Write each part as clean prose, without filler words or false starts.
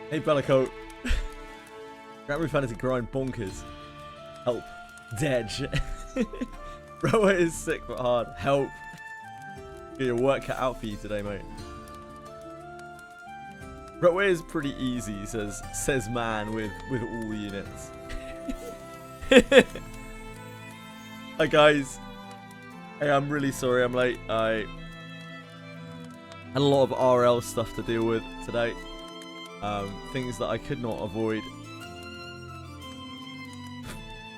Hey, Bellicoat. Granblue Fantasy grind bonkers. Help. Dead. Rower is sick but hard. Help. Get your work cut out for you today, mate. Rower is pretty easy, says man with all units. Hi guys. Hey, I'm really sorry I'm late. I had a lot of RL stuff to deal with today. Things that I could not avoid.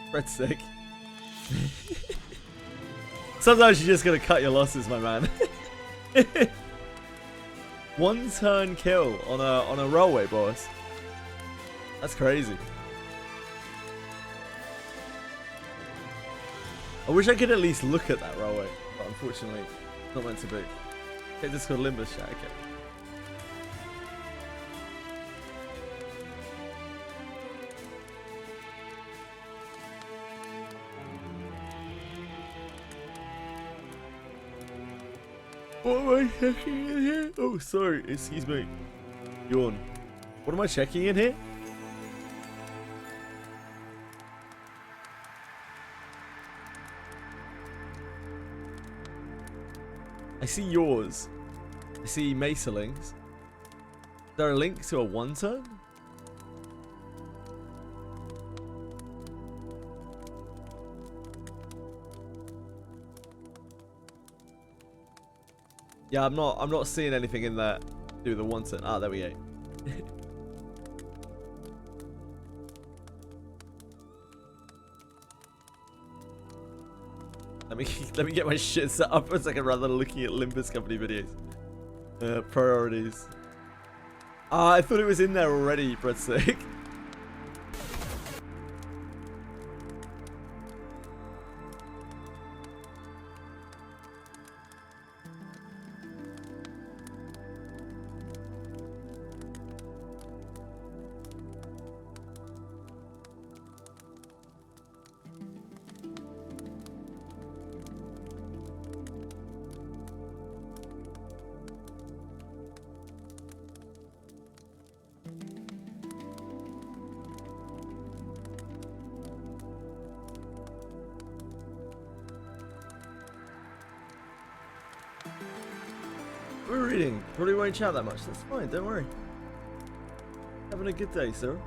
Fred's sick. Sometimes you just gotta cut your losses, my man. One turn kill on a railway boss. That's crazy. I wish I could at least look at that railway, but unfortunately, not meant to be. Okay, this is called Limbus chat. Okay. What am I checking in here? Oh, sorry. Excuse me. Yawn. What am I checking in here? I see yours. I see Macelings. Is there a link to a one turn? Yeah, I'm not seeing anything in there. Do the one turn. Ah, there we go. let me get my shit set up for a second rather than looking at Limbus Company videos. Priorities. Ah, I thought it was in there already, breadstick. We're reading. Probably won't chat that much. That's fine. Don't worry. Having a good day, sir.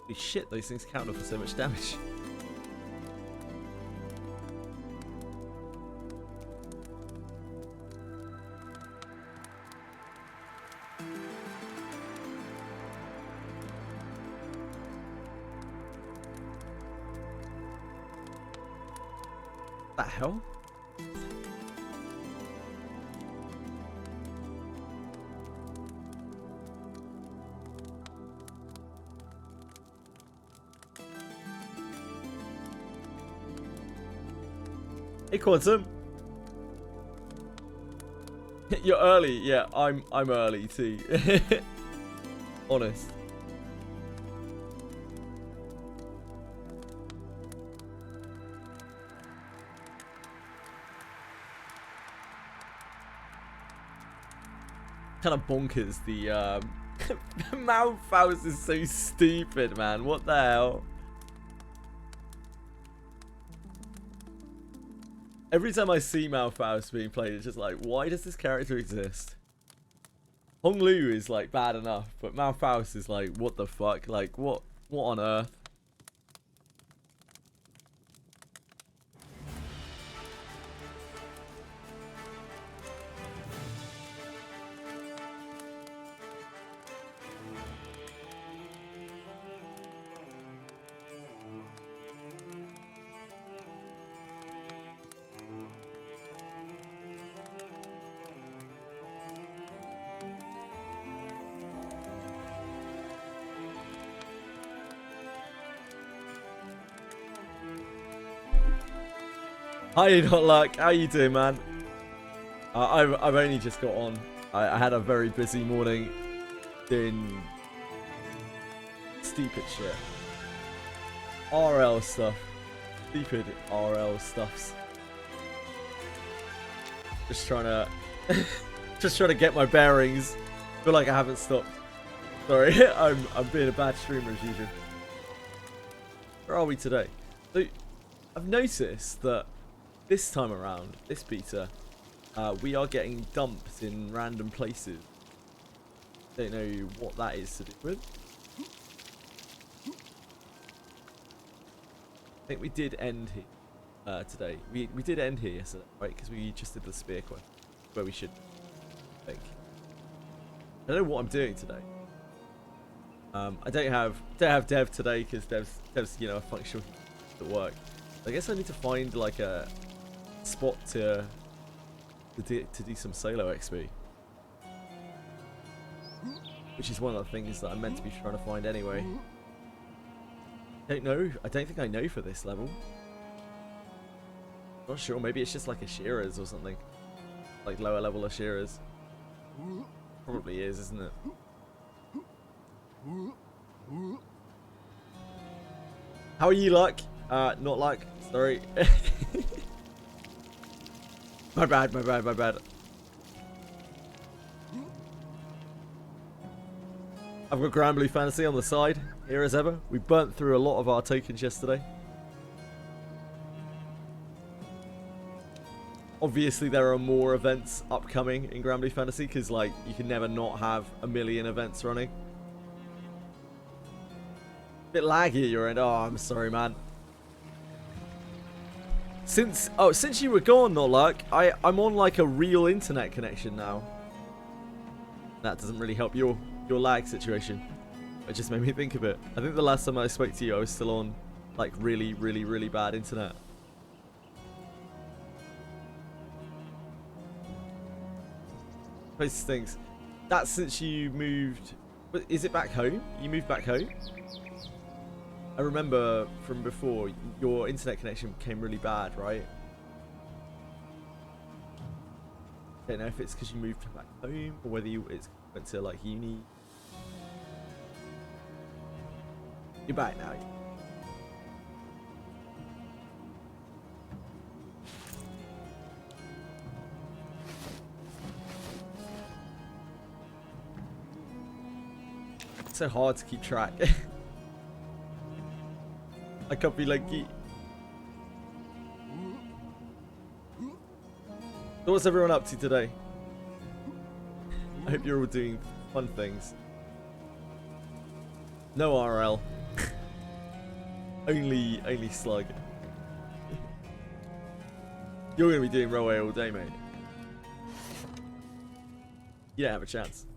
Holy shit, those things counter for so much damage. What the hell? Hey Quantum. You're early, yeah, I'm early too. Honest. Kind of bonkers. The Malfaus is so stupid, man. What the hell? Every time I see Malfaus being played, it's just like, why does this character exist? Hong Lu is like bad enough, but Malfaus is like, what the fuck? Like, what on earth? Hi, not luck. How you doing, man? I've only just got on. I had a very busy morning doing stupid shit. RL stuff. Stupid RL stuffs. Just trying to just trying to get my bearings. Feel like I haven't stopped. Sorry, I'm being a bad streamer as usual. Where are we today? So I've noticed that this time around, this beta, we are getting dumped in random places. Don't know what that is to do with. I think we did end here today. We did end here yesterday, right? Because we just did the spear quest, where we should. I think. I don't know what I'm doing today. I don't have Dev today because Dev's you know a functional at work. I guess I need to find like a spot to do some solo XP, which is one of the things that I'm meant to be trying to find anyway. Don't know. I don't think I know for this level. Not sure. Maybe it's just like a Shearers or something, like lower level of Shearers. Probably is, isn't it? How are you, Luck? Not Luck. Sorry. My bad. I've got Granblue Fantasy on the side, here as ever. We burnt through a lot of our tokens yesterday. Obviously, there are more events upcoming in Granblue Fantasy, because like you can never not have a million events running. Bit laggy at your end. Oh, I'm sorry, man. Since you were gone, not luck, I'm on like a real internet connection now. That doesn't really help your lag situation. It just made me think of it. I think the last time I spoke to you, I was still on like really bad internet. Most things. That's since you moved. Is it back home? You moved back home? I remember from before, your internet connection became really bad, right? I don't know if it's because you moved back home or whether it's went to like uni. You're back now. It's so hard to keep track. I can't be like geek. So what's everyone up to today? I hope you're all doing fun things. No RL. only slug. You're gonna be doing railway all day, mate. You don't have a chance.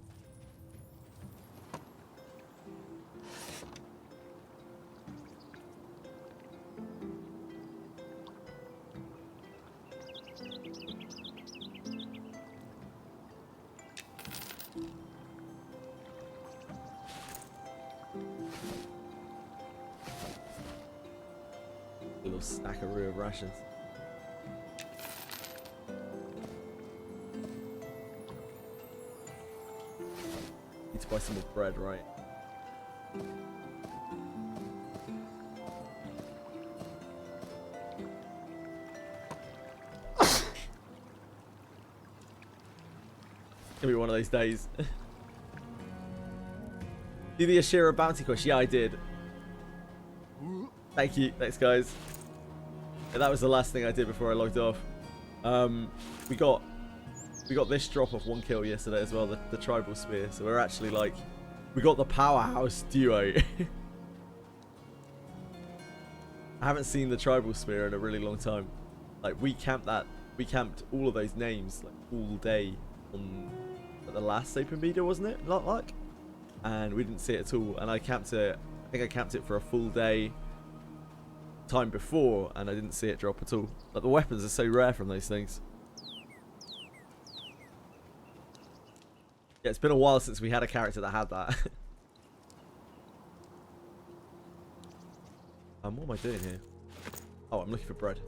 Little stackaroo of rations. Need to buy some more bread, right? It's gonna be one of those days. Do the Ashira bounty quest? Yeah, I did. Thank you. Thanks, guys. Yeah, that was the last thing I did before I logged off. We got this drop of 1 kill yesterday as well, the tribal spear. So we're actually like, we got the powerhouse duo. I haven't seen the tribal spear in a really long time. Like we camped all of those names like all day on the last open beta, wasn't it? Not like, and we didn't see it at all. And I camped it. I think I camped it for a full day time before, and I didn't see it drop at all. Like the weapons are so rare from those things. Yeah, it's been a while since we had a character that had that. What am I doing here? Oh, I'm looking for bread.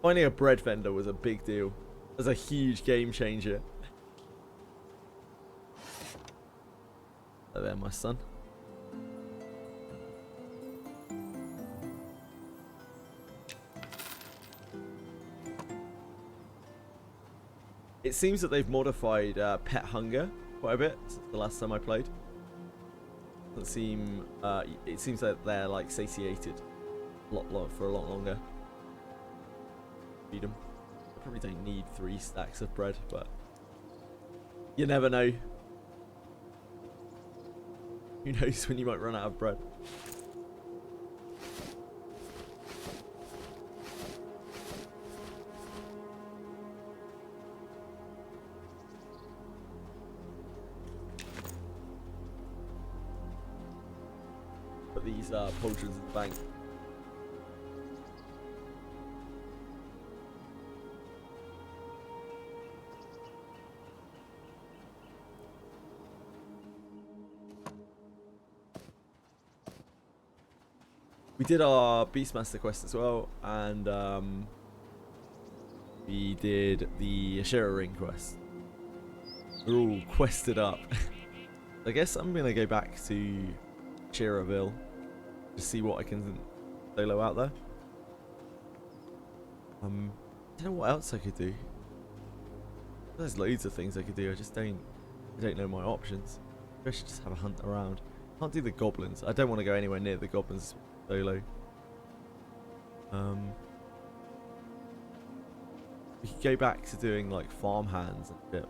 Finding a bread vendor was a big deal. It was a huge game changer. Oh, there, my son. It seems that they've modified pet hunger quite a bit since the last time I played. Doesn't seem. It seems that they're like satiated for a lot longer. Feed them. I probably don't need 3 stacks of bread, but you never know. Who knows when you might run out of bread. Put these pauldrons in the bank. We did our Beastmaster quest as well, and we did the Ashera Ring quest. We're all quested up. I guess I'm gonna go back to Sheraville to see what I can solo out there. I don't know what else I could do. There's loads of things I could do. I don't know my options. Maybe I should just have a hunt around. Can't do the goblins. I don't want to go anywhere near the goblins solo. We could go back to doing like farm hands and shit.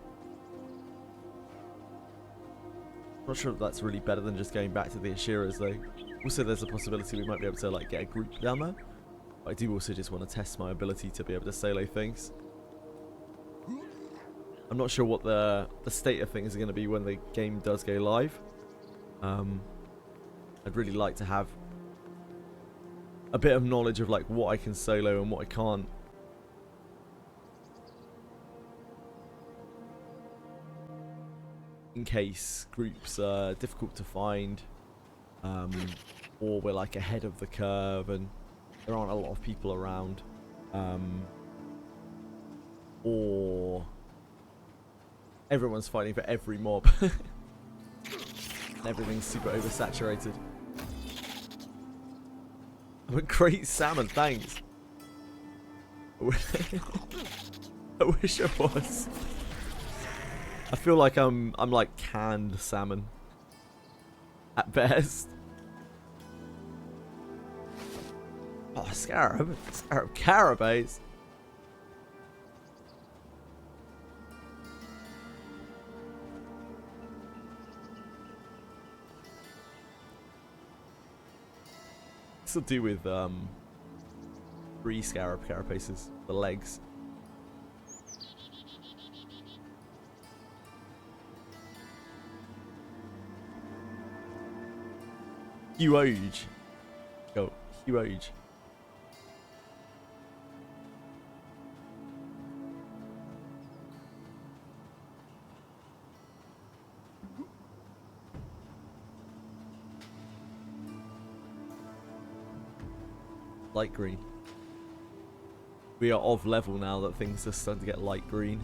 Not sure if that's really better than just going back to the Asheras though. Also, there's a possibility we might be able to like get a group down there. But I do also just want to test my ability to be able to solo things. I'm not sure what the state of things are going to be when the game does go live. I'd really like to have a bit of knowledge of like what I can solo and what I can't. In case groups are difficult to find, or we're like ahead of the curve and there aren't a lot of people around, or everyone's fighting for every mob. Everything's super oversaturated. I'm a great salmon, thanks. I wish I was. I feel like I'm like canned salmon at best. Oh, scarab carabays. This will do with 3 scarab carapaces, the legs. Huge. Go, huge. Light green. We are of level now that things are starting to get light green.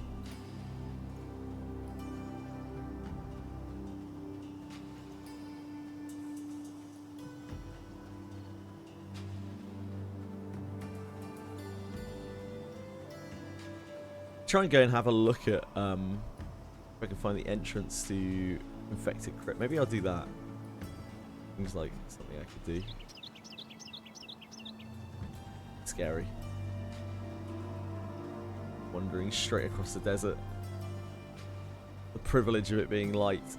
Try and go and have a look at if I can find the entrance to Infected Crypt. Maybe I'll do that. Seems like something I could do. Scary. Wandering straight across the desert. The privilege of it being light.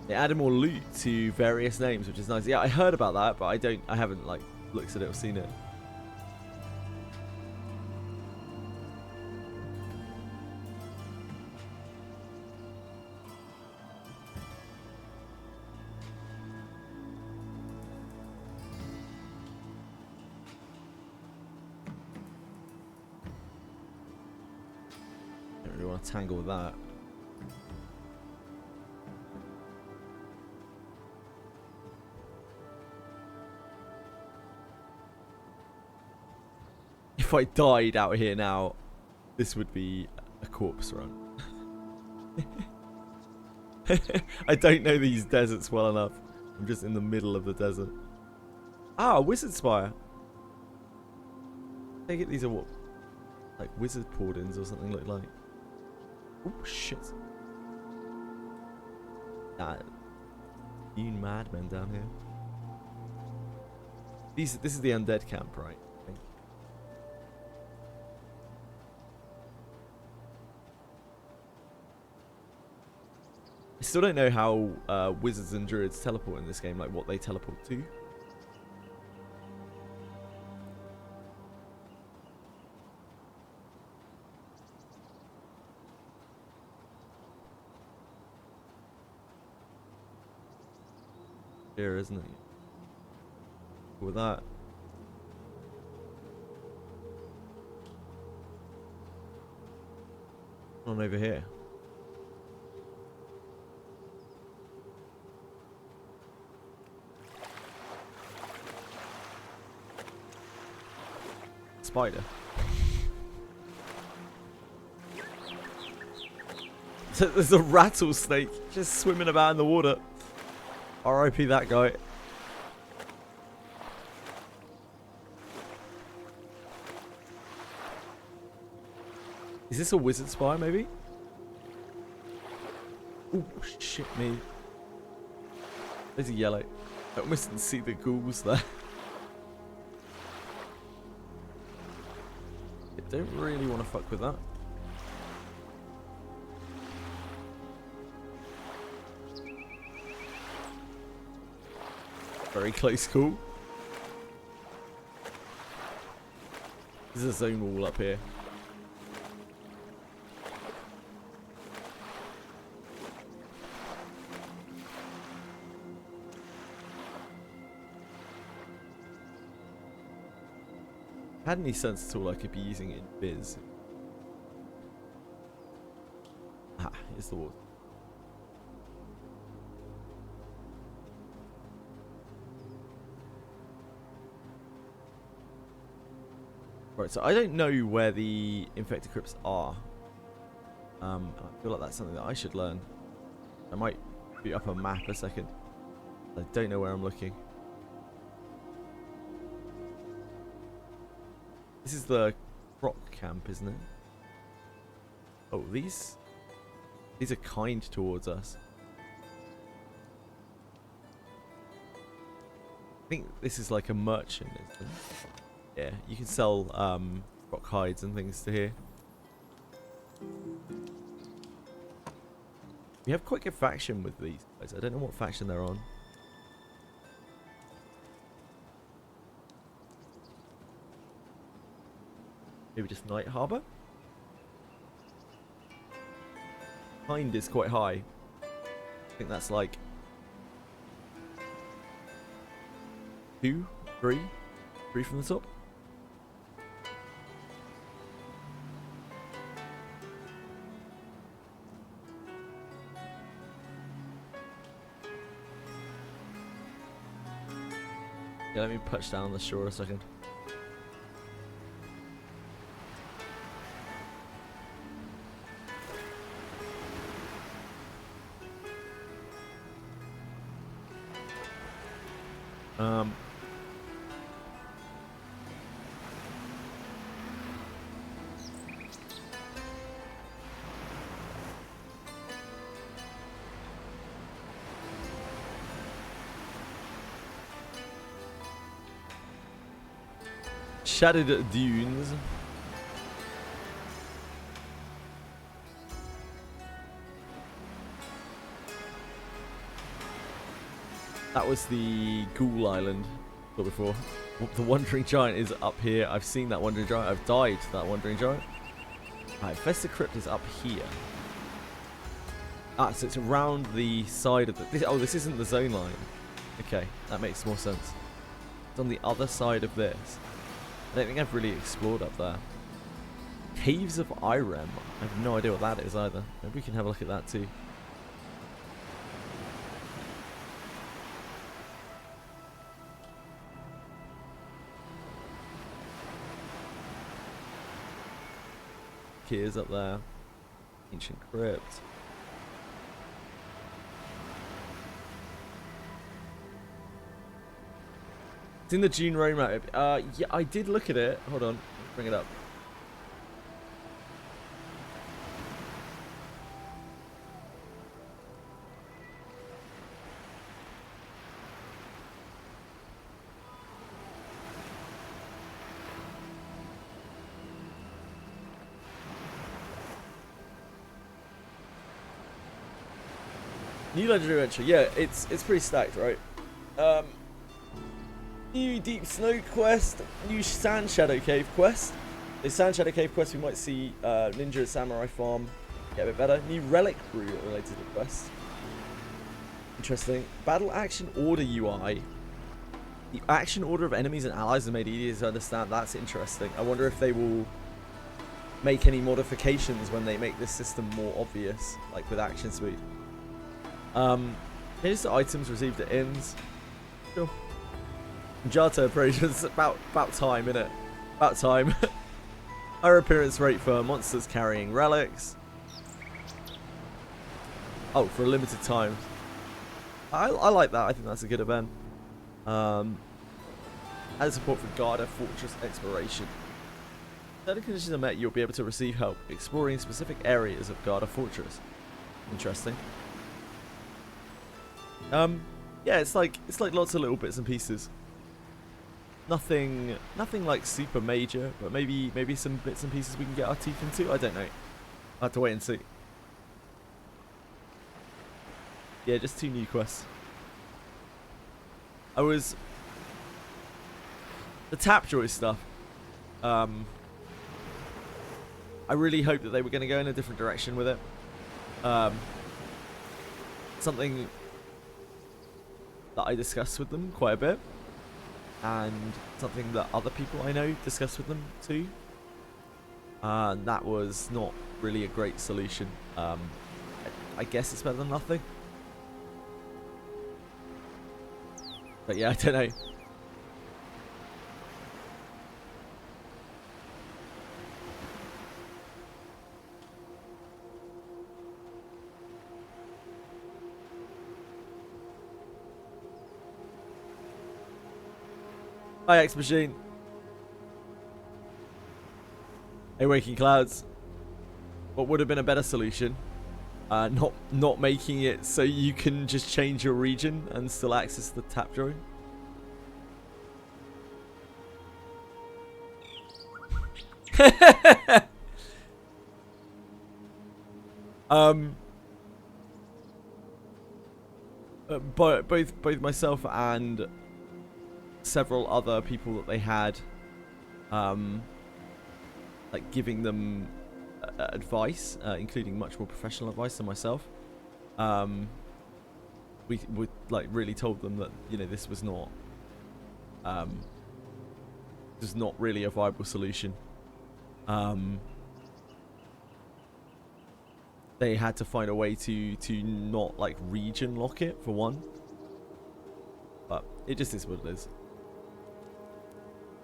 They added more loot to various names, which is nice. Yeah, I heard about that, but I haven't like looked at it or seen it. Tangle with that. if I died out here now, this would be a corpse run. I don't know these deserts well enough. I'm just in the middle of the desert. Ah, a wizard spire. I take it these are what? Like wizard pordins or something look like. Oh shit. Nah. You madmen down here. This is the undead camp, right? I think. I still don't know how wizards and druids teleport in this game, like what they teleport to. Here, isn't it? With that. On over here. Spider. So there's a rattlesnake just swimming about in the water. R.I.P. that guy. Is this a wizard spire, maybe? Oh, shit me. There's a yellow. I almost didn't see the ghouls there. I don't really want to fuck with that. Very close call. There's a zone wall up here. Had any sense at all I could be using it in biz. Ah, here's the water. Right, so I don't know where the infected crypts are. I feel like that's something that I should learn. I might be up a map a second. I don't know where I'm looking. This is the croc camp, isn't it? Oh, these are kind towards us. I think this is like a merchant, isn't it? Yeah, you can sell croc hides and things to here. We have quite good faction with these guys. I don't know what faction they're on. Maybe just Night Harbor? Kind is quite high. I think that's like 2, 3 from the top. Yeah, let me punch down the shore a second. Shattered dunes. That was the Ghoul Island before. The Wandering Giant is up here. I've seen that Wandering Giant. I've died to that Wandering Giant. Alright, Festa Crypt is up here. Ah, so it's around the side of the... oh, this isn't the zone line. Okay, that makes more sense. It's on the other side of this. I don't think I've really explored up there. Caves of Irem. I have no idea what that is either. Maybe we can have a look at that too. Keys up there. Ancient Crypt. It's in the June roadmap. Yeah, I did look at it. Hold on, bring it up. New legendary adventure. Yeah, it's pretty stacked, right? New Deep Snow quest, new Sand Shadow Cave quest. The Sand Shadow Cave quest, we might see Ninja and Samurai Farm get a bit better. New Relic Brew related to quest. Interesting. Battle Action Order UI. The action order of enemies and allies is made easier to understand. That's interesting. I wonder if they will make any modifications when they make this system more obvious, like with action speed. Here's the items received at inns. Sure. Jata approaches. About time, innit? About time. Higher appearance rate for monsters carrying relics. Oh, for a limited time. I like that. I think that's a good event. Added support for Garda Fortress exploration. Certain conditions are met, you'll be able to receive help exploring specific areas of Garda Fortress. Interesting. Yeah, it's like lots of little bits and pieces. Nothing like super major, but maybe some bits and pieces we can get our teeth into. I don't know. I'll have to wait and see. Yeah, just 2 new quests. The Tapjoy stuff. I really hoped that they were going to go in a different direction with it. Something that I discussed with them quite a bit, and something that other people I know discussed with them too. And that was not really a great solution. I guess it's better than nothing. But yeah, I don't know. Hi, X Machine. Hey, Waking Clouds. What would have been a better solution? Not making it so you can just change your region and still access the tap drawing. Both myself and several other people that they had, like giving them advice, including much more professional advice than myself. We like really told them that, you know, this was not really a viable solution. They had to find a way to not like region lock it for one, but it just is what it is.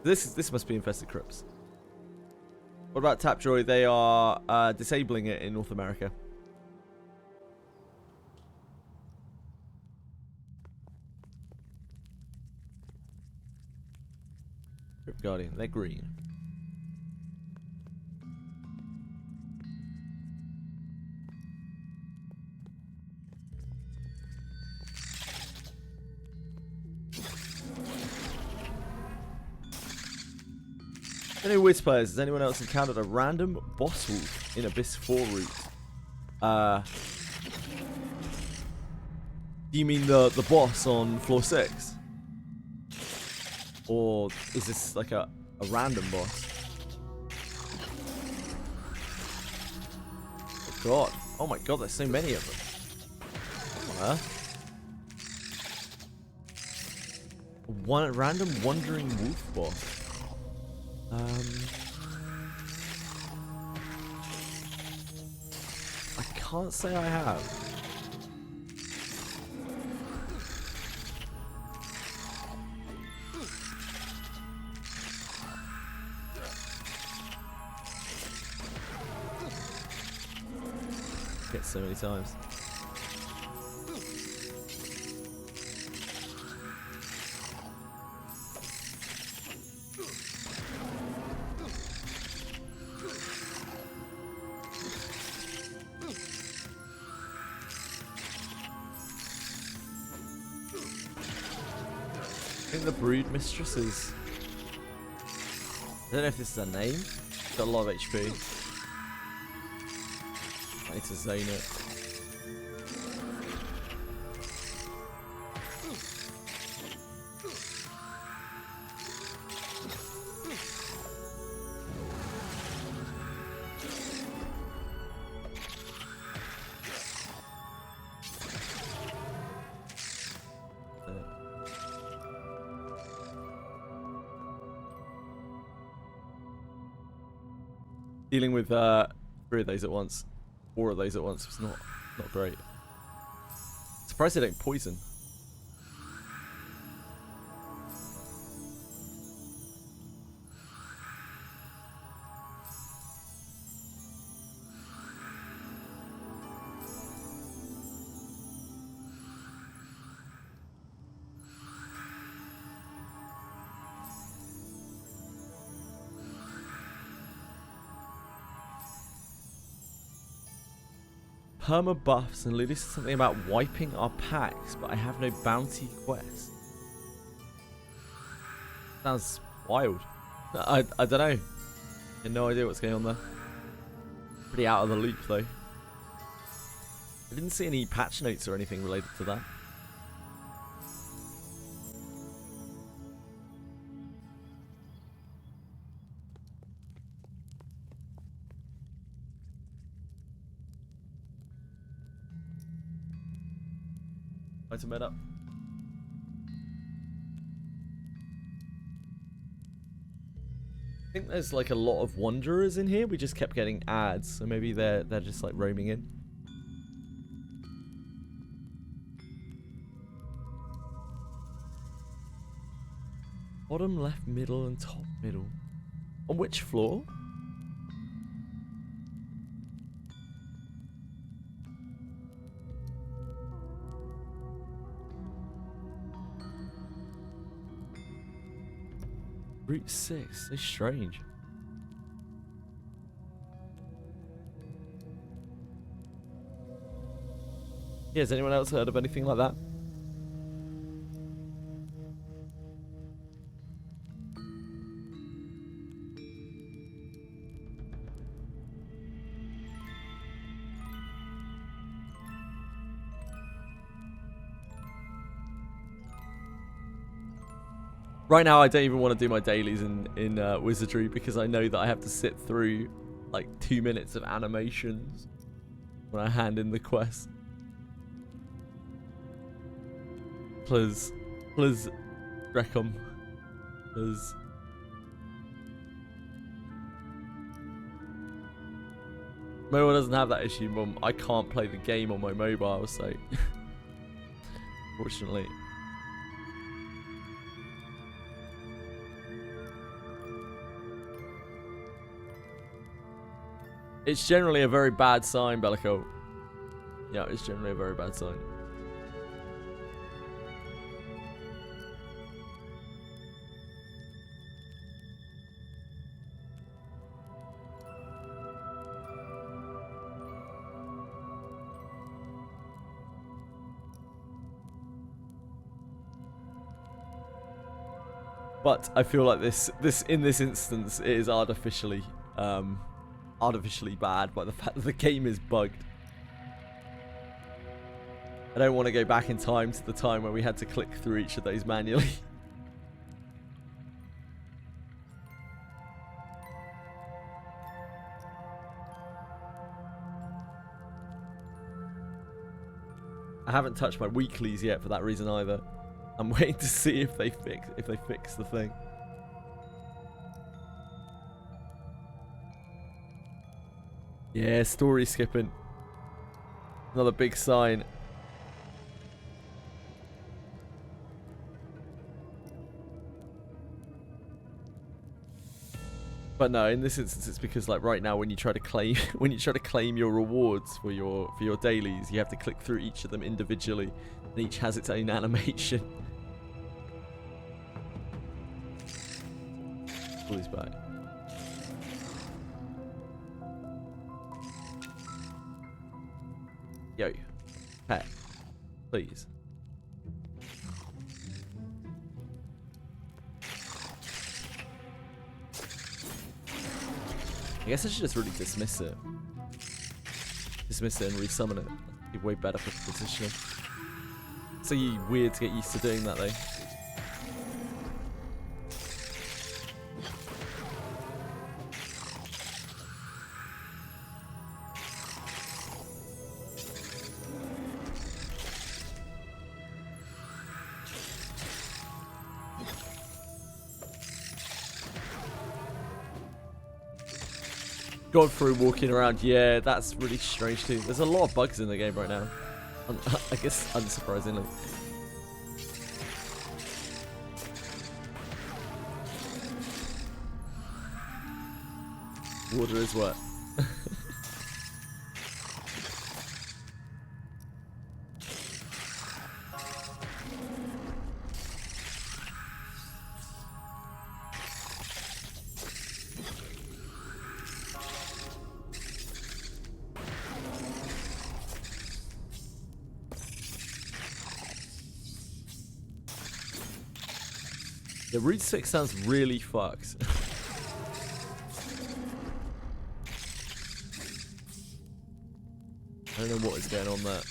This must be infested crypts. What about Tapjoy? They are disabling it in North America. Crypt Guardian, they're green. Any Wiz players, has anyone else encountered a random boss wolf in Abyss 4 route? Do you mean the boss on floor 6? Or is this like a random boss? Oh god. Oh my god, there's so many of them. What on earth? One random wandering wolf boss. I can't say I have. hit so many times. I think the brood mistress is... I don't know if this is a name. It's got a lot of HP. I need to zone it. Dealing with 3 of those at once, 4 of those at once was not great. Surprised they don't poison. Perma buffs and Ludus said something about wiping our packs, but I have no bounty quest. Sounds wild. I don't know. I have no idea what's going on there. Pretty out of the loop though. I didn't see any patch notes or anything related to that. Item med up. I think there's like a lot of wanderers in here. We just kept getting ads, so maybe they're just like roaming in. Bottom left, middle, and top middle. On which floor? Route 6, so strange. Yeah, has anyone else heard of anything like that? Right now, I don't even want to do my dailies in Wizardry because I know that I have to sit through like 2 minutes of animations when I hand in the quest. Please, Recom, please. Mobile doesn't have that issue, Mum. I can't play the game on my mobile, so fortunately. It's generally a very bad sign, Bellico. Yeah, it's generally a very bad sign. But I feel like this in this instance it is artificially bad by the fact that the game is bugged. I don't want to go back in time to the time where we had to click through each of those manually. I haven't touched my weeklies yet for that reason either. I'm waiting to see if they fix the thing. Yeah, story skipping. Another big sign. But no, in this instance, it's because like right now, when you try to claim your rewards for your dailies, you have to click through each of them individually, and each has its own animation. Pull these back. Yo, pet, please. I guess I should just really dismiss it. Dismiss it and resummon it. Be way better for positioning. It's so weird to get used to doing that though. Going through walking around, yeah, that's really strange too. There's a lot of bugs in the game right now. I guess unsurprisingly. Water is wet. Yeah, Route 6 sounds really fucked. I don't know what is going on there.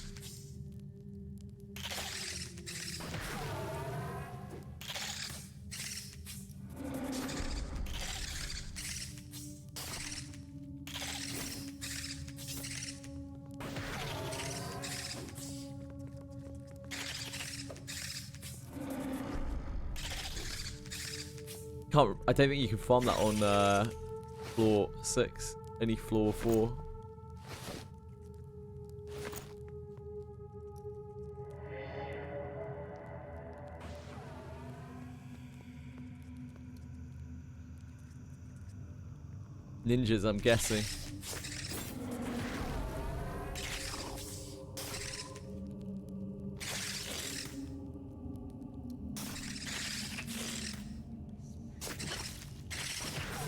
I don't think you can farm that on floor 6. Only floor 4. Ninjas, I'm guessing.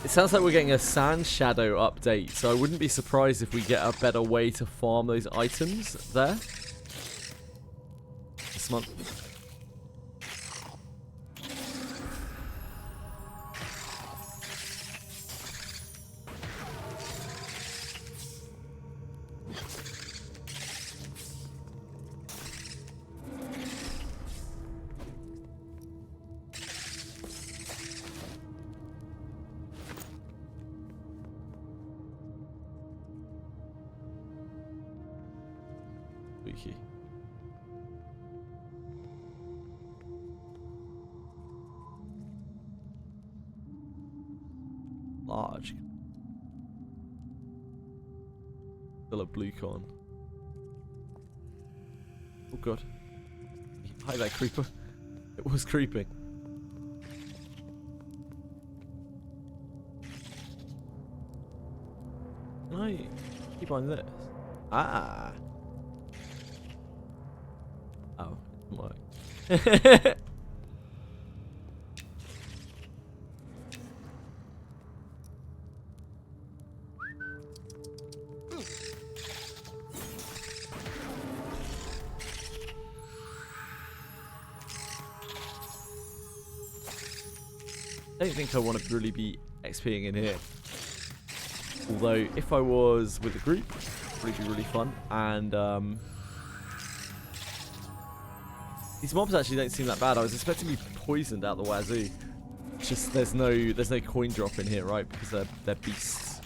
It sounds like we're getting a Sand Shadow update, so I wouldn't be surprised if we get a better way to farm those items there this month. Spooky. Large. Still a blue corn. Oh god. Hi there, creeper. It was creeping. Can I keep on this? Ah. Oh, it didn't work. I don't think I want to really be XPing in here. Although, if I was with a group, it would be really fun. And these mobs actually don't seem that bad. I was expecting to be poisoned out the wazoo. It's just there's no coin drop in here, right? Because they're beasts.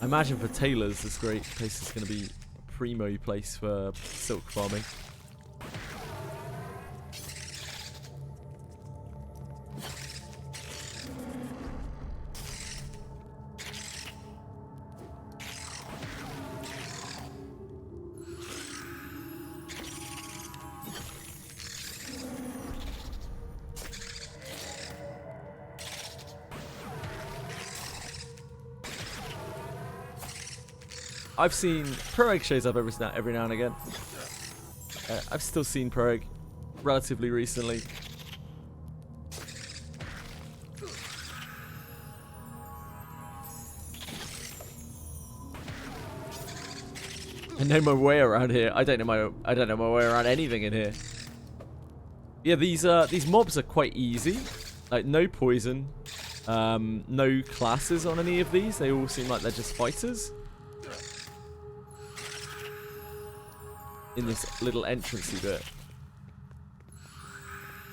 I imagine for tailors, this great place is going to be a primo place for silk farming. I've seen Pro Egg shows up every now and again. I've still seen Pro Egg relatively recently. I know my way around here. I don't know my way around anything in here. Yeah, these mobs are quite easy. Like no poison, no classes on any of these. They all seem like they're just fighters. In this little entrancey bit.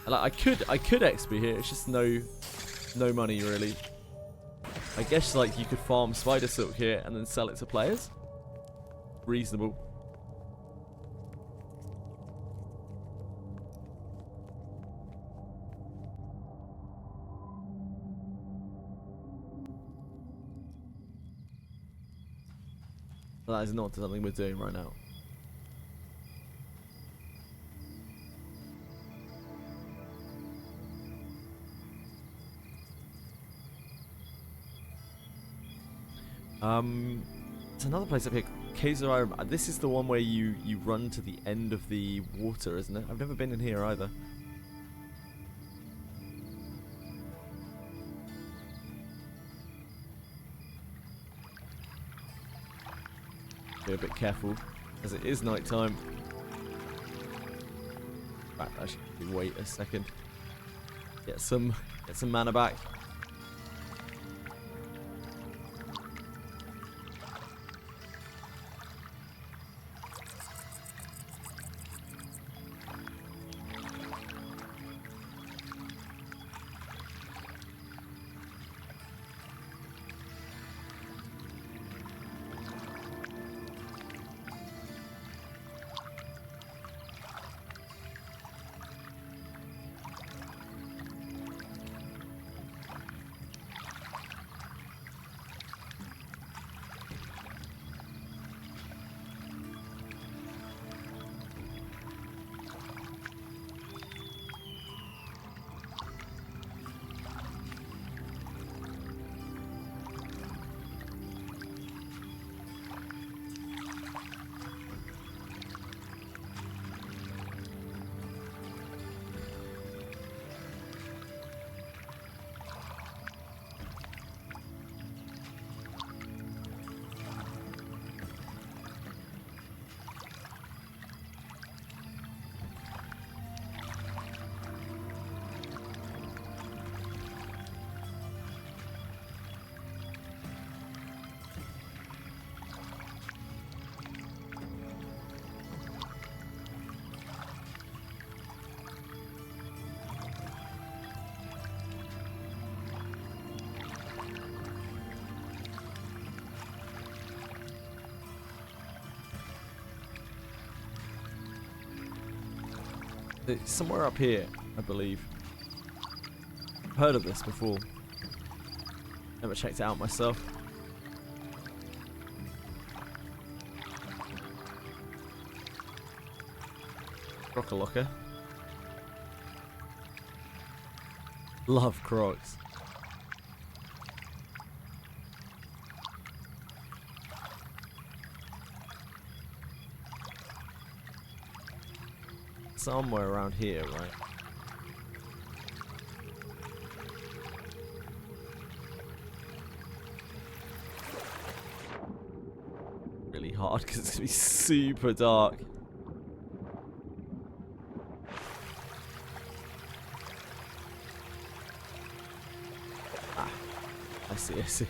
And like, I could XP here. It's just no money really. I guess like you could farm spider silk here and then sell it to players. Reasonable. But that is not something we're doing right now. There's another place up here, Caves of Iron. This is the one where you run to the end of the water, isn't it? I've never been in here either. Be a bit careful, as it is night time. Right, I should wait a second. Get some mana back. It's somewhere up here, I believe. I've heard of this before. Never checked it out myself. Croc-a-locker. Love crocs. Somewhere around here, right? Really hard because it's gonna be super dark. Ah, I see.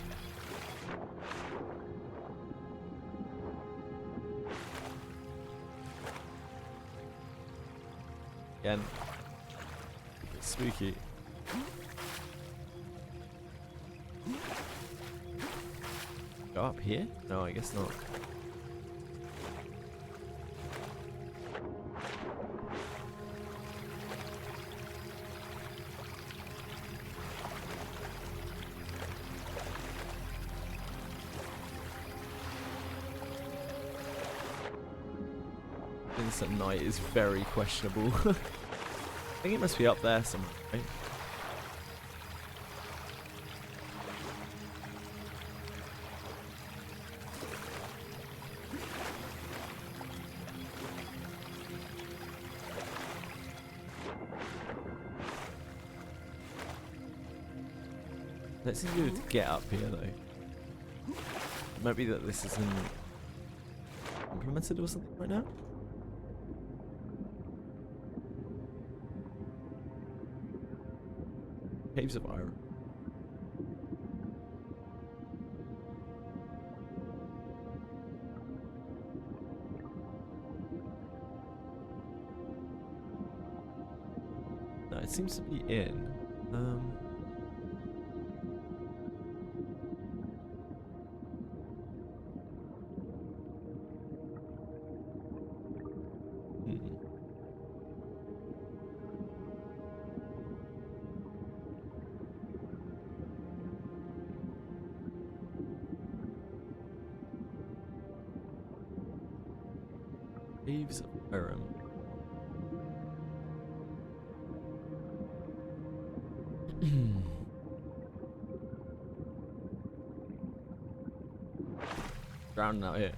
Again, it's spooky. Go up here? No, I guess not. At night is very questionable. I think it must be up there somewhere, right? Let's see if we to get up here though. It might be that this isn't implemented or something right now. Caves of Iron. No, it seems to be in. Caves of Iron. Drowning out here.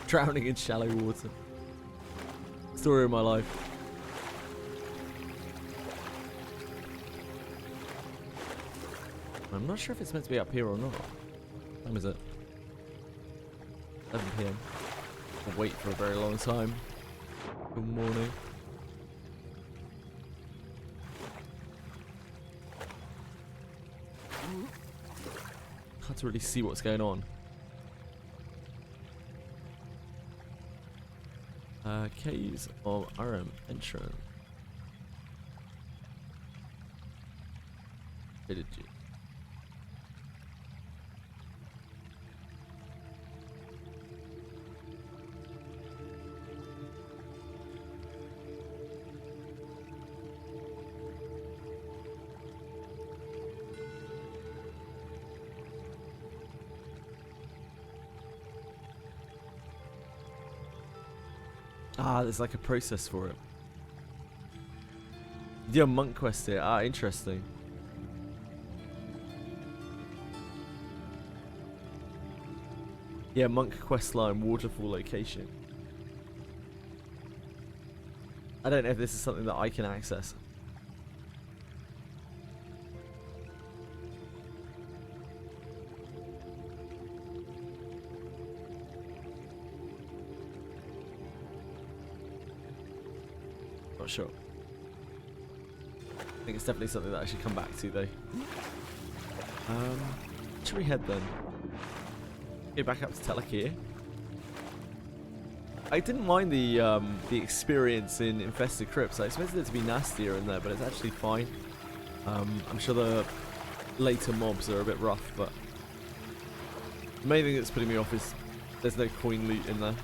Drowning in shallow water. Story of my life. I'm not sure if it's meant to be up here or not. What time is it? 11 PM. I'll wait for a very long time. Good morning. Hard to really see what's going on. Caves of Aram entrance. Village. Ah, there's like a process for it. Yeah, monk quest here. Ah, interesting. Yeah, monk quest line, waterfall location. I don't know if this is something that I can access. Not sure. I think it's definitely something that I should come back to though. Should we head then? Go back up to Telekir. I didn't mind the experience in Infested Crypts. I expected it to be nastier in there, but it's actually fine. I'm sure the later mobs are a bit rough, but the main thing that's putting me off is there's no coin loot in there.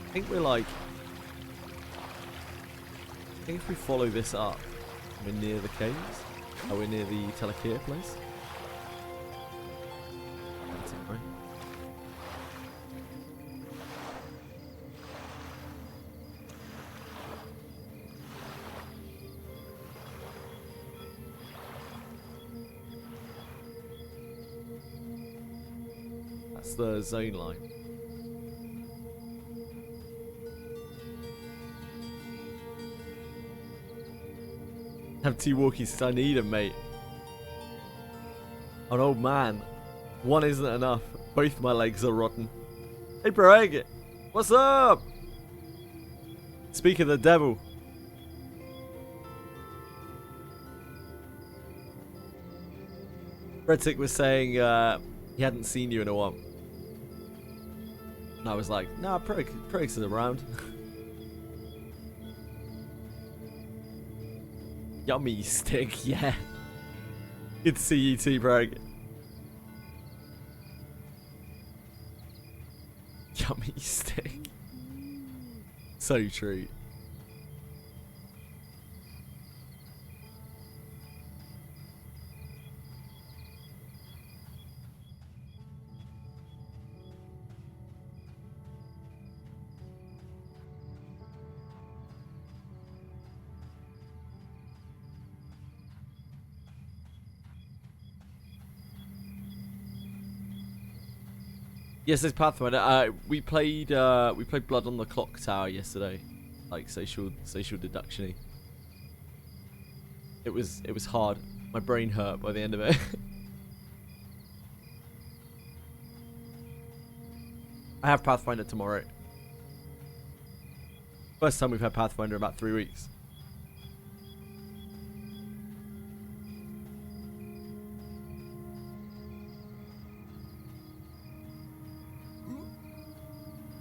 I think we're like, I think if we follow this up, we're near the caves. Oh, we're near the Telekir place. That's it, right? That's the zone line. Have 2 walkies since I need them, mate. An old man. One isn't enough. Both my legs are rotten. Hey, Bragg! What's up? Speak of the devil. Redtick was saying he hadn't seen you in a while. And I was like, nah, Prague's around. Yummy stick, yeah. Good to see you too, Prague. Yummy stick. So true. Yes, there's Pathfinder. We played Blood on the Clock Tower yesterday, like social deduction-y. It was hard. My brain hurt by the end of it. I have Pathfinder tomorrow. First time we've had Pathfinder in about 3 weeks.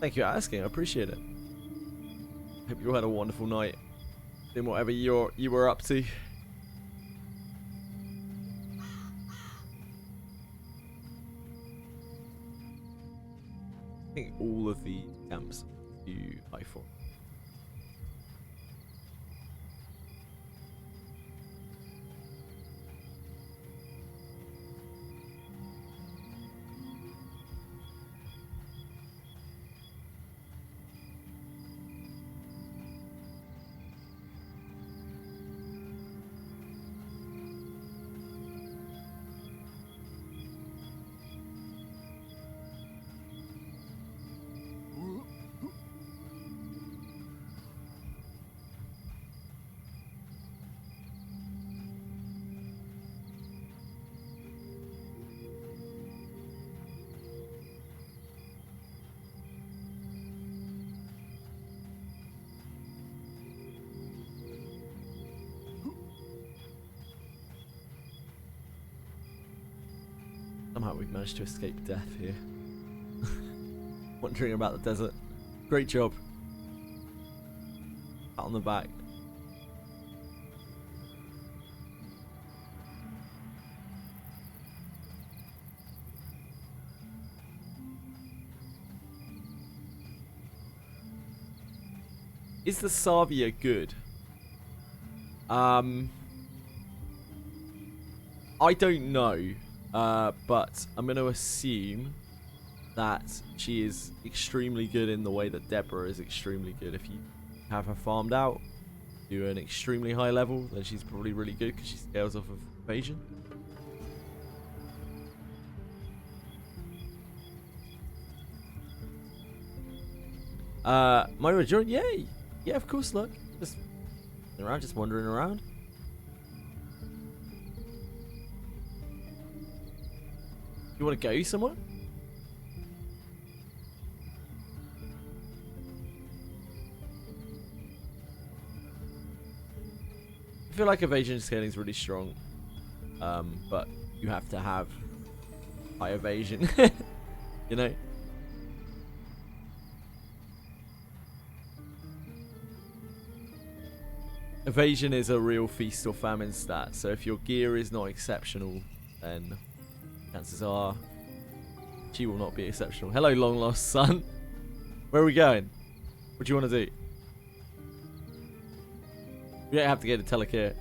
Thank you for asking. I appreciate it. Hope you all had a wonderful night doing whatever you were up to. I think all of the camps do I4. Somehow we've managed to escape death here. Wandering about the desert. Great job. Pat on the back. Is the Savia good? I don't know. But I'm going to assume that she is extremely good in the way that Deborah is extremely good. If you have her farmed out to an extremely high level, then she's probably really good because she scales off of evasion. Myra joined? Yay! Yeah, of course, look. Just wandering around. You want to go somewhere? I feel like evasion scaling is really strong, but you have to have high evasion, you know? Evasion is a real feast or famine stat, so if your gear is not exceptional, then chances are she will not be exceptional. Hello, long lost son. Where are we going? What do you want to do? We don't have to go to Telekir.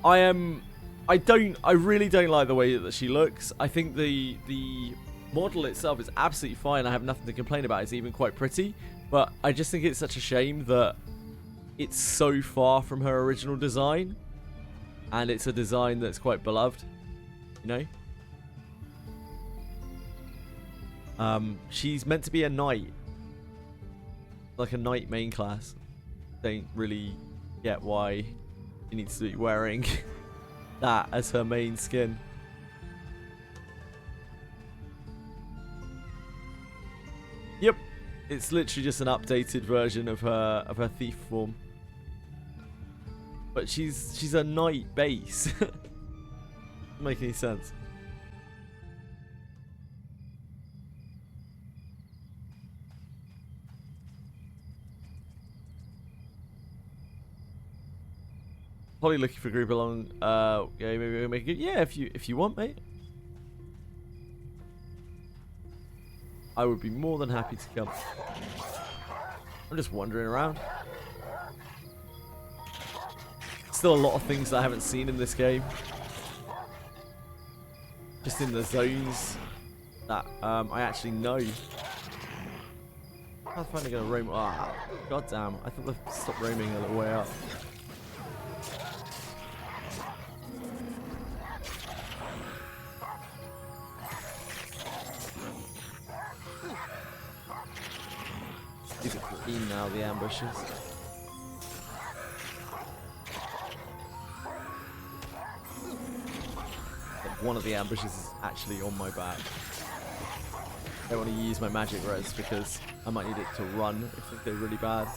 I really don't like the way that she looks. I think the model itself is absolutely fine. I have nothing to complain about. It's even quite pretty. But I just think it's such a shame that it's so far from her original design. And it's a design that's quite beloved. You know? She's meant to be a knight. Like a knight main class. Don't really get why she needs to be wearing that as her main skin. Yep. It's literally just an updated version of her thief form. But she's a knight base. Doesn't make any sense. Probably looking for a group along. Yeah, maybe we'll make it. Yeah, if you want, mate. I would be more than happy to come. I'm just wandering around. Still a lot of things that I haven't seen in this game. Just in the zones that I actually know. How's finally gonna roam? Ah, goddamn! I thought they stopped roaming a little way up. In now the ambushes. One of the ambushes is actually on my back. I don't want to use my magic res because I might need it to run if they go really bad.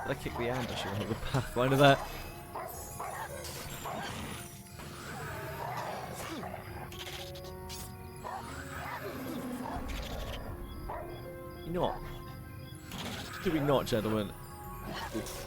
Did I kick the ambush on the pathfinder there? Not. Do we not, gentlemen? Oof.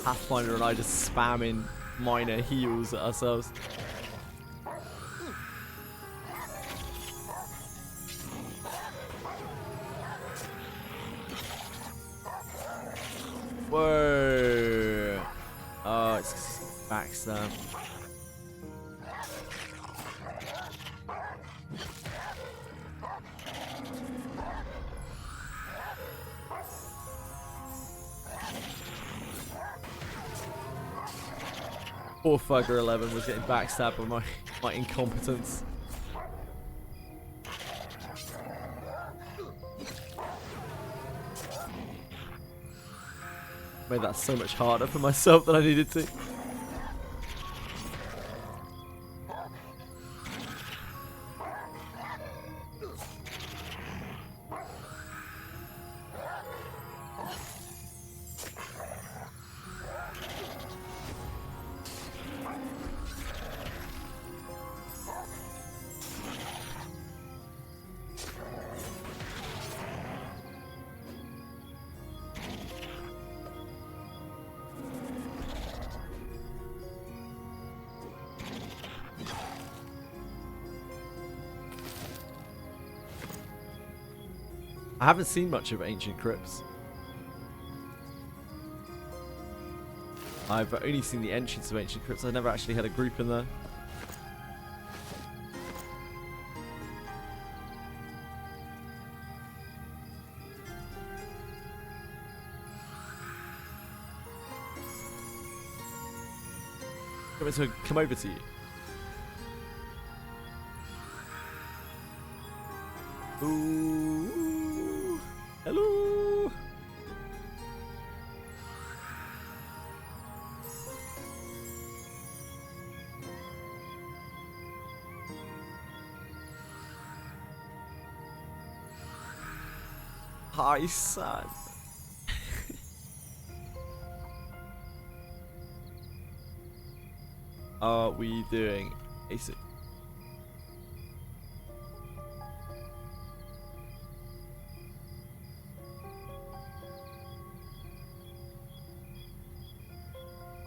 Pathfinder and I just spamming minor heals at ourselves. Whoa! Oh, it's backstab. Poor fucker 11 was getting backstabbed by my incompetence. Made that so much harder for myself than I needed to. I haven't seen much of Ancient Crypts. I've only seen the entrance of Ancient Crypts. I've never actually had a group in there. Come over to you. Ooh. Hello. Hi, son. Are we doing AC?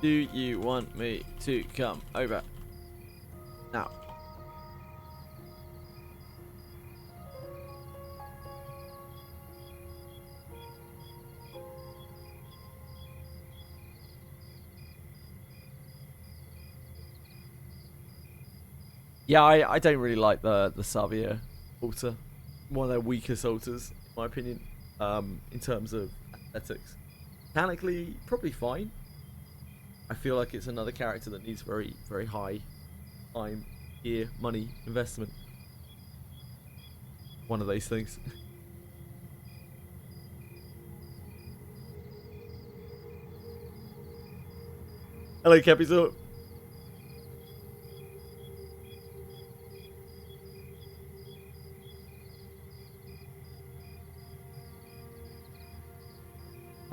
Do you want me to come over now? Yeah, I don't really like the Savia altar. One of their weakest altars, in my opinion, in terms of aesthetics. Mechanically, probably fine. I feel like it's another character that needs very, very high time, gear, money, investment. One of those things. Hello, Capital.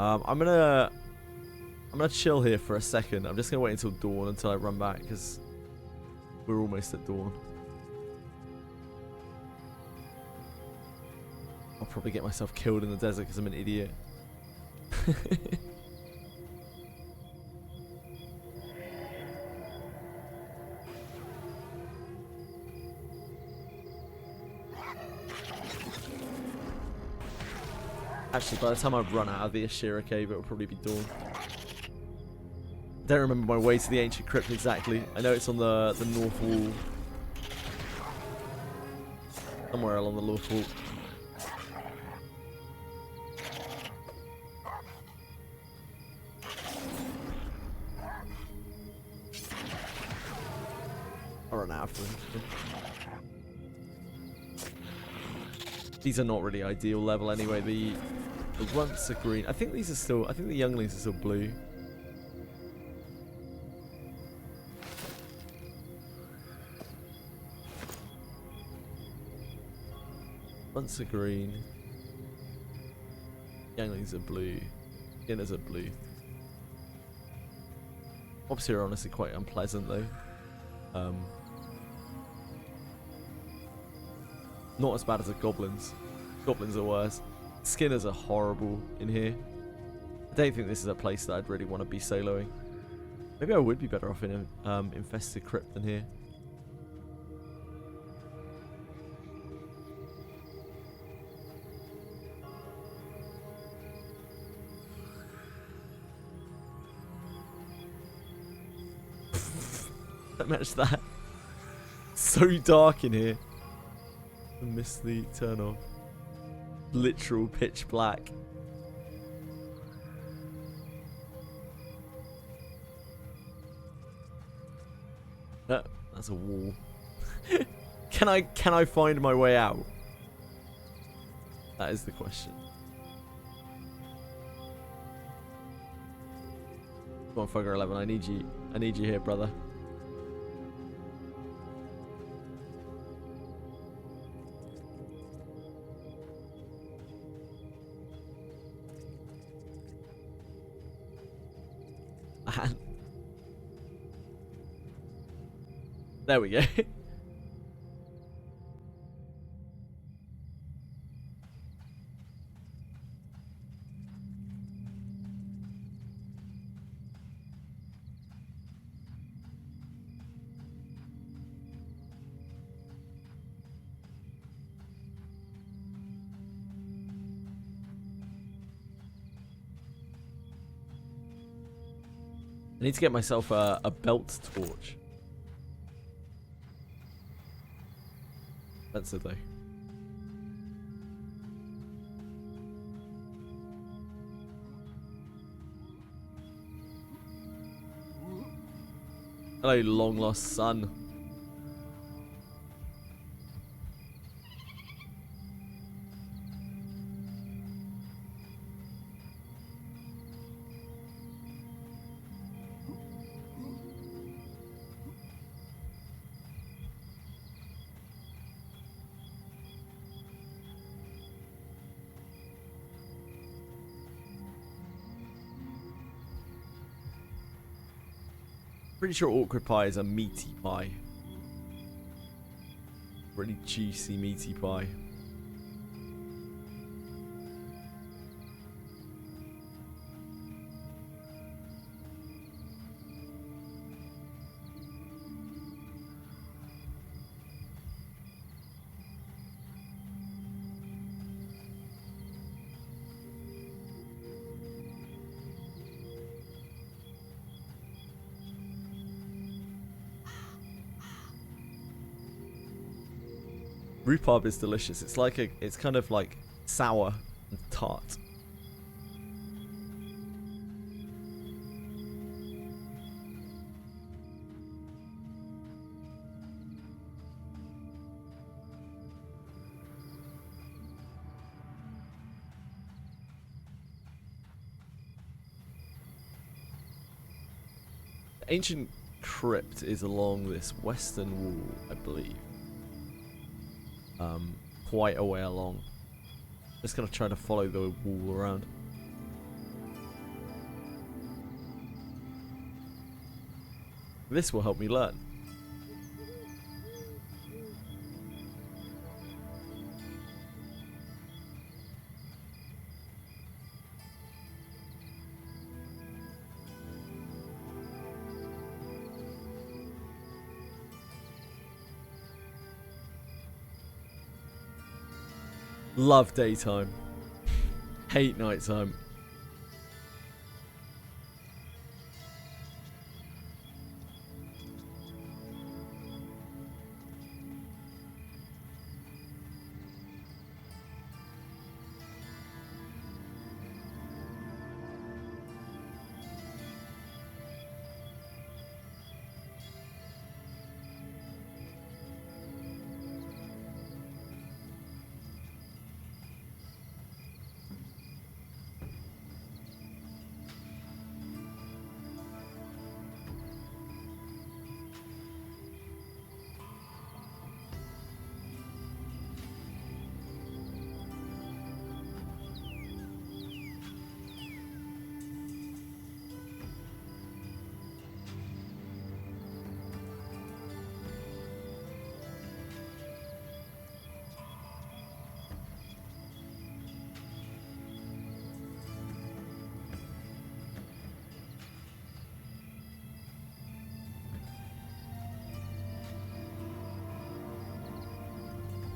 I'm gonna chill here for a second. I'm just gonna wait until dawn until I run back because we're almost at dawn. probably get myself killed in the desert because I'm an idiot. Actually, by the time I run out of the Ashira cave, it will probably be dawn. I don't remember my way to the ancient crypt exactly. I know it's on the north wall. Somewhere along the north wall. I run out of them. These are not really ideal level anyway. The runts are green. I think these are still. I think the younglings are still blue. Runts are green. Younglings are blue. Inners are blue. Mobs here are honestly quite unpleasant though. Not as bad as the goblins. Goblins are worse. Skinners are horrible in here. I don't think this is a place that I'd really want to be soloing. Maybe I would be better off in an infested crypt than here. Don't match that. So dark in here. I missed the turn off. Literal pitch black. That's a wall. Can I find my way out? That is the question. Come on, Fugger 11. I need you. I need you here, brother. There we go. I need to get myself a belt torch. That's it though. Hello, long lost son. Pretty sure awkward pie is a meaty pie. Really juicy meaty pie. Rhubarb is delicious. It's like it's kind of like sour and tart. The ancient crypt is along this western wall, I believe. Quite a way along. Just gonna try to follow the wall around. This will help me learn. Love daytime. Hate nighttime.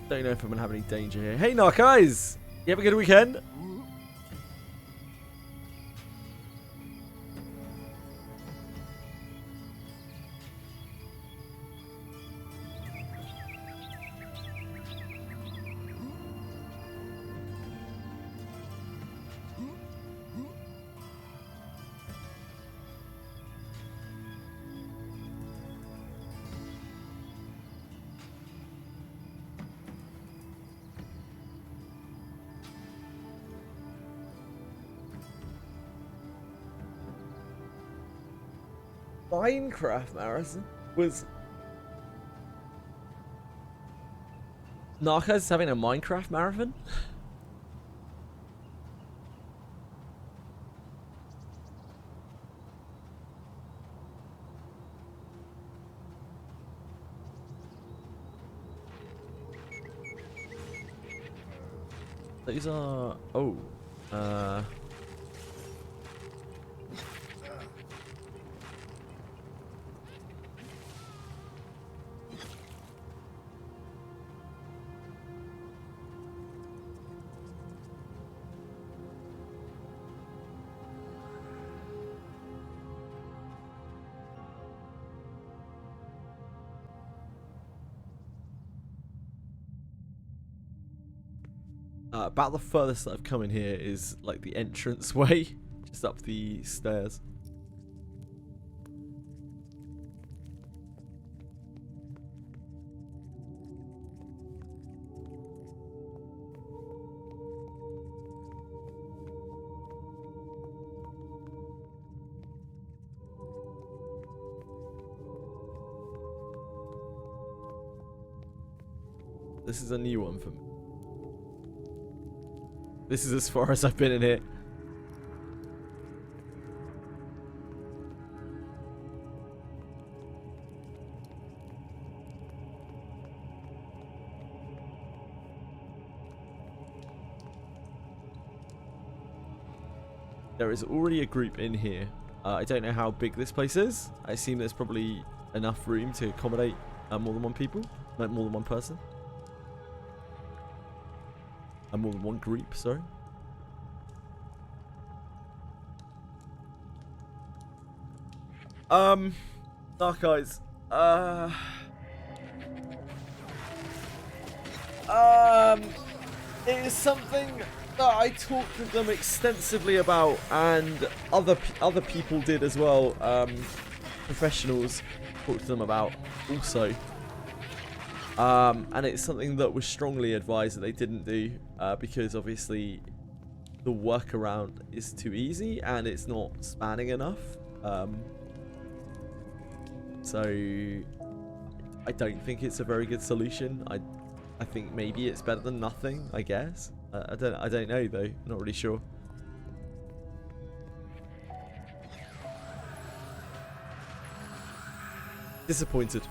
Don't know if I'm gonna have any danger here. Hey, Narcos! You have a good weekend? Minecraft marathon was Narcos having a Minecraft marathon? These are about the furthest that I've come in here is like the entrance way, just up the stairs. This is a new one for me. This is as far as I've been in here. There is already a group in here. I don't know how big this place is. I assume there's probably enough room to accommodate more than one people, like more than one person. More than one group, sorry. Dark Eyes. It is something that I talked with them extensively about, and other people did as well. Professionals talked to them about also. And it's something that was strongly advised that they didn't do, because obviously the workaround is too easy and it's not spanning enough. So I don't think it's a very good solution. I think maybe it's better than nothing, I guess. I don't know though. I'm not really sure. Disappointed.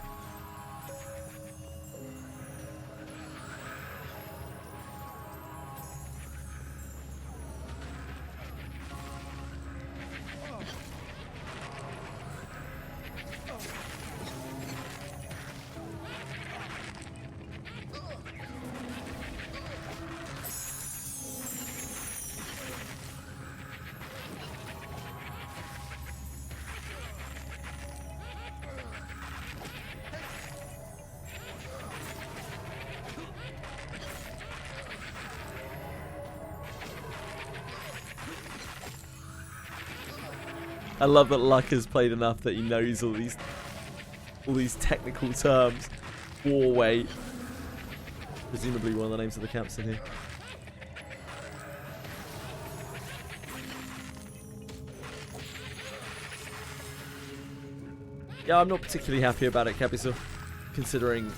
I love that Luck has played enough that he knows all these technical terms. War weight. Presumably one of the names of the camps in here. Yeah, I'm not particularly happy about it, Capital, considering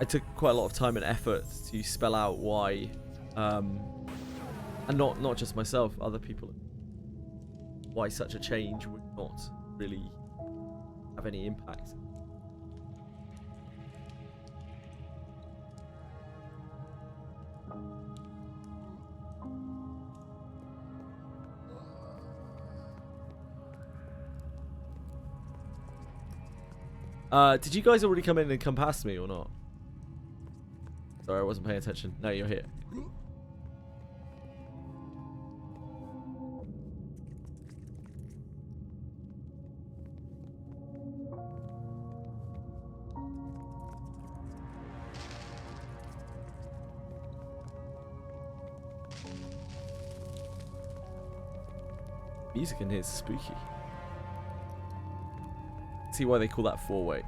I took quite a lot of time and effort to spell out why, and not just myself, other people, why such a change would not really have any impact. Did you guys already come in and come past me or not? Sorry, I wasn't paying attention. No, you're here. Music in here is spooky. See why they call that four-way.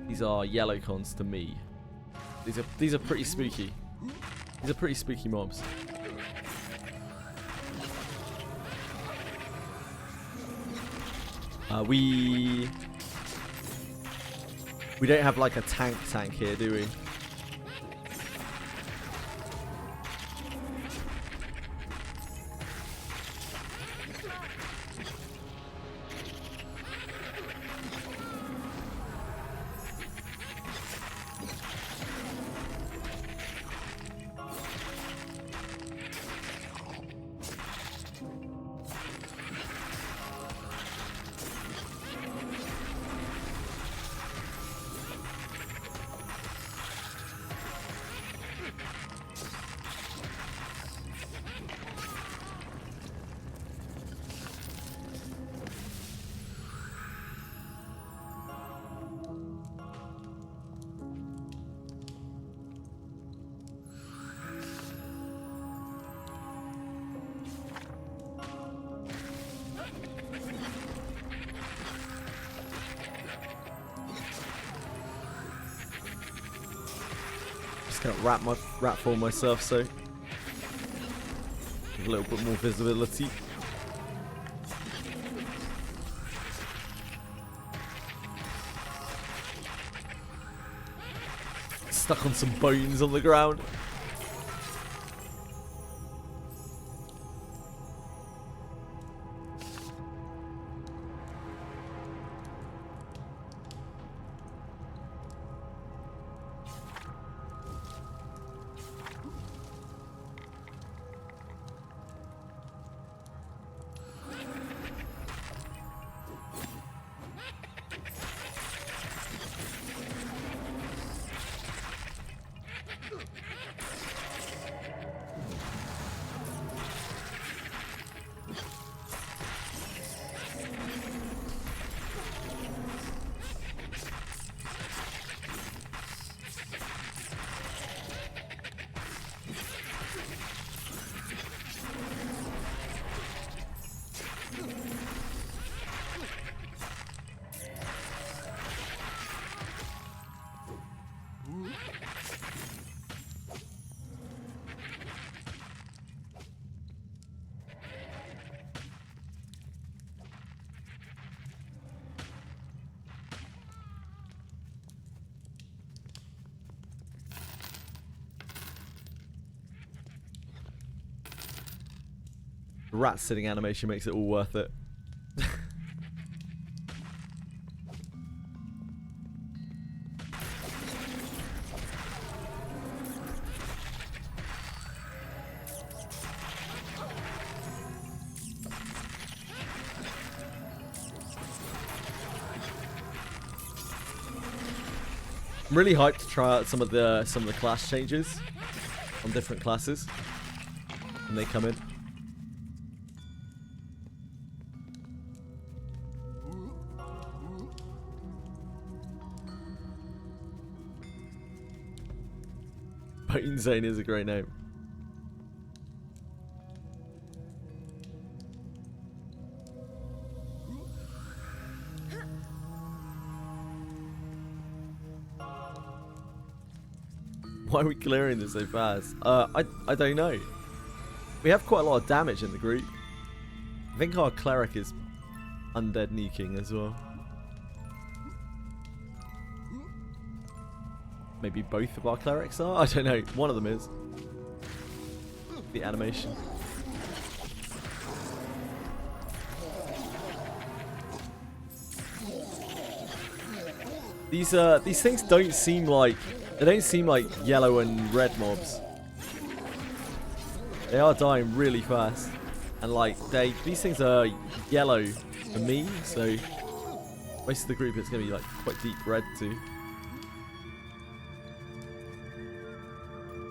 These are yellow cons to me. These are pretty spooky. These are pretty spooky mobs. We don't have like a tank here, do we? Gonna rat form myself, so give a little bit more visibility. Stuck on some bones on the ground. The rat sitting animation makes it all worth it. I'm really hyped to try out some of the class changes on different classes when they come in. Bone Zane is a great name. Why are we clearing this so fast? I don't know. We have quite a lot of damage in the group. I think our cleric is undead nuking as well. Maybe both of our clerics are? I don't know. One of them is. The animation. These things don't seem like... They don't seem like yellow and red mobs. They are dying really fast. And like, these things are yellow for me, so... Most of the group it's going to be like quite deep red too.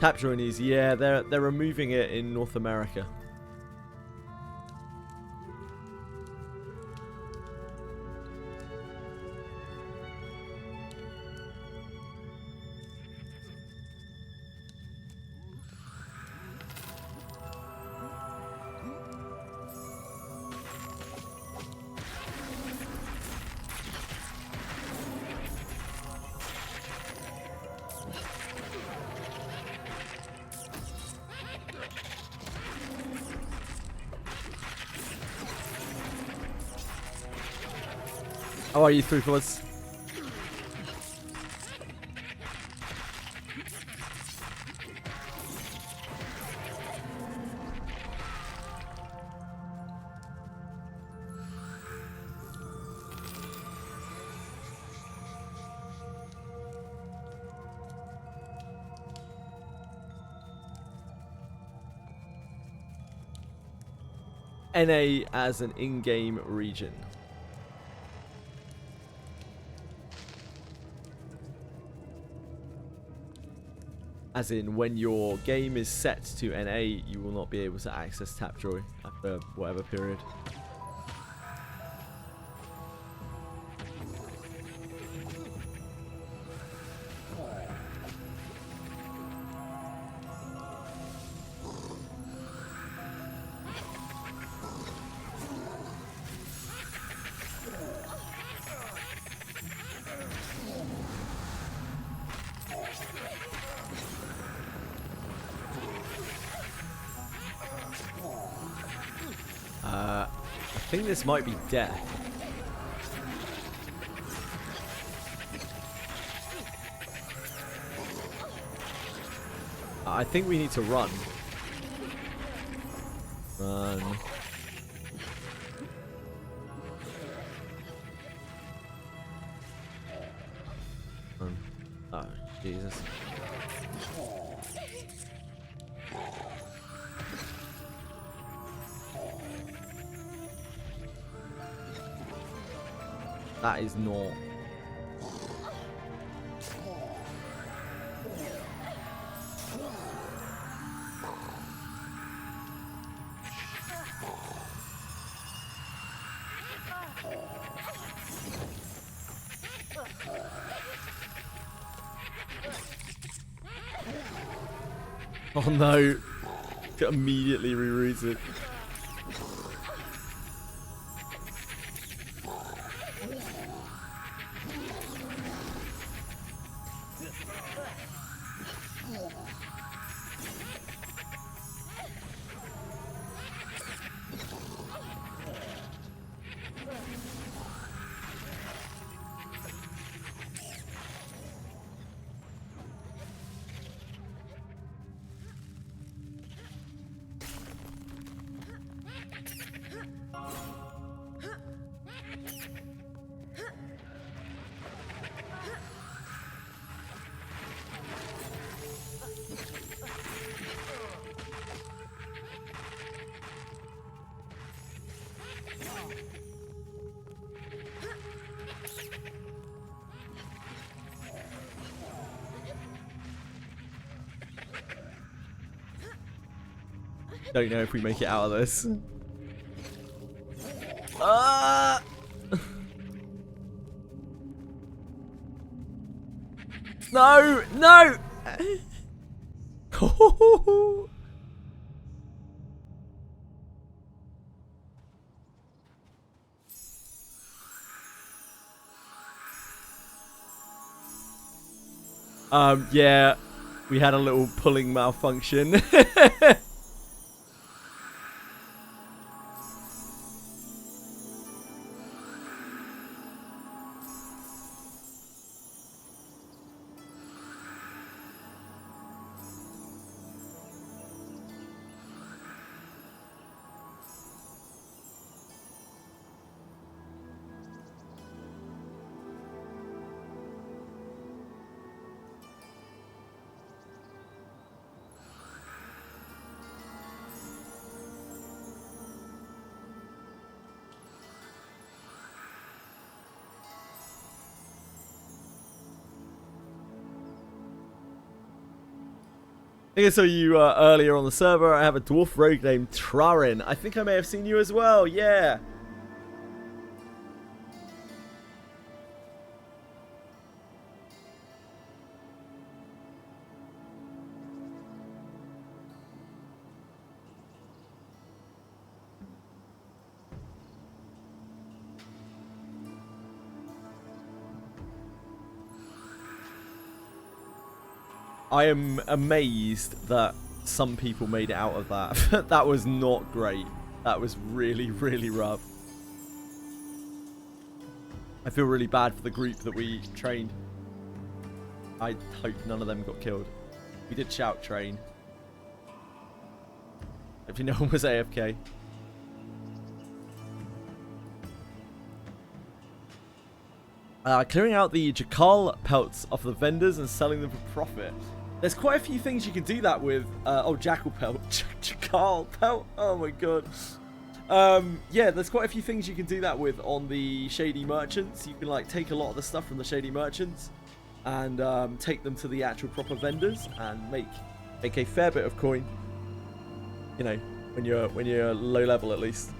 Tap joinies, yeah, they're removing it in North America. How are you, Threefours? NA as an in-game region. As in, when your game is set to NA, you will not be able to access Tapjoy after whatever period. I think this might be death. I think we need to run. Run. Run. Oh, Jesus. That is not. Oh no. Got immediately rerouted. Don't know if we make it out of this. No! No! Yeah, we had a little pulling malfunction. I think I saw you earlier on the server. I have a dwarf rogue named Trarin. I think I may have seen you as well. Yeah. I am amazed that some people made it out of that. That was not great. That was really, really rough. I feel really bad for the group that we trained. I hope none of them got killed. We did shout train. Hopefully no one was AFK. Clearing out the Jakal pelts off the vendors and selling them for profit. There's quite a few things you can do that with. Oh, Jackal pelt. Jakal pelt. Oh my god. Yeah, there's quite a few things you can do that with on the Shady Merchants. You can like take a lot of the stuff from the Shady Merchants and take them to the actual proper vendors and make a fair bit of coin. You know, when you're low level at least.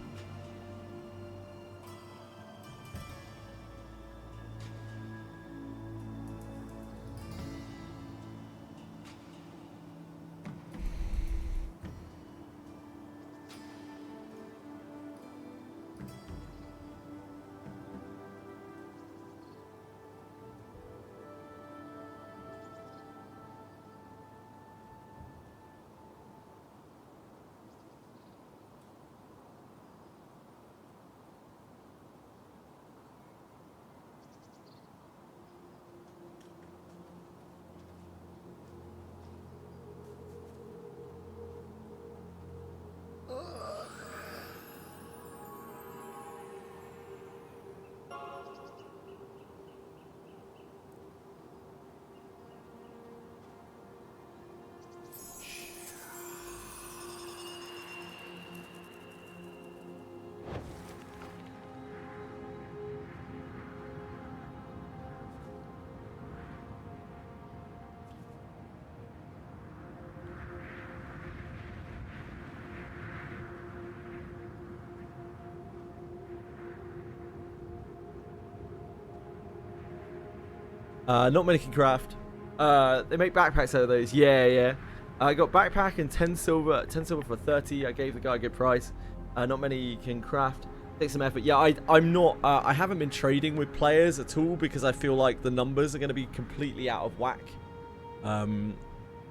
Not many can craft. They make backpacks out of those. Yeah, yeah. I got backpack and 10 silver for 30. I gave the guy a good price. Not many can craft. Takes some effort. Yeah, I'm not. I haven't been trading with players at all because I feel like the numbers are going to be completely out of whack.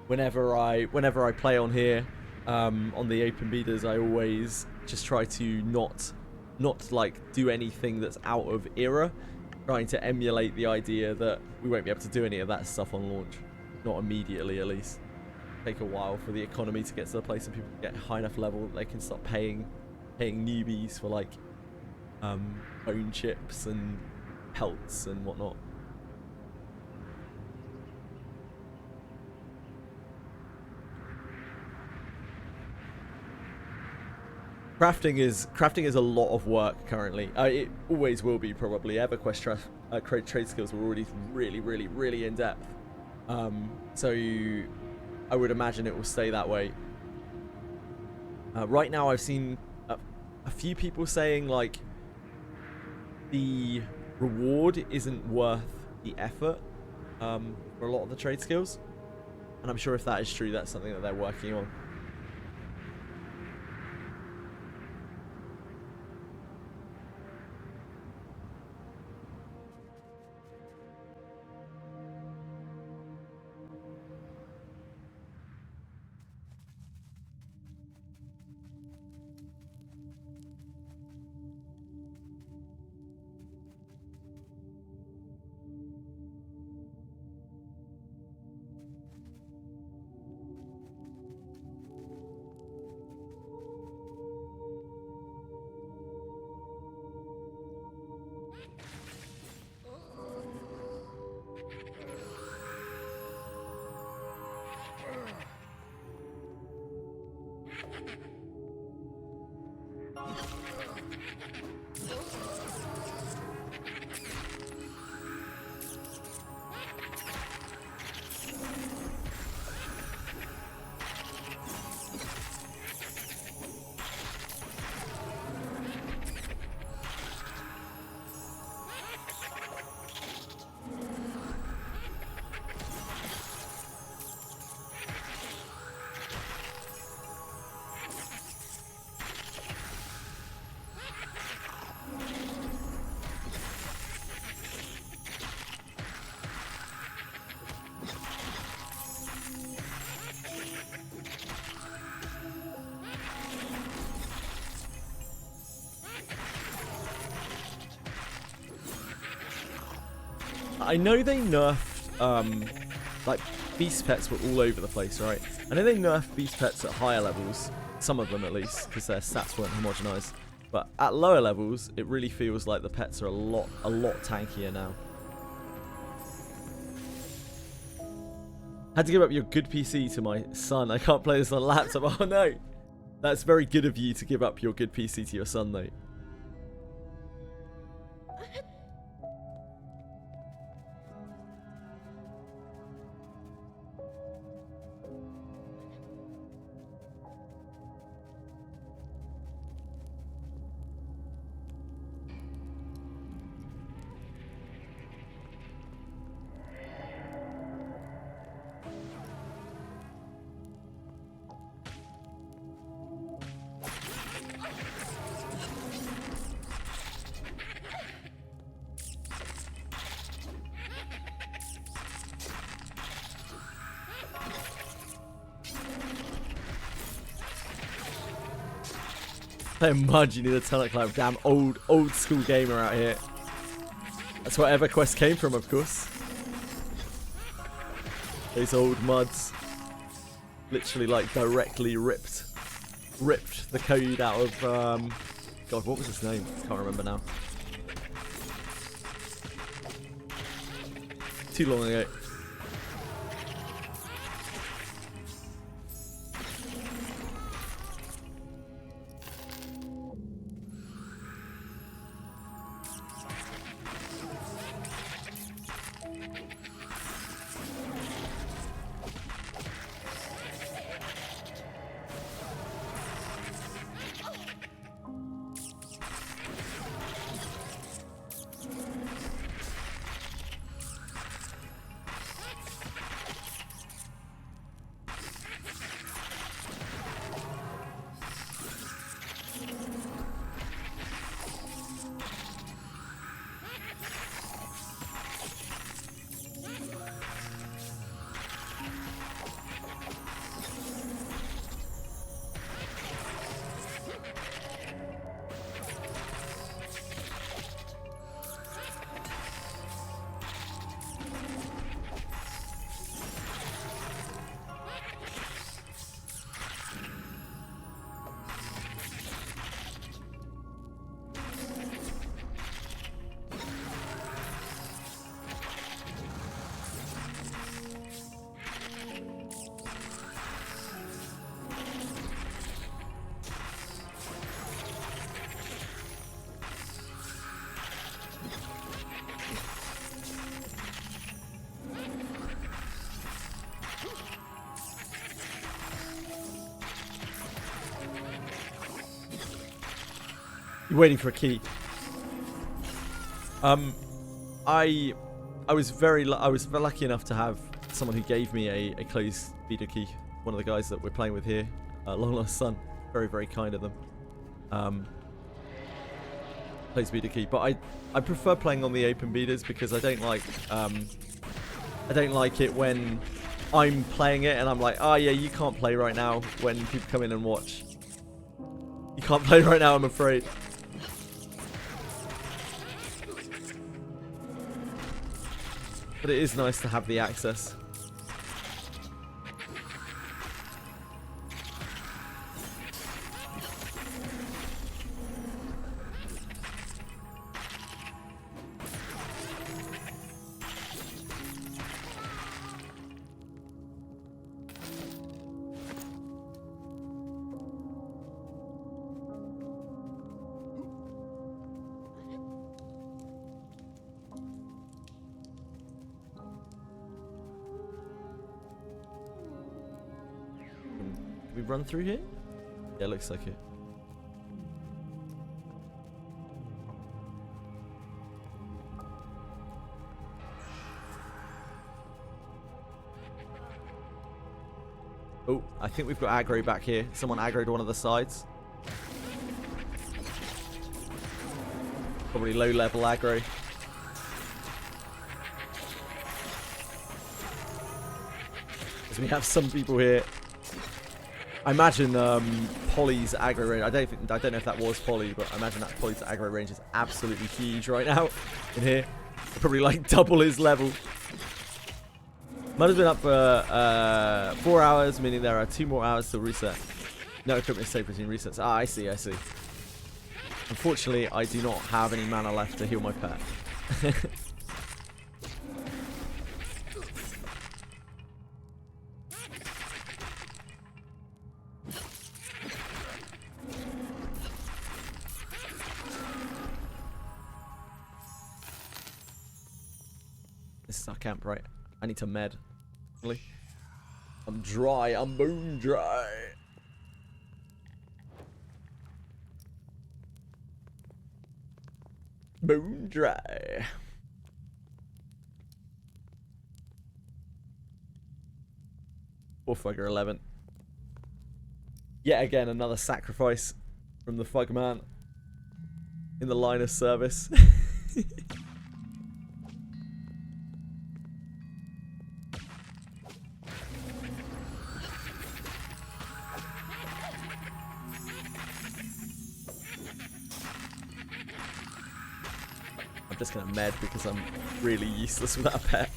Whenever I play on here, on the open betas, I always just try to not like do anything that's out of era. Trying to emulate the idea that we won't be able to do any of that stuff on launch. Not immediately, at least. Take a while for the economy to get to the place and people get high enough level that they can start paying newbies for like bone chips and pelts and whatnot. Crafting is a lot of work currently. It always will be probably. EverQuest trade skills were already really in depth. So I would imagine it will stay that way. Right now, I've seen a few people saying like the reward isn't worth the effort for a lot of the trade skills, and I'm sure if that is true, that's something that they're working on. I know they nerfed, like, beast pets were all over the place, right? I know they nerfed beast pets at higher levels, some of them at least, because their stats weren't homogenized. But at lower levels, it really feels like the pets are a lot tankier now. Had to give up your good PC to my son. I can't play this on a laptop. Oh no! That's very good of you to give up your good PC to your son, though. Playing mud, you need a tunnel climb. Damn old school gamer out here. That's where EverQuest came from, of course. Those old muds. Literally like directly ripped the code out of God, what was his name? Can't remember now. Too long ago. You're waiting for a key. I was lucky enough to have someone who gave me a closed beta key. One of the guys that we're playing with here, long lost son. Very, very kind of them. Closed beta key, but I prefer playing on the open betas because I don't like it when I'm playing it and I'm like, oh yeah, you can't play right now when people come in and watch. You can't play right now, I'm afraid. But it is nice to have the access. Can we run through here? Yeah, looks like it. Oh, I think we've got aggro back here. Someone aggroed one of the sides. Probably low level aggro. Because we have some people here. I imagine Polly's aggro range. I don't know if that was Polly, but I imagine that Polly's aggro range is absolutely huge right now in here. Probably like double his level. Mud has been up for 4 hours, meaning there are 2 more hours to reset. No equipment is safe between resets. Ah, I see, I see. Unfortunately, I do not have any mana left to heal my pet. This is our camp, right? I need to med. Really? I'm dry. I'm bone dry. Bone dry. Fugger 11. Yet again, another sacrifice from the Fug Man in the line of service. I'm just gonna med because I'm really useless without a pet.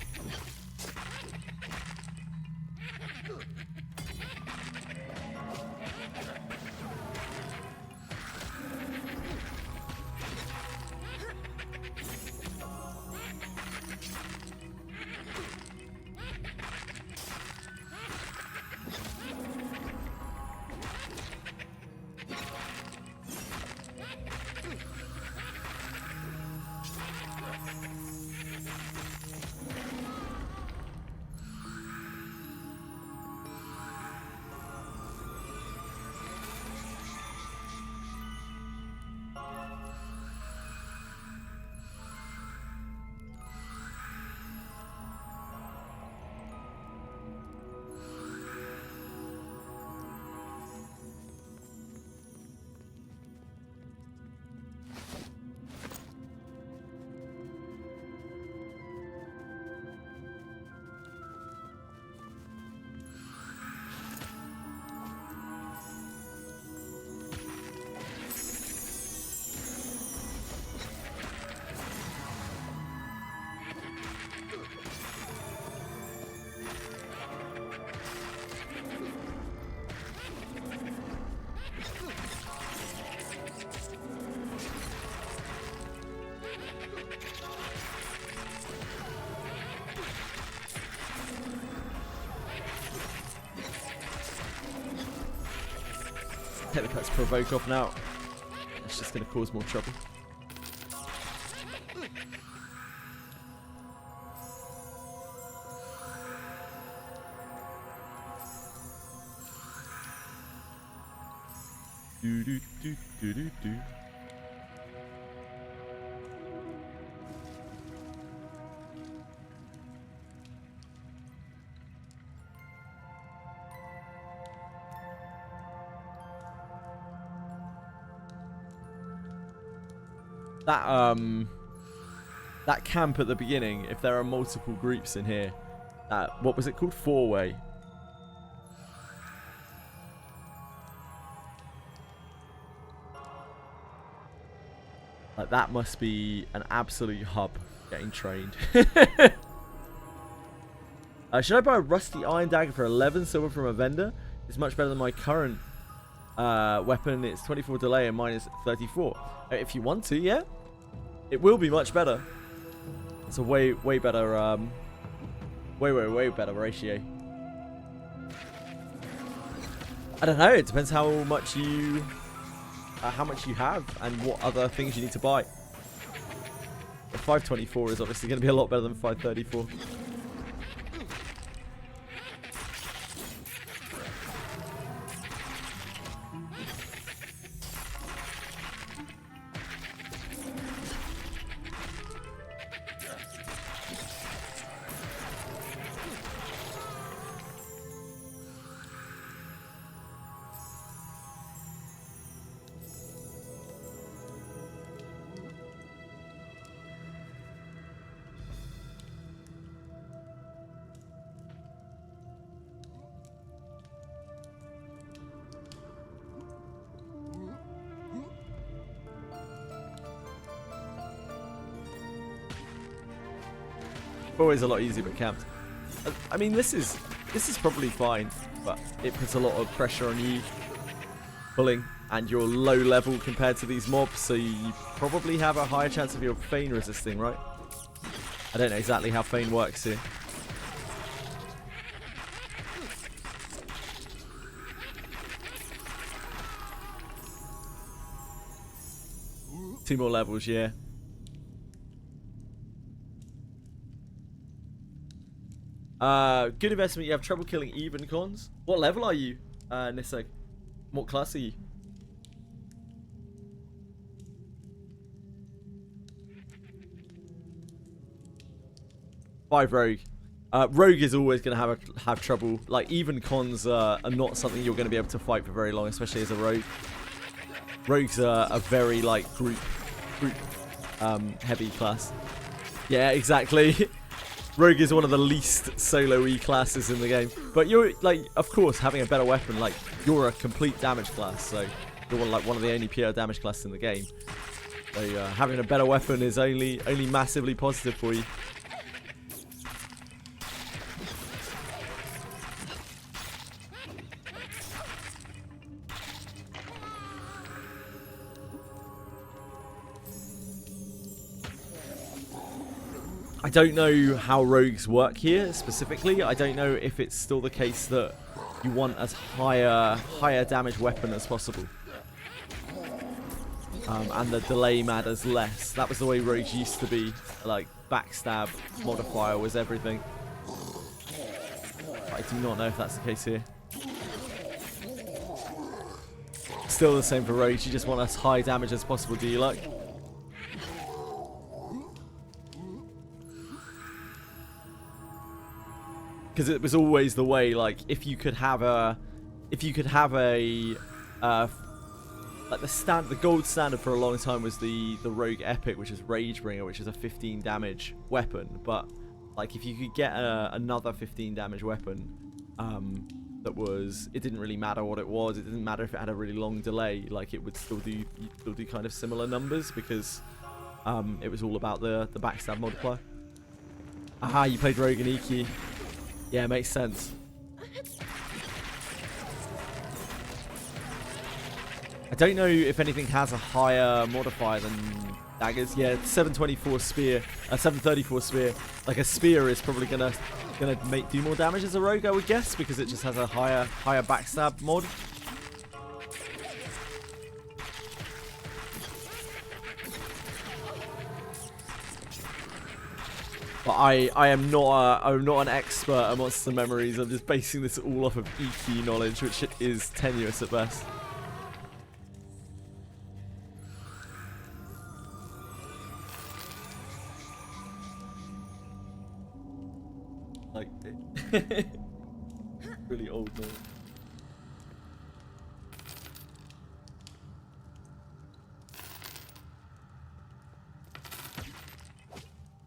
Take the pet's provoke off now. It's just going to cause more trouble. Do, do, do, do, do, do. that camp at the beginning, if there are multiple groups in here, what was it called? 4-way. Like, that must be an absolute hub getting trained. Should I buy a rusty iron dagger for 11 silver from a vendor? It's much better than my current weapon. It's 24 delay and mine is 34. If you want to, yeah. It will be much better. It's a way better, way better ratio. I don't know. It depends how much you have and what other things you need to buy. The 524 is obviously going to be a lot better than 534. Always a lot easier but camped. I mean, this is probably fine, but it puts a lot of pressure on you pulling, and you're low level compared to these mobs, so you probably have a higher chance of your Feign resisting, right? I don't know exactly how Feign works here. Two more levels, yeah. Good investment. You have trouble killing even cons. What level are you, Niseg? What class are you? Five rogue. Rogue is always going to have trouble. Like, even cons are not something you're going to be able to fight for very long, especially as a rogue. Rogues are a very like group heavy class. Yeah, exactly. Rogue is one of the least solo-y classes in the game. But you're, like, of course, having a better weapon, like, you're a complete damage class, so you're one of the only pure damage classes in the game. So having a better weapon is only massively positive for you. I don't know how rogues work here specifically. I don't know if it's still the case that you want as higher damage weapon as possible. And the delay matters less. That was the way rogues used to be. Like, backstab modifier was everything. I do not know if that's the case here. Still the same for rogues. You just want as high damage as possible, do you like? Because it was always the way, like, if you could have a like the gold standard for a long time was the rogue epic, which is Ragebringer, which is a 15 damage weapon. But like, if you could get another 15 damage weapon, it didn't really matter what it was. It didn't matter if it had a really long delay. Like, it would still do kind of similar numbers because it was all about the backstab multiplier. Aha, you played rogue and EQ. Yeah, makes sense. I don't know if anything has a higher modifier than daggers. Yeah, 724 spear, 734 spear. Like, a spear is probably gonna do more damage as a rogue, I would guess, because it just has a higher backstab mod. But I'm not an expert at monster memories. I'm just basing this all off of EQ knowledge, which is tenuous at best. Like, really old now.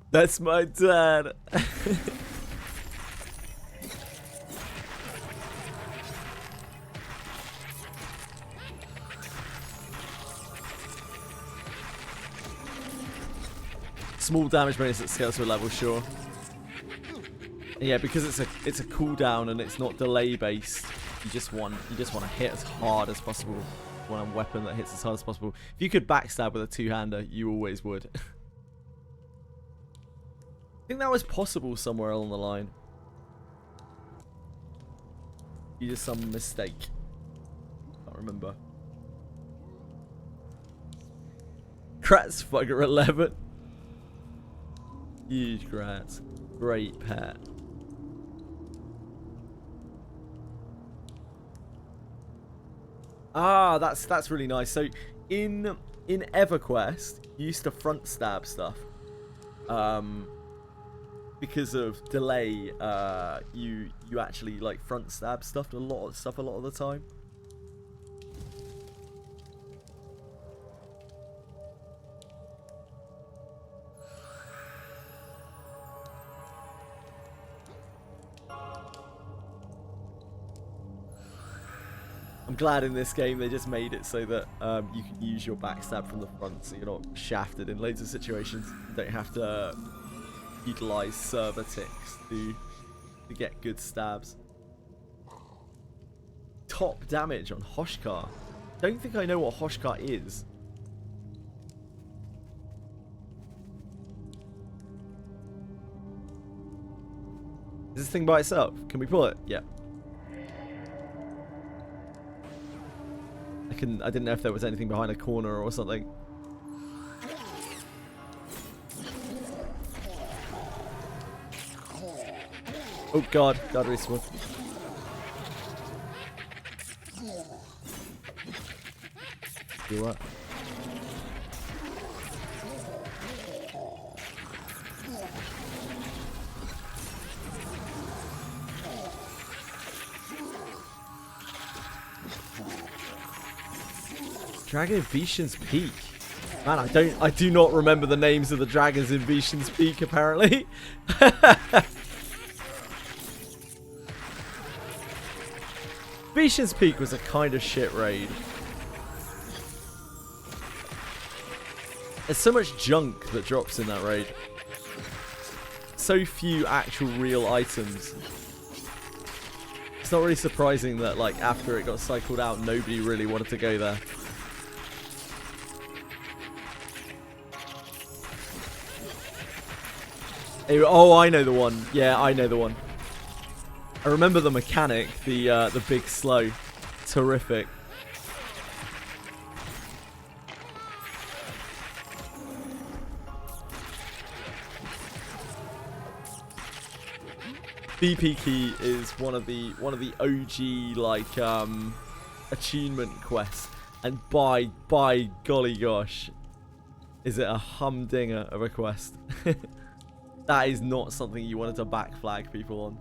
That's my dad. Small damage bonus that scales to a level, sure. Yeah, because it's a cooldown and it's not delay based. You just want to hit as hard as possible. You want a weapon that hits as hard as possible. If you could backstab with a two-hander, you always would. I think that was possible somewhere along the line. You just some mistake. Can't remember. Kratz Fugger 11. Huge Kratz. Great pet. Ah, that's really nice. So in EverQuest, you used to front stab stuff. Because of delay, you actually like front stab stuff a lot of the time. I'm glad in this game they just made it so that you can use your backstab from the front, so you're not shafted in loads of situations. You don't have to utilize server ticks to get good stabs. Top damage on Hoshkar. Don't think I know what Hoshkar is. Is this thing by itself? Can we pull it? Yeah. I didn't know if there was anything behind a corner or something. Oh god, respawn. Do what? Dragon Vishan's Peak. Man, I do not remember the names of the dragons in Vishan's Peak, apparently. Vishan's Peak was a kind of shit raid. There's so much junk that drops in that raid. So few actual real items. It's not really surprising that like after it got cycled out, nobody really wanted to go there. Oh, I know the one. Yeah, I know the one. I remember the mechanic, the big slow. Terrific. BP key is one of the OG like attunement quests, and by golly gosh, is it a humdinger of a quest? That is not something you wanted to backflag people on.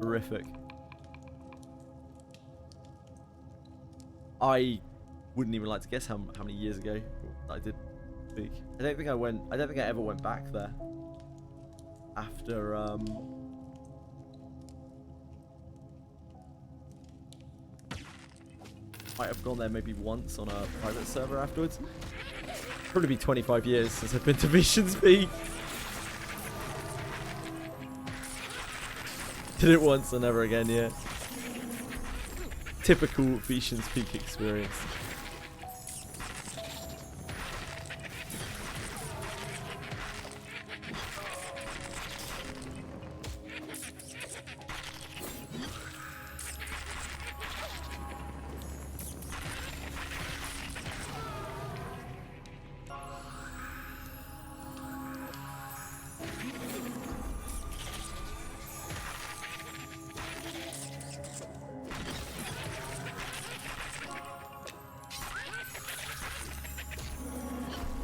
Horrific. I wouldn't even like to guess how many years ago I did speak. I don't think I ever went back there after might have gone there maybe once on a private server afterwards. Probably be 25 years since I've been to Vishan's Peak. Did it once and never again, yeah. Typical Vishan's Peak experience.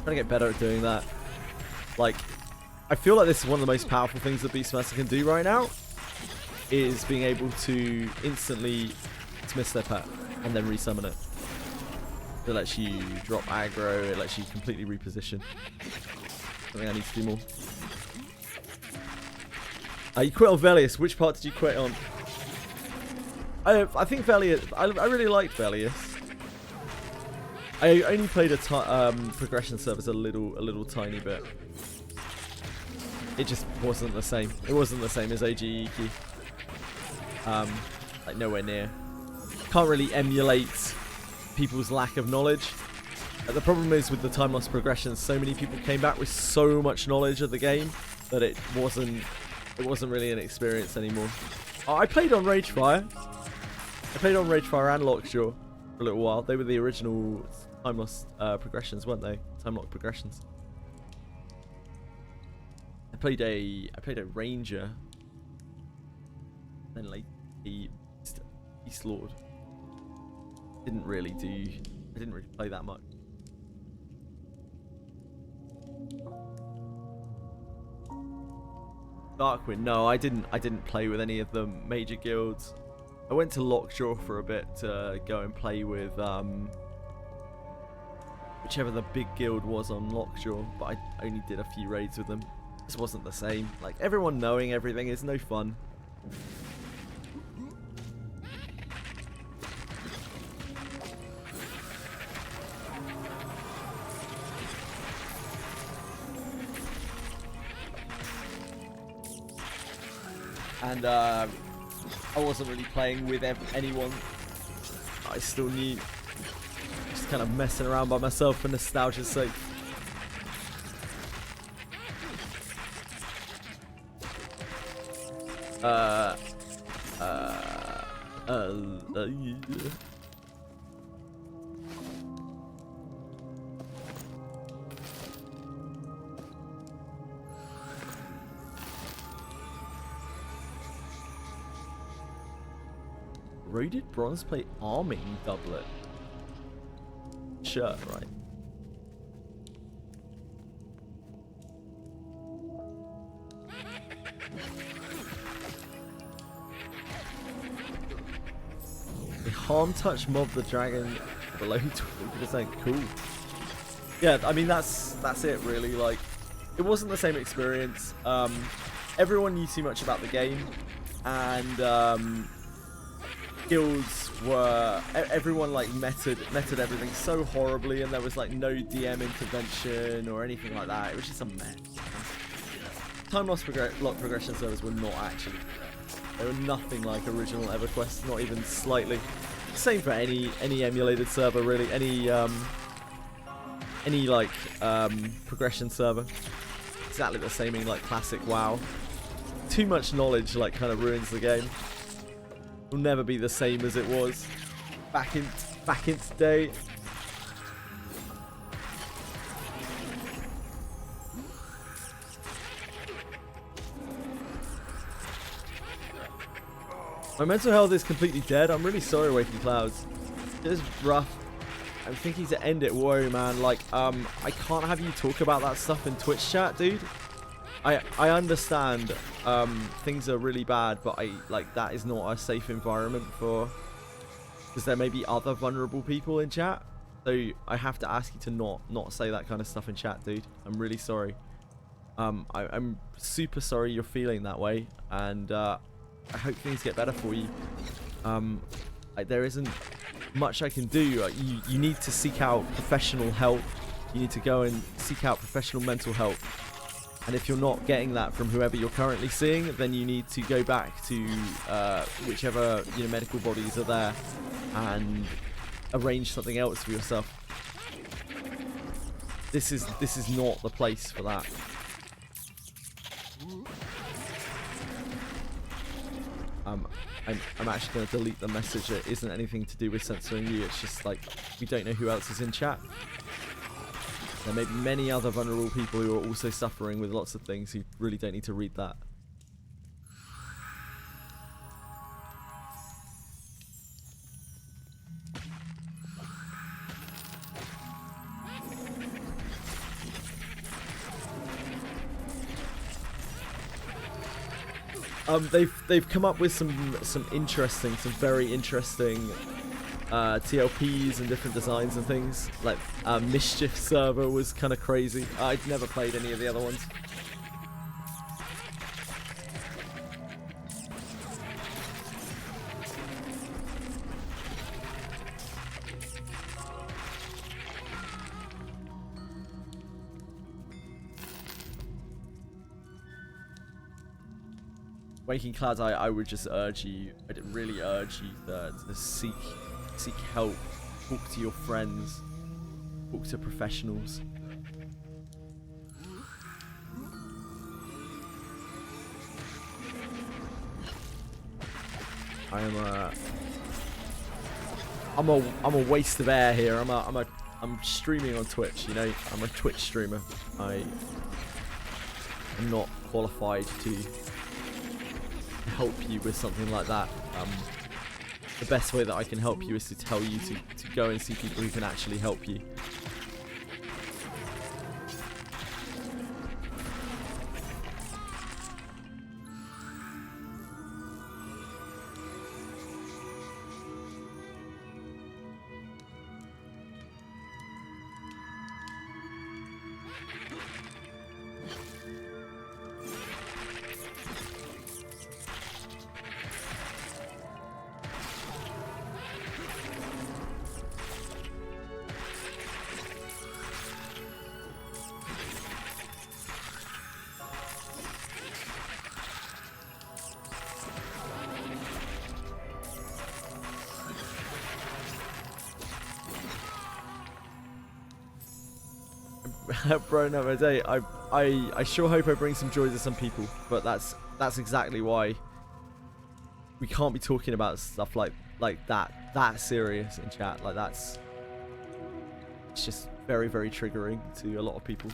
Trying to get better at doing that. Like, I feel like this is one of the most powerful things that Beastmaster can do right now, is being able to instantly dismiss their pet and then resummon it. It lets you drop aggro, it lets you completely reposition. I think I need to do more. You quit on Velius. Which part did you quit on? I think Velius. I really liked Velius. I only played a progression service a little tiny bit. It just wasn't the same. It wasn't the same as AGE. Like nowhere near. Can't really emulate people's lack of knowledge. The problem is with the time loss progressions, so many people came back with so much knowledge of the game that it wasn't really an experience anymore. Oh, I played on Ragefire. I played on Ragefire and Lockjaw for a little while. They were the original time loss progressions, weren't they? Time lock progressions. I played a Ranger. Then like a Beast Lord. I didn't really play that much. Darkwind, no, I didn't play with any of the major guilds. I went to Lockjaw for a bit to go and play with whichever the big guild was on Lockjaw, but I only did a few raids with them. This wasn't the same. Like, everyone knowing everything is no fun. And I wasn't really playing with anyone. I still knew. Just kind of messing around by myself for nostalgia's sake. Yeah. Roded bronze plate arming doublet. Shirt, right? The harm touch mob the dragon below 20%. Cool. Yeah, I mean that's it really. Like, it wasn't the same experience. Everyone knew too much about the game, and guilds were, everyone like meted everything so horribly, and there was like no DM intervention or anything like that. It was just a mess. Time loss progression servers were not actually, they were nothing like original EverQuest, not even slightly. Same for any emulated server really, any like progression server. Exactly the same in like classic WoW. Too much knowledge like kind of ruins the game. Will never be the same as it was back in its day. My mental health is completely dead. I'm really sorry, Waking Clouds. It is rough. I'm thinking to end it. Whoa, man. Like, I can't have you talk about that stuff in Twitch chat, dude. I understand things are really bad, but that is not a safe environment for, because there may be other vulnerable people in chat. So I have to ask you to not say that kind of stuff in chat, dude. I'm really sorry. I'm super sorry you're feeling that way, and I hope things get better for you. There isn't much I can do. You need to seek out professional help. You need to go and seek out professional mental help. And if you're not getting that from whoever you're currently seeing, then you need to go back to whichever medical bodies are there and arrange something else for yourself. This is not the place for that. I'm actually going to delete the message. It isn't anything to do with censoring you. It's just like we don't know who else is in chat. There may be many other vulnerable people who are also suffering with lots of things who really don't need to read that. They've come up with some very interesting TLPs and different designs and things. Like Mischief server was kind of crazy. I'd never played any of the other ones. making clouds, I would just urge you, I'd really urge you to seek help, talk to your friends, talk to professionals. I'm a waste of air here. I'm streaming on Twitch, you know. I'm a Twitch streamer. I'm not qualified to help you with something like that. The best way that I can help you is to tell you to go and see people who can actually help you. Bro, no, my day. I sure hope I bring some joy to some people, but that's exactly why we can't be talking about stuff like that serious in chat. Like it's just very, very triggering to a lot of people.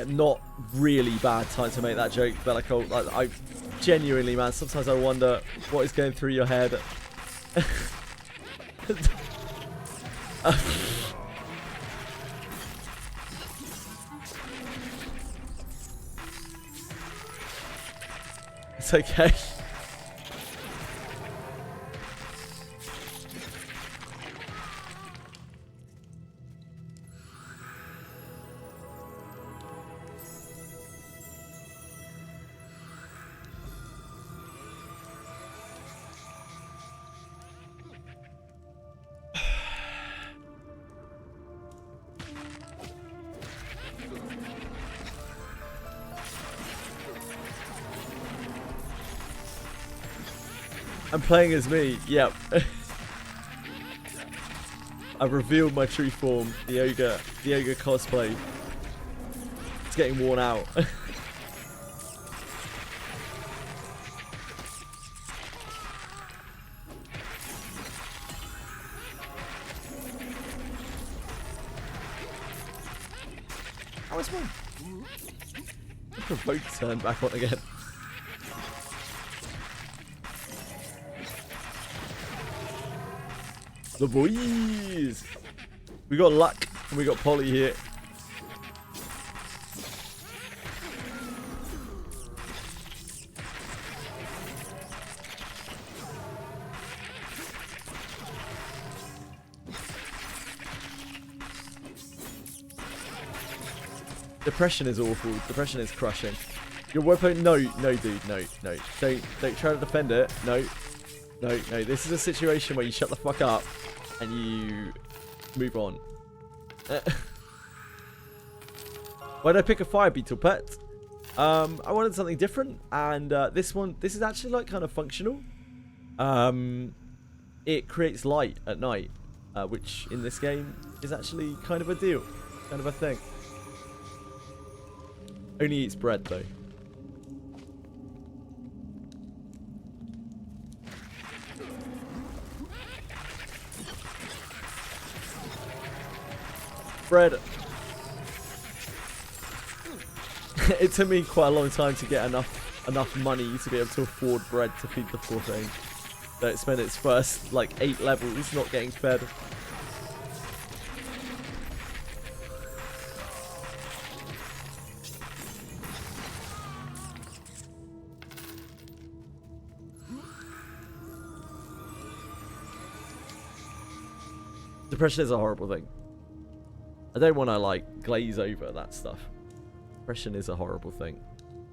Not really bad time to make that joke, Bellico. Like, I genuinely, man, sometimes I wonder what is going through your head. It's okay. I'm playing as me, yep. I've revealed my true form, the ogre cosplay. It's getting worn out. How is one? Provoked turn back on again. The boys! We got Luck and we got Polly here. Depression is awful. Depression is crushing. Your weapon? No, dude, no. Don't try to defend it. No. This is a situation where you shut the fuck up and you move on. Why did I pick a fire beetle pet? I wanted something different, and this is actually like kind of functional. It creates light at night, which in this game is actually kind of a deal, kind of a thing. Only eats bread though. Bread. It took me quite a long time to get enough money to be able to afford bread to feed the poor thing. So it spent its first like 8 levels not getting fed. Depression is a horrible thing. I don't want to like glaze over that stuff. Depression is a horrible thing.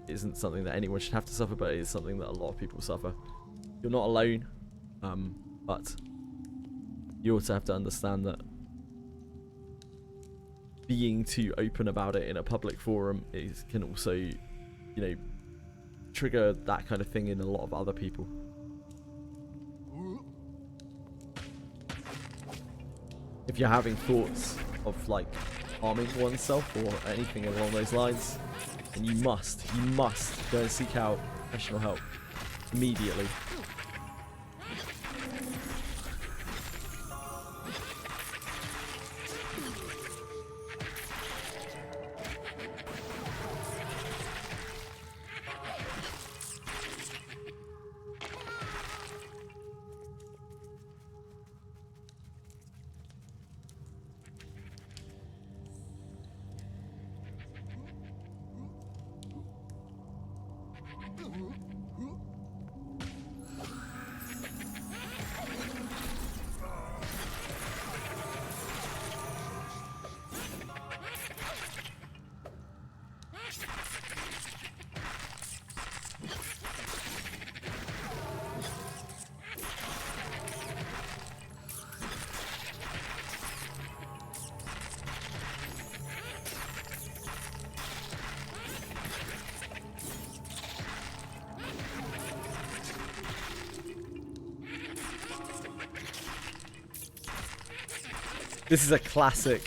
It isn't something that anyone should have to suffer, but it is something that a lot of people suffer. You're not alone, but you also have to understand that being too open about it in a public forum can also, you know, trigger that kind of thing in a lot of other people. If you're having thoughts of like harming oneself or anything along those lines, then you must go and seek out professional help immediately. This is a classic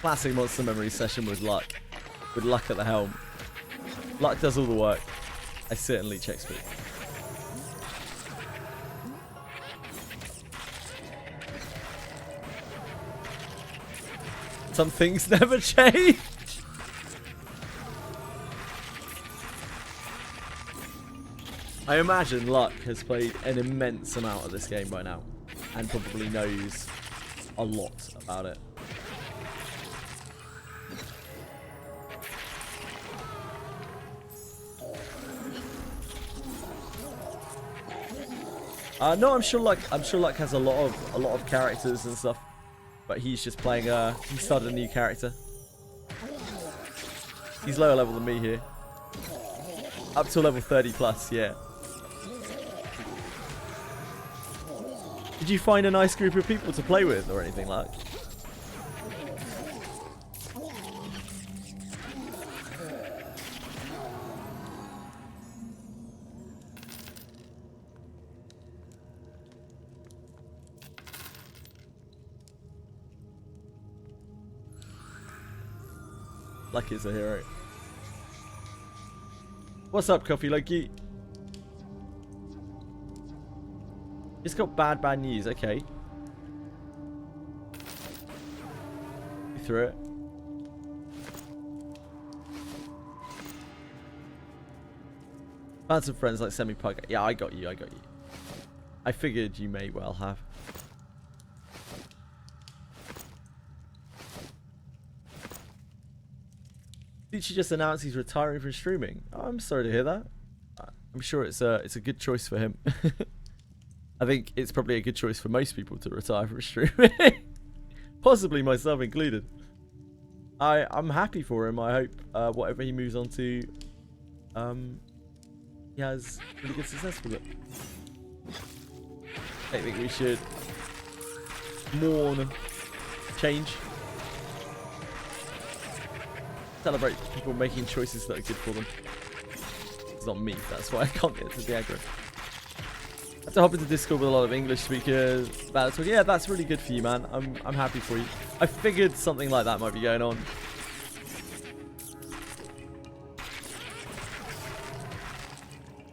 Monster Memory session with luck. With luck at the helm. Luck does all the work. I sit and leech XP. Some things never change. I imagine Luck has played an immense amount of this game by now. And probably knows a lot about it. No, I'm sure Luck has a lot of characters and stuff, but he's just playing he started a new character. He's lower level than me here. Up to level 30 plus, yeah. Did you find a nice group of people to play with or anything like? Luck is a hero. What's up, Coffee Loki? It's got bad news. Okay. You threw it. Found some friends like Semi-Pug. Yeah, I got you. I figured you may well have. Did she just announce he's retiring from streaming? Oh, I'm sorry to hear that. I'm sure it's a good choice for him. I think it's probably a good choice for most people to retire from streaming. Possibly myself included. I'm happy for him. I hope whatever he moves on to, he has really good success with it. I think we should mourn change. Celebrate people making choices that are good for them. It's not me, that's why I can't get to the aggro. I have to hop into Discord with a lot of English speakers. Yeah, that's really good for you, man. I'm happy for you. I figured something like that might be going on.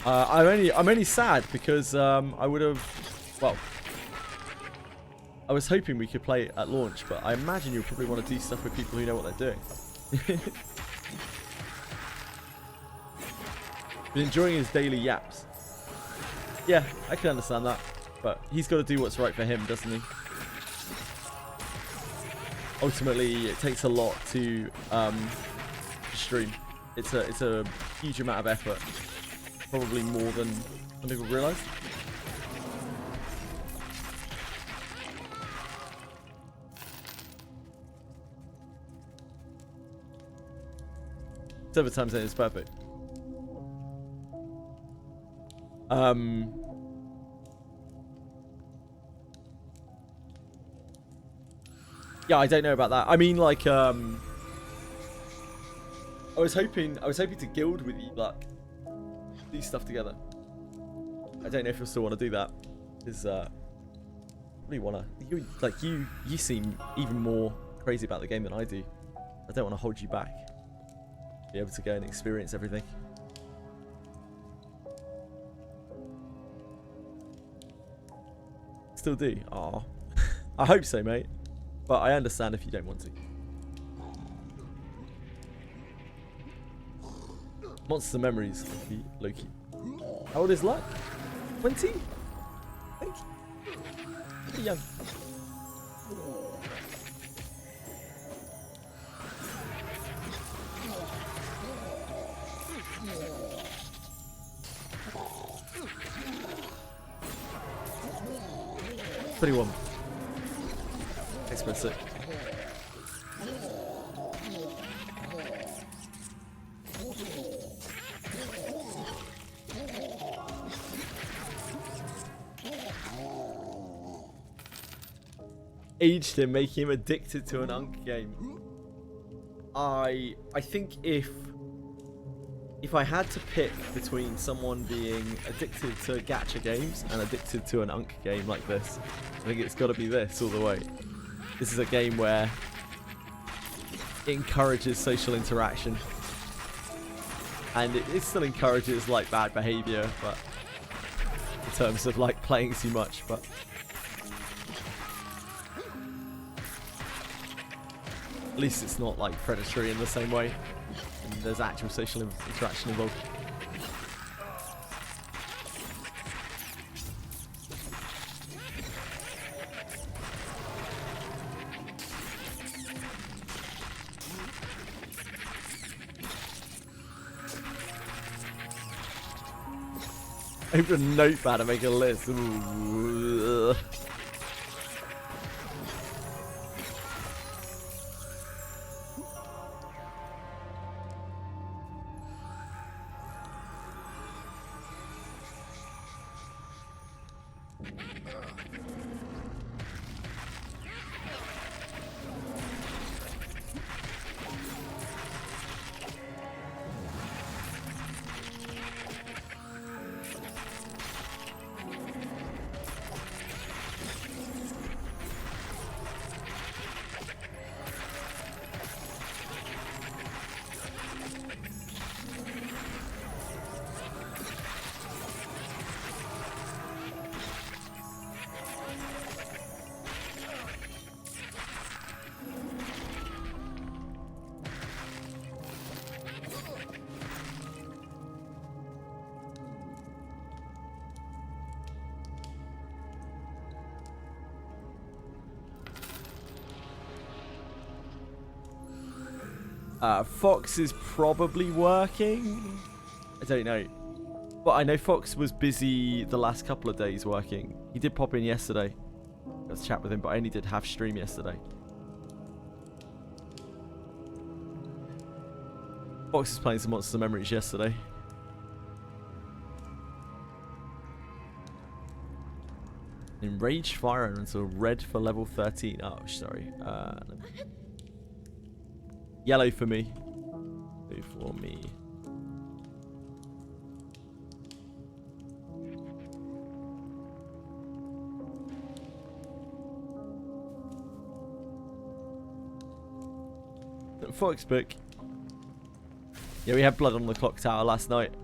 I'm only sad because I would have, well, I was hoping we could play it at launch, but I imagine you'll probably want to do stuff with people who know what they're doing. Been enjoying his daily yaps. Yeah, I can understand that, but he's got to do what's right for him, doesn't he? Ultimately, it takes a lot to stream. It's a huge amount of effort, probably more than some people realise. Server time zone is perfect. Yeah, I don't know about that. I mean, like, I was hoping to guild with you, like, do stuff together. I don't know if you'll still want to do that. Because, really wanna. You seem even more crazy about the game than I do. I don't want to hold you back. Be able to go and experience everything. Still do. Aw. I hope so, mate. But I understand if you don't want to. Monster memories, Loki. How old is Luck? 20? I think. Pretty young. Pretty warm. Expensive. Aged him, making him addicted to an Unk game. I think if I had to pick between someone being addicted to gacha games and addicted to an Unk game like this, I think it's got to be this all the way. This is a game where it encourages social interaction, and it still encourages like bad behavior, but in terms of like playing too much. But at least it's not like predatory in the same way, and there's actual social interaction involved. Open a notepad and make a list. Ooh. Fox is probably working. I don't know. But I know Fox was busy the last couple of days working. He did pop in yesterday. Let's chat with him, but I only did half stream yesterday. Fox was playing some Monster Memories yesterday. Enraged Fire until red for level 13. Oh, sorry. Yellow for me. Blue for me. Fox book. Yeah, we had blood on the clock tower last night.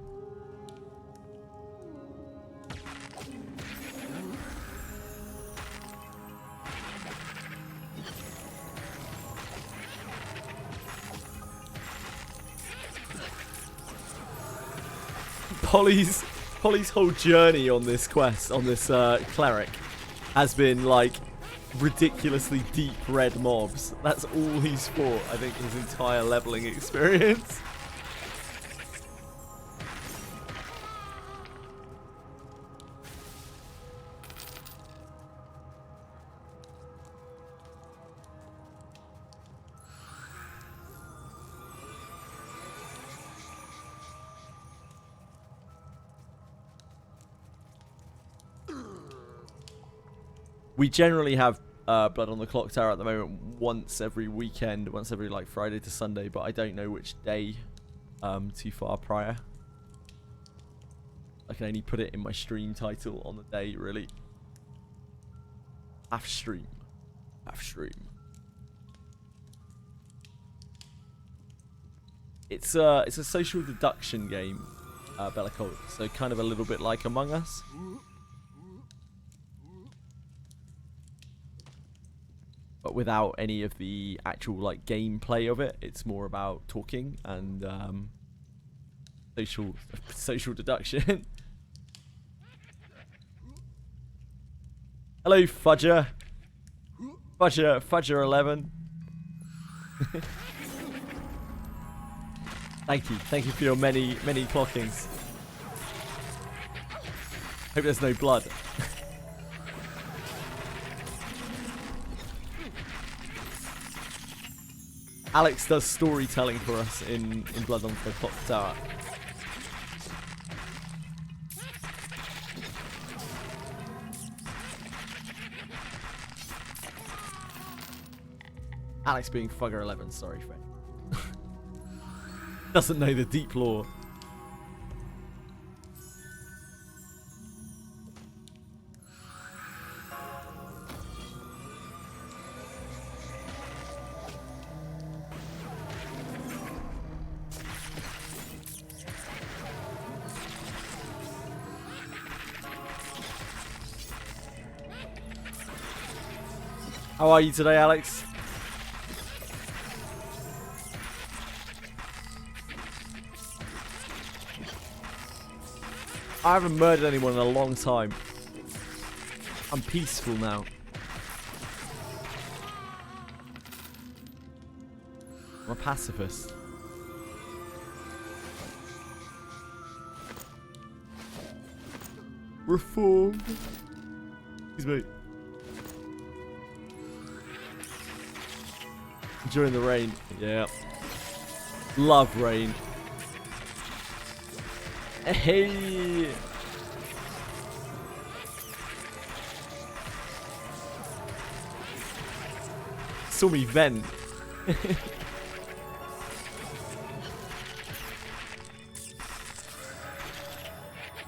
Holly's whole journey on this quest, on this cleric, has been like ridiculously deep red mobs. That's all he's fought, I think, his entire leveling experience. We generally have Blood on the Clock Tower at the moment once every weekend, once every like Friday to Sunday, but I don't know which day too far prior. I can only put it in my stream title on the day, really. Ffxiv. It's a social deduction game, Bella Cold, so kind of a little bit like Among Us. But without any of the actual like gameplay of it. It's more about talking and social deduction. Hello, Fudger. Fudger 11. Thank you for your many clockings. Hope there's no blood. Alex does storytelling for us in Blood on the Clock Tower. Alex being Fugger 11, sorry, Fred. Doesn't know the deep lore. How are you today, Alex? I haven't murdered anyone in a long time. I'm peaceful now. I'm a pacifist. Reform. Excuse me. Enjoying the rain. Yeah. Love rain. Hey. Saw me vent.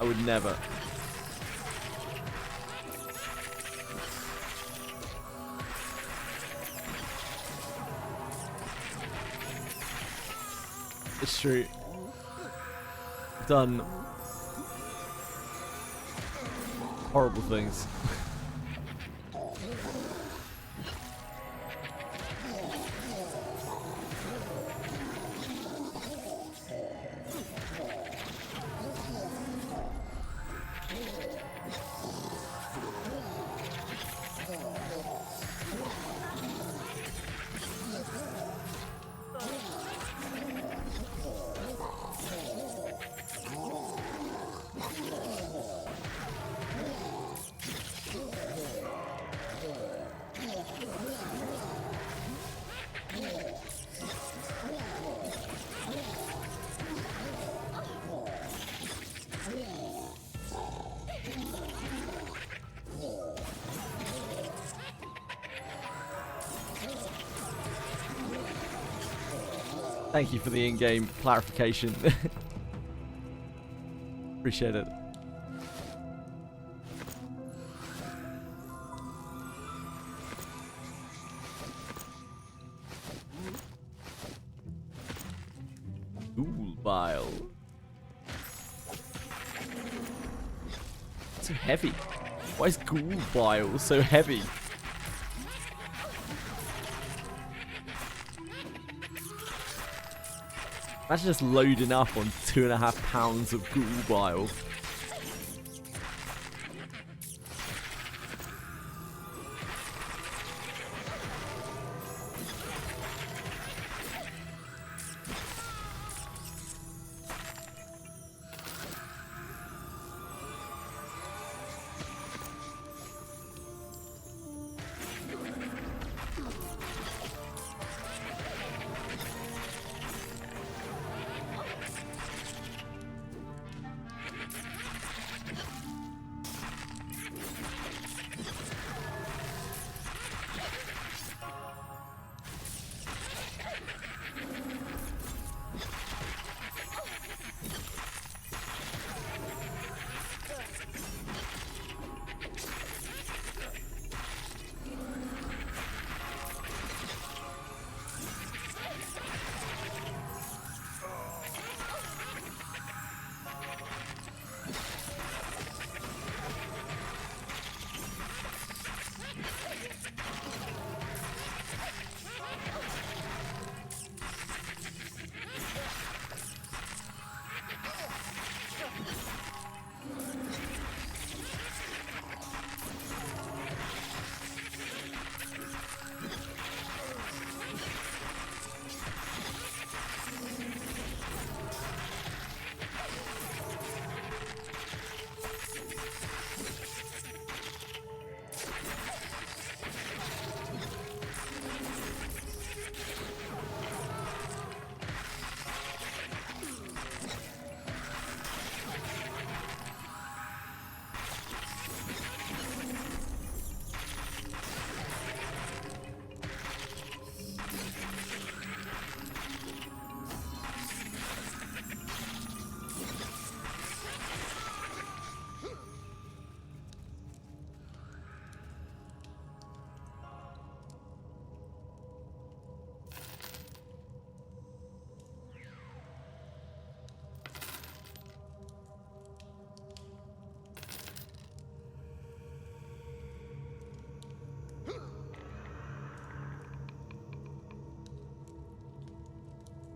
I would never. It's true. Done horrible things. Thank you for the in-game clarification. Appreciate it. Ghoul bile. So heavy. Why is ghoul bile so heavy? Imagine just loading up on 2.5 pounds of ghoul bile.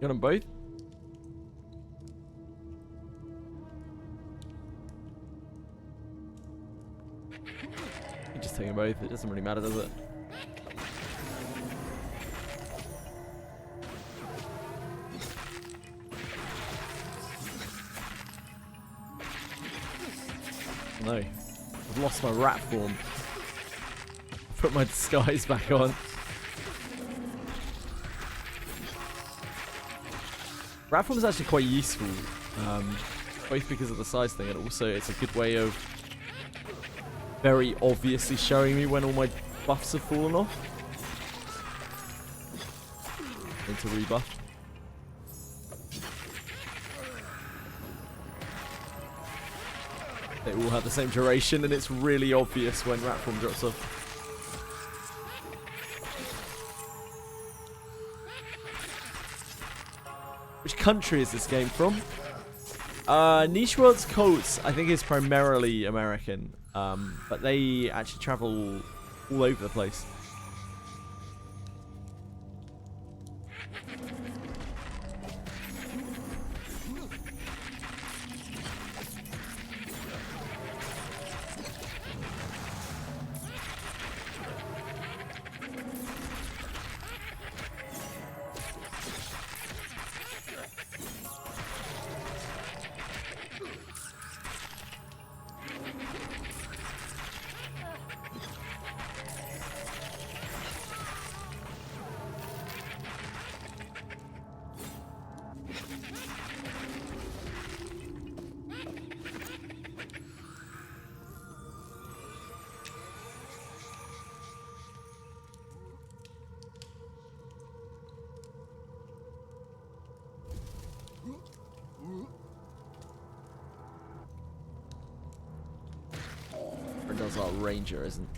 Got them both? You just take them both. It doesn't really matter, does it? No. I've lost my rat form. Put my disguise back on. Rat form is actually quite useful, both because of the size thing and also it's a good way of very obviously showing me when all my buffs have fallen off. Into rebuff. They all have the same duration and it's really obvious when rat form drops off. Which country is this game from? Niche World's Colts, I think, is primarily American, but they actually travel all over the place. Does our ranger, isn't?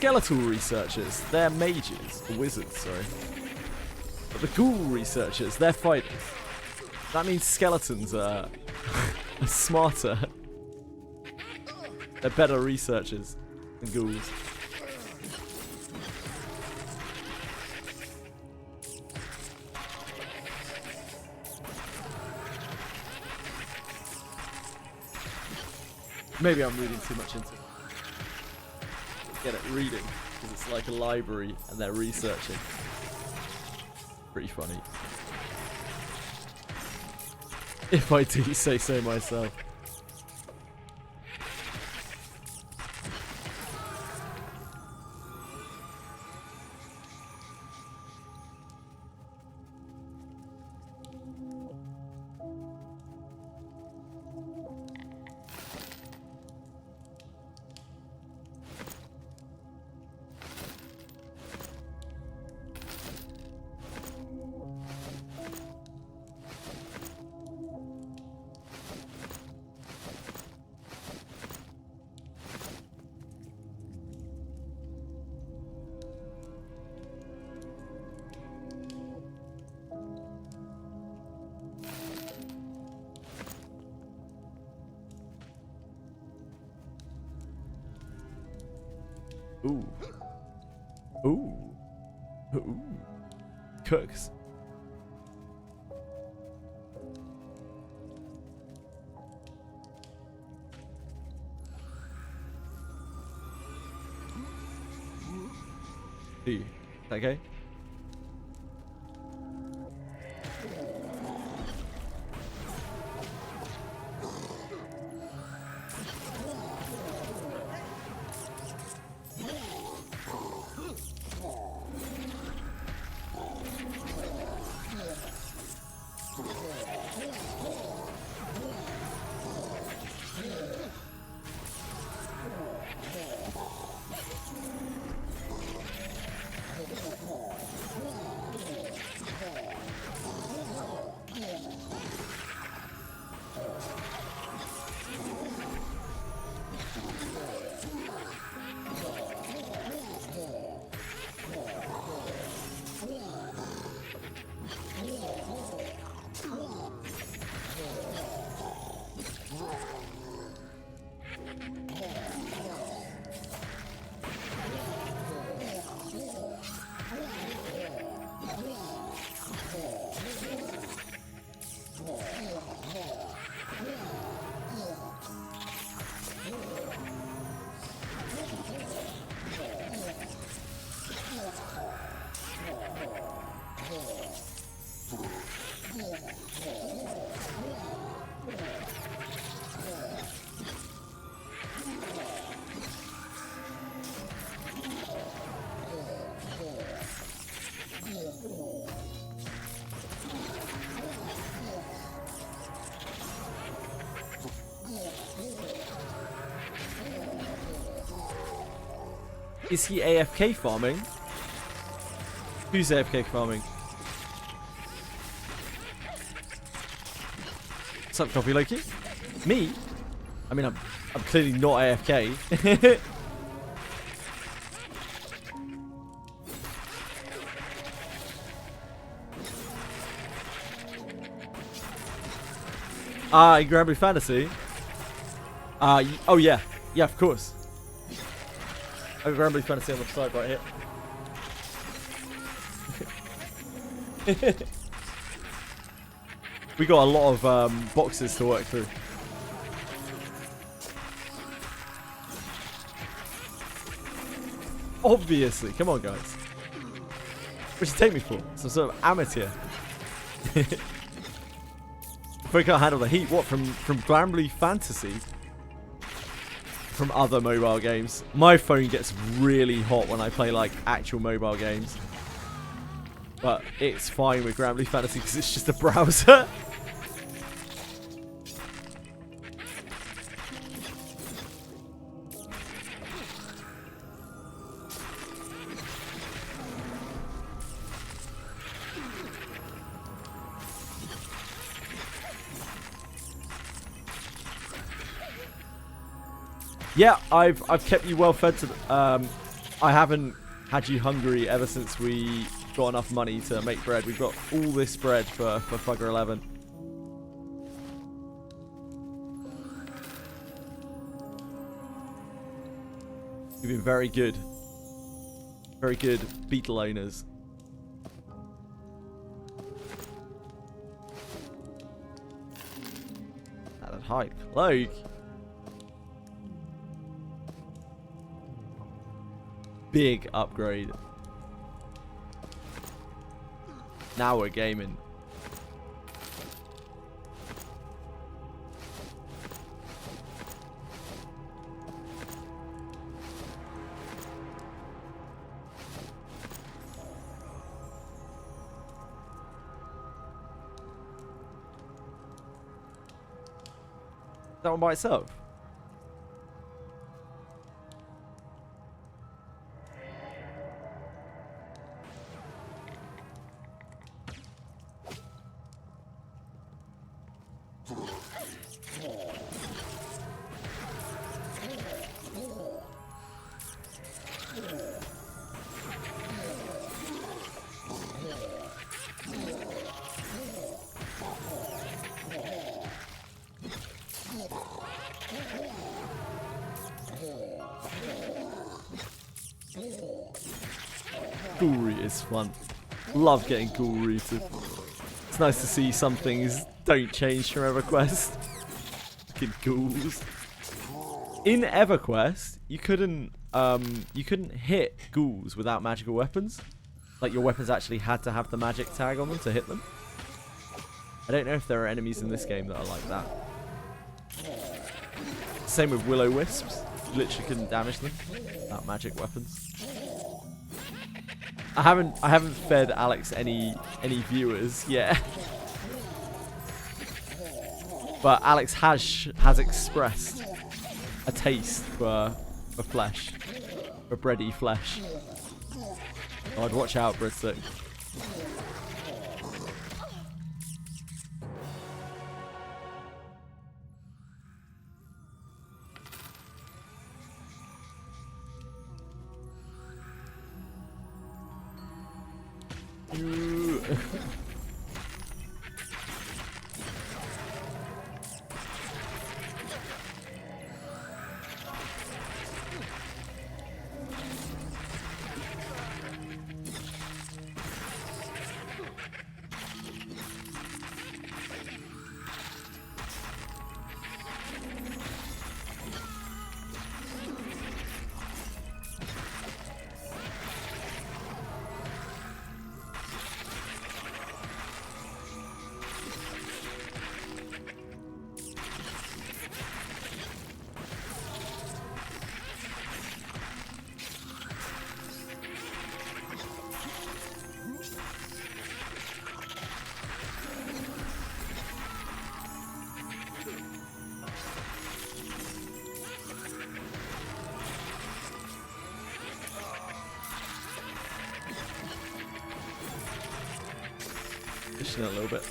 skeletal researchers, they're mages. Or wizards, sorry. But the ghoul researchers, they're fighters. That means skeletons are smarter. They're better researchers than ghouls. Maybe I'm reading too much into it. Get it, reading, because it's like a library and they're researching. Pretty funny. If I do say so myself. Ooh. Ooh. Ooh. Cooks. Ooh. Okay. Is he AFK farming? Who's AFK farming? What's up, Coffee Loki? Me? I mean, I'm clearly not AFK. In Granblue Fantasy? Oh yeah. Yeah, of course. I've got Granblue Fantasy on the side right here. We got a lot of boxes to work through. Obviously, come on guys. What should you take me for? Some sort of amateur. If we can't handle the heat, what, from Granblue Fantasy? From other mobile games. My phone gets really hot when I play like actual mobile games. But it's fine with Granblue Fantasy because it's just a browser. Yeah, I've kept you well fed to I haven't had you hungry ever since we got enough money to make bread. We've got all this bread for Fugger 11. You've been very good. Very good beetle owners. Added hype. Cloak. Big upgrade. Now we're gaming. That one by itself. Ghoul root is fun. Love getting ghoul rooted. It's nice to see some things don't change from EverQuest. Fucking ghouls. In EverQuest, you couldn't hit ghouls without magical weapons. Like your weapons actually had to have the magic tag on them to hit them. I don't know if there are enemies in this game that are like that. Same with will-o-wisps. You literally couldn't damage them without magic weapons. I haven't fed Alex any viewers yet. But Alex has expressed a taste for flesh. For bready flesh. Oh, I'd watch out, Britstick. Pushing it a little bit.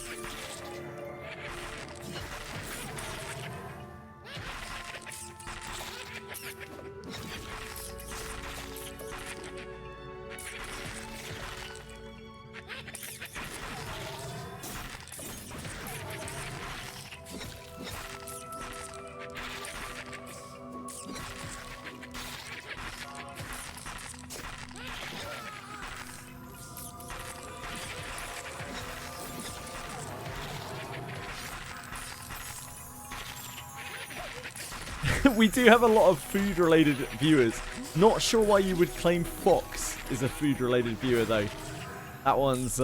We do have a lot of food-related viewers. Not sure why you would claim Fox is a food-related viewer, though. That one's,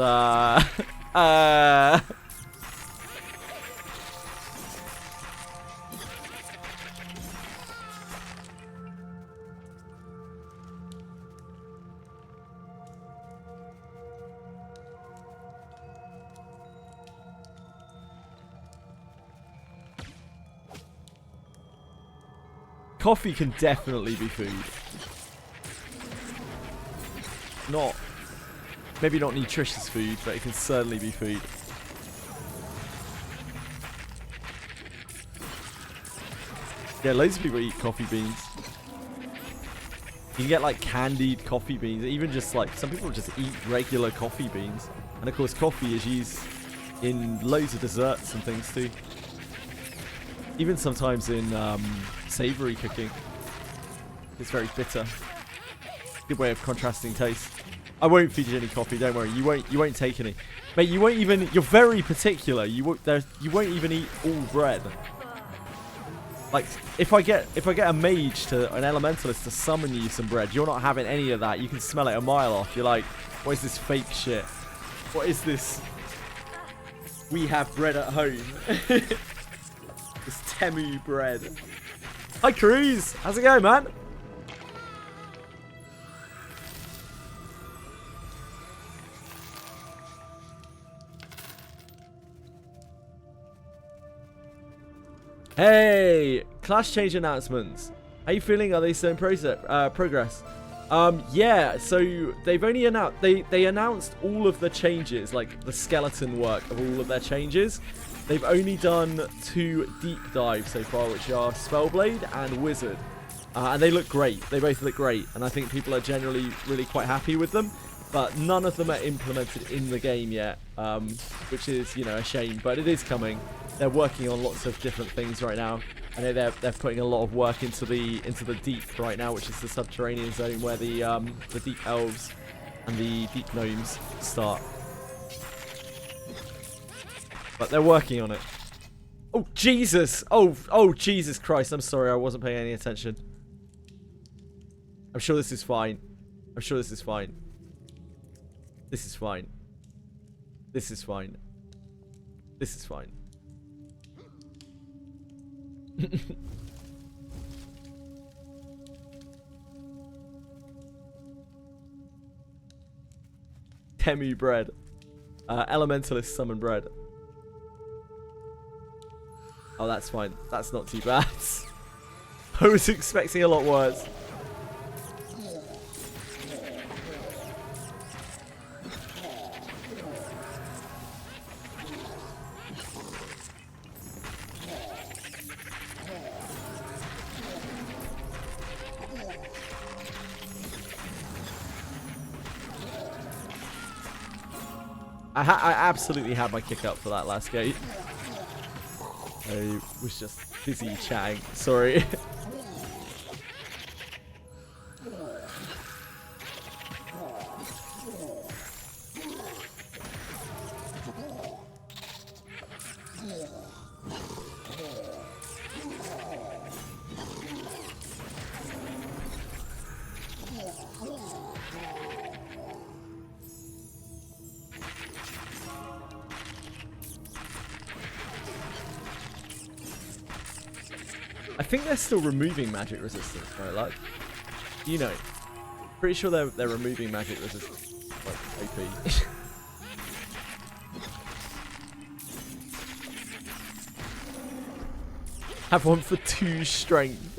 Coffee can definitely be food. Maybe not nutritious food, but it can certainly be food. Yeah, loads of people eat coffee beans. You can get like candied coffee beans, even just like some people just eat regular coffee beans. And of course coffee is used in loads of desserts and things too. Even sometimes in savory cooking. It's very bitter. Good way of contrasting taste. I won't feed you any coffee, don't worry. You won't take any. Mate, you won't even, you're very particular. You won't even eat all bread. Like, if I get a mage an elementalist to summon you some bread, you're not having any of that. You can smell it a mile off. You're like, what is this fake shit? What is this? We have bread at home. This Temu bread. Hi, Cruz. How's it going, man? Hey, class change announcements. How you feeling? Are they still in progress? Yeah. So they've only announced they announced all of the changes, like the skeleton work of all of their changes. They've only done 2 deep dives so far, which are Spellblade and Wizard, and they look great. They both look great, and I think people are generally really quite happy with them. But none of them are implemented in the game yet, which is, you know, a shame. But it is coming. They're working on lots of different things right now. I know they're putting a lot of work into the deep right now, which is the subterranean zone where the deep elves and the deep gnomes start. But they're working on it. Oh Jesus! Oh Jesus Christ! I'm sorry, I wasn't paying any attention. I'm sure this is fine. I'm sure this is fine. This is fine. This is fine. This is fine. Temu bread. Elementalist summon bread. Oh, that's fine. That's not too bad. I was expecting a lot worse. I absolutely had my kick up for that last gate. I was just busy chatting. Sorry. I think they're still removing magic resistance, right? Like, you know, pretty sure they're removing magic resistance. Like OP. Have one for 2 strength.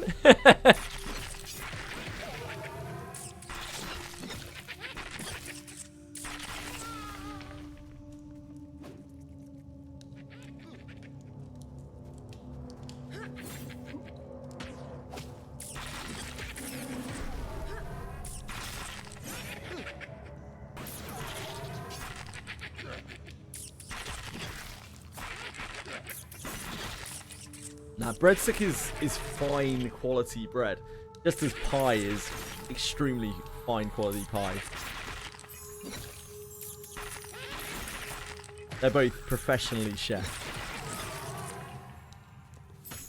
Nah, breadstick is fine quality bread. Just as pie is extremely fine quality pie. They're both professionally chefed.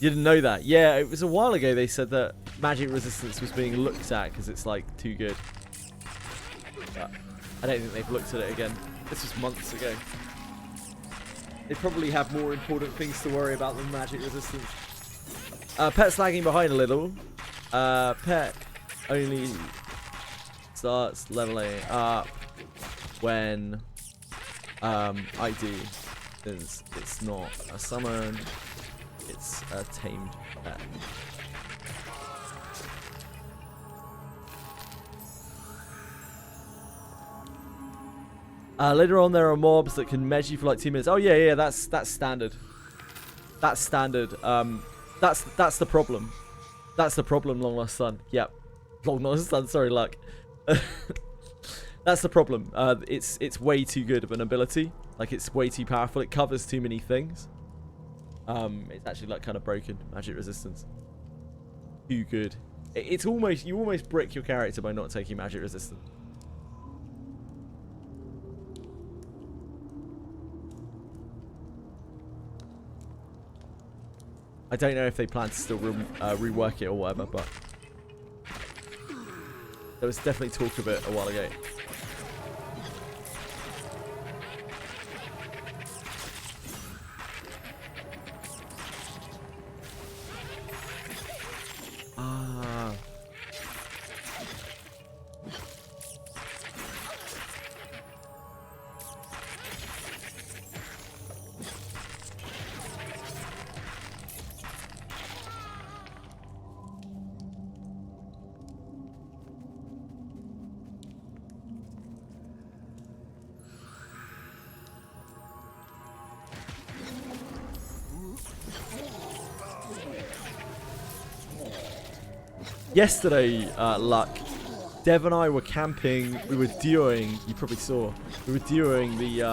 You didn't know that? Yeah, it was a while ago they said that magic resistance was being looked at because it's like too good. But I don't think they've looked at it again. This was months ago. They probably have more important things to worry about than magic resistance. Pet's lagging behind a little. Pet only starts leveling up when I do. Because it's not a summon, it's a tamed pet. Later on, there are mobs that can medge you for like 2 minutes. Oh yeah, that's standard. That's standard. That's the problem. That's the problem, long lost son. Yep. Long not done. Sorry, Luck. That's the problem. It's way too good of an ability. Like, it's way too powerful. It covers too many things. It's actually like kind of broken magic resistance. Too good. It's almost, you almost brick your character by not taking magic resistance. I don't know if they plan to still rework it or whatever, but there was definitely talk of it a while ago. Ah. Yesterday, Luck, Dev and I were camping. We were duoing. You probably saw. We were duoing the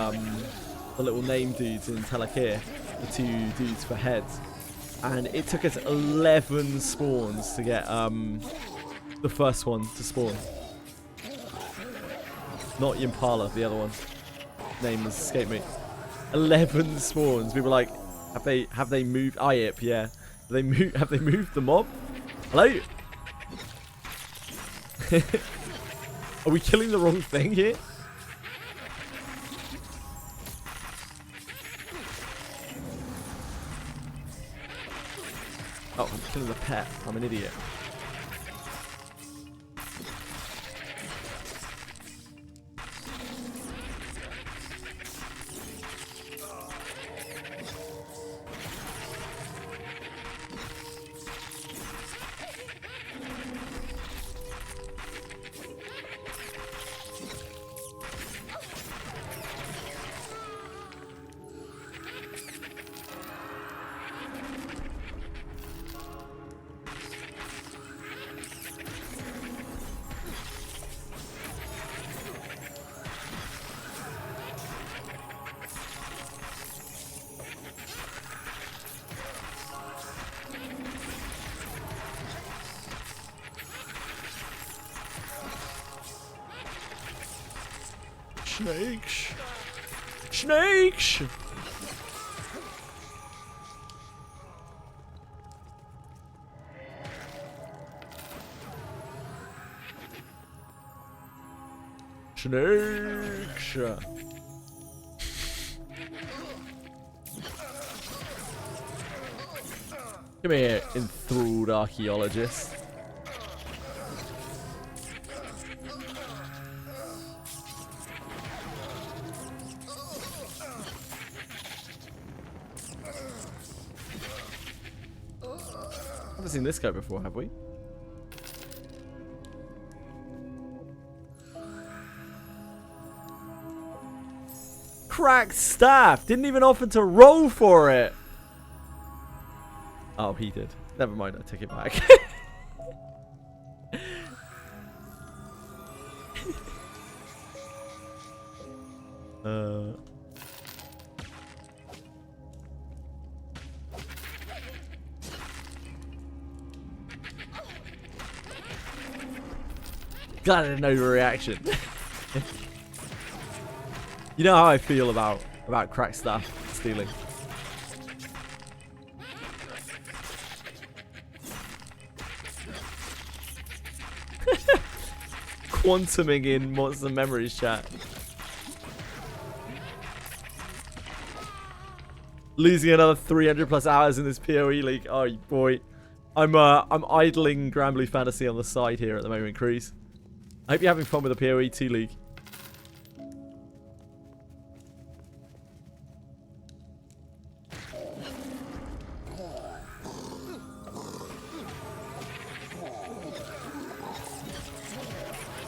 little name dudes in Telakir, the two dudes for heads, and it took us 11 spawns to get the first one to spawn. Not Impala, the other one. Name has escaped me. 11 spawns. We were like, have they moved? IIP, yeah. Have they moved the mob? Hello? Are we killing the wrong thing here? Oh, I'm killing the pet. I'm an idiot. Snakes! Snakes! Snakes! Come here, enthralled archaeologist. Haven't seen this guy before, have we? Cracked staff! Didn't even offer to roll for it! Oh, he did. Never mind, I take it back. Glad I didn't know your reaction. You know how I feel about cracked stuff stealing. Quantuming in Monster Memories chat. Losing another 300 plus hours in this PoE league. Oh boy, I'm idling Granblue Fantasy on the side here at the moment, Cruz. I hope you're having fun with the PoE 2 league.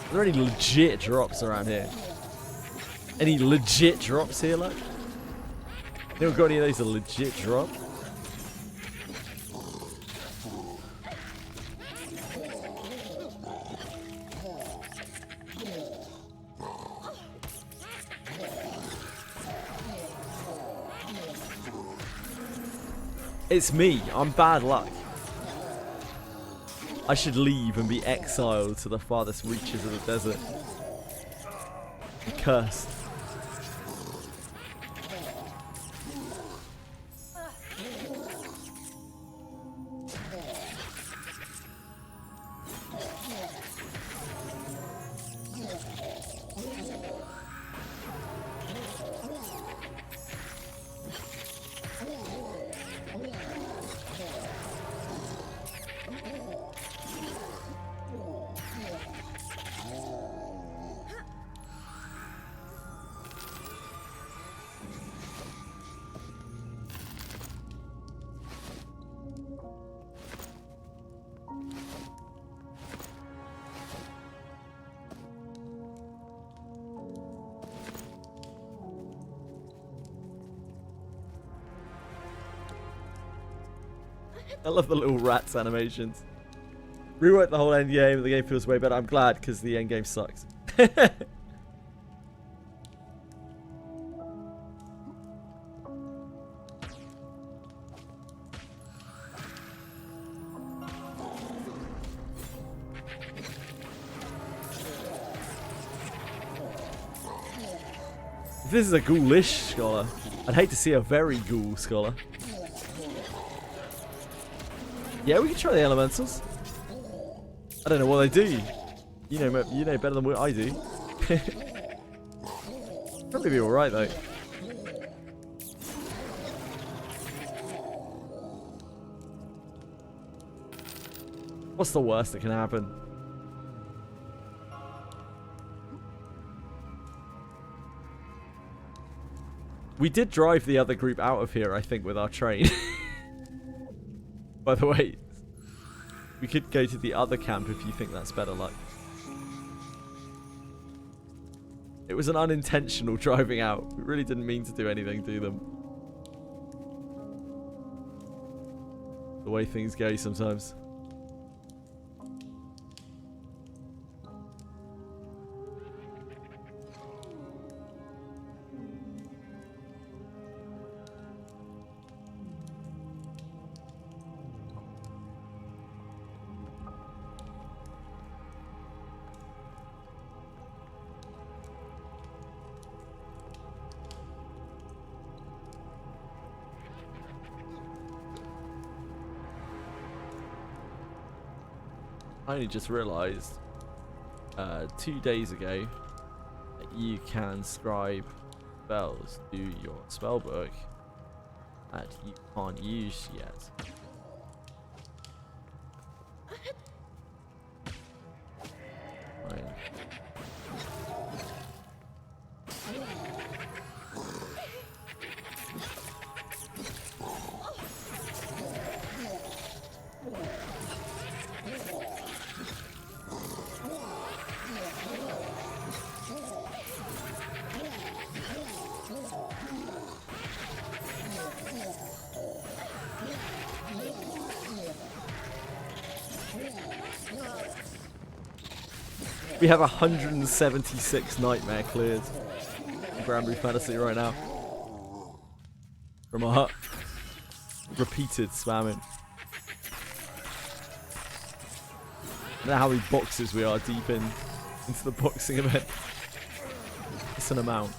Are there any legit drops around here? Any legit drops here, like? Anyone got any of those a legit drop? It's me. I'm bad luck. I should leave and be exiled to the farthest reaches of the desert. I'm cursed. I love the little rats animations. Rewrote the whole end game. The game feels way better. I'm glad because the end game sucks. If this is a ghoulish scholar, I'd hate to see a very ghoul scholar. Yeah, we can try the elementals. I don't know what they do. You know better than what I do. Probably be all right though. What's the worst that can happen? We did drive the other group out of here, I think, with our train. By the way, we could go to the other camp if you think that's better luck. It was an unintentional driving out. We really didn't mean to do anything to them. The way things go sometimes. I only just realised 2 days ago that you can scribe spells to your spellbook that you can't use yet. Fine. We have 176 nightmare cleared in Granblue Fantasy right now. From our repeated spamming. I don't know how many boxes we are deep into the boxing event. It's an amount.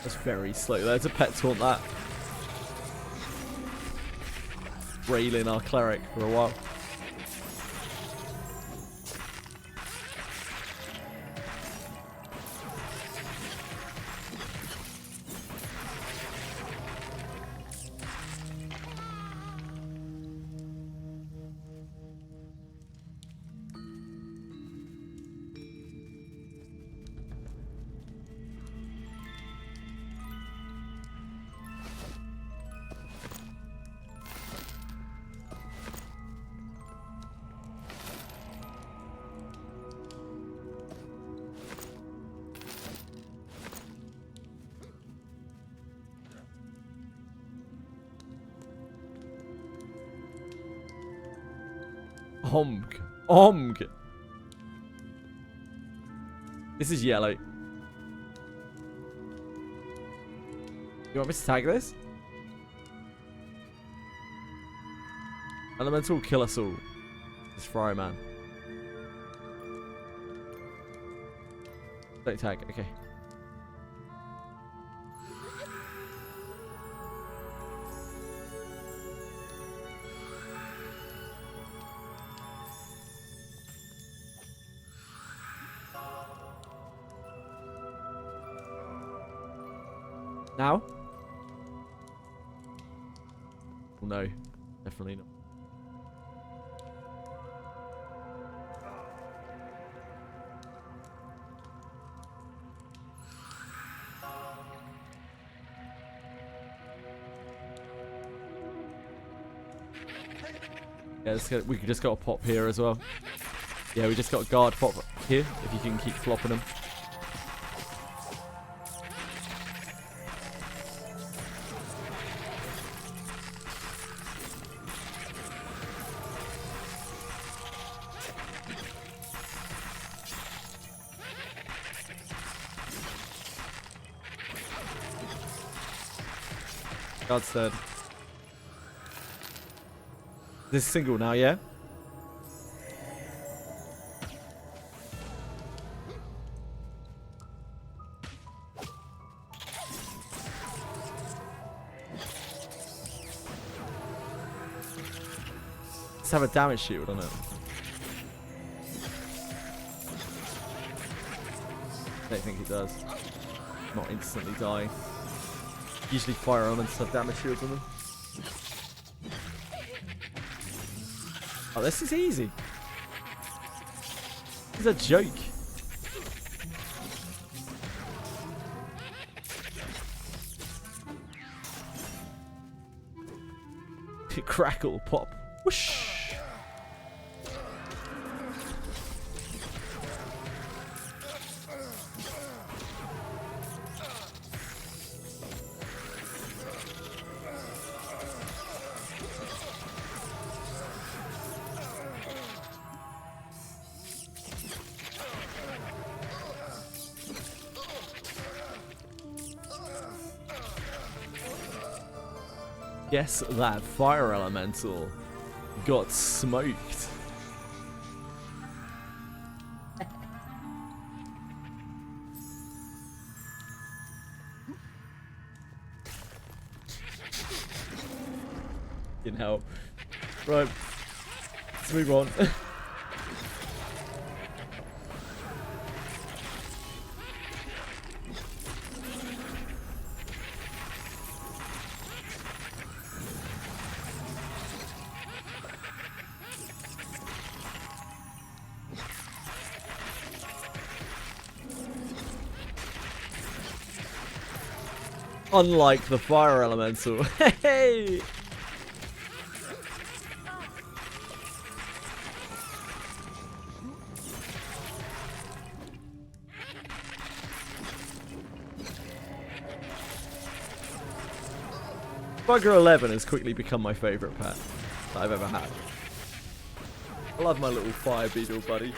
That's very slow. There's a pet taunt that. Railing our cleric for a while. Omg. Omg. This is yellow. You want me to tag this? Elemental kill us all. This Fry Man. Don't tag, okay. Now? Oh, no, definitely not. Yeah, we just got a pop here as well. Yeah, we just got a guard pop here, if you can keep flopping them. Guard's dead. This is single now, yeah? Let's have a damage shield on it. I don't think it does. Not instantly dying. Usually fire elements have damage shields on them. Oh, this is easy. This is a joke. Crackle, pop. Whoosh. Guess that fire elemental got smoked. In hell. Right. Let's move on. Unlike the fire elemental. Hey! Bugger 11 has quickly become my favourite pet that I've ever had. I love my little fire beetle buddy.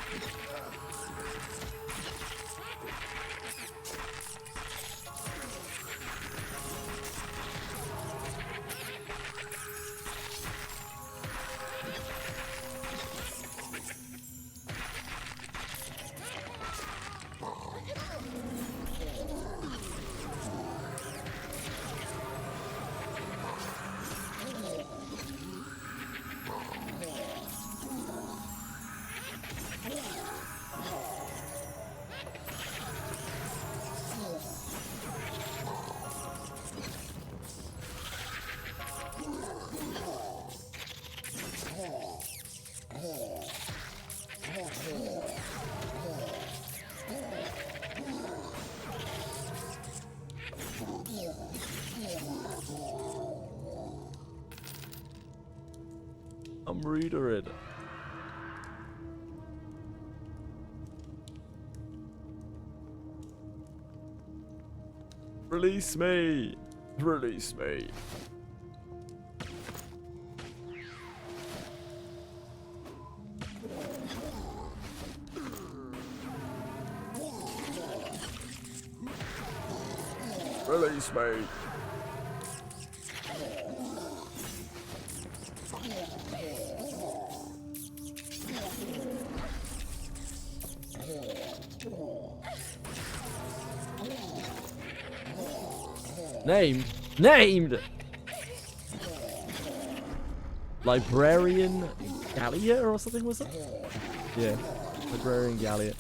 I'm reading. Release me! Release me! Release me. Named! Librarian Gallia or something, was it? Yeah, Librarian Gallia.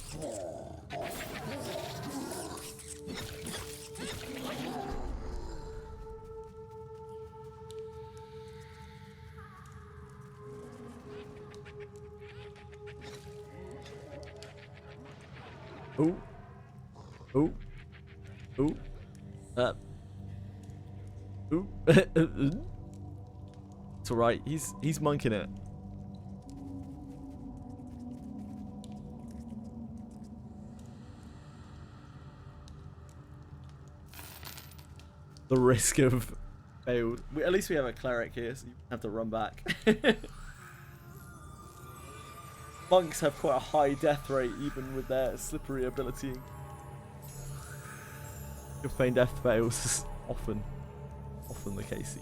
Ooh. Ooh. Ooh. Ooh. It's alright, he's monking it. The risk of failed. At least we have a cleric here, so you have to run back. Monks have quite a high death rate, even with their slippery ability. Your feign death fails is often the case.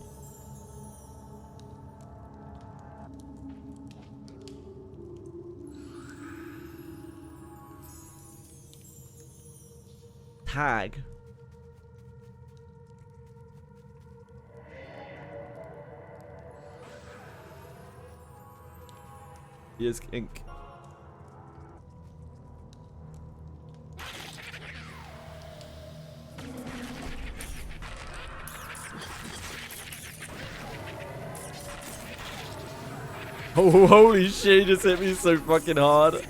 Tag. Here's ink. Oh, holy shit, he just hit me so fucking hard.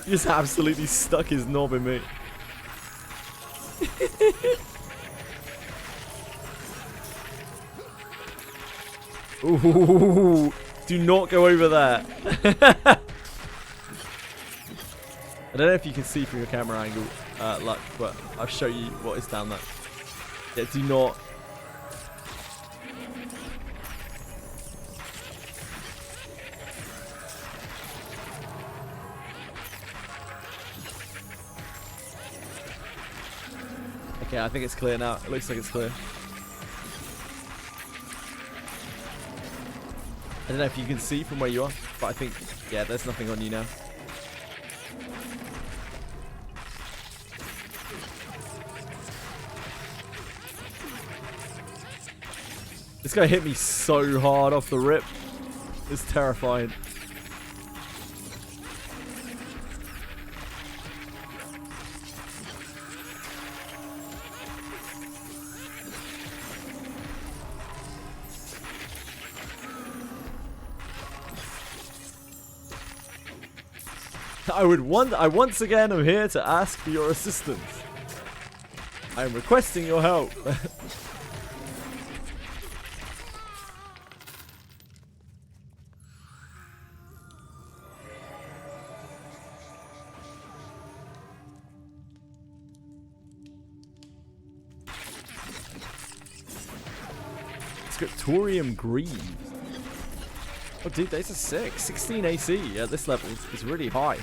He just absolutely stuck his knob in me. Ooh, do not go over there. I don't know if you can see from your camera angle, Luck, but I'll show you what is down there. Yeah, do not. Okay, I think it's clear now. It looks like it's clear. I don't know if you can see from where you are, but I think, yeah, there's nothing on you now. This guy hit me so hard off the rip. It's terrifying. I once again am here to ask for your assistance. I am requesting your help. Scriptorium Greaves. Oh, dude, those are sick. 16 AC at this level is really high.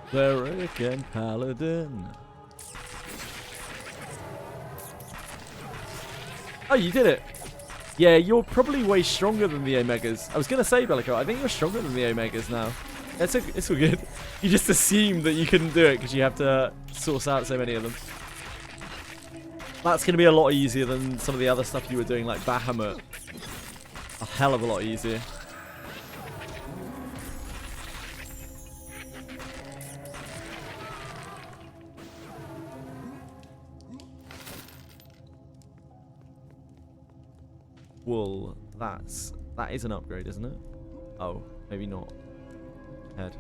Cleric and Paladin. Oh, you did it. Yeah, you're probably way stronger than the Omegas. I was going to say, Bellico, I think you're stronger than the Omegas now. It's all good. You just assumed that you couldn't do it because you have to source out so many of them. That's going to be a lot easier than some of the other stuff you were doing, like Bahamut. A hell of a lot easier. Wool, that's That is an upgrade, isn't it? Oh, maybe not. Head.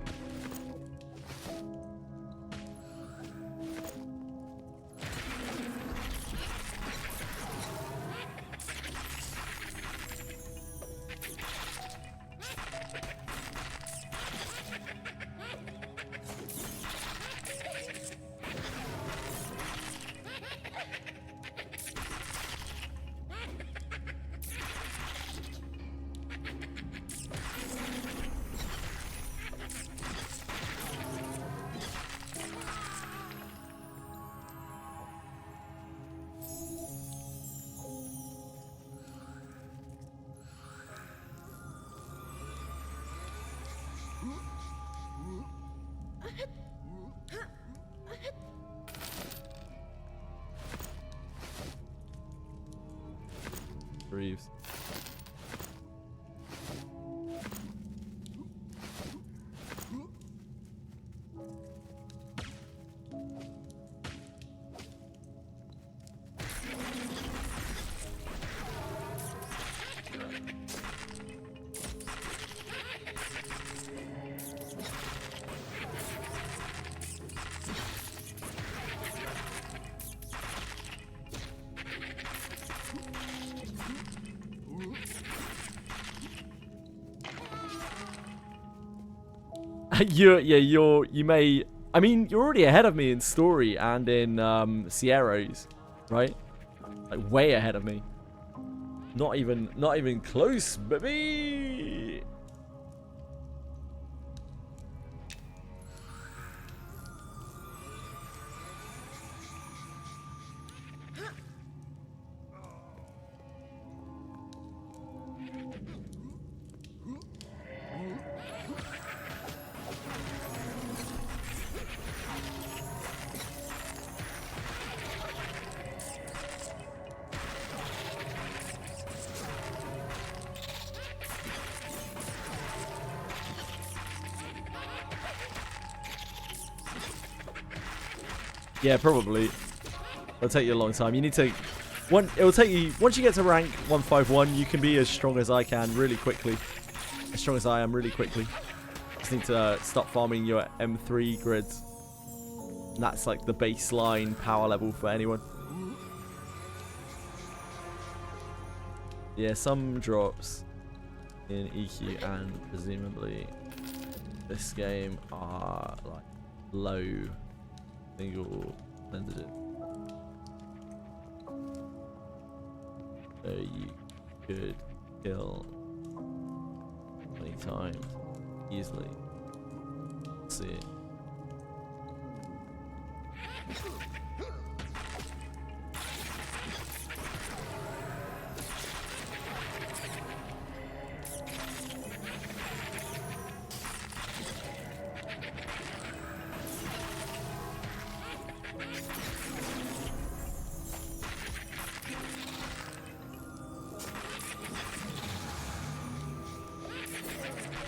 Reeves. You may. I mean, you're already ahead of me in story and in Sierras, right? Like way ahead of me. Not even close, baby. Yeah, probably. It'll take you a long time. You need to... It'll take you... Once you get to rank 151, you can be as strong as I can really quickly. As strong as I am really quickly. Just need to start farming your M3 grids. And that's like the baseline power level for anyone. Yeah, some drops in EQ and presumably this game are like low single sensitive. So you could kill many times easily. Let's see.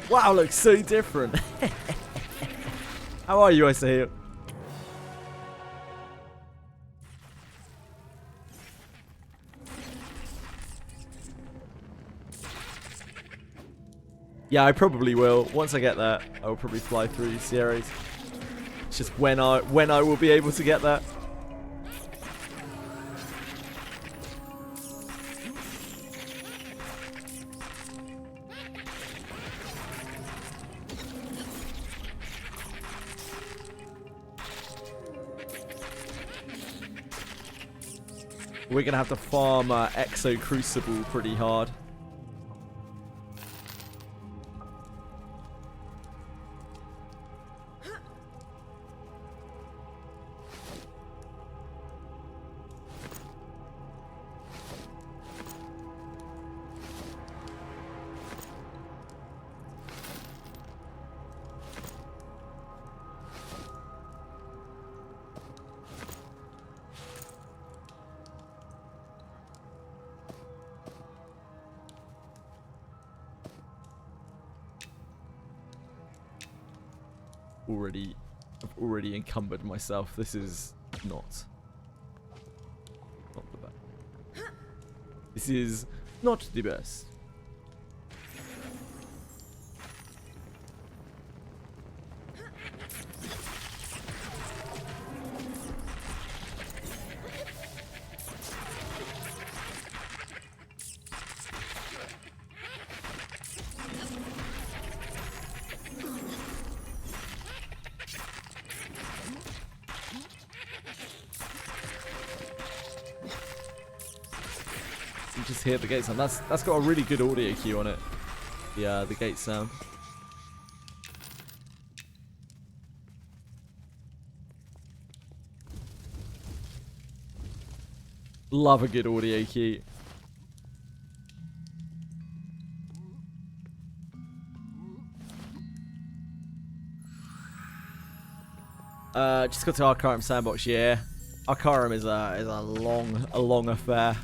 Wow, looks so different. How are you, I say it? Yeah, I probably will. Once I get there, I will probably fly through Sierras. It's just when I will be able to get there. We're going to have to farm Exo Crucible pretty hard. I've already encumbered myself. This is not the best. This is not the best. can just hear the gate sound. That's got a really good audio cue on it. The gate sound. Love a good audio cue. Just got to Arcarum Sandbox, yeah. Arcarum is a long affair.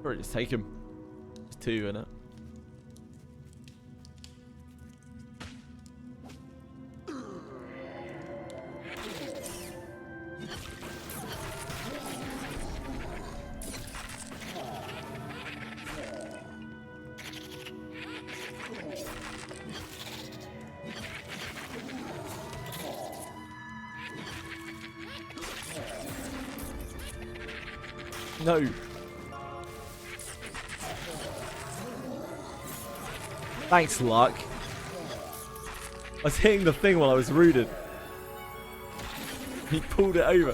Or just take him. There's two in it. No. Thanks, luck. I was hitting the thing while I was rooted. He pulled it over.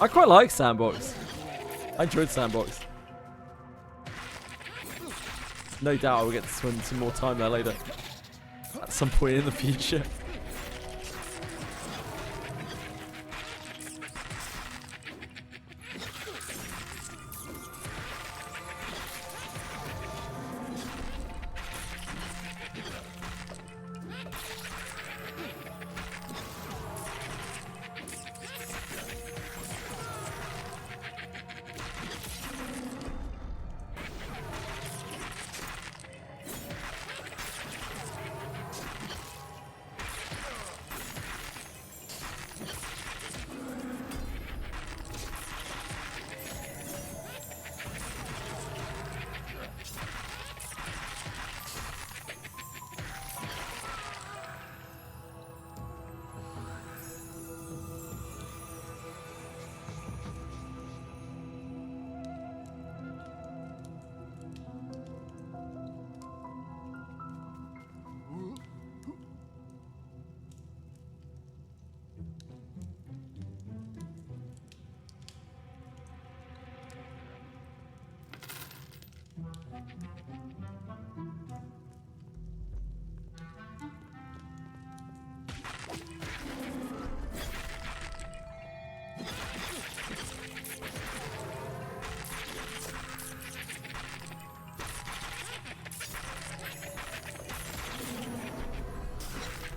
I quite like Sandbox. I enjoyed Sandbox. No doubt I will get to spend some more time there later. At some point in the future.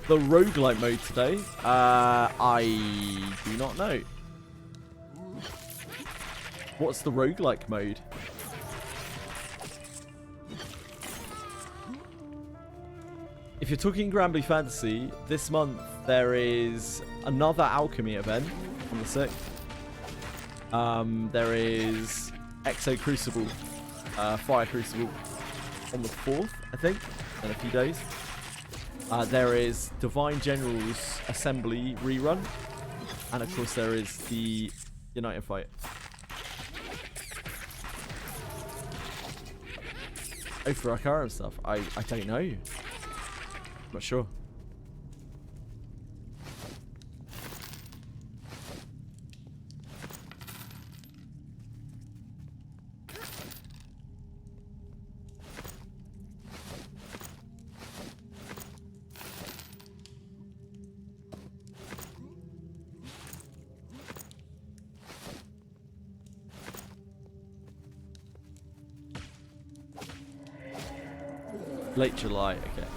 The roguelike mode today? I do not know. What's the roguelike mode? If you're talking Granblue Fantasy, this month there is another alchemy event on the 6th. There is Exo Crucible, Fire Crucible on the 4th, I think, in a few days. There is Divine General's Assembly rerun. And of course there is the United fight. Oh, for Arcarum stuff? I don't know. I'm not sure. Late July, okay.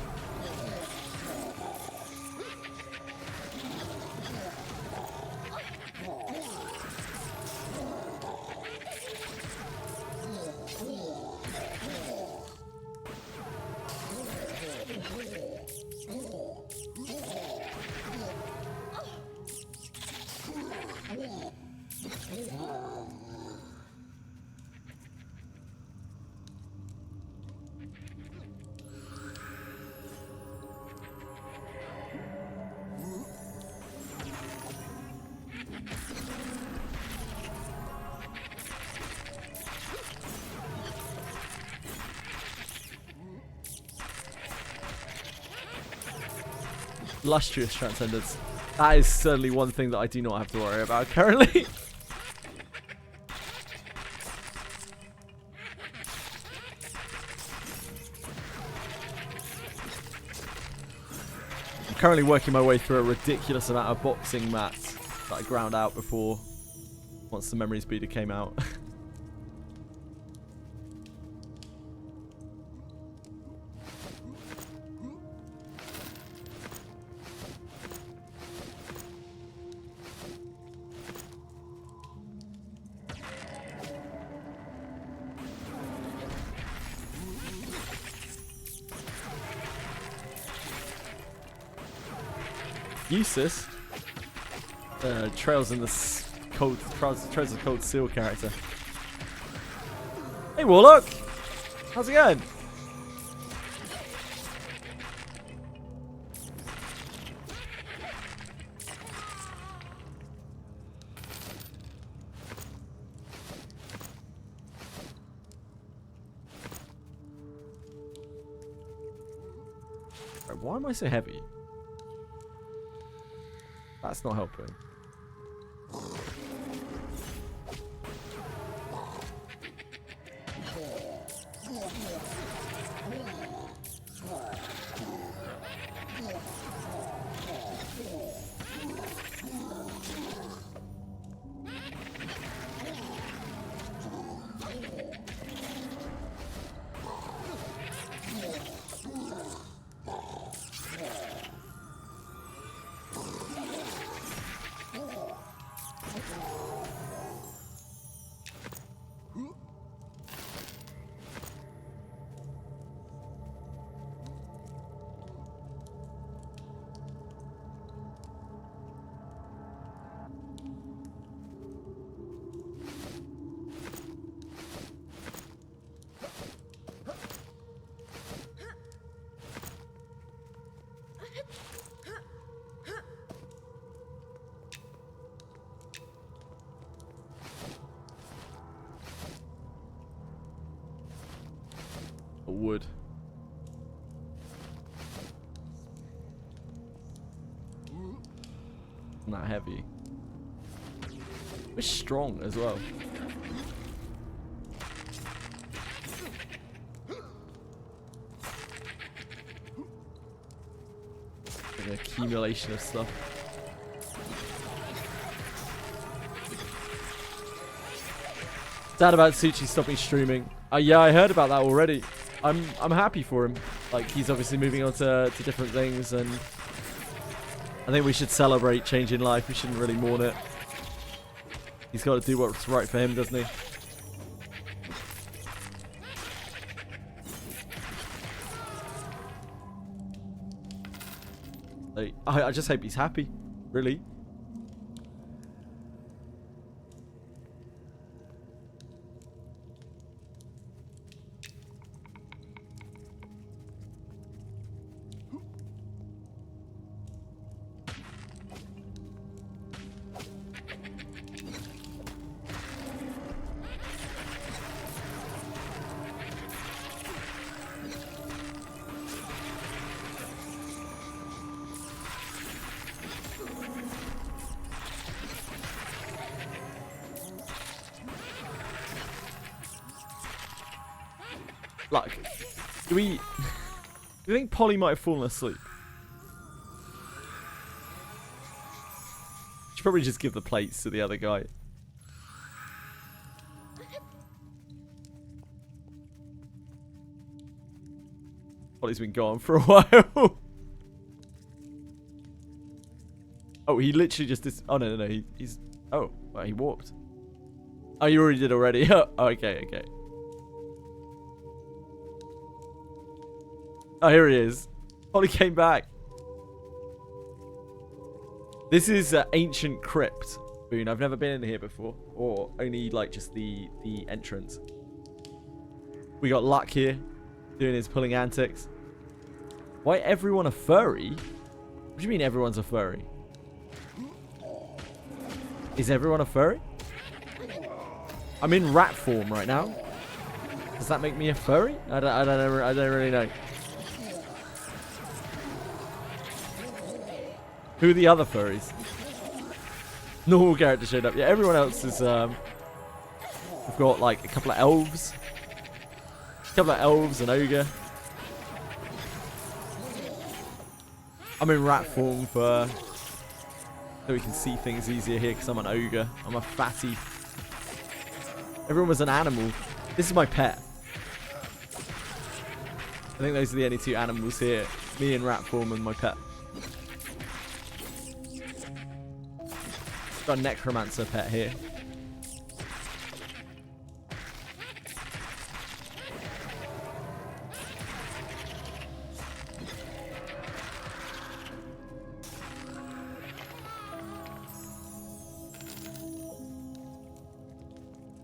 Lustrous Transcendence. That is certainly one thing that I do not have to worry about currently. I'm currently working my way through a ridiculous amount of boxing mats that I ground out before, once the memory speeder came out. Useless. Trails in the cold, Trails of Cold Seal character. Hey Warlock! How's it going? Right, why am I so heavy? That's not helping. Wood. Not heavy. It's strong as well. Like an accumulation of stuff. Sad about Suchi stopping streaming. Yeah, I heard about that already. I'm happy for him. Like, he's obviously moving on to different things, and I think we should celebrate change in life. We shouldn't really mourn it. He's got to do what's right for him, doesn't he? Like, I just hope he's happy, really. Like, do you think Polly might have fallen asleep? Should probably just give the plates to the other guy. Ollie's been gone for a while. Oh, he literally just oh no, he's oh, well, he walked. Oh, you already did already. Oh, okay. Oh, here he is. Ollie came back. This is Ancient Crypt, Boone. I've never been in here before, or only like just the entrance. We got Luck here, doing his pulling antics. Why everyone a furry? What do you mean everyone's a furry? Is everyone a furry? I'm in rat form right now. Does that make me a furry? I don't really know. Who are the other furries? Normal character showed up. Yeah, everyone else is we've got like a couple of elves. An ogre. I'm in rat form so we can see things easier here because I'm an ogre. I'm a fatty. Everyone was an animal. This is my pet. I think those are the only two animals here. Me in rat form and my pet. Got a necromancer pet here.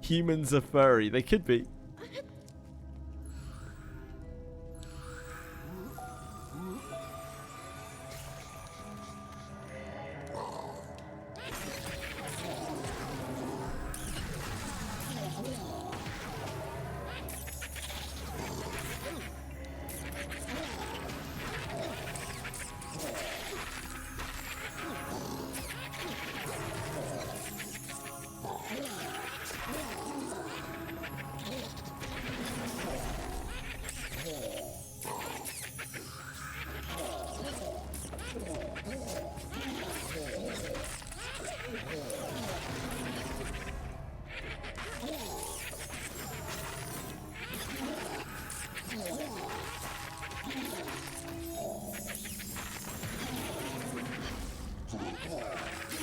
Humans are furry. They could be.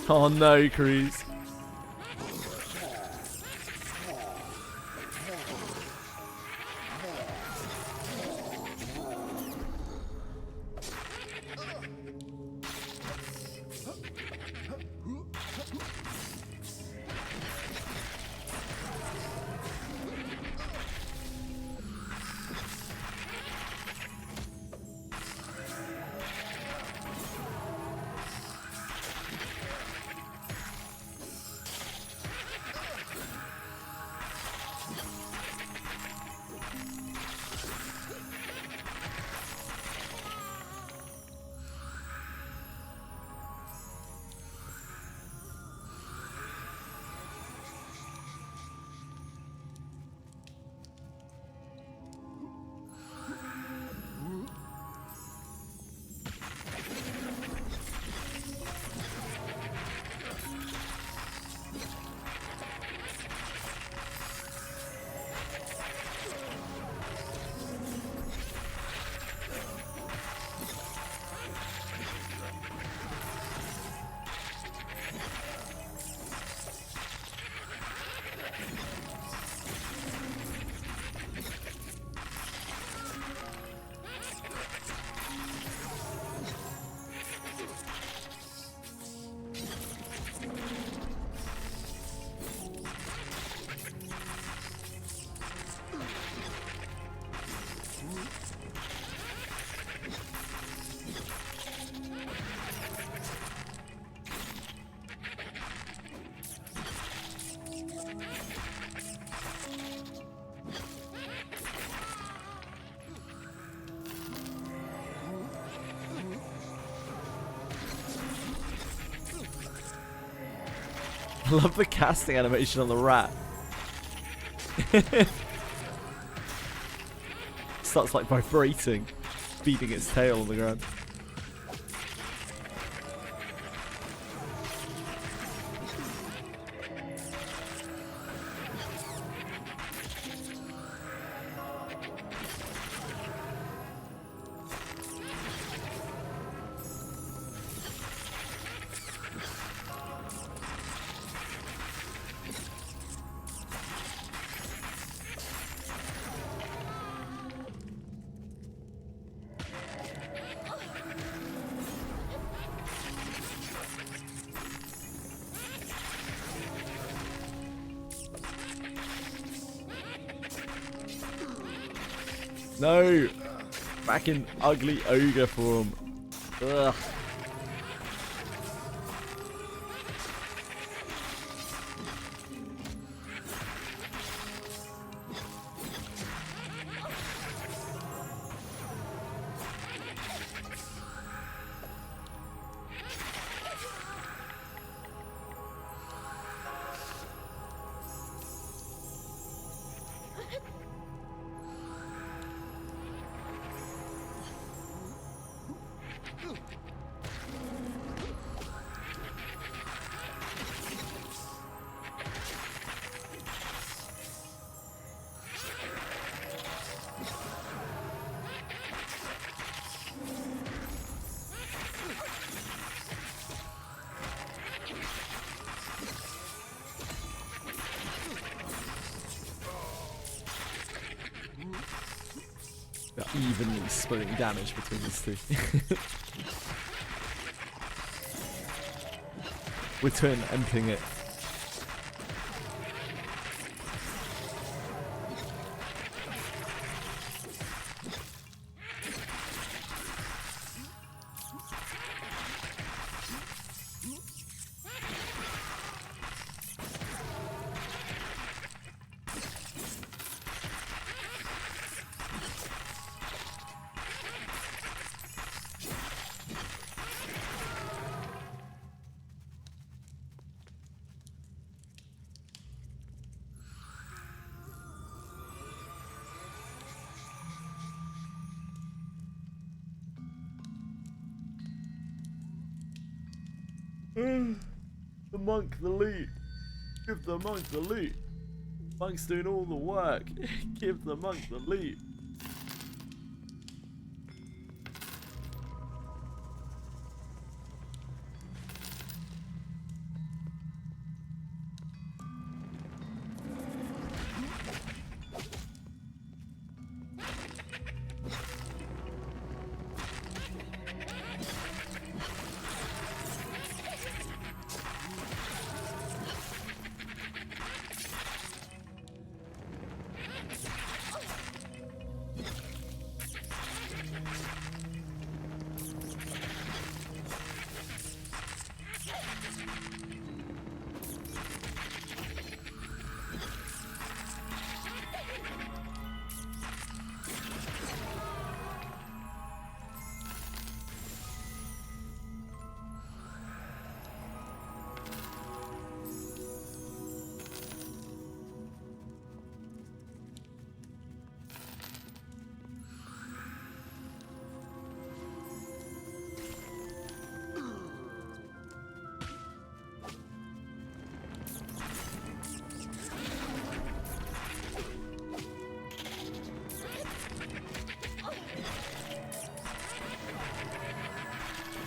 Oh no, Cruz. I love the casting animation on the rat. Starts like vibrating, beating its tail on the ground. No! Back in ugly ogre form. Ugh. They're evenly splitting damage between these two. We're twin emping it. The monk the loot. Give the monk the loot. Monk's doing all the work. Give the monk the loot.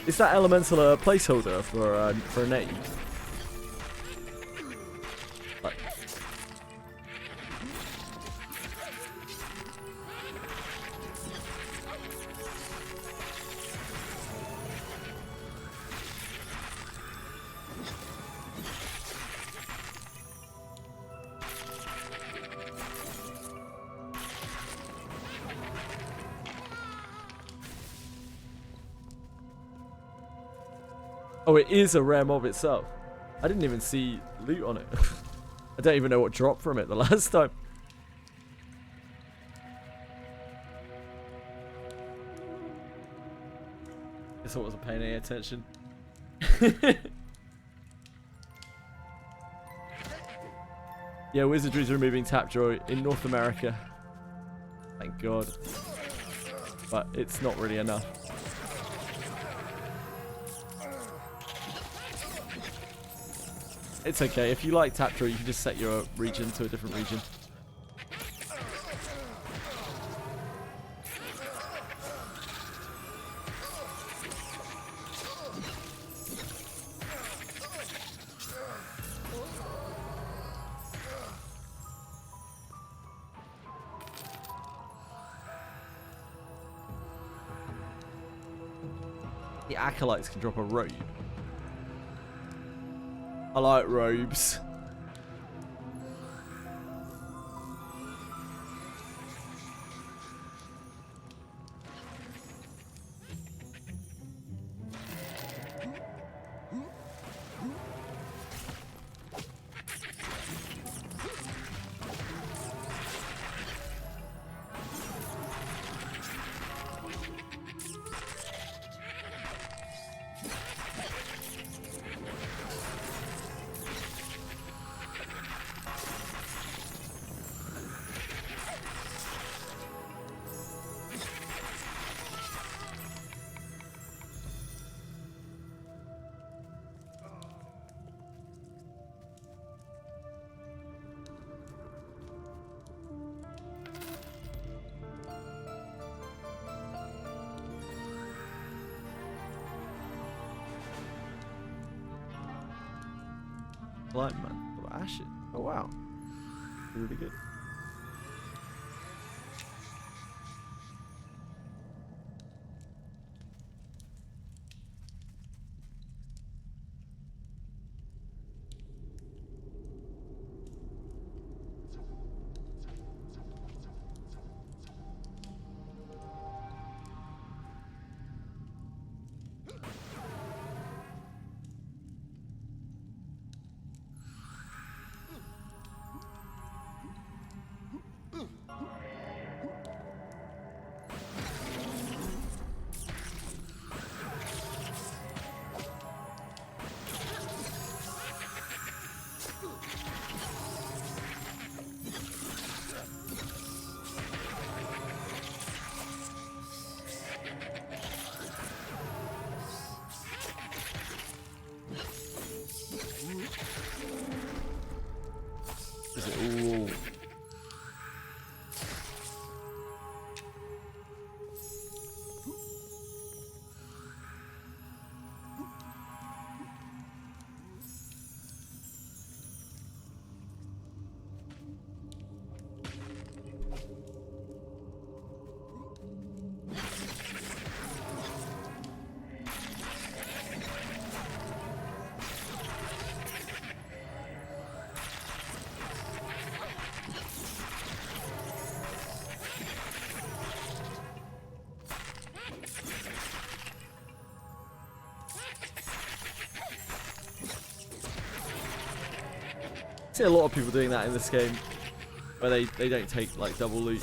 Is that elemental a placeholder for a name? Like, oh, it is a rare mob itself. I didn't even see loot on it. I don't even know what dropped from it the last time. Guess I wasn't paying any attention. Yeah, Wizardry's removing Tapjoy in North America. Thank God. But it's not really enough. It's okay. If you like Tapjoy, you can just set your region to a different region. The acolytes can drop a robe. I like robes. Light man. Got ashes. Oh wow. Really good. Is it all? I see a lot of people doing that in this game, where they don't take like double loot.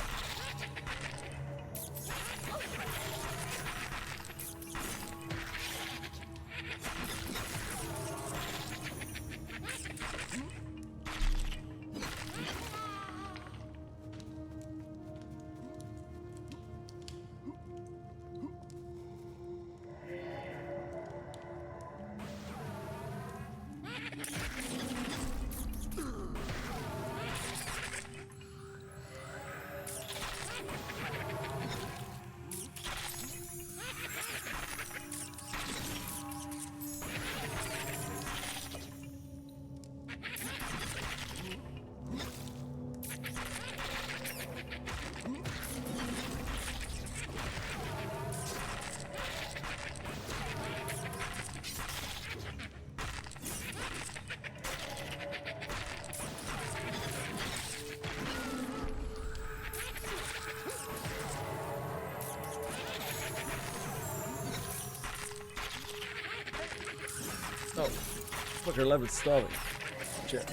Oh, fucker 11 starving. Shit.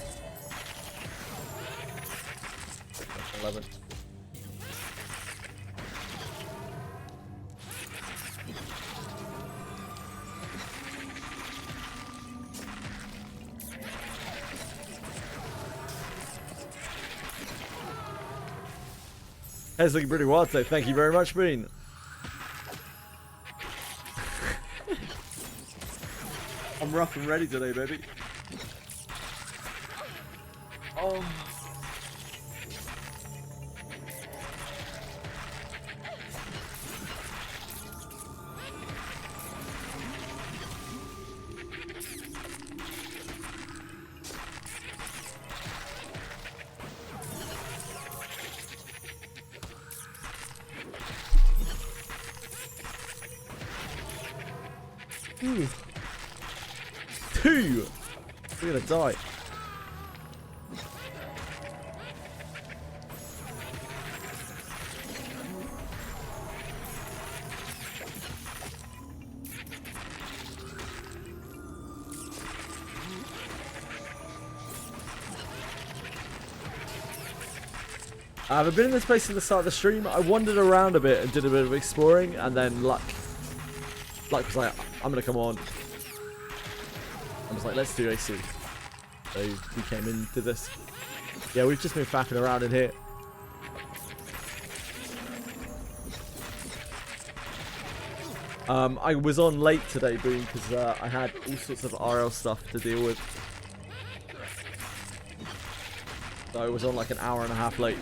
11. Hey, it's looking pretty wild today. Thank you very much, Bean. I'm rough and ready today, baby. Oh. Ooh. 2! We're gonna die. I've been in this place at the start of the stream. I wandered around a bit and did a bit of exploring, and then luck was like, I'm gonna come on. I was like, let's do AC. So we came into this. Yeah, we've just been faffing around in here. I was on late today, Boone, because I had all sorts of RL stuff to deal with. So I was on like an hour and a half late.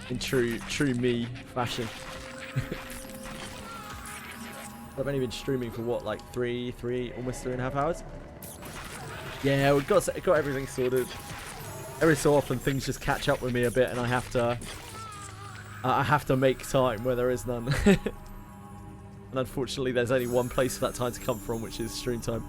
In true me fashion. I've only been streaming for what, like almost 3.5 hours? Yeah, we've got everything sorted. Every so often things just catch up with me a bit, and I have to make time where there is none. And unfortunately, there's only one place for that time to come from, which is stream time.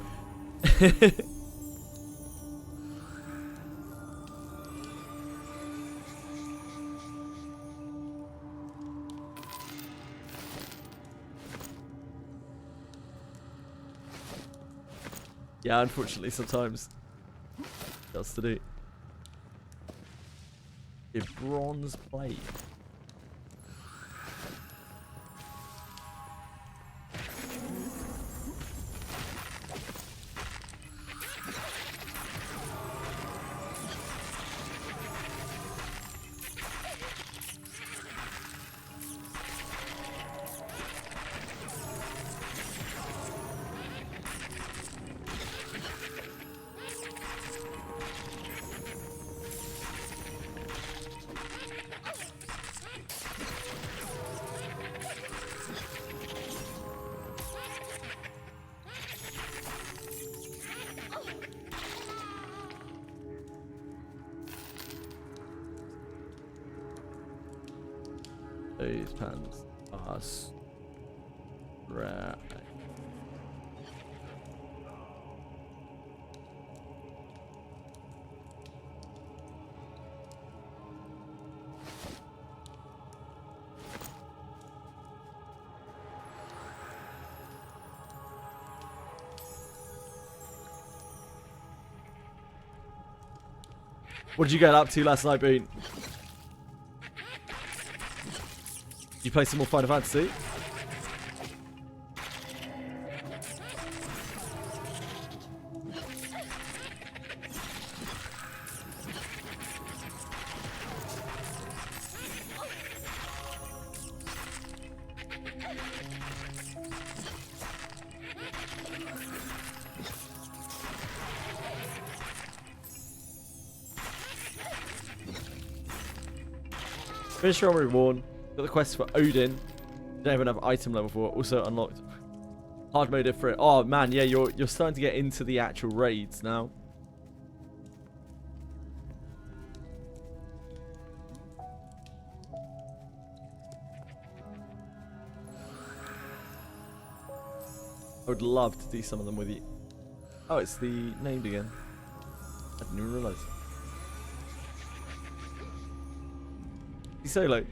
Yeah, unfortunately, sometimes that's to do. A bronze plate. Those pants are right. What did you get up to last night, Boone? Did you play some more Final Fantasy? Finish your reward. Got the quest for Odin. Don't even have item level for it. Also unlocked. Hard mode for it. Oh man, yeah, you're starting to get into the actual raids now. I would love to do some of them with you. Oh, it's the named again. I didn't even realise. Solo.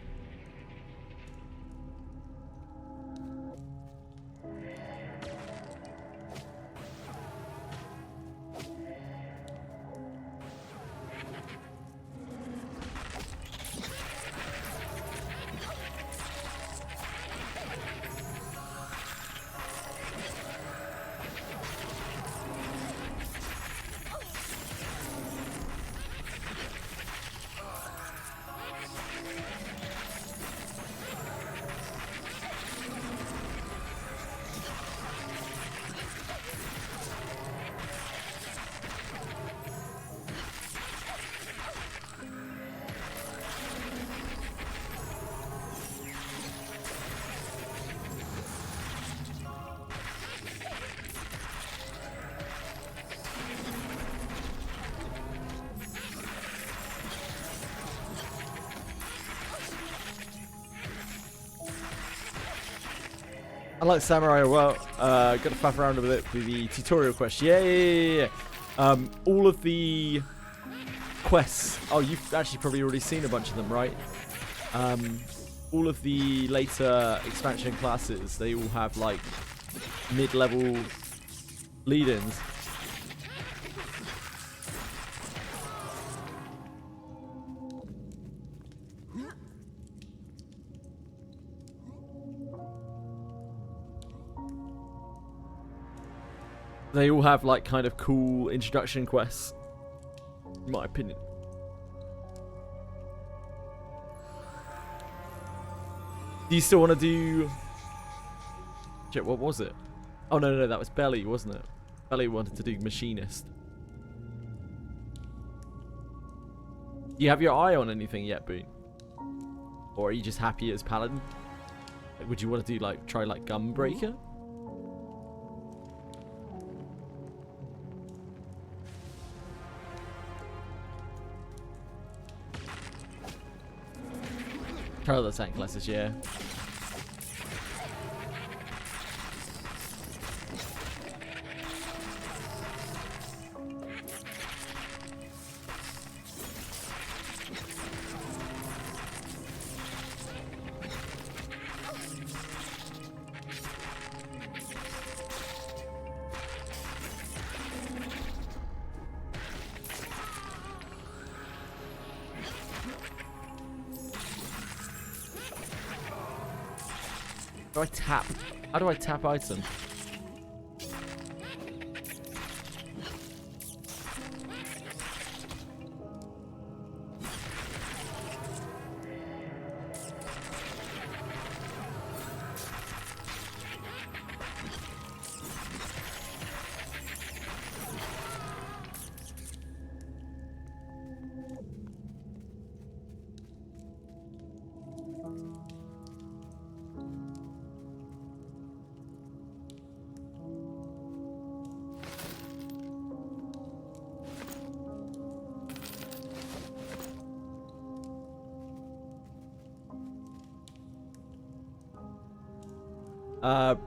I like Samurai well. Got to faff around with it with the tutorial quest. Yeah. All of the quests. Oh, you've actually probably already seen a bunch of them, right? All of the later expansion classes, they all have like mid-level lead-ins. They all have like kind of cool introduction quests, in my opinion. Do you still want to do... Shit, what was it? Oh, no, that was Belly, wasn't it? Belly wanted to do Machinist. Do you have your eye on anything yet, Boone? Or are you just happy as Paladin? Like, would you want to do like, try like Gunbreaker? Trail the tank classes, yeah. How do I tap? How do I tap item?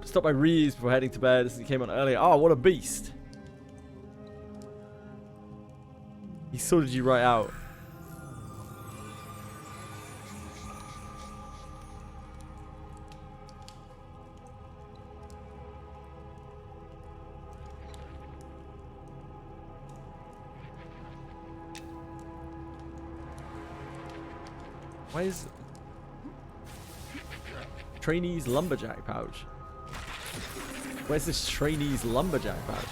Stop by reuse before heading to bed. This came on earlier. Oh, what a beast. He sorted you right out. Why is... Trainee's lumberjack pouch? Where's this trainee's lumberjack pouch?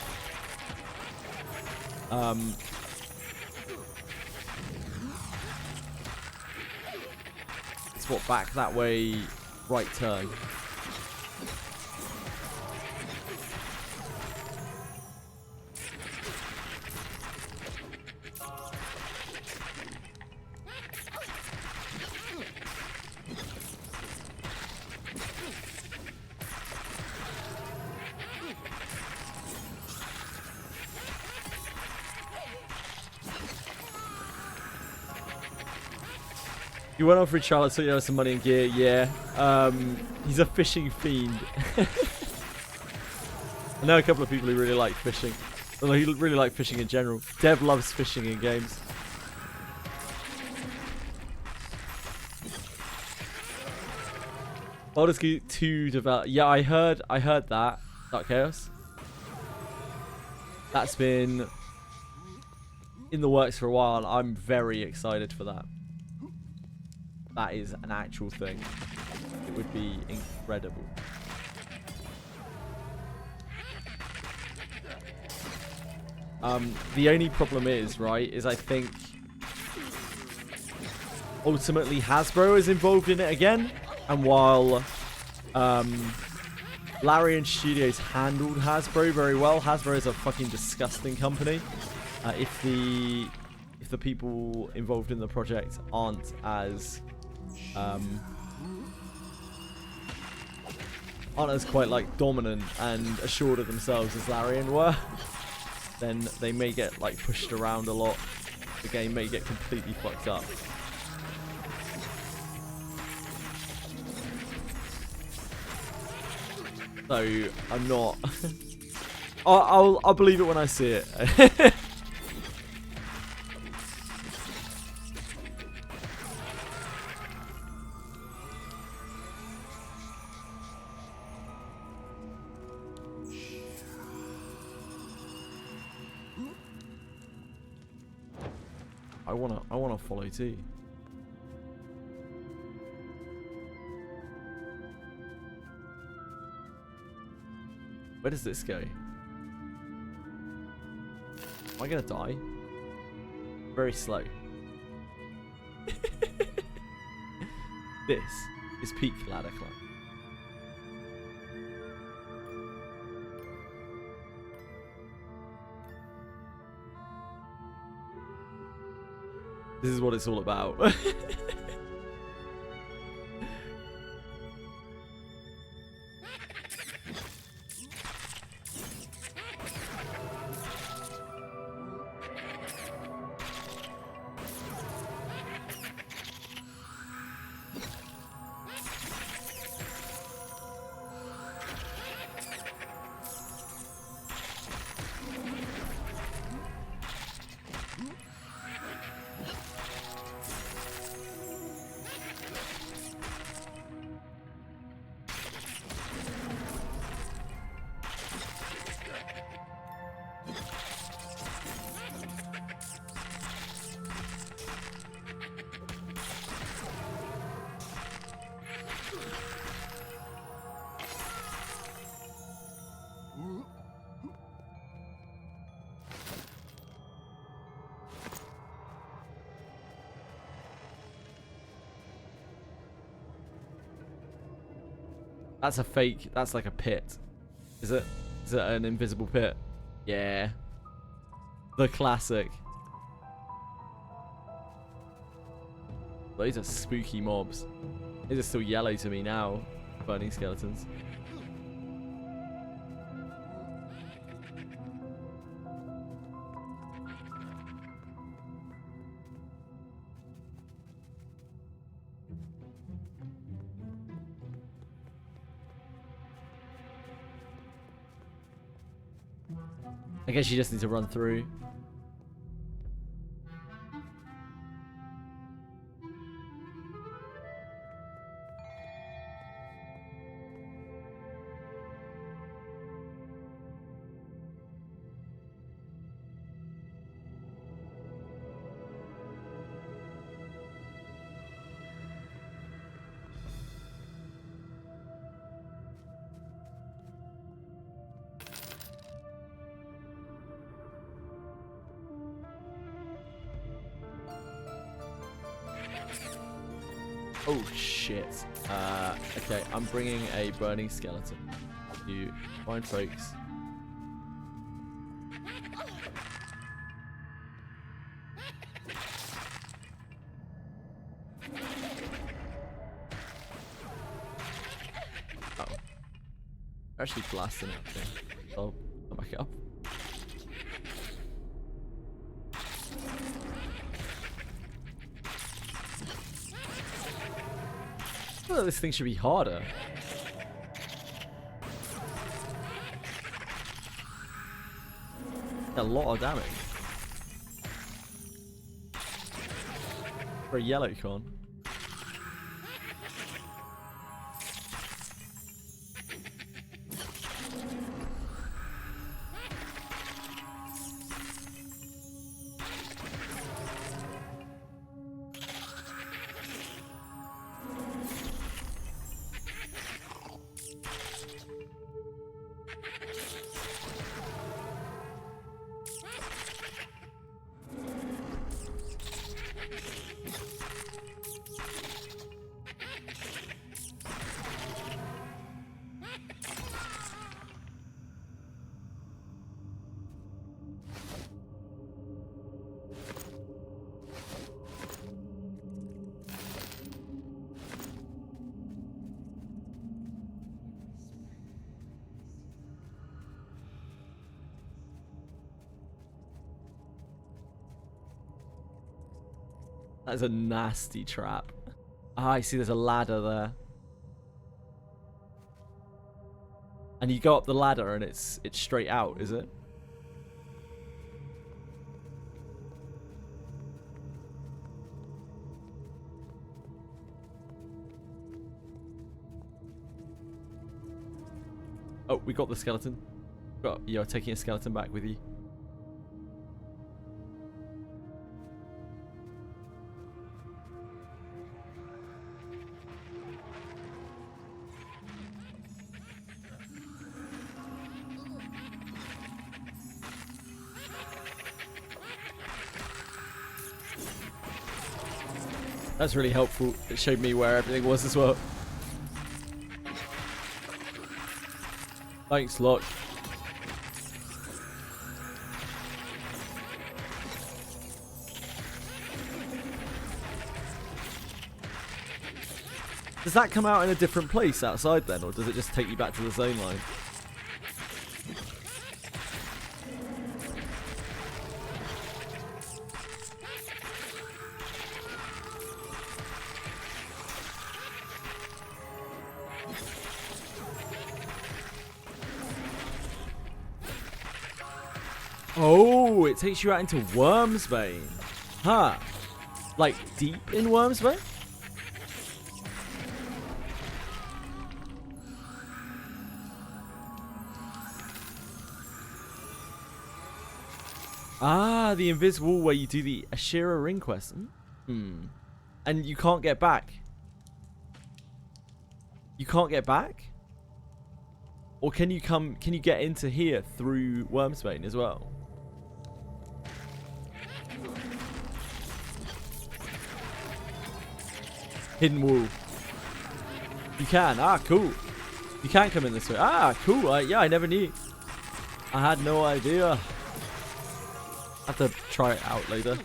It's what, back that way, right turn. You went on for a Charlotte, so you have some money and gear. Yeah. He's a fishing fiend. I know a couple of people who really like fishing. Well, he really like fishing in general. Dev loves fishing in games. Baldur's Gate 2 develop. Yeah, I heard that. Dark Chaos. That's been in the works for a while, and I'm very excited for that. That is an actual thing. It would be incredible. The only problem is, right, is I think ultimately Hasbro is involved in it again. And while Larian Studios handled Hasbro very well, Hasbro is a fucking disgusting company. If the people involved in the project aren't as quite like dominant and assured of themselves as Larian were, then they may get like pushed around a lot. The game may get completely fucked up. So I'm not. I'll believe it when I see it. I wanna follow too. Where does this go? Am I gonna die? Very slow. This is peak ladder climb. This is what it's all about. That's a fake. That's like a pit. Is it? Is it an invisible pit? Yeah. The classic. Those are spooky mobs. These are still yellow to me now. Burning skeletons. I guess you just need to run through. Oh shit. Okay, I'm bringing a burning skeleton. You fine folks. Oh. Actually blasting it. Okay. I'll back it up. I feel like this thing should be harder. A lot of damage. For a yellow con. That is a nasty trap. Ah, I see there's a ladder there. And you go up the ladder and it's straight out, is it? Oh, we got the skeleton. You're taking a skeleton back with you. That's really helpful. It showed me where everything was as well. Thanks, lot. Does that come out in a different place outside then, or does it just take you back to the zone line? Oh, it takes you out into Wormsbane. Huh. Like deep in Wormsbane? Ah, the invisible where you do the Ashira ring quest. Hmm. And you can't get back. You can't get back? Or can you get into here through Wormsbane as well? Hidden wall. You can. Ah, cool. You can come in this way. Ah, cool. Yeah, I never knew. I had no idea. I have to try it out later.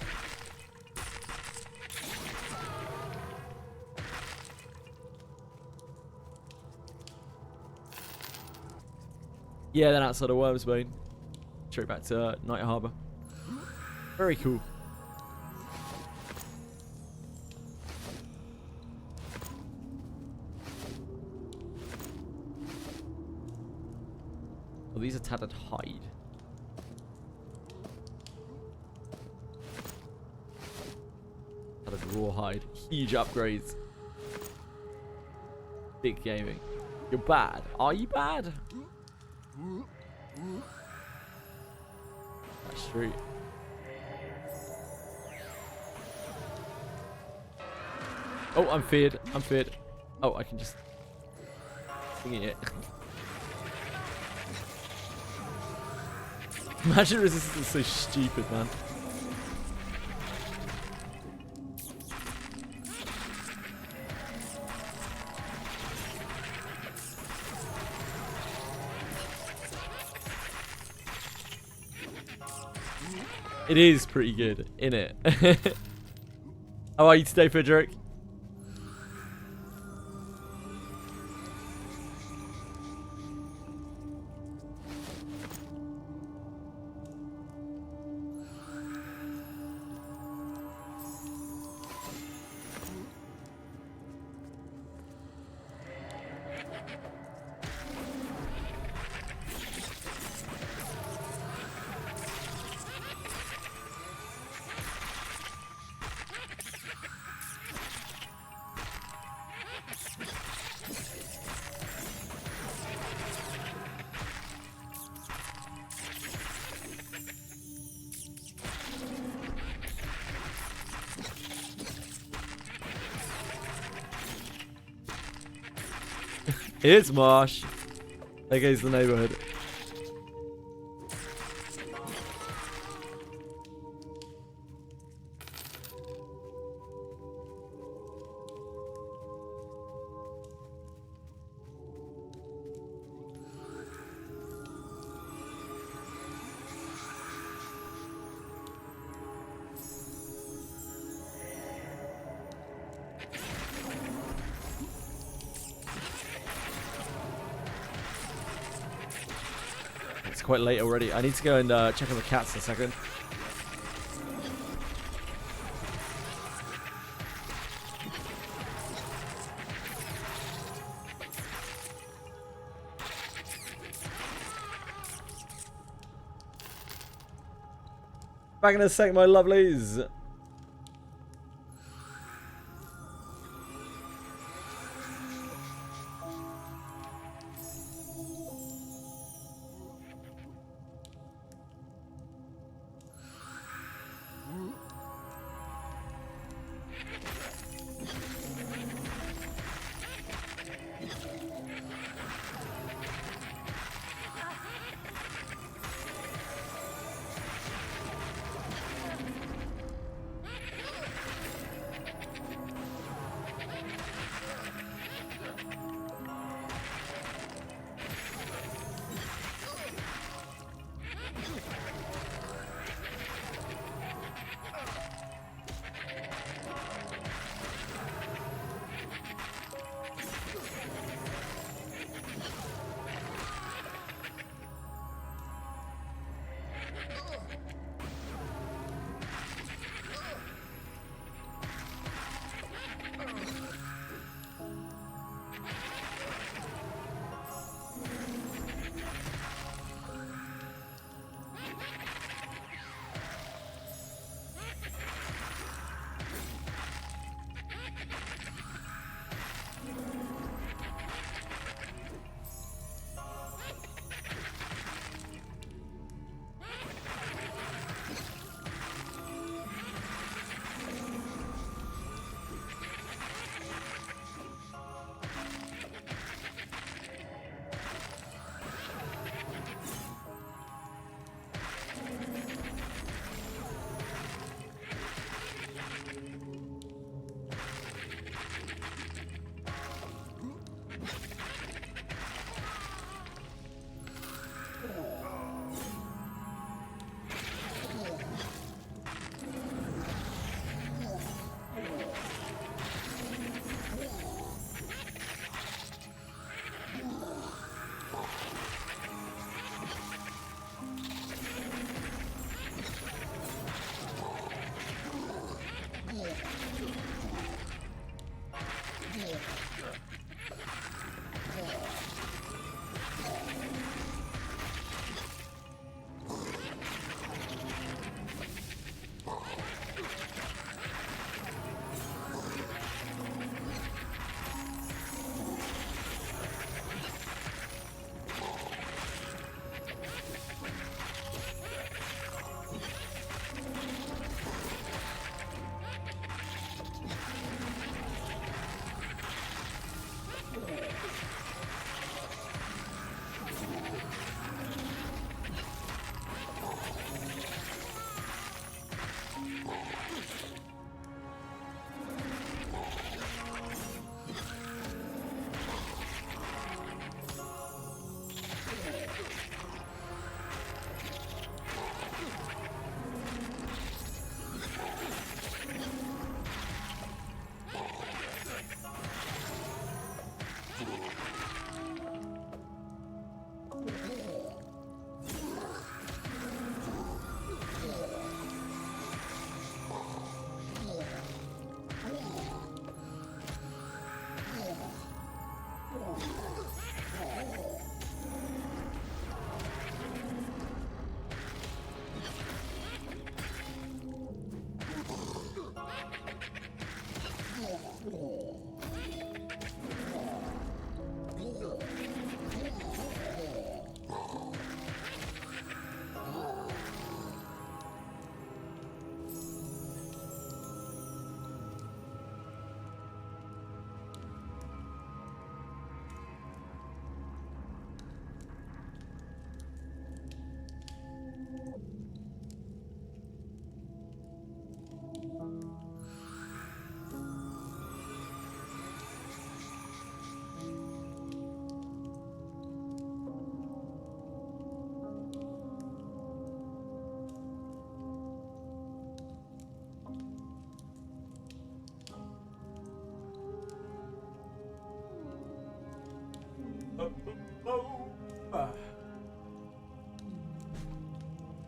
Yeah, then outside of Wormsbane. Straight back to Night Harbour. Very cool. Oh, these are tattered hide. Tattered raw hide. Huge upgrades. Big gaming. You're bad. Are you bad? That's true. Oh, I'm feared. I'm feared. Oh, I can just thingy it. Magic resistance is so stupid, man. It is pretty good, innit? How are you today, Frederick? It's Marsh. There goes the neighborhood. It's quite late already. I need to go and check on the cats in a second. Back in a sec, my lovelies.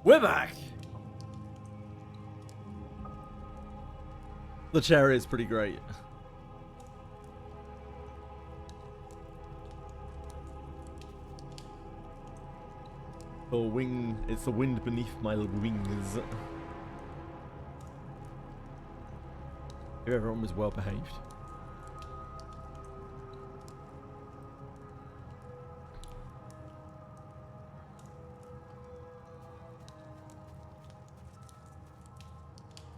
We're back! The chair is pretty great. The wing, it's the wind beneath my wings. If everyone was well behaved.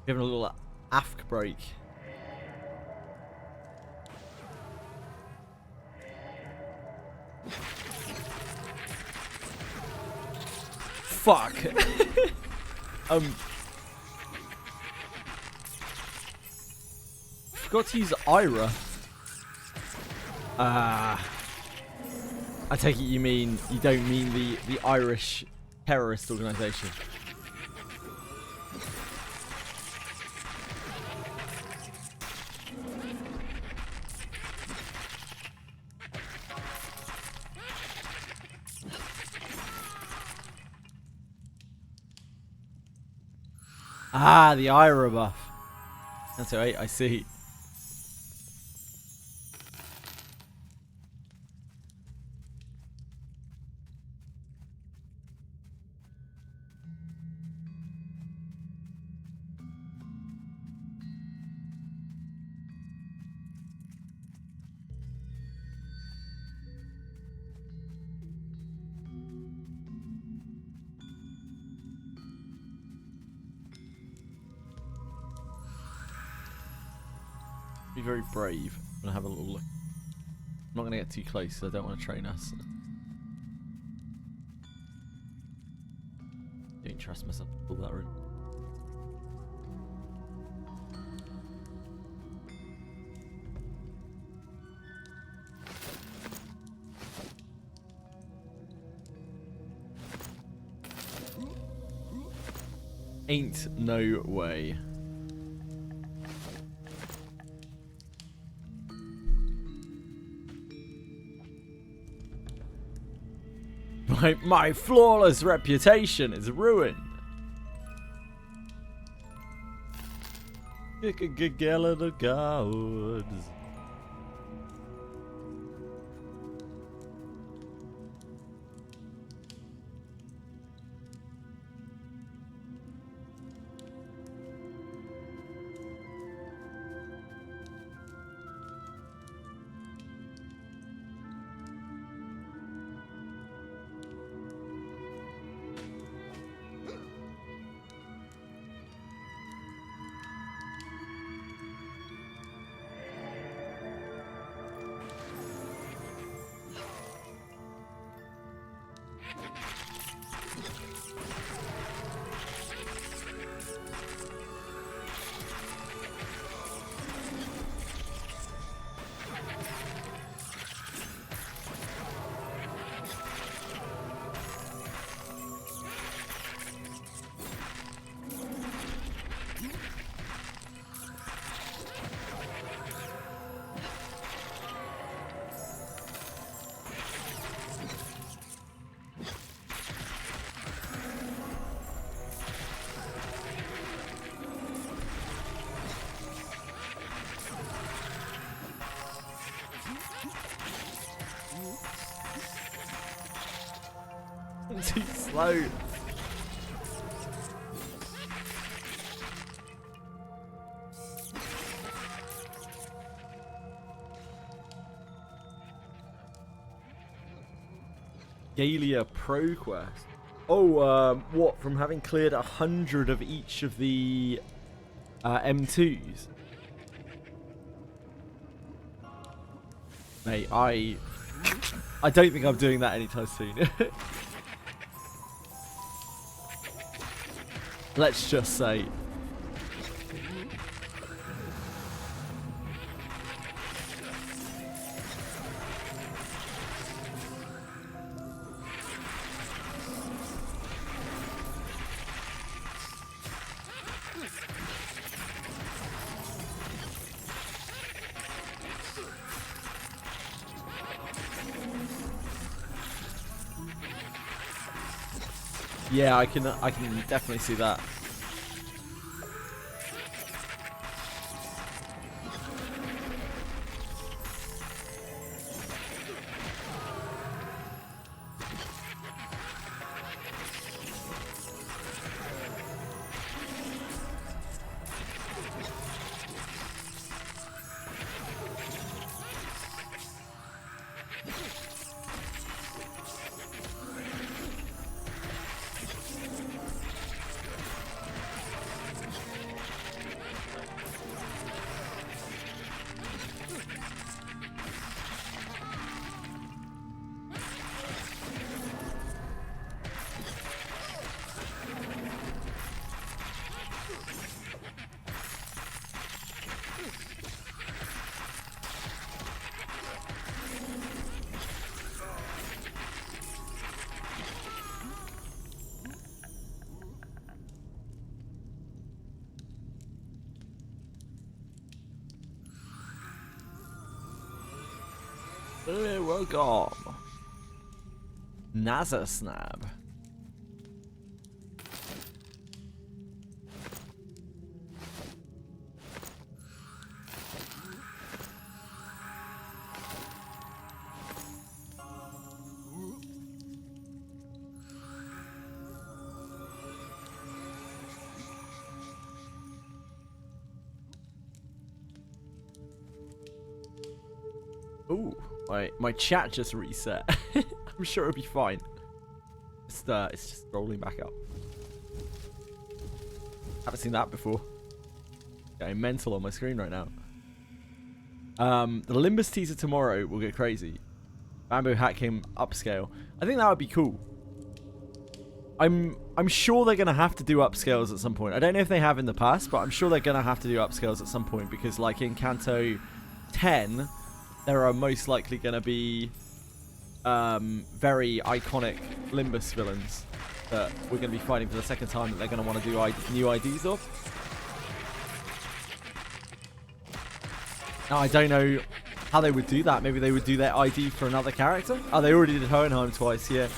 Giving a little aft break. Fuck. Forgot to use Ira. I take it you don't mean the Irish terrorist organisation. Ah, the Ira buff. That's right, I see. Be very brave. I'm gonna have a little look. I'm not gonna get too close because I don't want to train us. Don't trust myself to pull that route. Ain't no way. My flawless reputation is ruined. Kick a giggle of the gods. too slow. Galia Pro Quest. Oh, what? From having cleared 100 of each of the M2s? Mate, I don't think I'm doing that anytime soon. Let's just say. Yeah, I can definitely see that. Hey, welcome. NASA Snap. Ooh. My chat just reset. I'm sure it'll be fine. It's just rolling back up. Haven't seen that before. Going mental on my screen right now. The Limbus teaser tomorrow will get crazy. Bamboo Hat came upscale. I think that would be cool. I'm sure they're gonna have to do upscales at some point. I don't know if they have in the past, but I'm sure they're gonna have to do upscales at some point because, like in Kanto 10. There are most likely going to be very iconic Limbus villains that we're going to be fighting for the second time that they're going to want to do new IDs of. Now, I don't know how they would do that. Maybe they would do their ID for another character. Oh, they already did Hohenheim twice, yeah.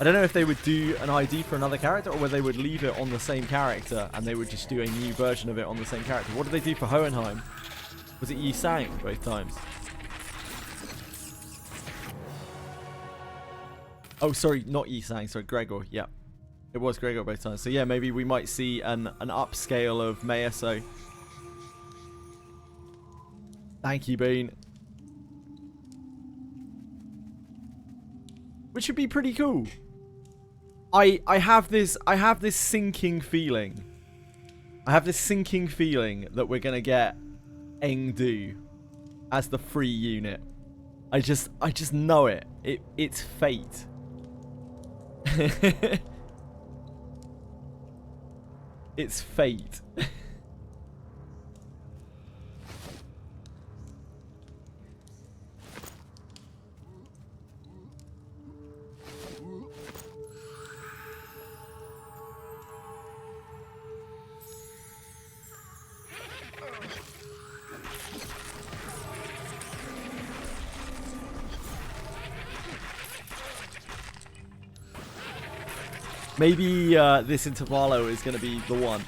I don't know if they would do an ID for another character or whether they would leave it on the same character and they would just do a new version of it on the same character. What did they do for Hohenheim? Was it Yi Sang both times? Oh, sorry, not Yi Sang, sorry, Gregor, yeah. It was Gregor both times. So yeah, maybe we might see an upscale of Maeso. Thank you, Bean. Which would be pretty cool. I have this sinking feeling. I have this sinking feeling that we're gonna get Engdu as the free unit. I just know it. It's fate. It's fate. Maybe this Intervalo is going to be the one.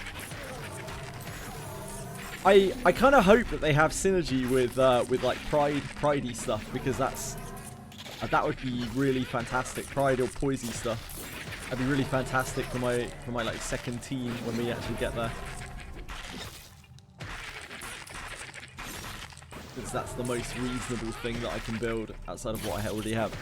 I kind of hope that they have synergy with like Pridey stuff because that would be really fantastic. Pride or Poisey stuff. That'd be really fantastic for my like second team when we actually get there. Because that's the most reasonable thing that I can build outside of what I already have.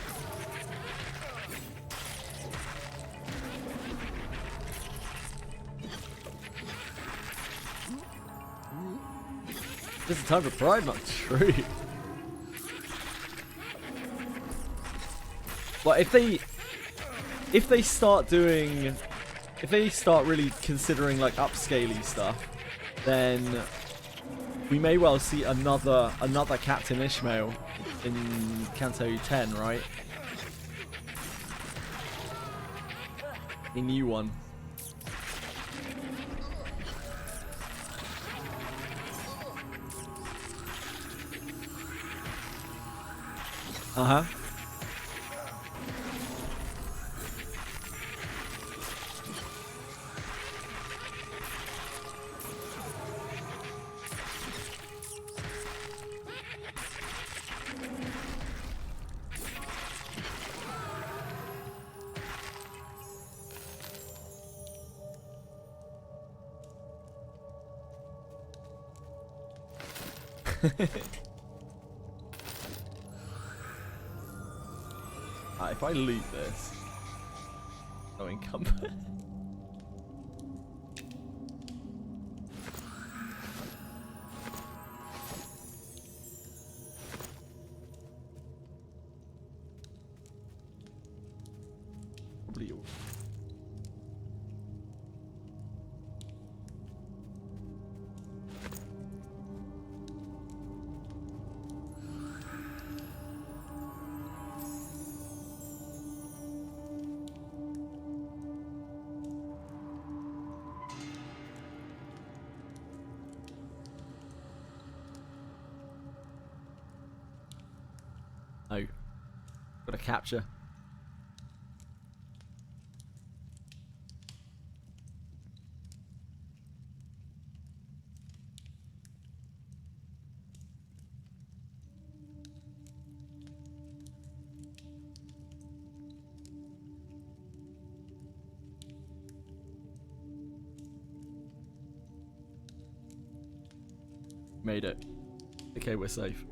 This is time for pride, not true. But if they start really considering like upscaling stuff, then we may well see another Captain Ishmael in Canto 10, right? A new one. Uh-huh. If I loot this, no encumbered. Probably all. Oh, got a capture. Made it. Okay, we're safe.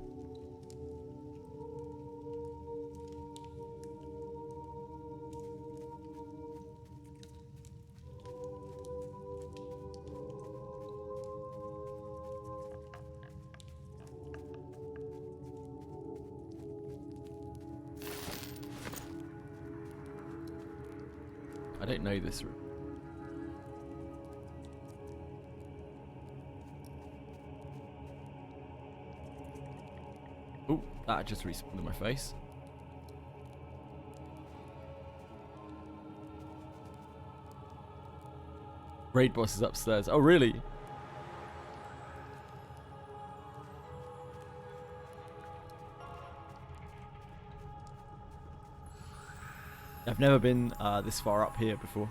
I don't know this room. Oh, that just respawned in my face. Raid boss is upstairs. Oh, really? I've never been this far up here before.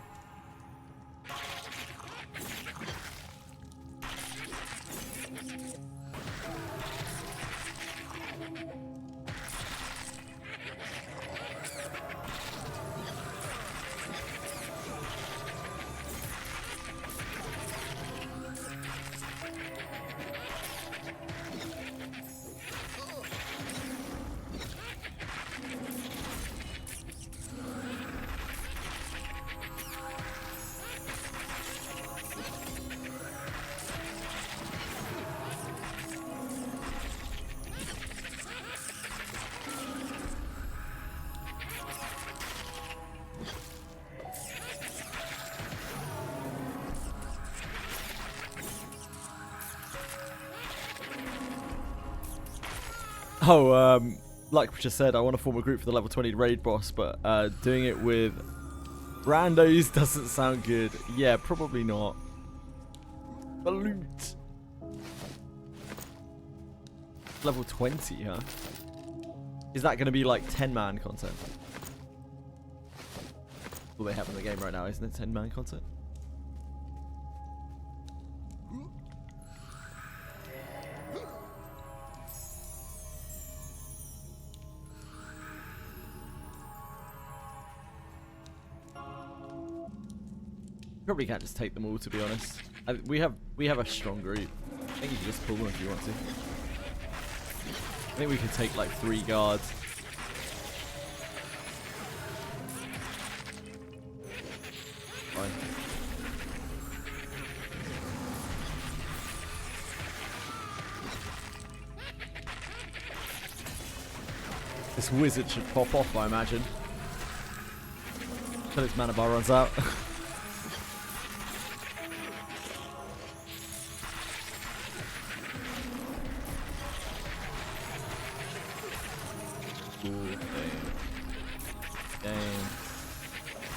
Oh, like I just said, I want to form a group for the level 20 raid boss, but doing it with randos doesn't sound good. Yeah, probably not. The loot. Level 20, huh? Is that going to be like 10-man content? All they have in the game right now, isn't it? 10-man content? Probably can't just take them all, to be honest. We have a strong group. I think you can just pull them if you want to. I think we can take like 3 guards. Fine. This wizard should pop off, I imagine. Until its mana bar runs out. Game.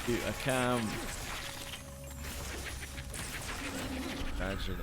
Shoot a cam. Gradually.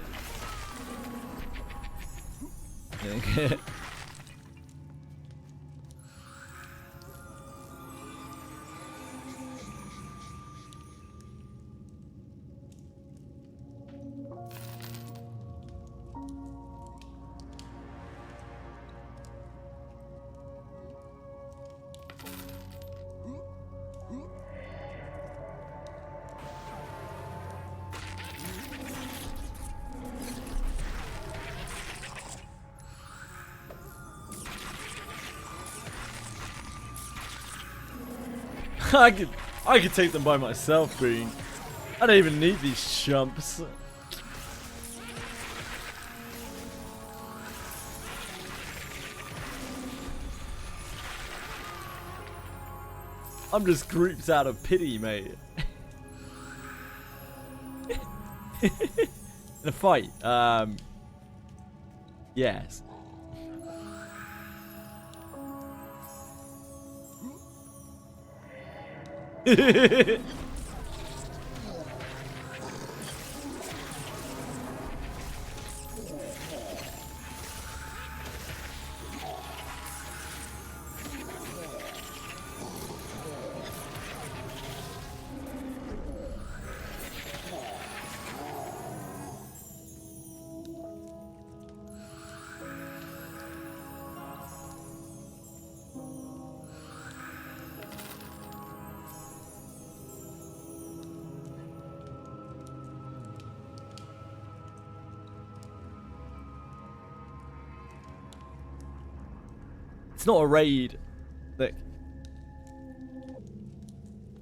I could take them by myself, Boone. I don't even need these chumps. I'm just grouped out of pity, mate. In a fight, yes. It's not a raid. Look.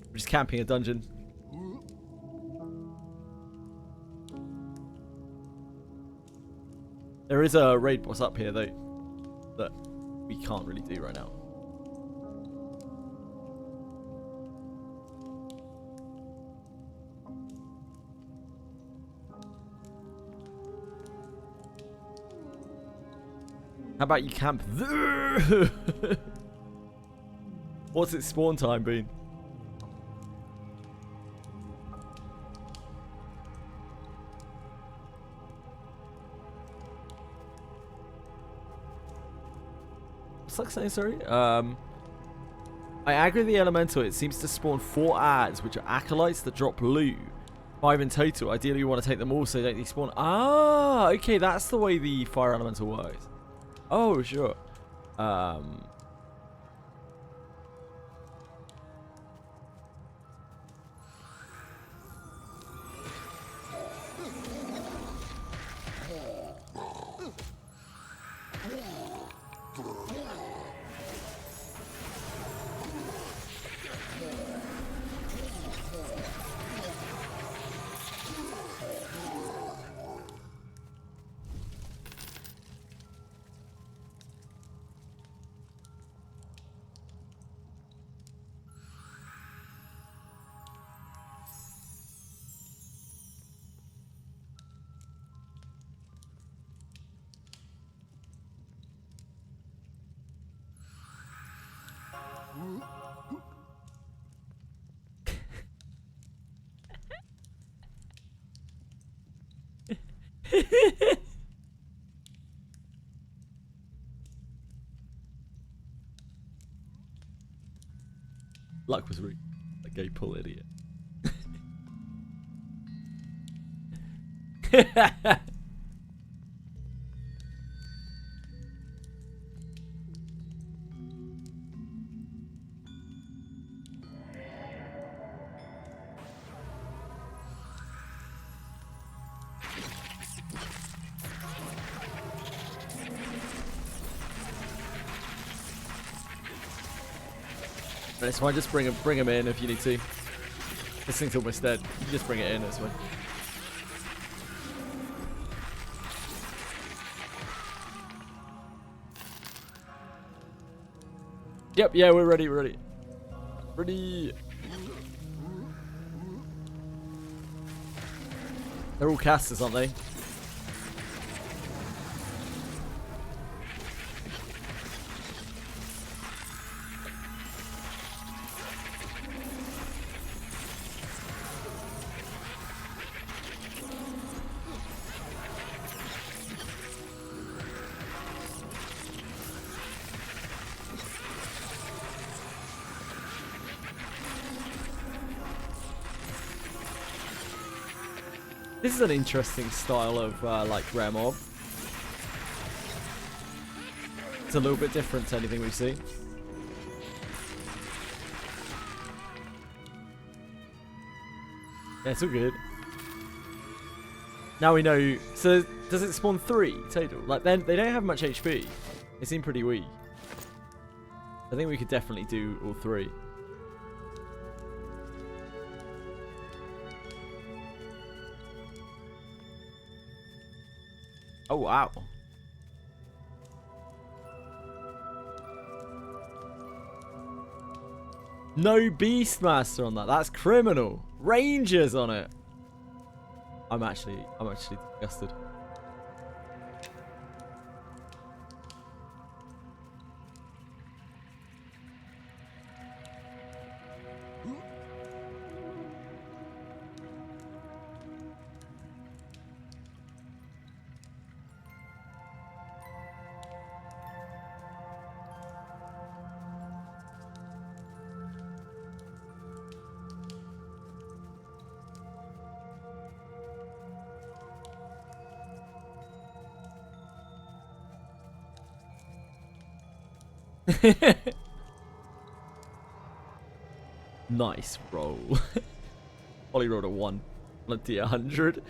We're just camping a dungeon. There is a raid boss up here though that we can't really do right now. How about you camp there? What's its spawn time been? What's that saying, sorry? I aggro the elemental. It seems to spawn 4 ads, which are acolytes that drop loot. 5 in total. Ideally, you want to take them all so they don't despawn. Ah, okay, that's the way the fire elemental works. Oh, sure. Luck was rude. A gay pull idiot. It's fine, just bring him in if you need to. This thing's almost dead. You just bring it in, it's fine. Yep, yeah, we're ready, Ready. They're all casters, aren't they? This is an interesting style of like rare mob. It's a little bit different to anything we've seen. Yeah, it's all good. Now we know. So does it spawn 3 total? Like they don't have much HP. They seem pretty weak. I think we could definitely do all 3. Oh, wow. No Beastmaster on that. That's criminal. Rangers on it. I'm actually disgusted. Nice roll. Ollie rolled a 1 on a D100.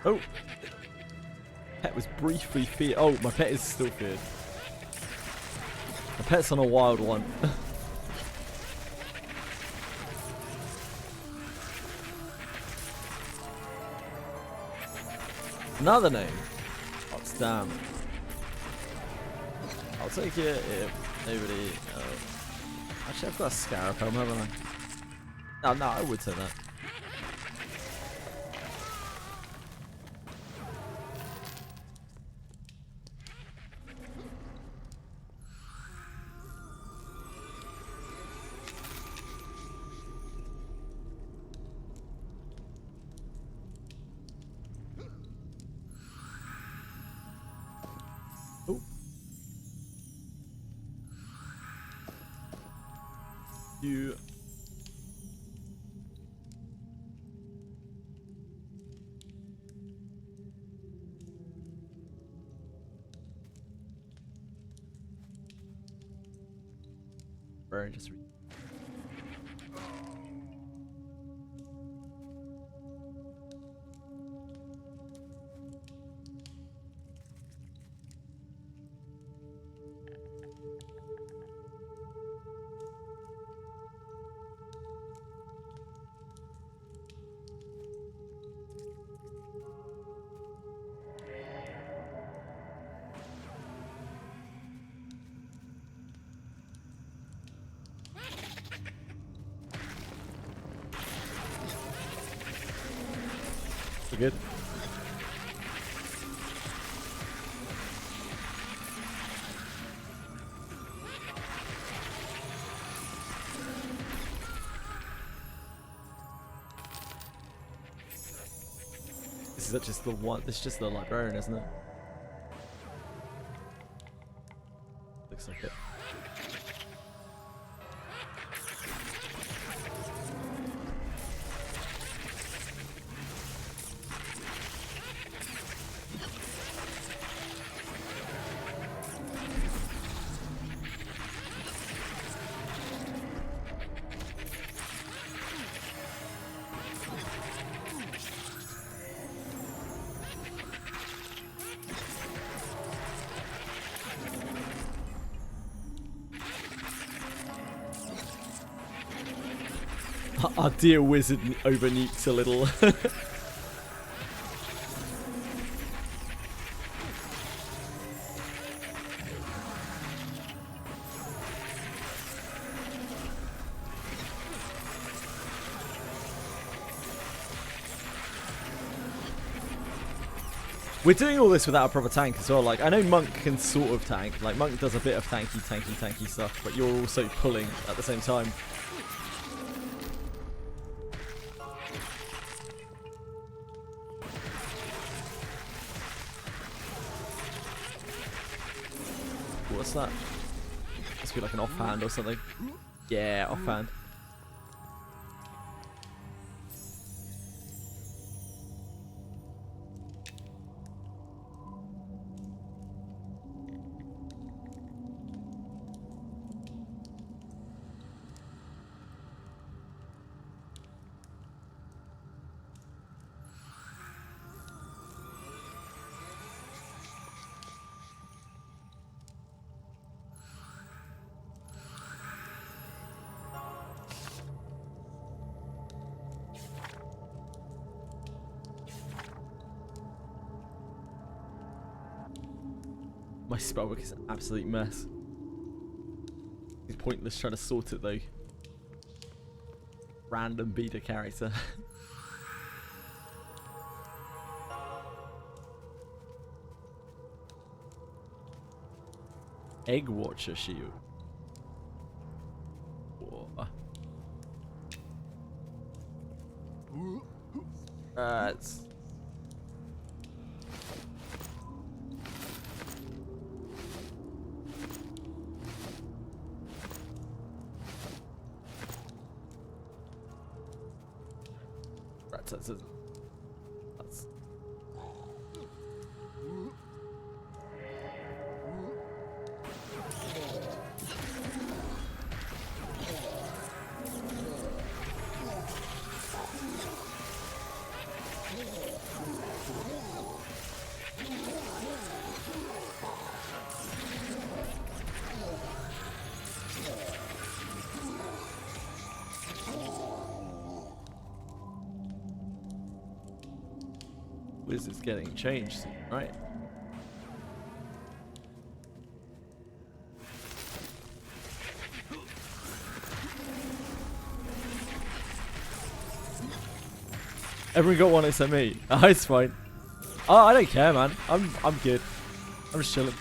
Oh. Pet was briefly feared. Oh, my pet is still feared. My pet's on a wild one. Another name. Oh, damn. I'll take it if nobody. Actually, I've got a scarab helm, haven't I? No, I would take that. Oh. You. Burn just. We're good. This is just the one. This is just the librarian, isn't it? Looks like it. Our dear wizard over nukes a little. We're doing all this without a proper tank as well. Like, I know Monk can sort of tank. Like, Monk does a bit of tanky stuff, but you're also pulling at the same time. What's that? Must be like an offhand or something. Yeah, offhand. My spellbook is an absolute mess. It's pointless trying to sort it though. Random beta character. Egg Watcher shield. Whoa. It's that's Wizard's getting changed, right? Everyone got one except me. Oh, it's fine. Oh, I don't care, man. I'm good. I'm just chilling.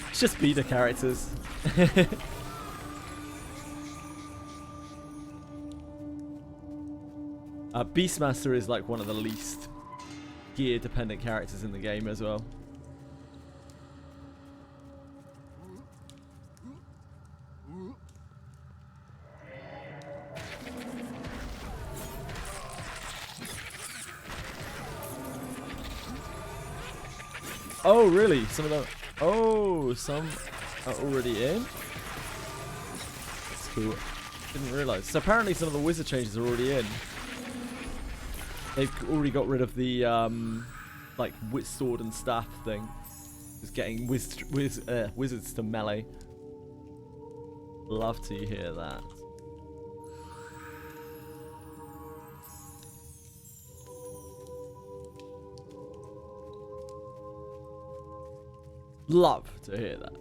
It's just beta characters. Beastmaster is like one of the least gear dependent characters in the game as well. Oh really? Some of them. Oh, some are already in. That's cool. Didn't realise. So apparently some of the wizard changes are already in. They've already got rid of the like sword and staff thing. Just getting wizards to melee. Love to hear that. Love to hear that.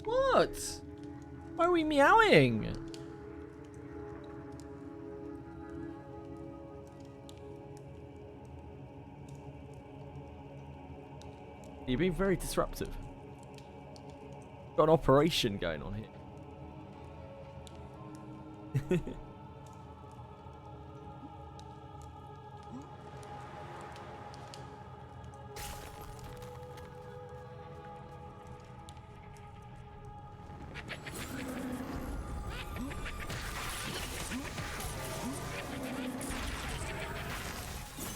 What? Why are we meowing? You're being very disruptive. Got an operation going on here.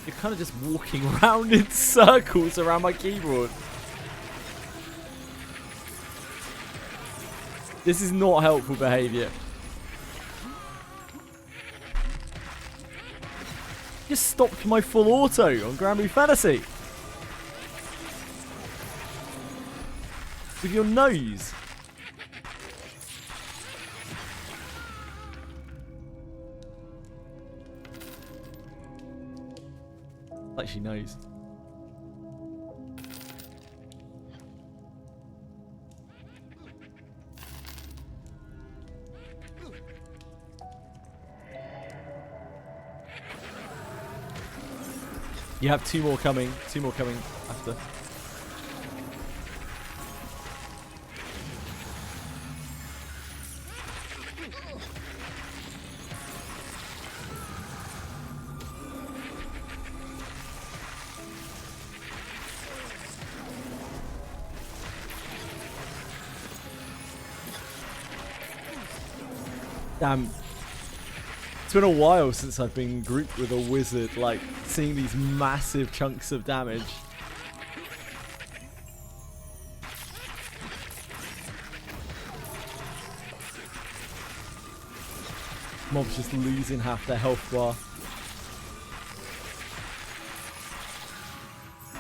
You're kind of just walking around in circles around my keyboard. This is not helpful behavior. Just stopped my full auto on Granblue Fantasy. With your nose. Like she knows. You have two more coming after. Damn. It's been a while since I've been grouped with a wizard, like seeing these massive chunks of damage. Mobs just losing half their health bar.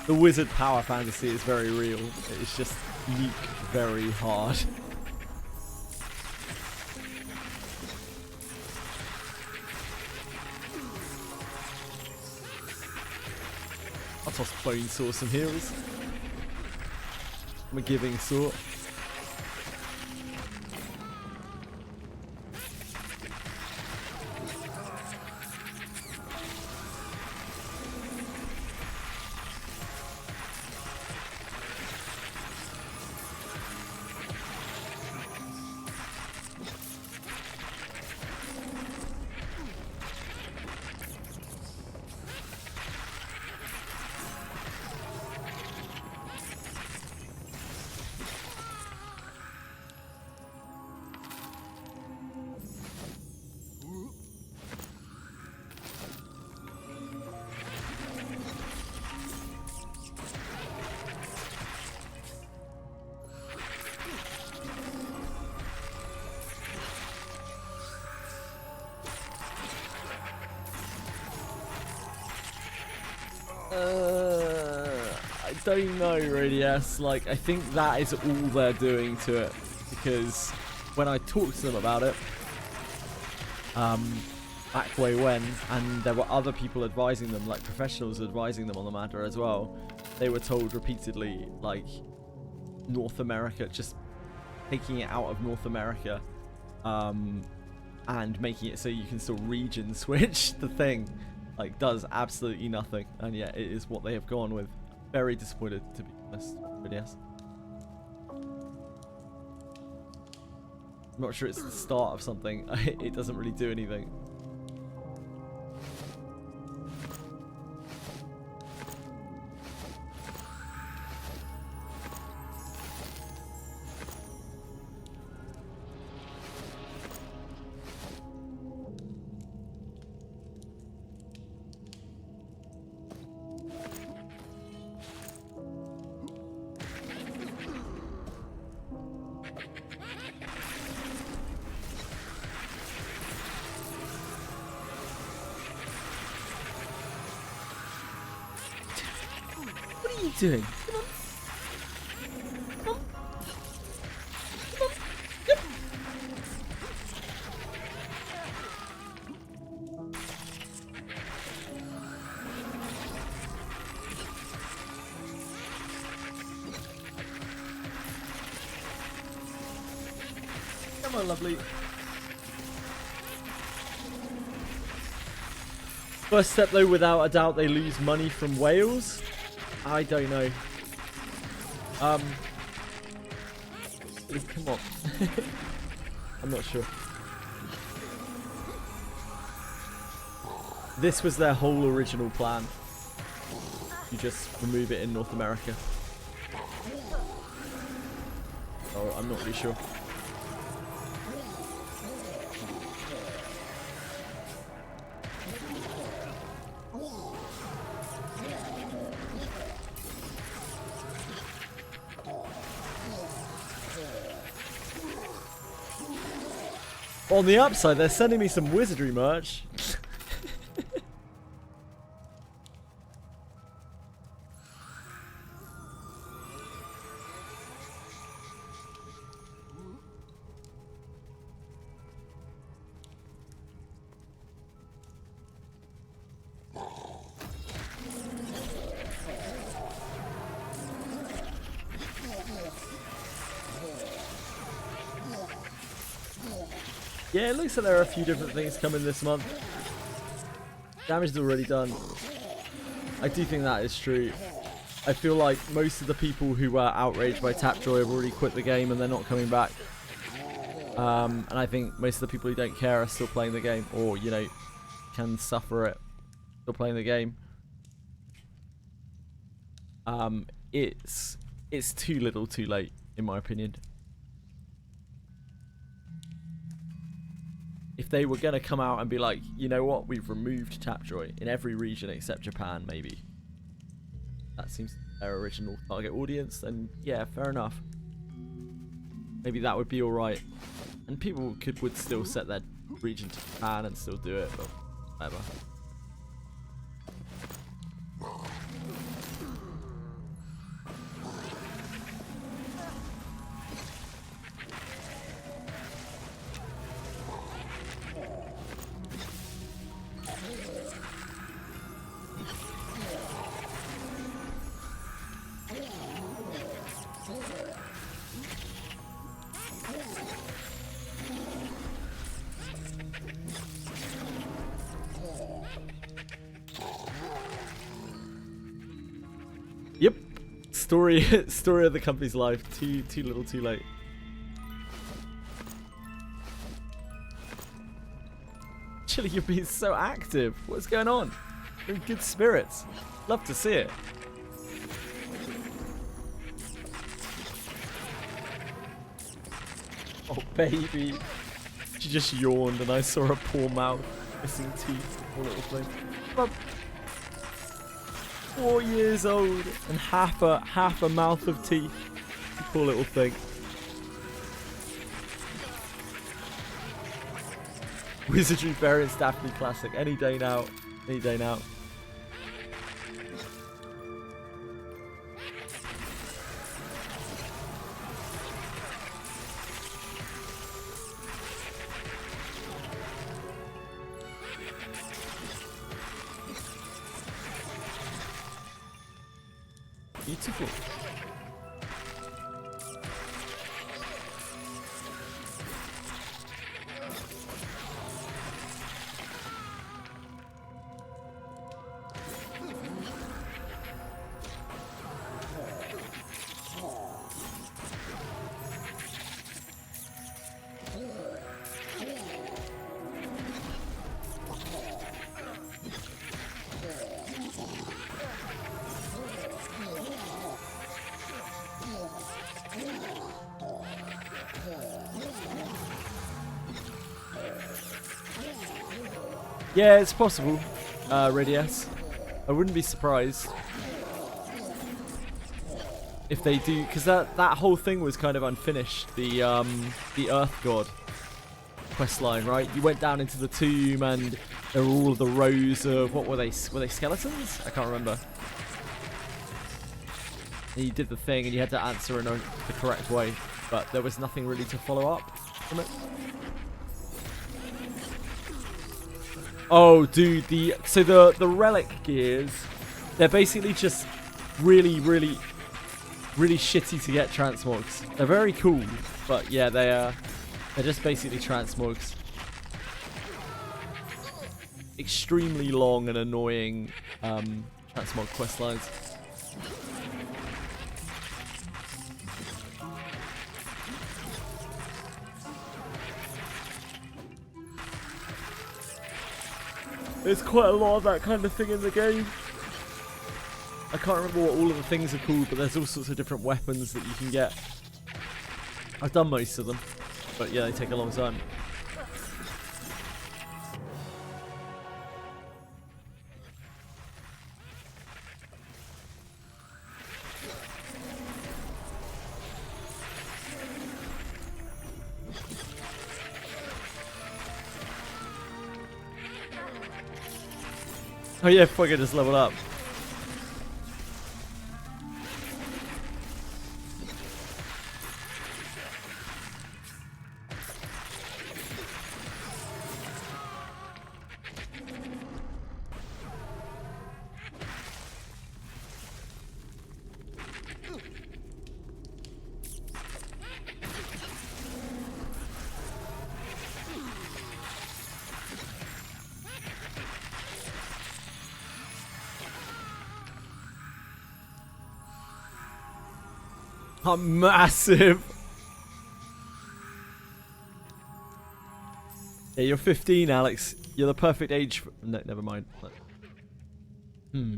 The wizard power fantasy is very real. It's just leak very hard. I'll toss Bone Saw some heals. I'm a giving sort. I don't know really, yes. Like, I think that is all they're doing to it. Because when I talked to them about it, back way when, and there were other people advising them, like professionals advising them on the matter as well, they were told repeatedly, like, North America, just taking it out of North America, and making it so you can still region switch the thing, like, does absolutely nothing. And yeah, it is what they have gone with. Very disappointed, to be honest, but yes. I'm not sure it's the start of something. It doesn't really do anything. What are you doing? Come on. Come on. Come on. Yep. Come on, lovely. First step though, without a doubt, they lose money from whales. I don't know. Come on. I'm not sure. This was their whole original plan. You just remove it in North America. Oh, I'm not really sure. On the upside, they're sending me some Wizardry merch. Yeah, it looks like there are a few different things coming this month. Damage is already done. I do think that is true. I feel like most of the people who were outraged by Tapjoy have already quit the game and they're not coming back. And I think most of the people who don't care are still playing the game, or, you know, can suffer it, still playing the game. It's too little too late, in my opinion. If they were going to come out and be like, you know what, we've removed Tapjoy in every region except Japan, maybe. That seems their original target audience, then yeah, fair enough. Maybe that would be alright. And people would still set their region to Japan and still do it, but whatever. Yep. Story of the company's life. Too little, too late. Actually, you're being so active. What's going on? You're in good spirits. Love to see it. Oh, baby. She just yawned and I saw a poor mouth. Missing teeth. Poor little thing. Well, 4 years old and half a mouth of teeth. Poor little thing. Wizardry variants Daphne classic. Any day now. Any day now. Beautiful. Yeah, it's possible, Radius. I wouldn't be surprised if they do, because that whole thing was kind of unfinished. The Earth God questline, right? You went down into the tomb, and there were all of the rows of, what were they? Were they skeletons? I can't remember. And you did the thing, and you had to answer in the correct way, but there was nothing really to follow up from it. Oh, dude, so the relic gears, they're basically just really shitty to get transmogs. They're very cool, but yeah, they're just basically transmogs. Extremely long and annoying transmog questlines. There's quite a lot of that kind of thing in the game. I can't remember what all of the things are called, but there's all sorts of different weapons that you can get. I've done most of them, but yeah, they take a long time. Oh yeah, fuck it, just leveled up. I'm massive. Yeah, you're 15, Alex. You're the perfect age for... No, never mind. Hmm.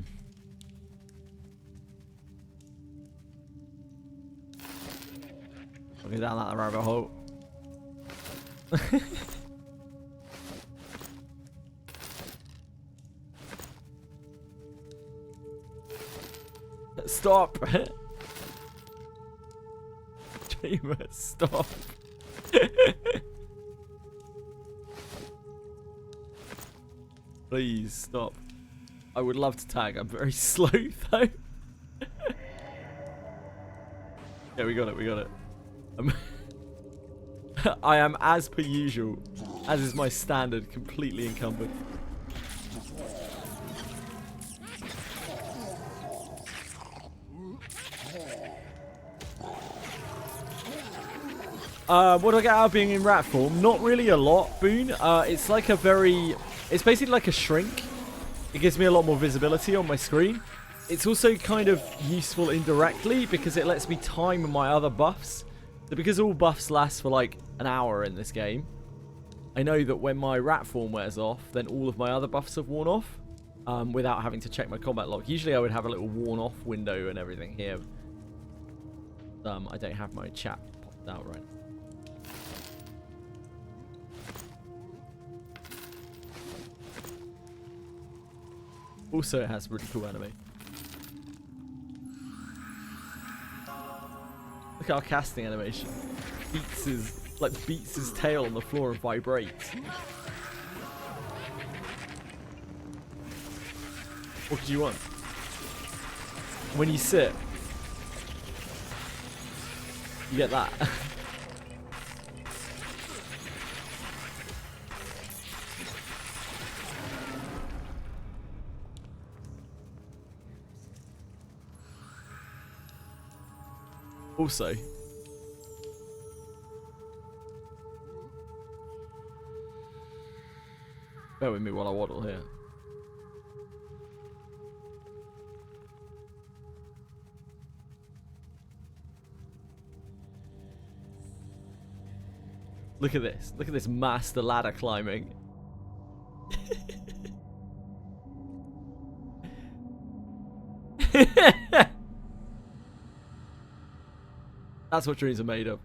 I'll go down that rabbit hole. Stop. Stop. Please stop. I would love to tag. I'm very slow though. Yeah, we got it. We got it. I am, as per usual, as is my standard, completely encumbered. What do I get out of being in rat form? Not really a lot, Boone. It's like a very... It's basically like a shrink. It gives me a lot more visibility on my screen. It's also kind of useful indirectly because it lets me time my other buffs. So because all buffs last for like an hour in this game, I know that when my rat form wears off, then all of my other buffs have worn off without having to check my combat log. Usually I would have a little worn off window and everything here. I don't have my chat popped out right now. Also, it has really cool anime. Look at our casting animation. Beats his tail on the floor and vibrates. What could you want? When you sit, you get that. Also, bear with me while I waddle here. Look at this. Look at this master ladder climbing. That's what dreams are made of.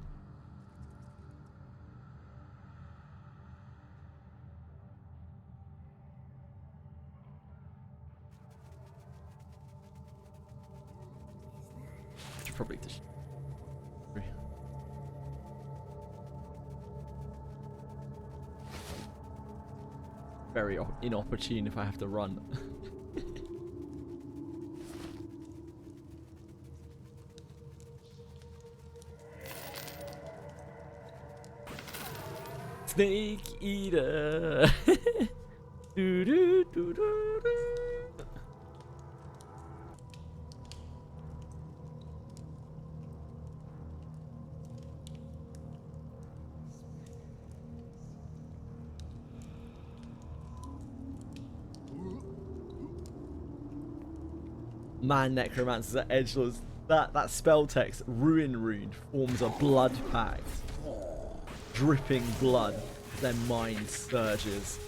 Should probably just... Very inopportune if I have to run. Snake eater. Do, do, do, do, do. Man, necromancers are edgeless. That spell text, Ruin Rune, forms a blood pact. Dripping blood, their mind surges.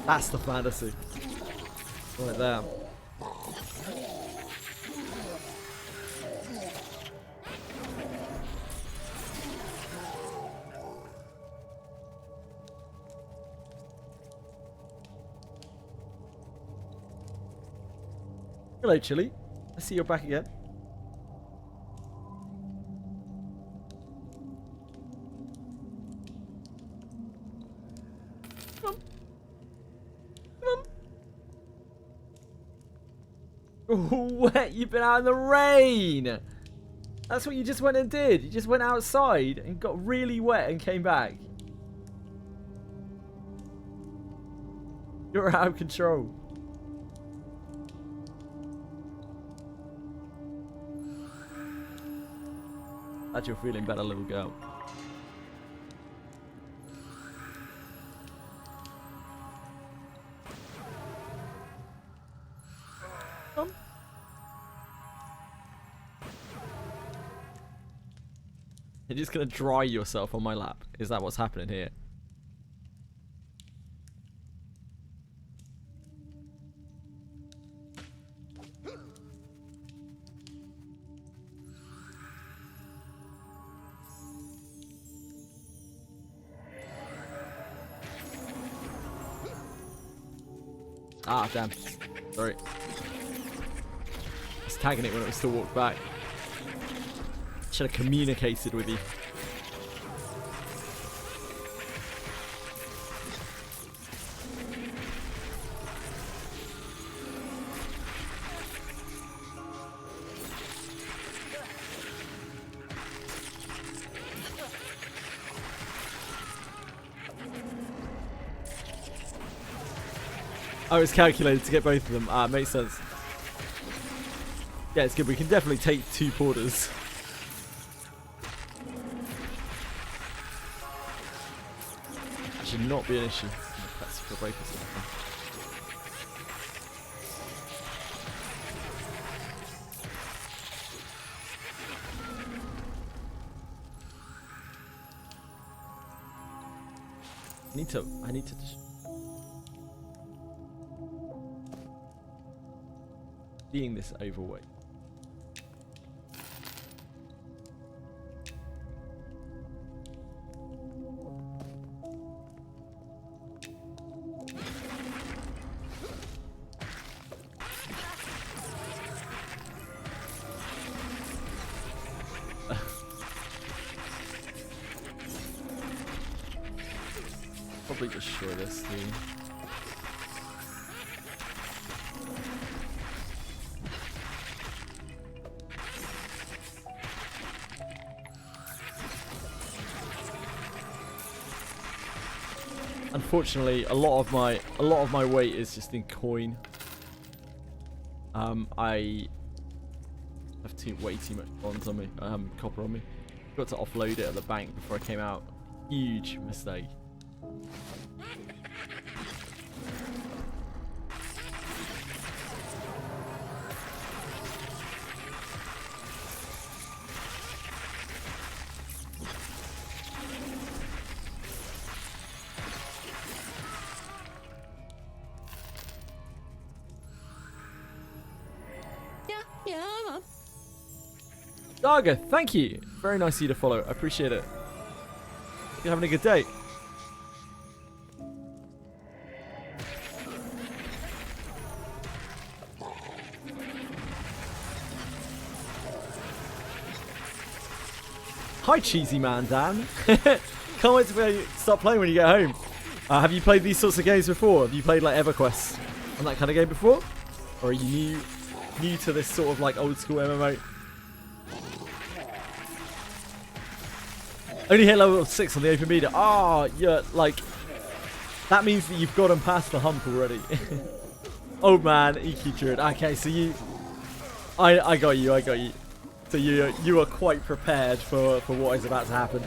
That's the fantasy. Right there. Hello, Chili. I see you're back again. Come on. Come on. Oh, wet. You've been out in the rain. That's what you just went and did. You just went outside and got really wet and came back. You're out of control. Glad you're feeling better, little girl. Come. You're just gonna dry yourself on my lap. Is that what's happening here? Ah, damn. Sorry. I was tagging it when it still walked back. Should have communicated with you. Oh, it's calculated to get both of them. Ah, makes sense. Yeah, it's good. We can definitely take 2 porters. That should not be an issue. That's for breakers. I need to just being this overweight. Probably destroy this thing. Unfortunately, a lot of my weight is just in coin. I have way too much bonds on me. Copper on me. Got to offload it at the bank before I came out. Huge mistake. Darga, thank you. Very nice of you to follow. I appreciate it. You're having a good day. Hi, cheesy man, Dan. Can't wait to start playing when you get home. Have you played these sorts of games before? Have you played like EverQuest and that kind of game before? Or are you new to this sort of like old school MMO? Only hit level 6 on the open beta. Ah, yeah, like that means that you've gotten past the hump already. Old man, EQ Druid. Okay, so I got you. So you are quite prepared for what is about to happen.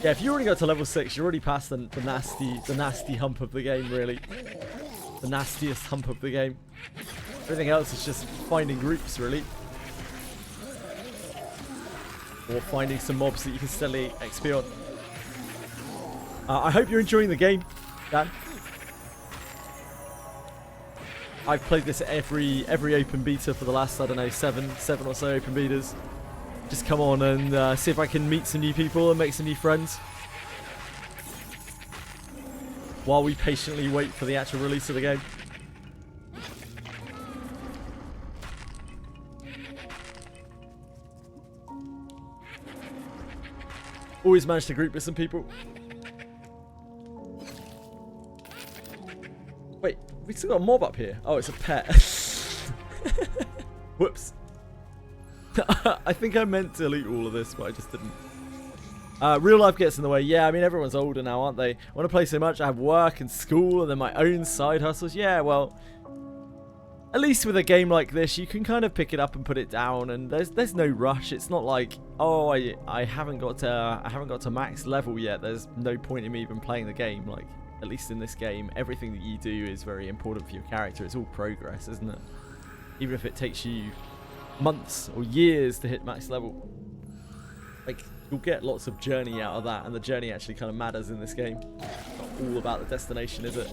Yeah, if you already got to level 6, you're already past the nasty hump of the game, really. The nastiest hump of the game. Everything else is just finding groups, really. Or finding some mobs that you can steadily XP on. I hope you're enjoying the game, Dan. I've played this every open beta for the last, I don't know, seven or so open betas. Just come on and see if I can meet some new people and make some new friends. While we patiently wait for the actual release of the game. Always manage to group with some people. Wait, we still got a mob up here. Oh, it's a pet. Whoops. I think I meant to delete all of this, but I just didn't. Real life gets in the way. Yeah, I mean, everyone's older now, aren't they? I want to play so much. I have work and school and then my own side hustles. Yeah, well, at least with a game like this, you can kind of pick it up and put it down, and there's no rush. It's not like, oh, I haven't got to max level yet. There's no point in me even playing the game. Like, at least in this game, everything that you do is very important for your character. It's all progress, isn't it? Even if it takes you months or years to hit max level. Like, you'll get lots of journey out of that, and the journey actually kind of matters in this game. It's not all about the destination, is it?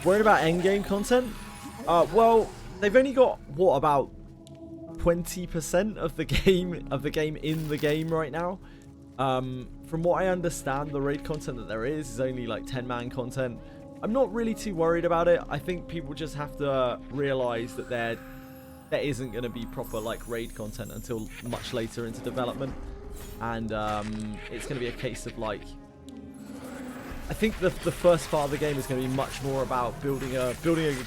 Worried about endgame content? Well, they've only got, what, about 20% of the game in the game right now. From what I understand, the raid content that there is only like 10-man content. I'm not really too worried about it. I think people just have to realize that there isn't going to be proper like raid content until much later into development, and it's going to be a case of like, I think the first part of the game is going to be much more about building a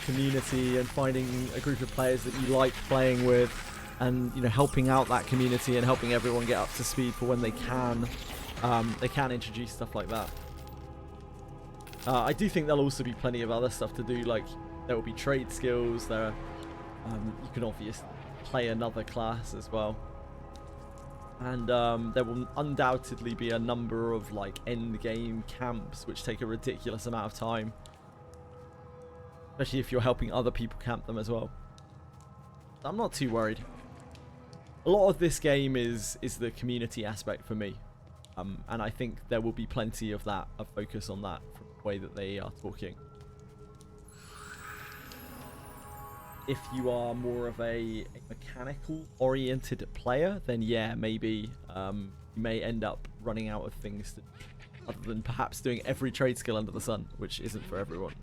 community and finding a group of players that you like playing with, and helping out that community and helping everyone get up to speed for when they can introduce stuff like that. I do think there'll also be plenty of other stuff to do, like there will be trade skills there. You can obviously play another class as well. And there will undoubtedly be a number of like end game camps which take a ridiculous amount of time, especially if you're helping other people camp them as well. I'm not too worried. A lot of this game is the community aspect for me, and I think there will be plenty of that, of focus on that from the way that they are talking. If you are more of a mechanical oriented player, then yeah, maybe you may end up running out of things to, other than perhaps doing every trade skill under the sun, which isn't for everyone.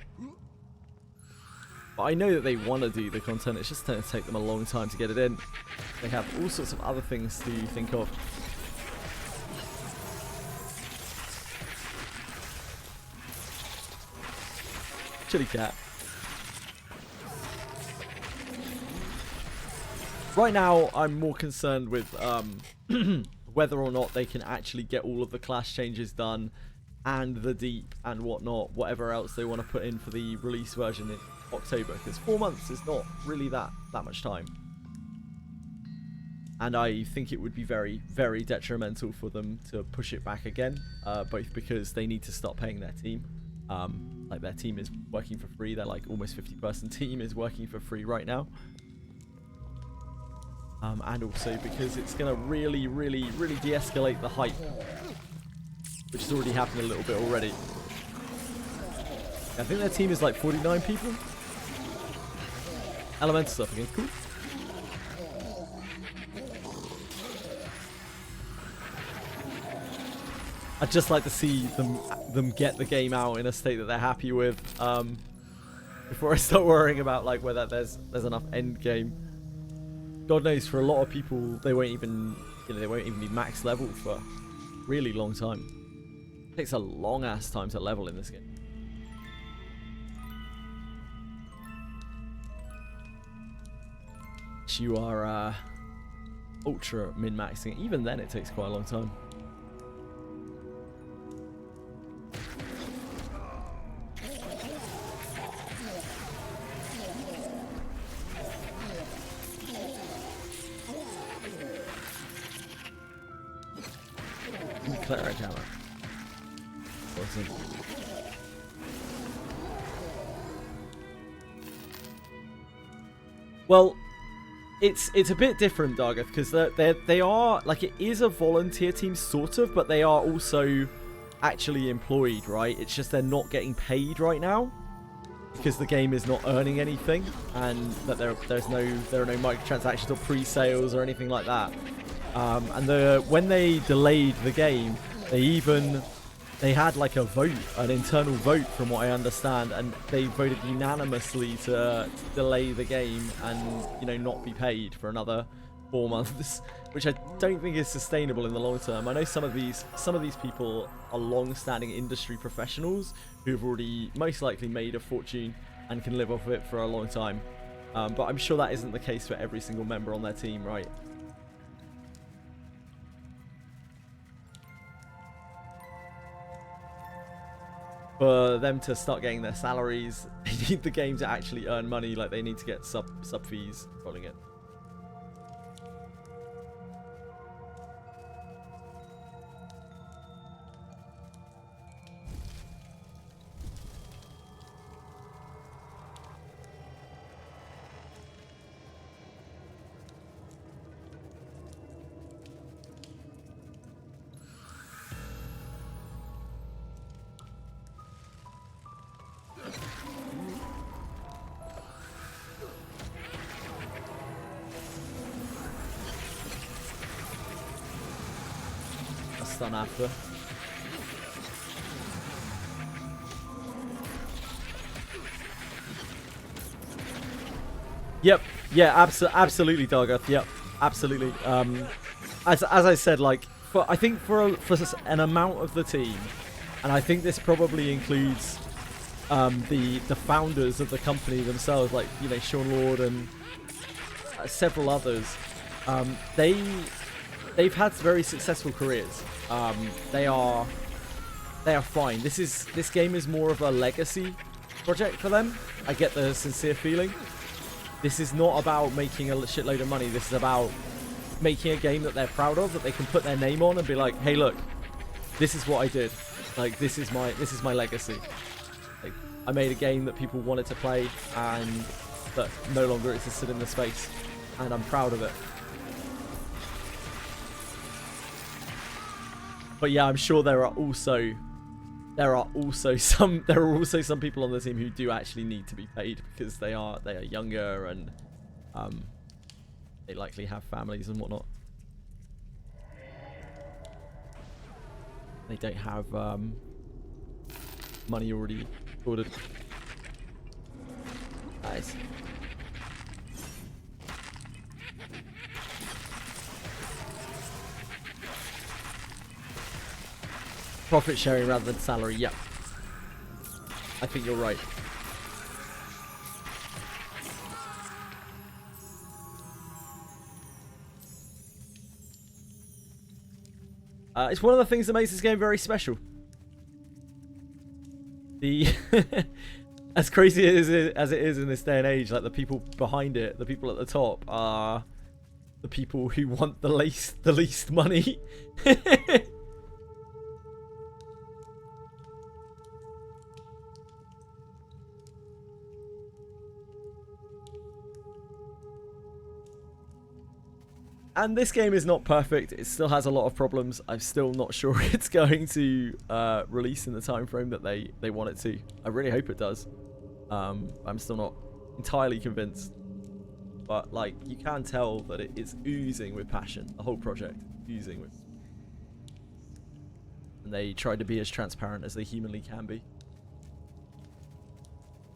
But I know that they want to do the content, it's just going to take them a long time to get it in. They have all sorts of other things to think of. Chilly cat. Right now, I'm more concerned with whether or not they can actually get all of the class changes done, and the deep and whatnot, whatever else they want to put in for the release version in October, because 4 months is not really that much time. And I think it would be very, very detrimental for them to push it back again, both because they need to stop paying their team. Like, their team is working for free. They're like almost 50-person team is working for free right now. And also because it's going to really, really, really de-escalate the hype, which has already happened a little bit already. I think their team is like 49 people. Elemental stuff again, cool. I'd just like to see them get the game out in a state that they're happy with, before I start worrying about like whether there's enough end game. God knows, for a lot of people, they won't even be max level for a really long time. It takes a long ass time to level in this game. You are ultra min-maxing. Even then, it takes quite a long time. Cleric hammer. Awesome. Well, it's a bit different, Dargath, because they are, like, it is a volunteer team, sort of, but they are also actually employed, right? It's just they're not getting paid right now because the game is not earning anything, and that there are no microtransactions or pre-sales or anything like that. And when they delayed the game, they had like a vote, an internal vote from what I understand, and they voted unanimously to delay the game and, you know, not be paid for another 4 months, which I don't think is sustainable in the long term. I know some of these people are long-standing industry professionals who've already most likely made a fortune and can live off of it for a long time. But I'm sure that isn't the case for every single member on their team, right? For them to start getting their salaries, they need the game to actually earn money. Like, they need to get sub fees rolling it. Stun after. Yep. Yeah. Absolutely, Dargath. Yep. Absolutely. As I said, like, I think for an amount of the team, and I think this probably includes the founders of the company themselves, like, you know, Sean Lord and several others. They've had very successful careers. They are fine. This game is more of a legacy project for them. I get the sincere feeling. This is not about making a shitload of money. This is about making a game that they're proud of, that they can put their name on and be like, hey, look, this is what I did. Like, this is my legacy. Like, I made a game that people wanted to play and that no longer existed in the space, and I'm proud of it. But yeah, I'm sure there are also some people on the team who do actually need to be paid because they are younger and they likely have families and whatnot. They don't have money already ordered. Nice. Profit sharing rather than salary, yep. I think you're right. It's one of the things that makes this game very special. The as crazy as it is in this day and age, like, the people behind it, the people at the top, are the people who want the least money. And this game is not perfect. It still has a lot of problems. I'm still not sure it's going to release in the time frame that they want it to. I really hope it does. I'm still not entirely convinced. But, like, you can tell that it is oozing with passion. The whole project, oozing with. And they tried to be as transparent as they humanly can be.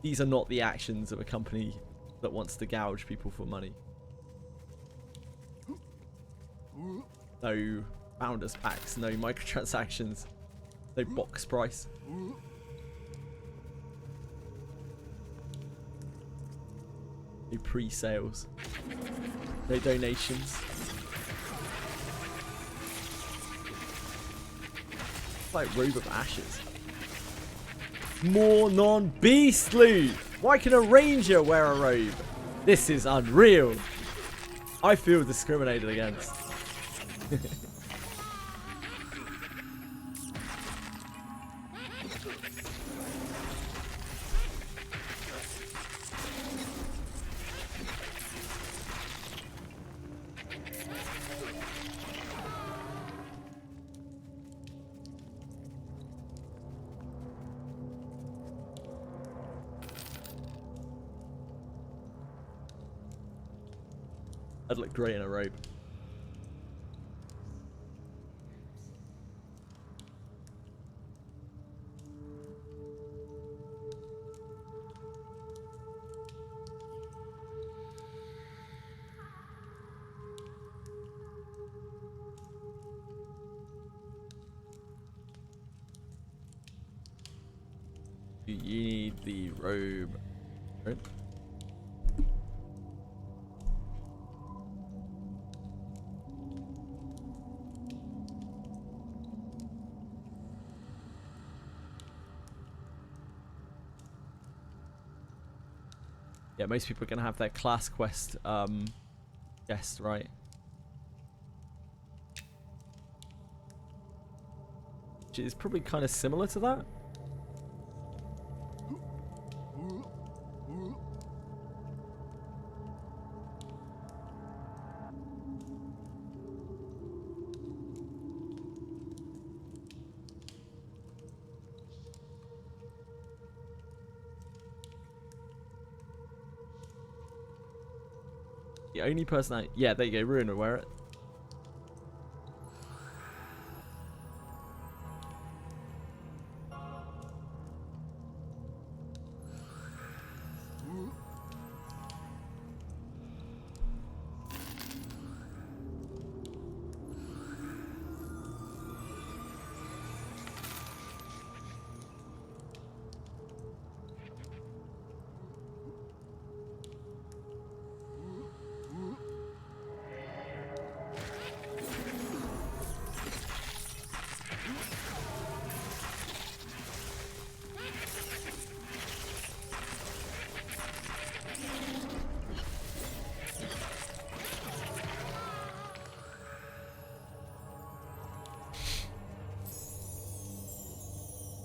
These are not the actions of a company that wants to gouge people for money. No founders packs, no microtransactions, no box price. No pre-sales. No donations. Like Robe of Ashes. More non-beastly! Why can a ranger wear a robe? This is unreal. I feel discriminated against. I'd look great in a robe. You need the robe. Right? Yeah, most people are going to have their class quest guessed, right? Which is probably kind of similar to that. The only person I... Yeah, there you go. Ruin will wear it.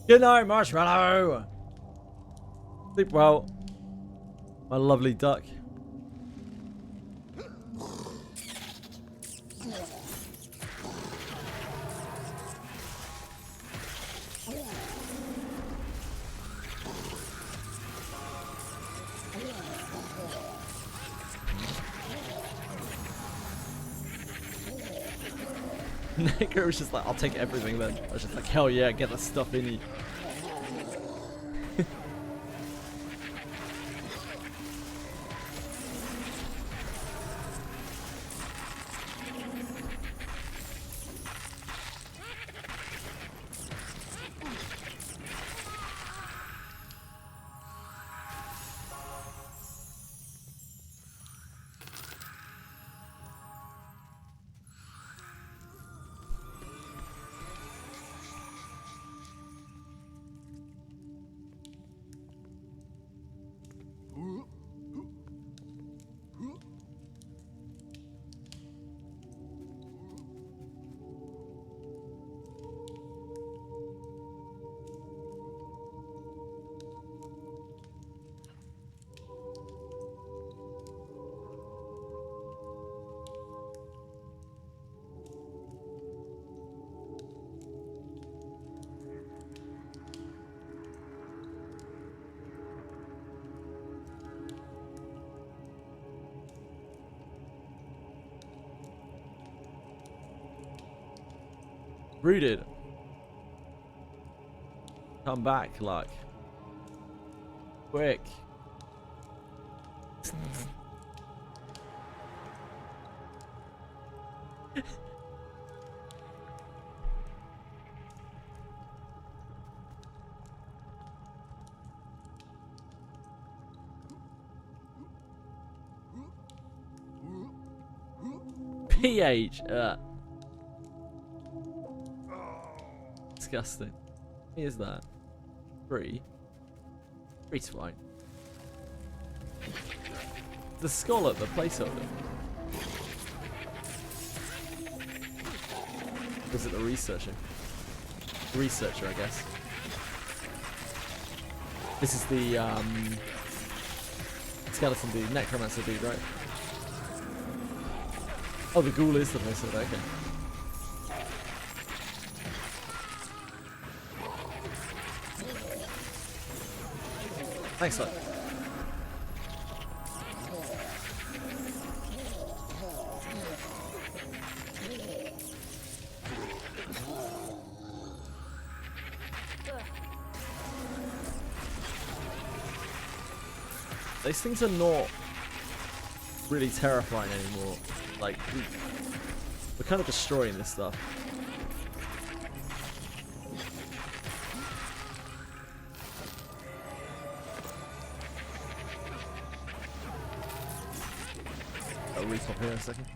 Good night, Marshmallow! Sleep well, my lovely duck. Nicker was just like, I'll take everything then. I was just like, hell yeah, get that stuff in you. Rooted. Come back, like. Quick. PH. Disgusting. Here's that. 3. 3's fine. The skull at the placeholder. Was it the researcher? Researcher, I guess. This is the skeleton dude, necromancer dude, right? Oh, the ghoul is the placeholder. Okay. Thanks, bud. These things are not really terrifying anymore. Like, we're kind of destroying this stuff. I'll repop here in a second.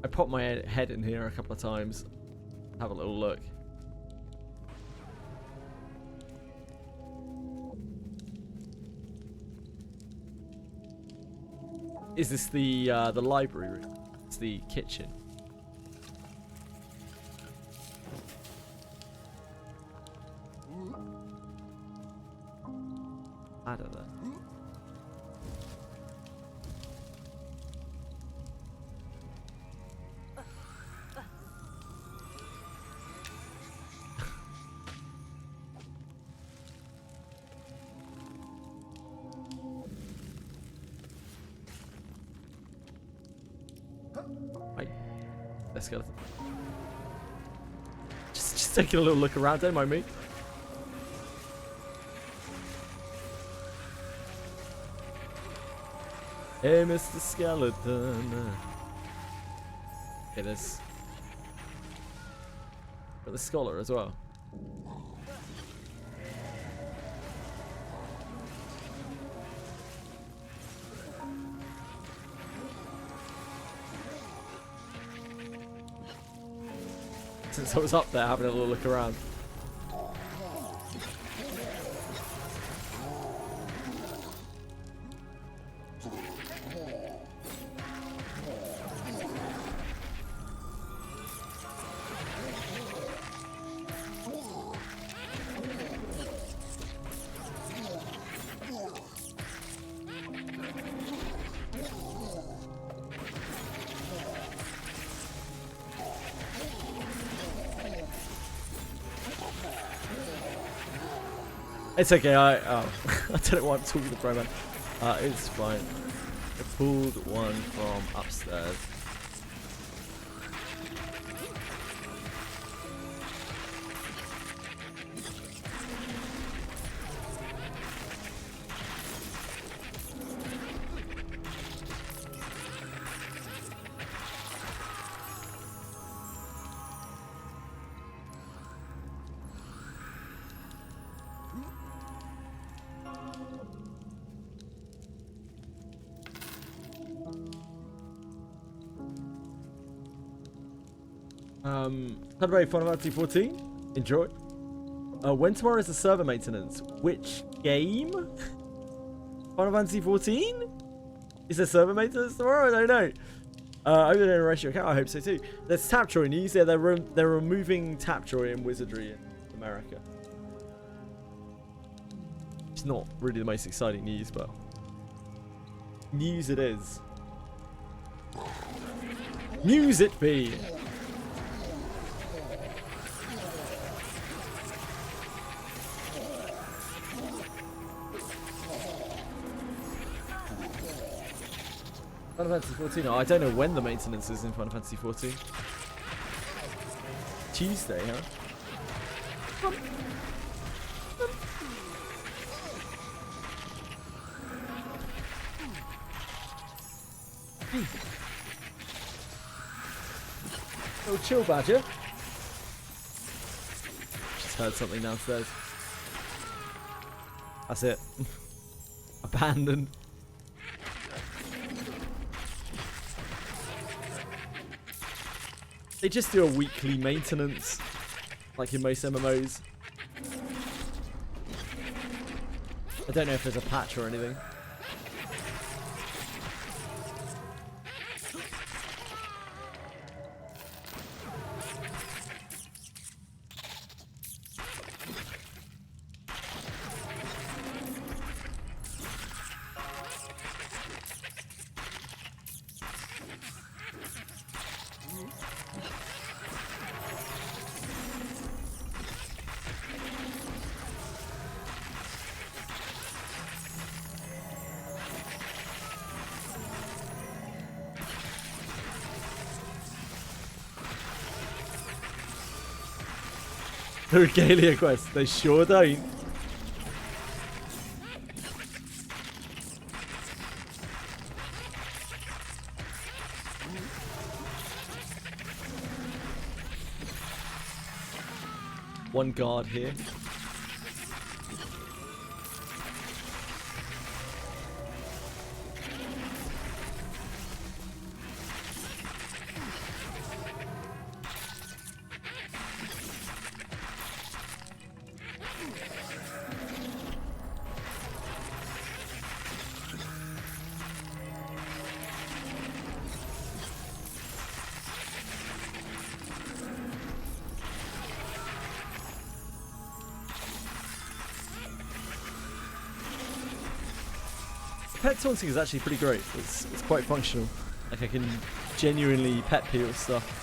I popped my head in here a couple of times. Have a little look. Is this the library room? It's the kitchen. I don't know. Right. Let's go. Just taking a little look around, don't mind me. Hey, Mr. Skeleton. Okay, there's... Got the scholar as well. Since I was up there having a little look around. It's okay, I don't know why I'm talking to Bro Man. It's fine. I pulled one from upstairs. Saturday, Final Fantasy 14. Enjoy. When tomorrow is the server maintenance? Which game? Final Fantasy 14? Is there server maintenance tomorrow? I don't know. I hope they don't erase your account. I hope so too. There's Tapjoy news. Yeah, they're removing Tapjoy in Wizardry in America. It's not really the most exciting news, but news it is. News it be. Final Fantasy 14. Oh, I don't know when the maintenance is in Final Fantasy 14. Tuesday, huh? Hey. Oh, chill, Badger. Just heard something downstairs. That's it. Abandoned. They just do a weekly maintenance, like in most MMOs. I don't know if there's a patch or anything. The regalia quest. They sure don't. One guard here. Pet taunting is actually pretty great. It's quite functional. Like I can genuinely pet peel stuff.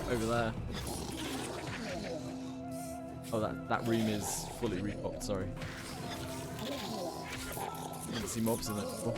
Over there. Oh, that room is fully repopped, sorry. Didn't see mobs in it before.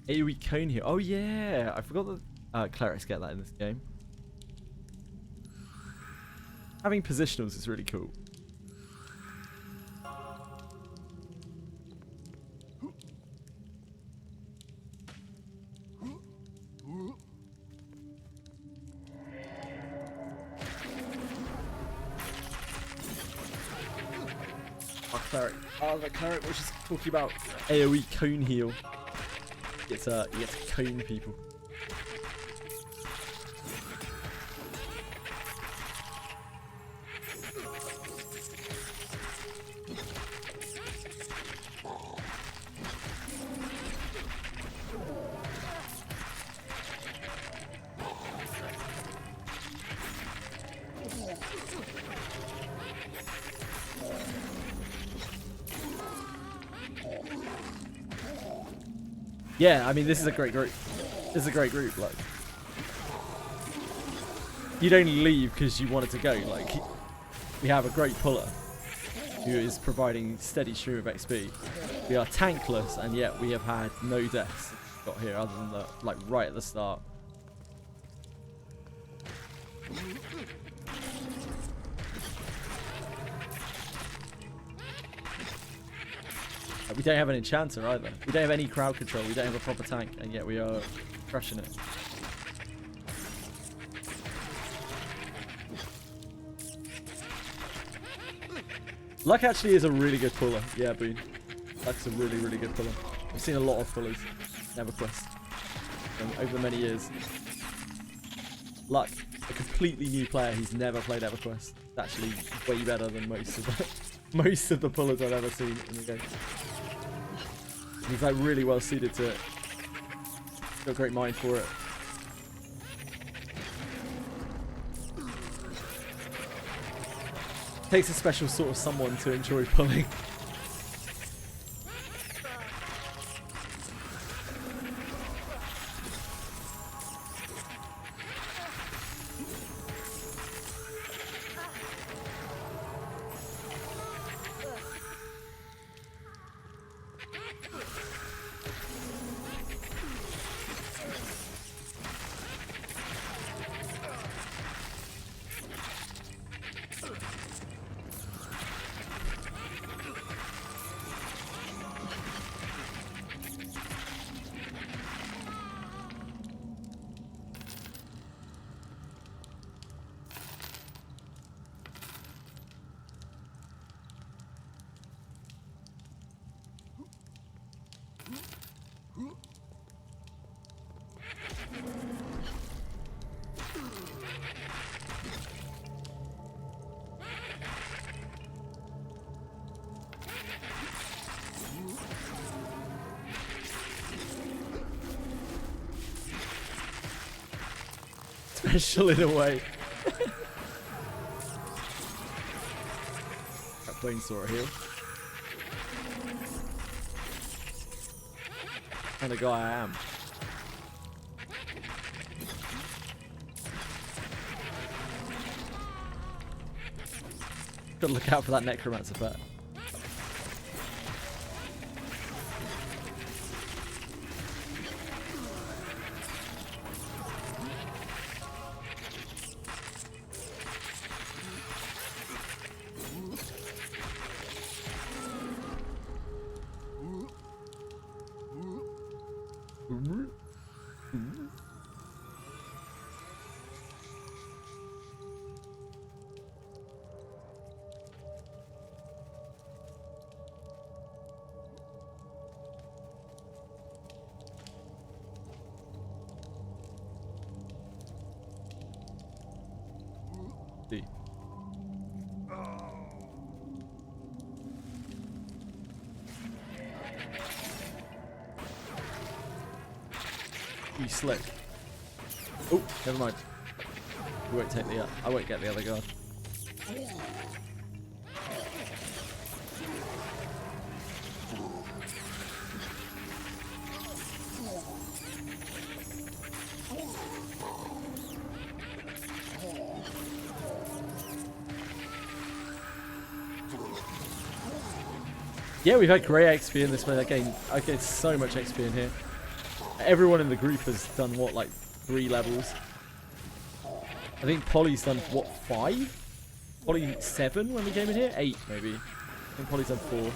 AoE cone here. Oh yeah, I forgot that clerics get that in this game. Having positionals is really cool. Cleric. Oh, the cleric was just talking about AoE cone heal. You get to cone people. Yeah, I mean, this is a great group. This is a great group. Like, you'd only leave because you wanted to go. Like, we have a great puller who is providing steady stream of XP. We are tankless, and yet we have had no deaths got here other than the, like, right at the start. We don't have an enchanter either. We don't have any crowd control. We don't have a proper tank, and yet we are crushing it. Luck actually is a really good puller. Yeah, Boone. Luck's a really, really good puller. I've seen a lot of pullers in EverQuest over many years. Luck, a completely new player who's never played EverQuest. It's actually way better than most of the pullers I've ever seen in the game. He's like really well suited to it. Got a great mind for it. Takes a special sort of someone to enjoy pulling. Special in a way. That plane saw a heal. And the guy I am. Gotta look out for that necromancer pet. You slick. Oh, never mind. We won't take the. I won't get the other guard. Yeah, we've had great XP in this way. I get so much XP in here. Everyone in the group has done what, like 3 levels. I think Polly's done what, 5? Polly 7 when we came in here? 8 maybe. I think Polly's done 4.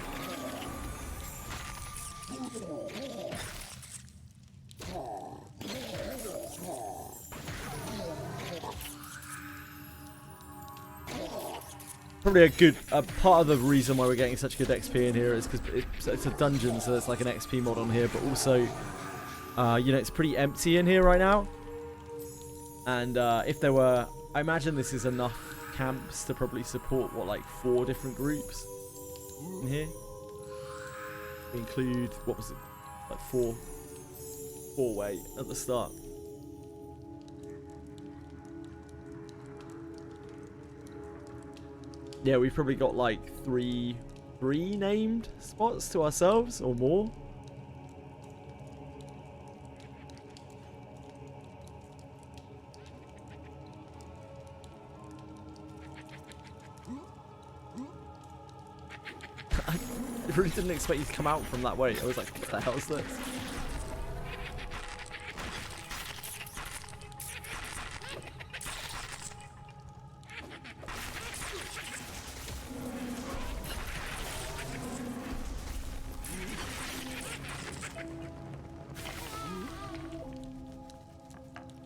Probably a good part of the reason why we're getting such good XP in here is because it's a dungeon, so there's like an XP mod on here, but also you know, it's pretty empty in here right now. And if there were, I imagine this is enough camps to probably support what, like 4 different groups in here. We include, what was it, like 4-way at the start. Yeah, we've probably got like three named spots to ourselves or more. really didn't expect you to come out from that way. I was like, what the hell is this?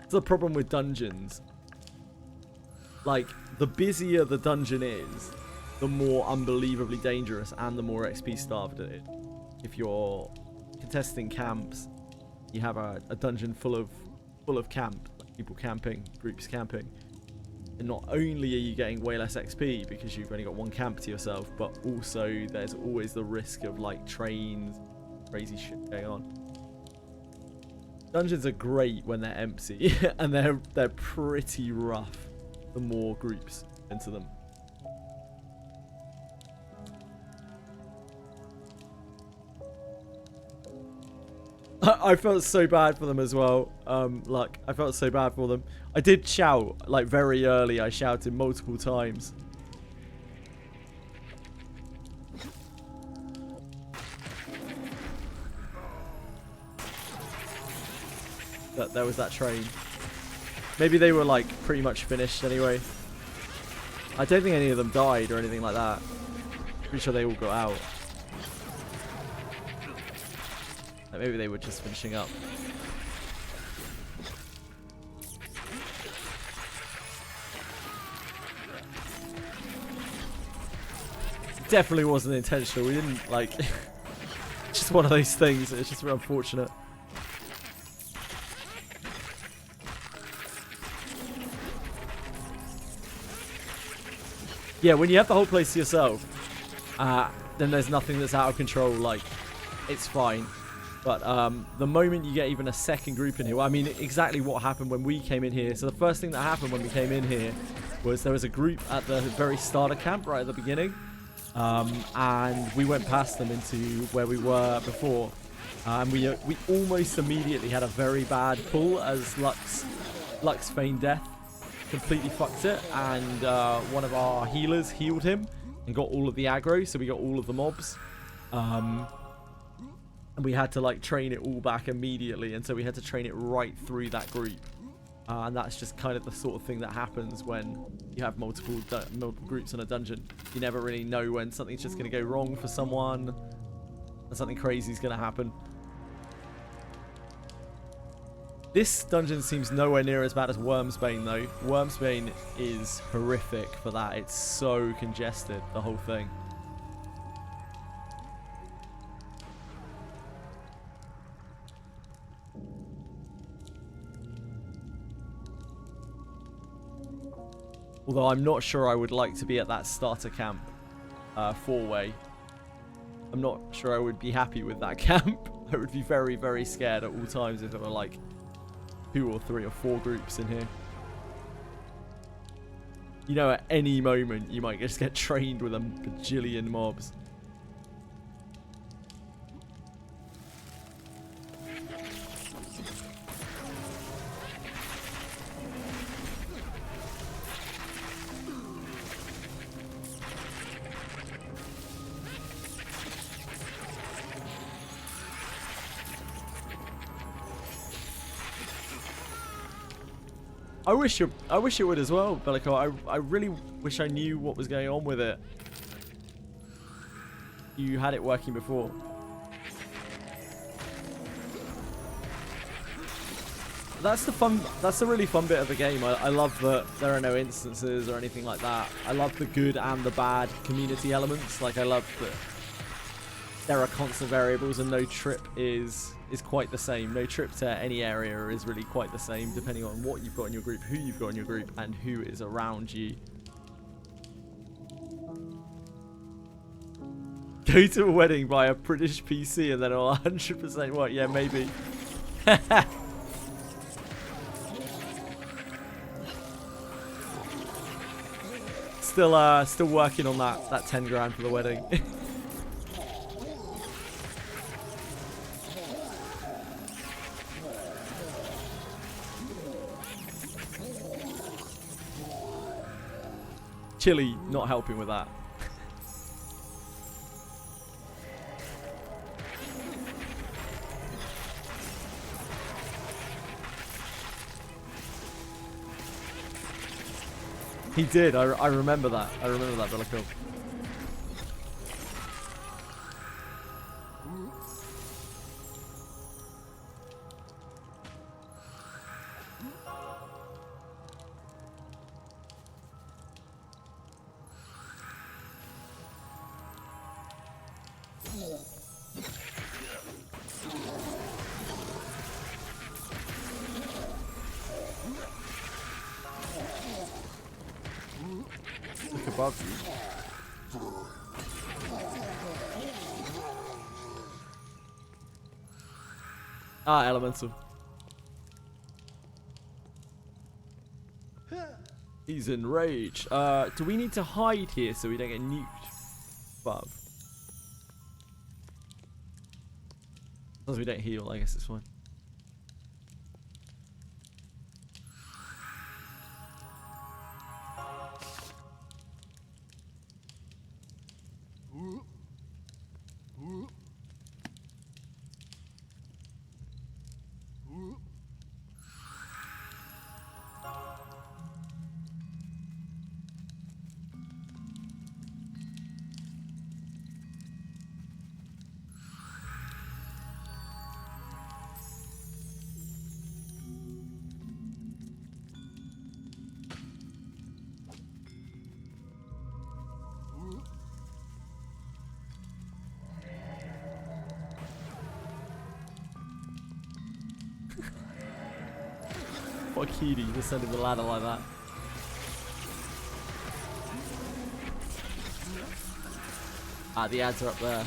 The problem with dungeons, like, the busier the dungeon is, the more unbelievably dangerous and the more XP starved it is. If you're contesting camps, you have a dungeon full of camp, like people camping, groups camping, and not only are you getting way less XP because you've only got one camp to yourself, but also there's always the risk of like trains, crazy shit going on. Dungeons are great when they're empty, and they're pretty rough the more groups enter them. I felt so bad for them as well. Like, I felt so bad for them. I did shout, like, very early. I shouted multiple times. That there was that train. Maybe they were like pretty much finished anyway. I don't think any of them died or anything like that. Pretty sure they all got out. Like maybe they were just finishing up. Definitely wasn't intentional. We didn't like. Just one of those things. It's just very unfortunate. Yeah, when you have the whole place to yourself, then there's nothing that's out of control. Like, it's fine. But the moment you get even a second group in here, well, I mean, exactly what happened when we came in here. So the first thing that happened when we came in here was there was a group at the very start of camp, right at the beginning. And we went past them into where we were before. And we almost immediately had a very bad pull as Lux feigned death. Completely fucked it, and one of our healers healed him and got all of the aggro, so we got all of the mobs, and we had to like train it all back immediately, and so we had to train it right through that group, and that's just kind of the sort of thing that happens when you have multiple groups in a dungeon. You never really know when something's just going to go wrong for someone and something crazy is going to happen. This dungeon seems nowhere near as bad as Wormsbane, though. Wormsbane is horrific for that. It's so congested, the whole thing. Although I'm not sure I would like to be at that starter camp, 4-way. I'm not sure I would be happy with that camp. I would be very, very scared at all times if there were like 2 or 3 or 4 groups in here. You know, at any moment you might just get trained with a bajillion mobs. I wish it would as well, Bellico. I really wish I knew what was going on with it. You had it working before. That's the really fun bit of the game. I love that there are no instances or anything like that. I love the good and the bad community elements. Like, I love that there are constant variables and no trip is quite the same. No trip to any area is really quite the same, depending on what you've got in your group, who you've got in your group, and who is around you. Go to a wedding, buy a British PC, and then all 100% what? Yeah, maybe. Still working on that 10 grand for the wedding. Chili not helping with that. He did. I remember that. I remember that really cool. Look above you. Ah, elemental. He's enraged. Do we need to hide here so we don't get nuked? Above. As long as we don't heal, I guess it's fine. What a cutie, descending the ladder like that. Ah, the ads are up there.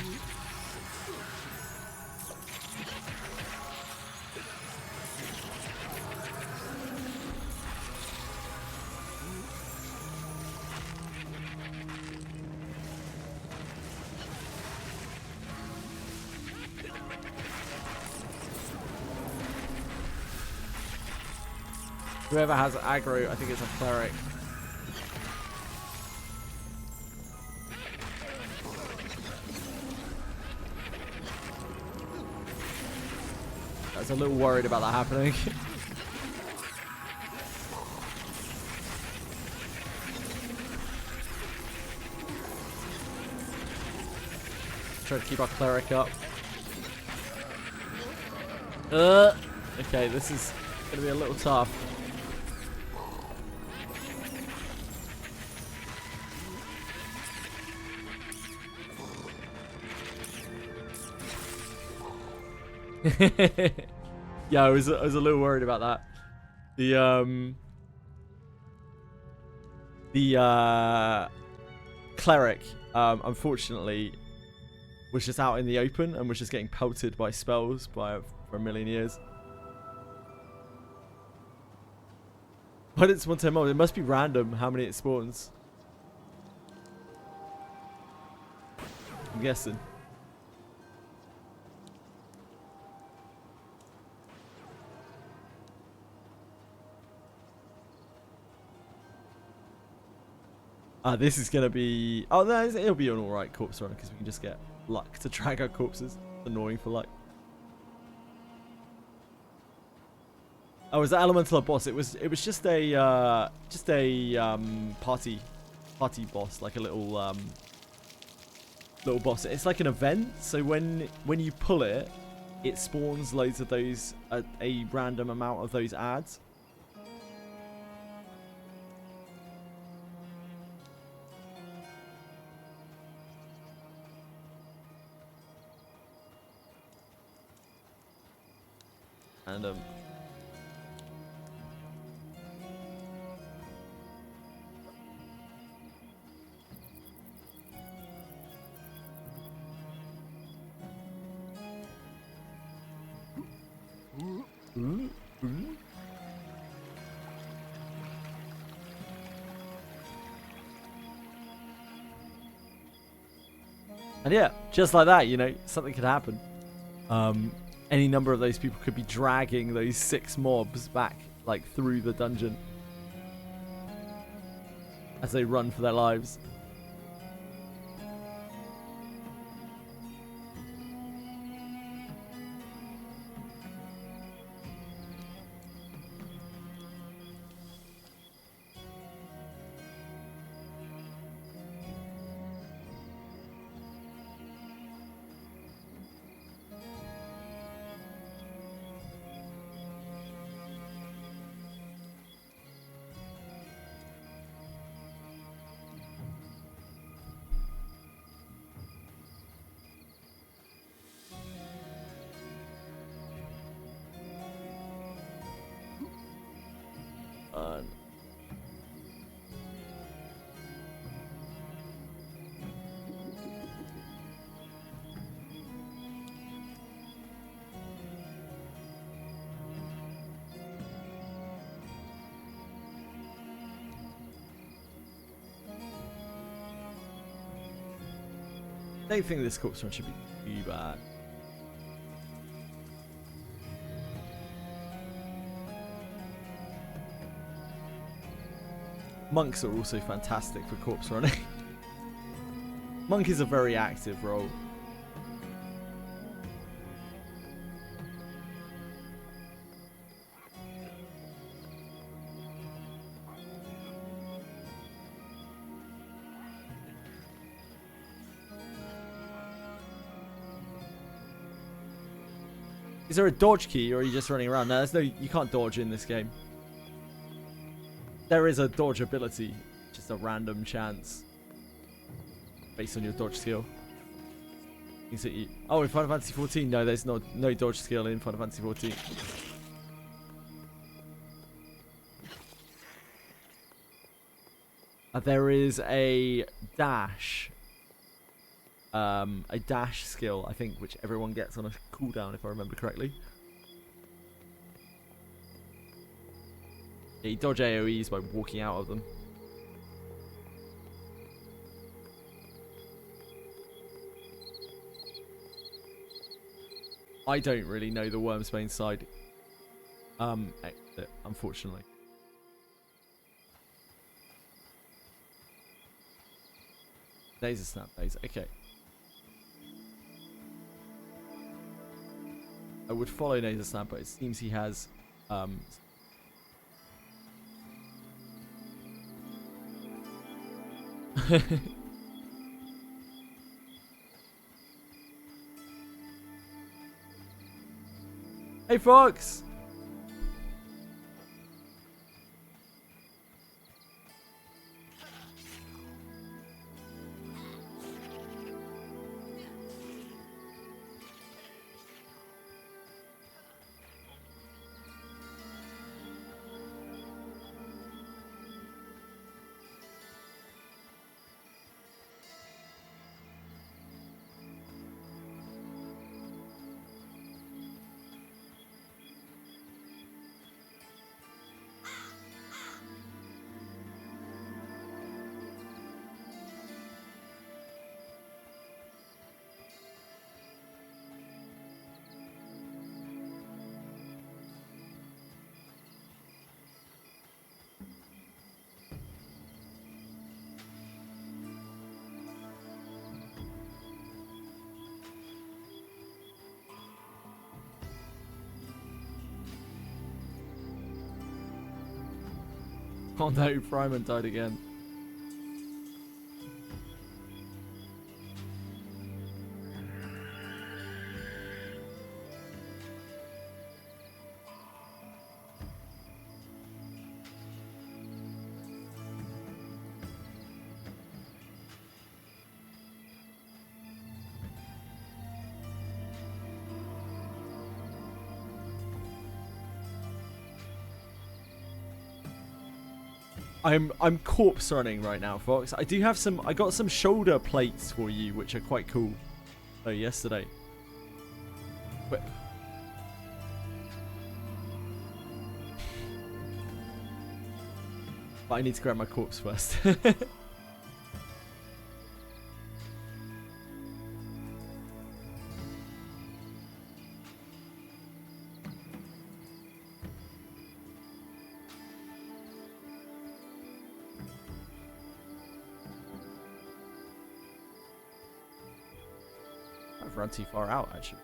Whoever has aggro, I think it's a cleric. I was a little worried about that happening. Try to keep our cleric up. Okay, this is gonna be a little tough. Yeah, I was a little worried about that. The cleric, unfortunately, was just out in the open and was just getting pelted by spells for a million years. But it's one-time mob. It must be random how many it spawns. I'm guessing. This is gonna be. Oh no, it'll be an alright corpse run because we can just get luck to drag our corpses. Annoying for luck. Oh, was that elemental a boss? It was just a party boss, like a little boss. It's like an event. So when you pull it, it spawns loads of those a random amount of those ads. And and yeah, just like that, you know, something could happen. Any number of those people could be dragging those 6 mobs back, like, through the dungeon as they run for their lives. on. I don't think this corpse run should be too bad. Monks are also fantastic for corpse running. Monk is a very active role. Is there a dodge key, or are you just running around? No, there's no. You can't dodge in this game. There is a dodge ability, just a random chance based on your dodge skill. Oh, in Final Fantasy 14, no, there's no dodge skill in Final Fantasy 14. There is a dash. A dash skill, I think, which everyone gets on a cooldown, if I remember correctly. Yeah, you dodge AoEs by walking out of them. I don't really know the Wormsbane side. Exit, unfortunately. Laser snap phase, okay. I would follow Laser Snap, but it seems he has Hey Fox! Oh no, Fryman died again. I'm corpse running right now, Fox. I do have some. I got some shoulder plates for you, which are quite cool. Oh, yesterday. But I need to grab my corpse first. I've run too far out, actually.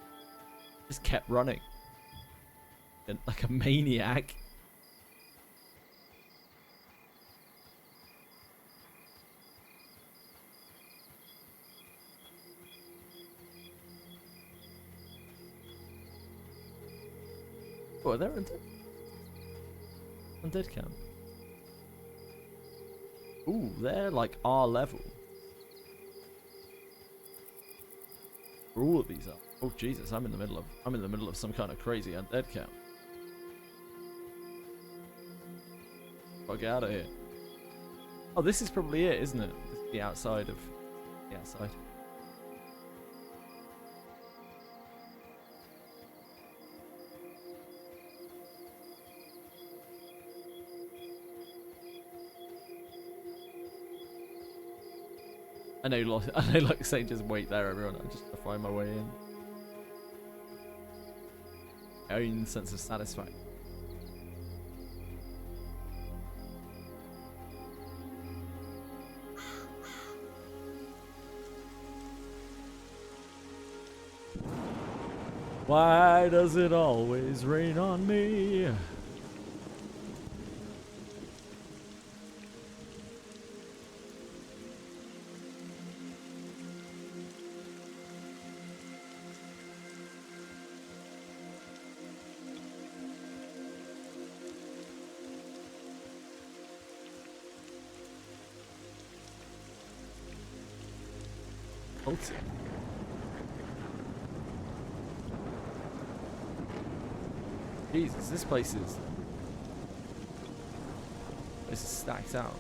Just kept running. And like a maniac. Oh, they're undead camp. Ooh, they're like our level. All of these are. Oh Jesus, I'm in the middle of some kind of crazy undead camp. I'll get out of here. Oh, this is probably it, isn't it? This is the outside of the outside. I know, like saying just wait there, everyone. I'm just gonna find my way in. My own sense of satisfaction. Why does it always rain on me? Ulti. Jesus, this place is stacked out.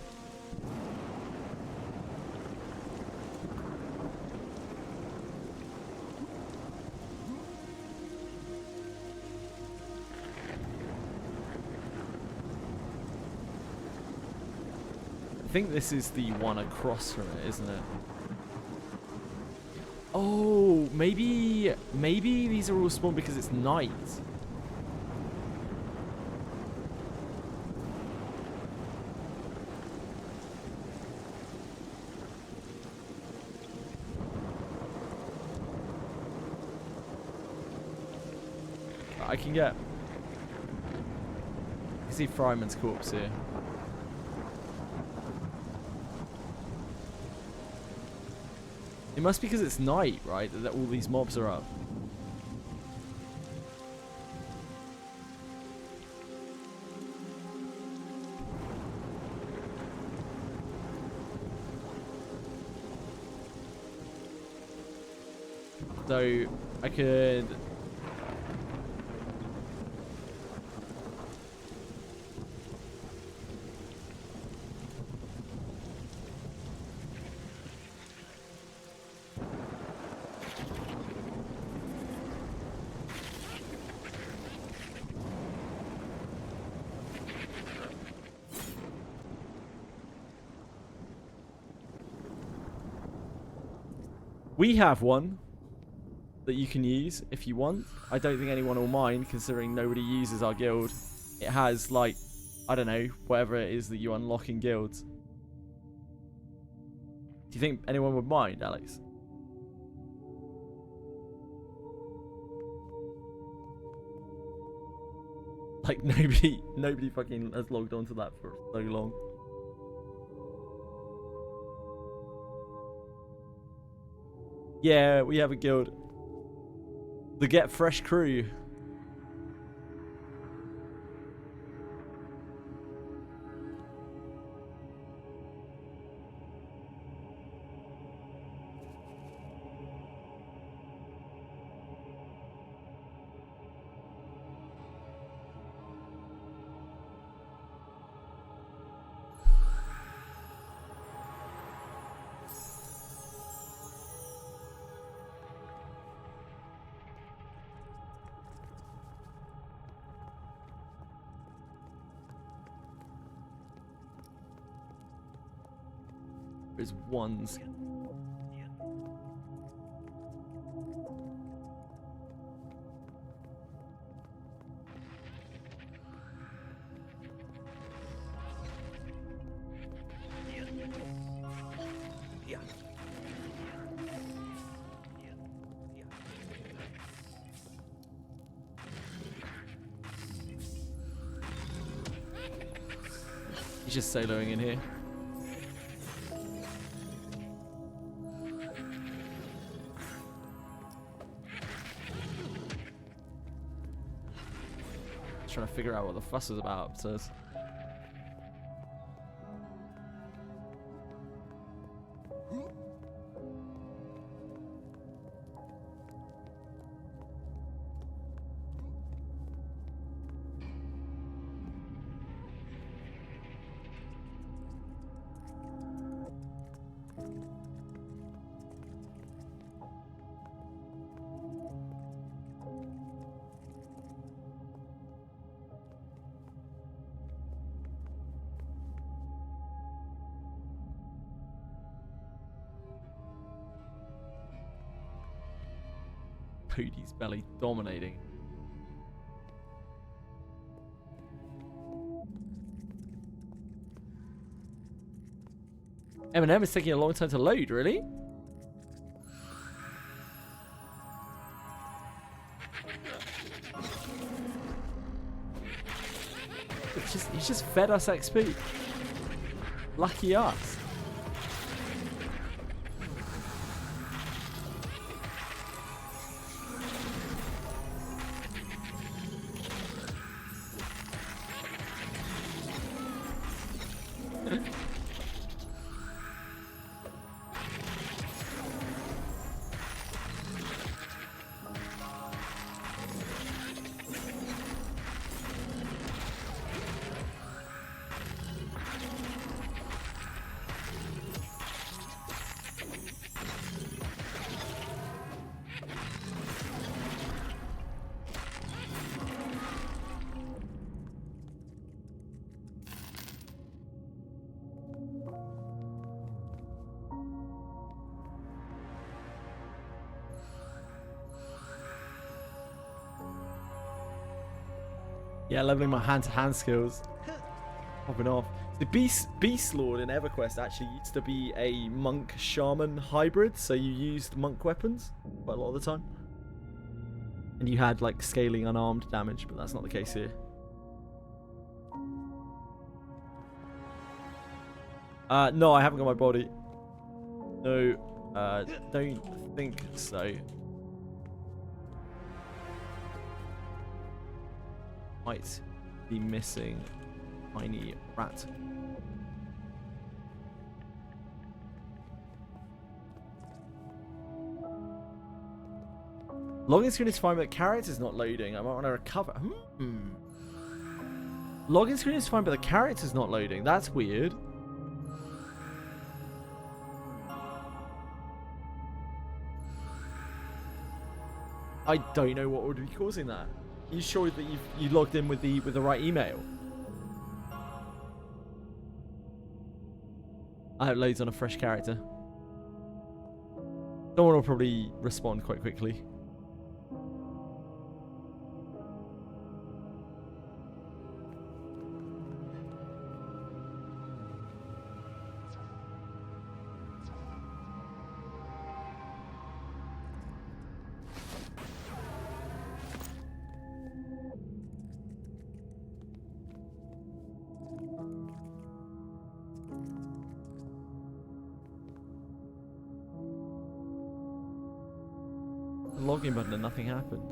I think this is the one across from it, isn't it? Oh, maybe these are all spawned because it's night. I can get... You see Fryman's corpse here. It must be because it's night, right? That all these mobs are up. So, I could... We have one that you can use if you want. I don't think anyone will mind, considering nobody uses our guild. It has, like, I don't know, whatever it is that you unlock in guilds. Do you think anyone would mind, Alex? Like, nobody fucking has logged onto that for so long. Yeah, we have a guild. The Get Fresh Crew. There's ones. He's just soloing in here. Trying to figure out what the fuss is about, says. Poody's belly dominating. M&M is taking a long time to load, really? He's just fed us XP. Lucky us. Yeah, leveling my hand-to-hand skills. Popping off. The Beast Lord in EverQuest actually used to be a monk shaman hybrid, so you used monk weapons quite a lot of the time. And you had like scaling unarmed damage, but that's not the case here. No, I haven't got my body. No, don't think so. Might be missing tiny rat. Login screen is fine, but the character's not loading. I might want to recover. Login screen is fine, but the character's not loading. That's weird. I don't know what would be causing that. Are you sure that you logged in with the right email? I hope it loads on a fresh character. Someone will probably respond quite quickly. Login button and nothing happens.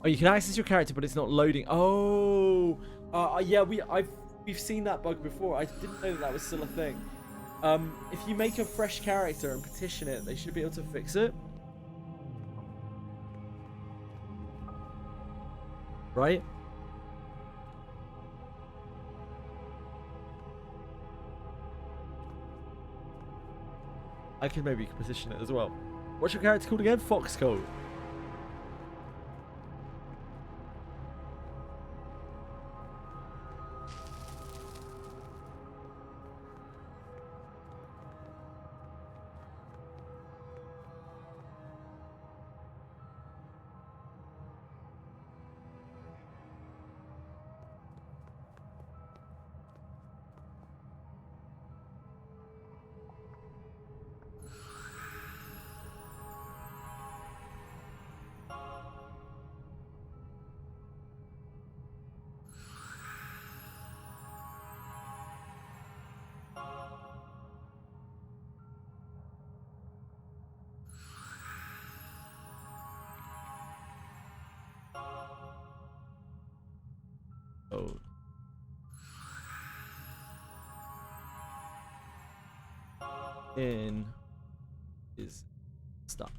Oh, you can access your character, but it's not loading. Oh, yeah, we've seen that bug before. I didn't know that was still a thing. If you make a fresh character and petition it, they should be able to fix it. Right? I could maybe position it as well. What's your character called again? Foxcode. Oh. In is stuck.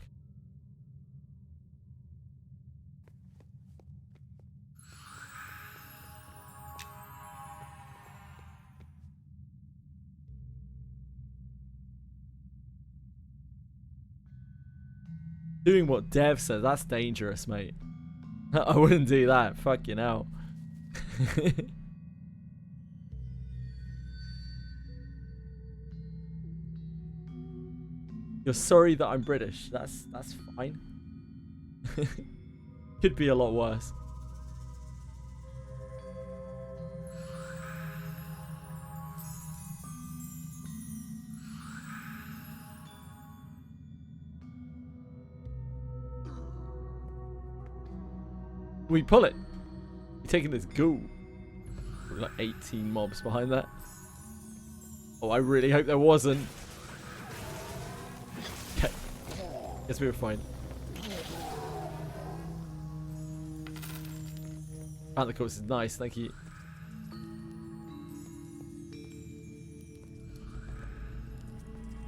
Doing what Dev says, that's dangerous, mate. I wouldn't do that. Fucking hell. You're sorry that I'm British. That's fine. Could be a lot worse. We pull it. You're taking this ghoul. Like 18 mobs behind that. Oh, I really hope there wasn't. Okay. Guess we were fine. Found the course is nice, thank you.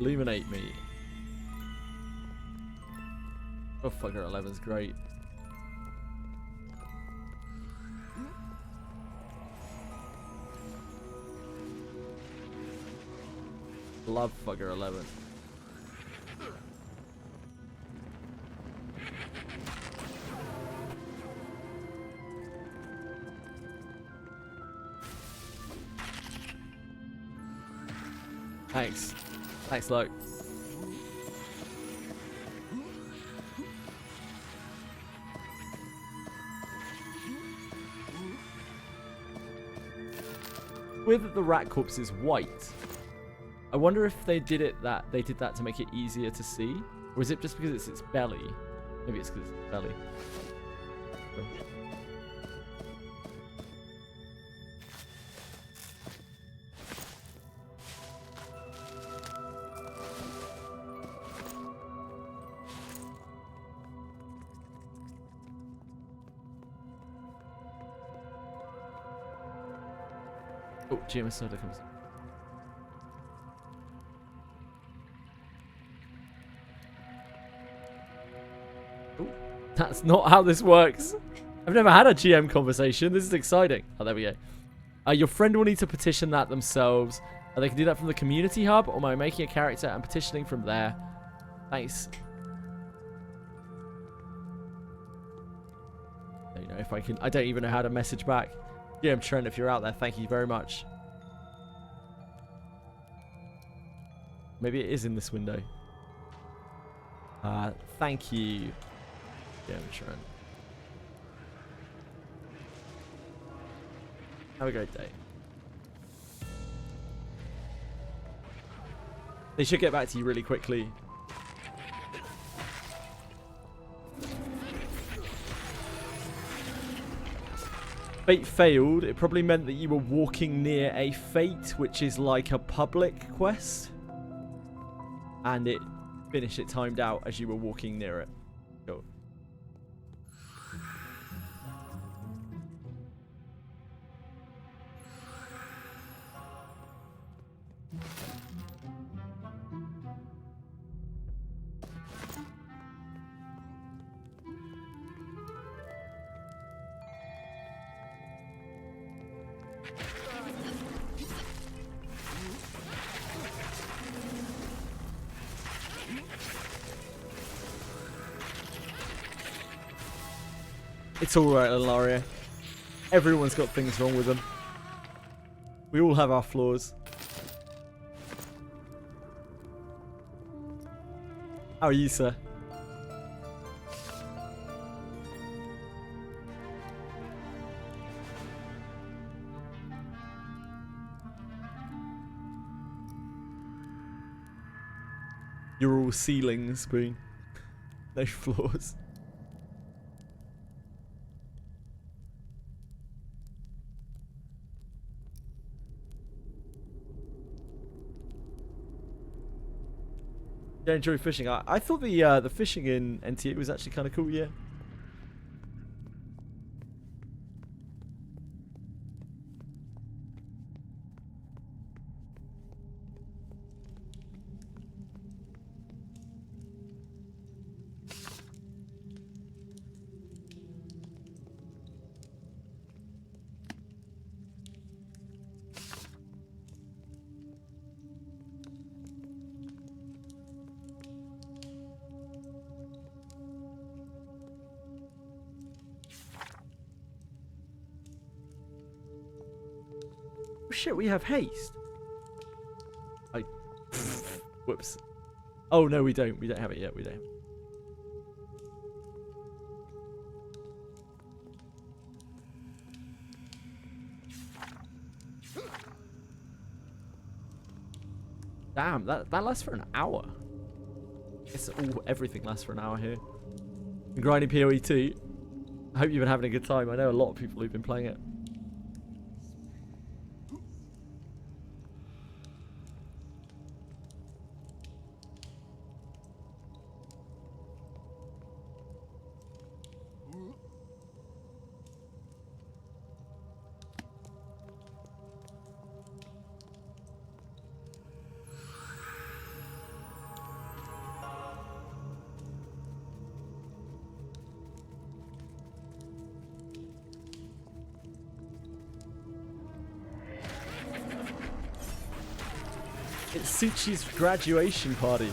Illuminate me. Oh, fucker, 11's great. Love Fugger 11. Thanks. Thanks, Luke. With the rat corpse is white. I wonder if they did that to make it easier to see, or is it just because it's its belly? Maybe it's because it's its belly. Oh, GMS soda comes in. That's not how this works. I've never had a GM conversation. This is exciting. Oh, there we go. Your friend will need to petition that themselves. They can do that from the community hub or by making a character and petitioning from there. Thanks. I don't know if I can. I don't even know how to message back. GM Trent, if you're out there, thank you very much. Maybe it is in this window. Thank you. Yeah, I'm trying. Have a great day. They should get back to you really quickly. Fate failed. It probably meant that you were walking near a fate, which is like a public quest. And it finished, it timed out as you were walking near it. Cool. It's alright, Ilaria. Everyone's got things wrong with them. We all have our flaws. How are you, sir? You're all ceilings, Spoon. No flaws. Yeah, enjoy fishing. I thought the fishing in NT8 was actually kind of cool. Yeah. Oh shit, we have haste. Whoops. Oh no, we don't. We don't have it yet. We don't. Damn, that lasts for an hour. It's everything lasts for an hour here. And grinding PoE 2. I hope you've been having a good time. I know a lot of people who've been playing it. It's Suchi's graduation party.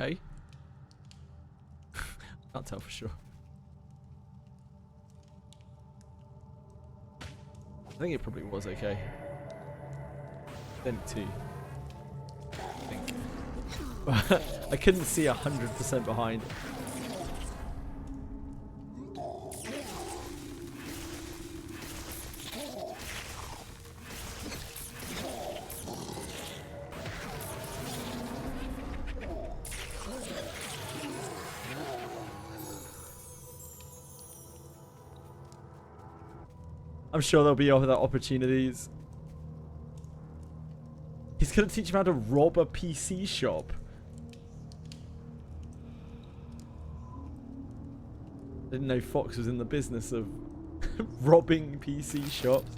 Okay. Can't tell for sure. I think it probably was okay. Then too. I think. I couldn't see 100% behind. I'm sure there'll be other opportunities. He's gonna teach him how to rob a PC shop. Didn't know Fox was in the business of robbing PC shops.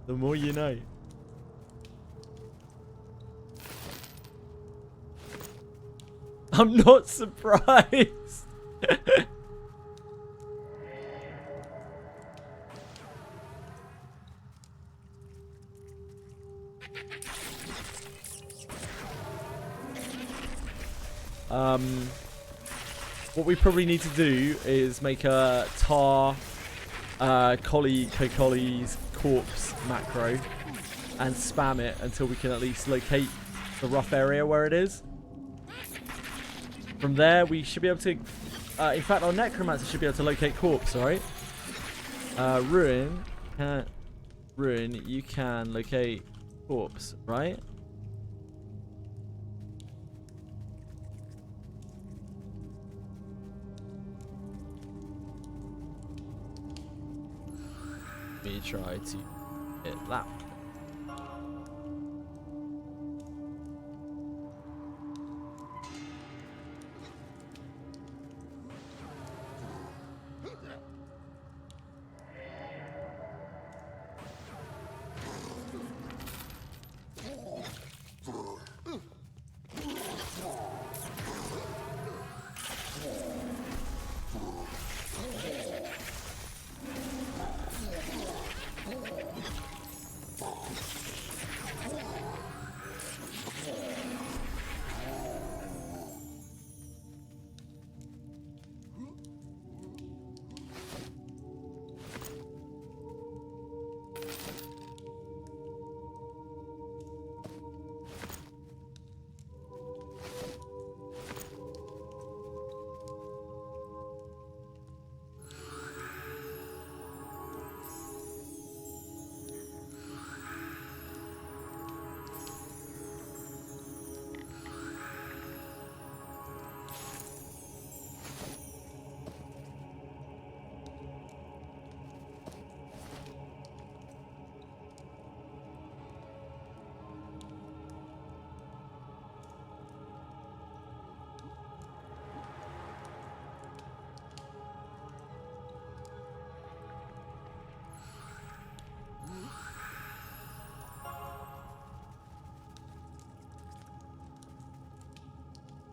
The more you know. I'm not surprised. What we probably need to do is make a tar Colly's corpse macro and spam it until we can at least locate the rough area where it is. From there, we should be able to... in fact, our necromancer should be able to locate corpse, alright? Ruin, you can locate corpse, right? Me try to hit that.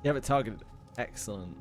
You have it targeted. Excellent.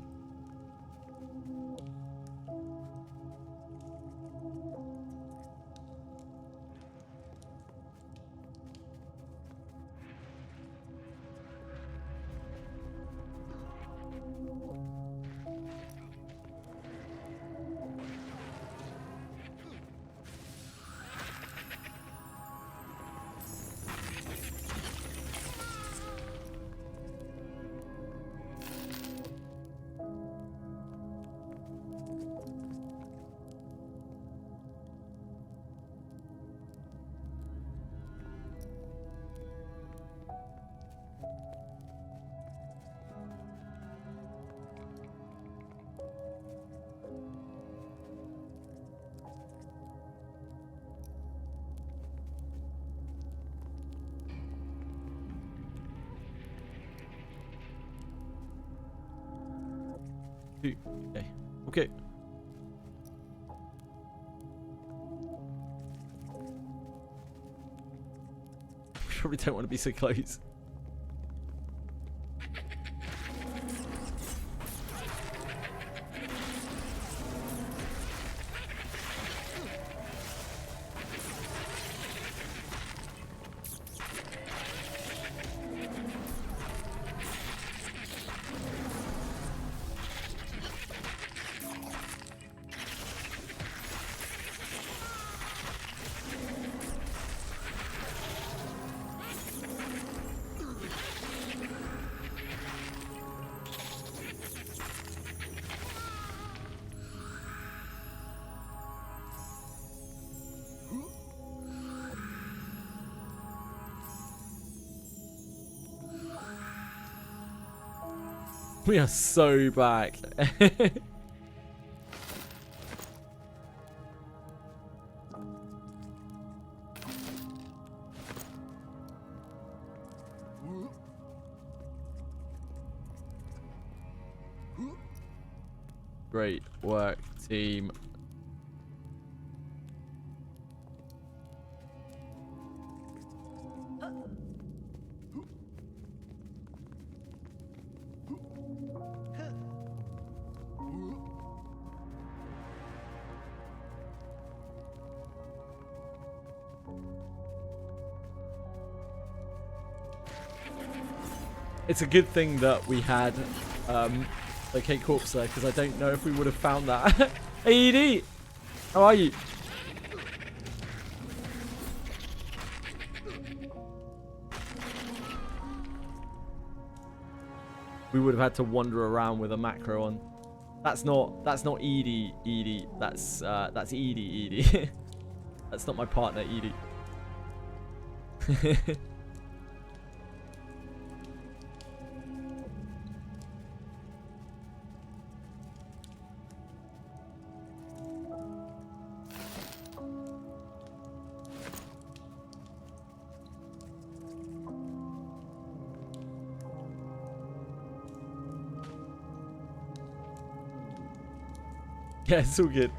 Okay. Okay. We probably don't want to be so close. We are so back. Great work, team. It's a good thing that we had the K Corpse there, because I don't know if we would have found that. Hey, ED! How are you? We would have had to wander around with a macro on. That's not Edie. That's Edie. That's not my partner, Edie. Yeah, it's all good.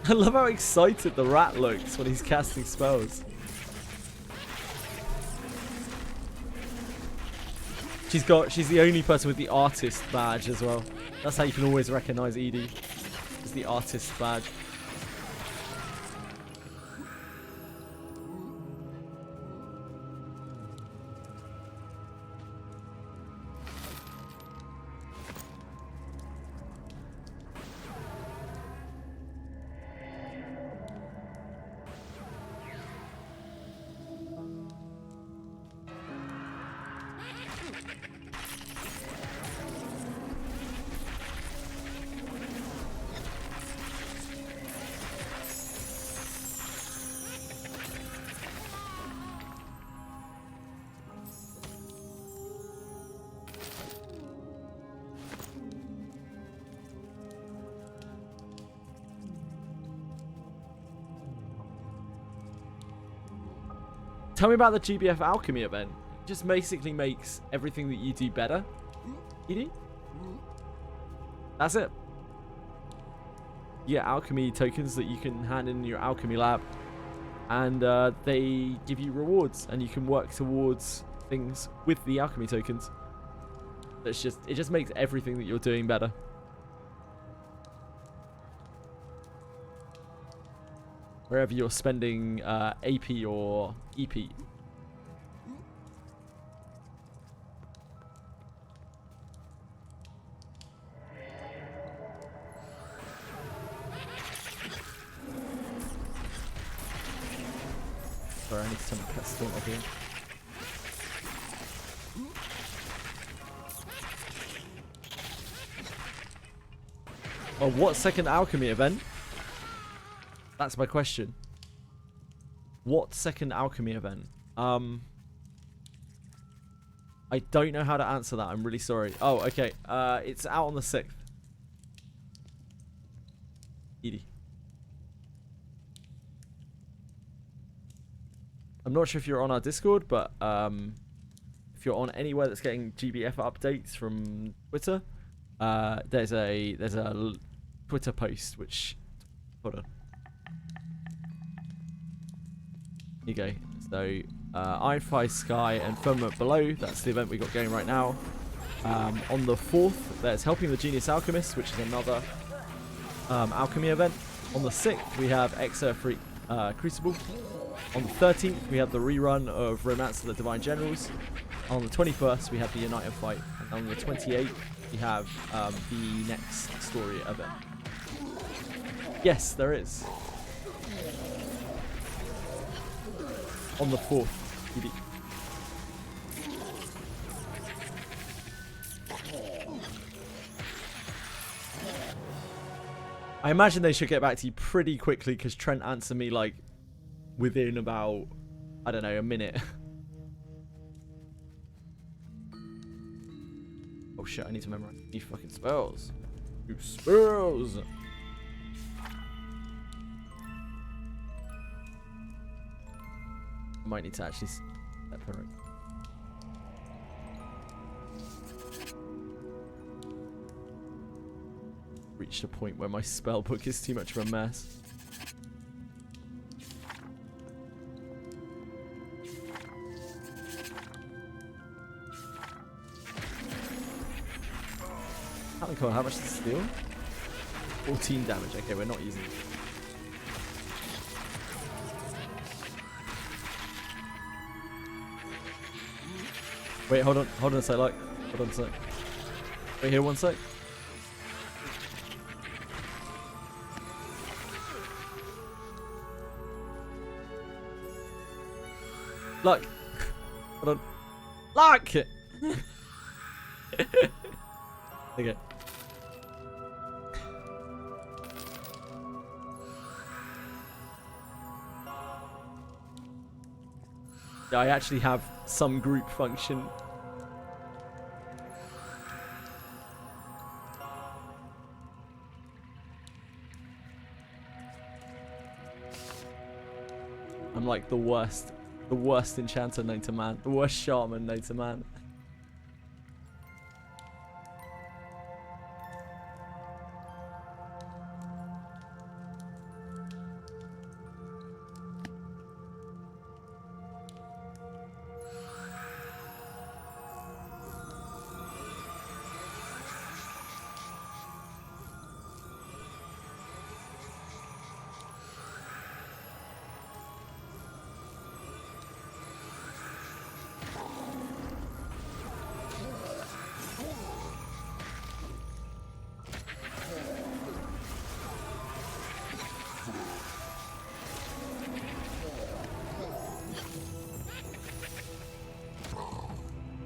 I love how excited the rat looks when he's casting spells. She's the only person with the artist badge as well. That's how you can always recognize Edie. It's the artist badge. Tell me about the GBF alchemy event. It just basically makes everything that you do better. Edie? That's it. You get alchemy tokens that you can hand in your alchemy lab. and they give you rewards, and you can work towards things with the alchemy tokens. It just makes everything that you're doing better. Wherever you're spending AP or EP. Sorry, I need to turn the pestle up here. Oh, what second alchemy event? That's my question. What second alchemy event? I don't know how to answer that. I'm really sorry. Oh, okay. It's out on the 6th. Edie. I'm not sure if you're on our Discord, but if you're on anywhere that's getting GBF updates from Twitter, there's a Twitter post which, hold on. Here you go. So Ffxiv Sky and Firmament Below. That's the event we got going right now. On the 4th, there's Helping the Genius Alchemist, which is another alchemy event. On the 6th, we have Exer Freak Crucible. On the 13th, we have the rerun of Romance of the Divine Generals. On the 21st, we have the United Fight. And on the 28th, we have the next story event. Yes, there is. On the 4th, PD. I imagine they should get back to you pretty quickly because Trent answered me like within about, I don't know, a minute. Oh shit, I need to memorize these fucking spells. You spells! I might need to actually step for it. Reached a point where my spell book is too much of a mess. How much does it steal? 14 damage. Okay, we're not using it. Wait, hold on a sec, like, hold on a sec. Wait here, one sec. Look. Hold on. Look! Okay. Yeah, I actually have some group function. I'm like the worst enchanter known to man, the worst shaman known to man.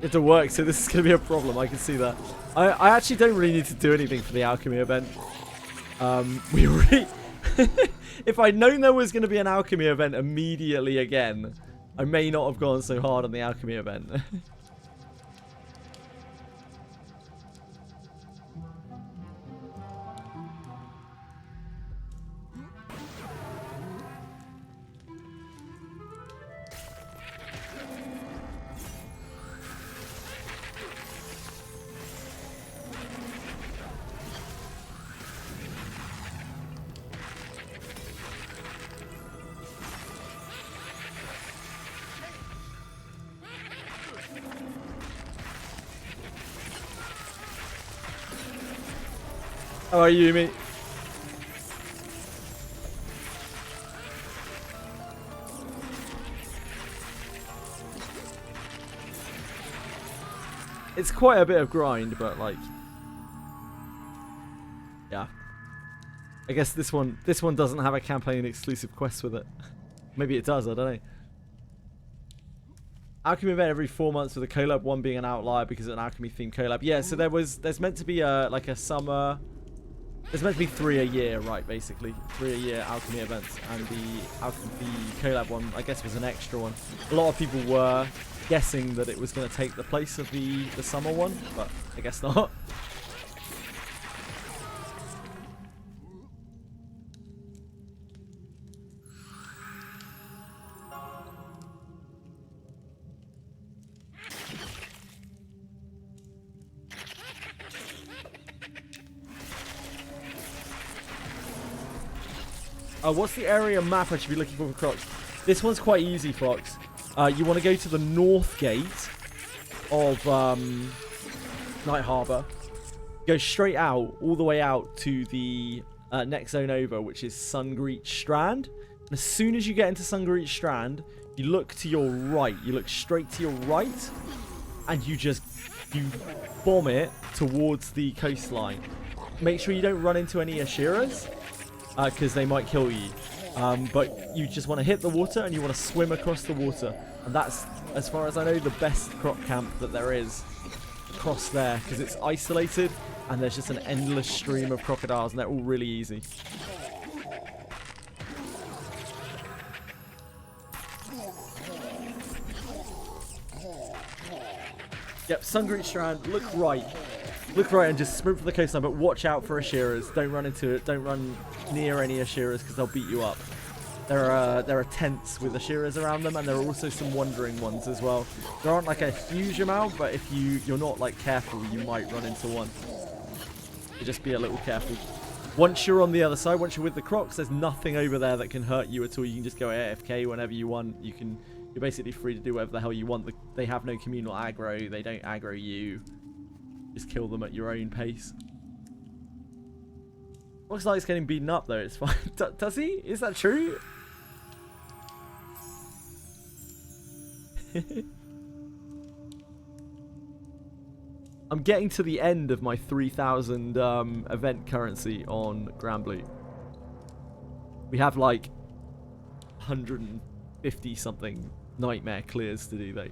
It to work, so this is going to be a problem. I can see that. I actually don't really need to do anything for the alchemy event. We already... If I'd known there was going to be an alchemy event immediately again, I may not have gone so hard on the alchemy event. How are you, mate? It's quite a bit of grind, but like, yeah. I guess this one doesn't have a campaign exclusive quest with it. Maybe it does, I don't know. Alchemy event every 4 months with a collab, one being an outlier because it's an alchemy themed collab. Yeah, so there's meant to be like a summer. There's meant to be 3 a year, right? Basically, 3 a year alchemy events, and the collab one, I guess, was an extra one. A lot of people were guessing that it was going to take the place of the summer one, but I guess not. What's the area map I should be looking for Crocs? This one's quite easy, Fox. You want to go to the north gate of Night Harbour. Go straight out, all the way out to the next zone over, which is Sungreech Strand. And as soon as you get into Sungreech Strand, you look to your right. You look straight to your right, and you bomb it towards the coastline. Make sure you don't run into any Ashiras, because they might kill you. But you just want to hit the water and you want to swim across the water. And that's, as far as I know, the best croc camp that there is across there, because it's isolated and there's just an endless stream of crocodiles and they're all really easy. Yep, Sungreech Strand, look right. Look right and just sprint for the coastline, but watch out for Ashiras. Don't run into it. Don't run near any Ashiras because they'll beat you up. There are tents with Ashiras around them, and there are also some wandering ones as well. There aren't like a huge amount, but if you're not like careful, you might run into one. So just be a little careful. Once you're on the other side, once you're with the crocs, there's nothing over there that can hurt you at all. You can just go AFK whenever you want. You're basically free to do whatever the hell you want. They have no communal aggro. They don't aggro you. Just kill them at your own pace. Looks like it's getting beaten up though. It's fine. Does he? Is that true? I'm getting to the end of my 3,000 event currency on Granblue. We have like 150 something nightmare clears to do though.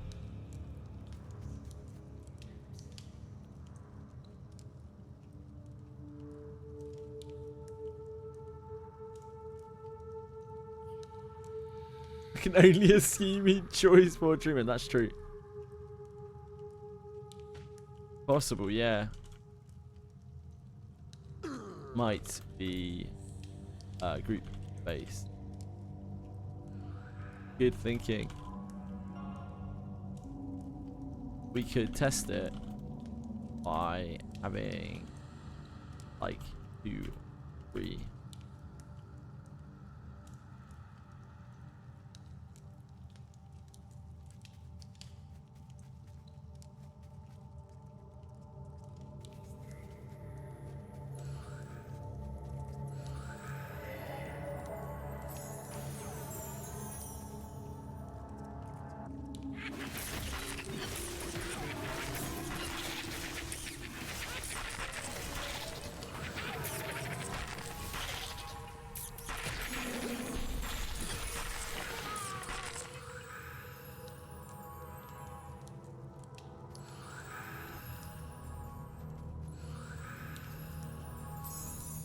I can only assume he enjoys more treatment. That's true. Possible, yeah. Might be group based. Good thinking. We could test it by having like 2, 3.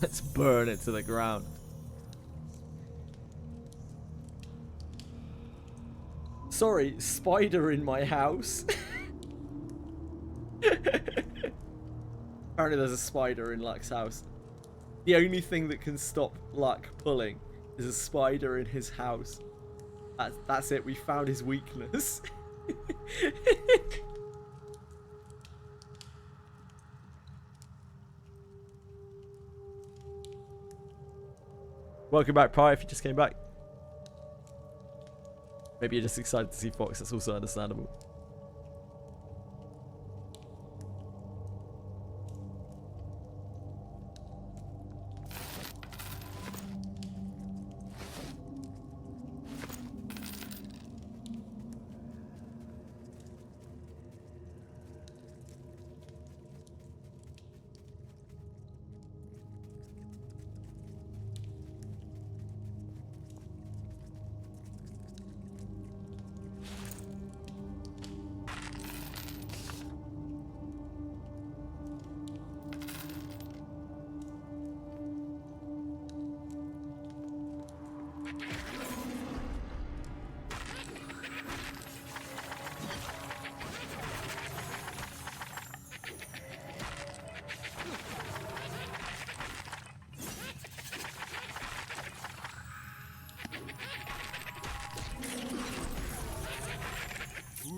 Let's burn it to the ground. Sorry, spider in my house. Apparently there's a spider in Luck's house. The only thing that can stop Luck pulling is a spider in his house. That's it, we found his weakness. Welcome back, Pi, if you just came back. Maybe you're just excited to see Fox, that's also understandable.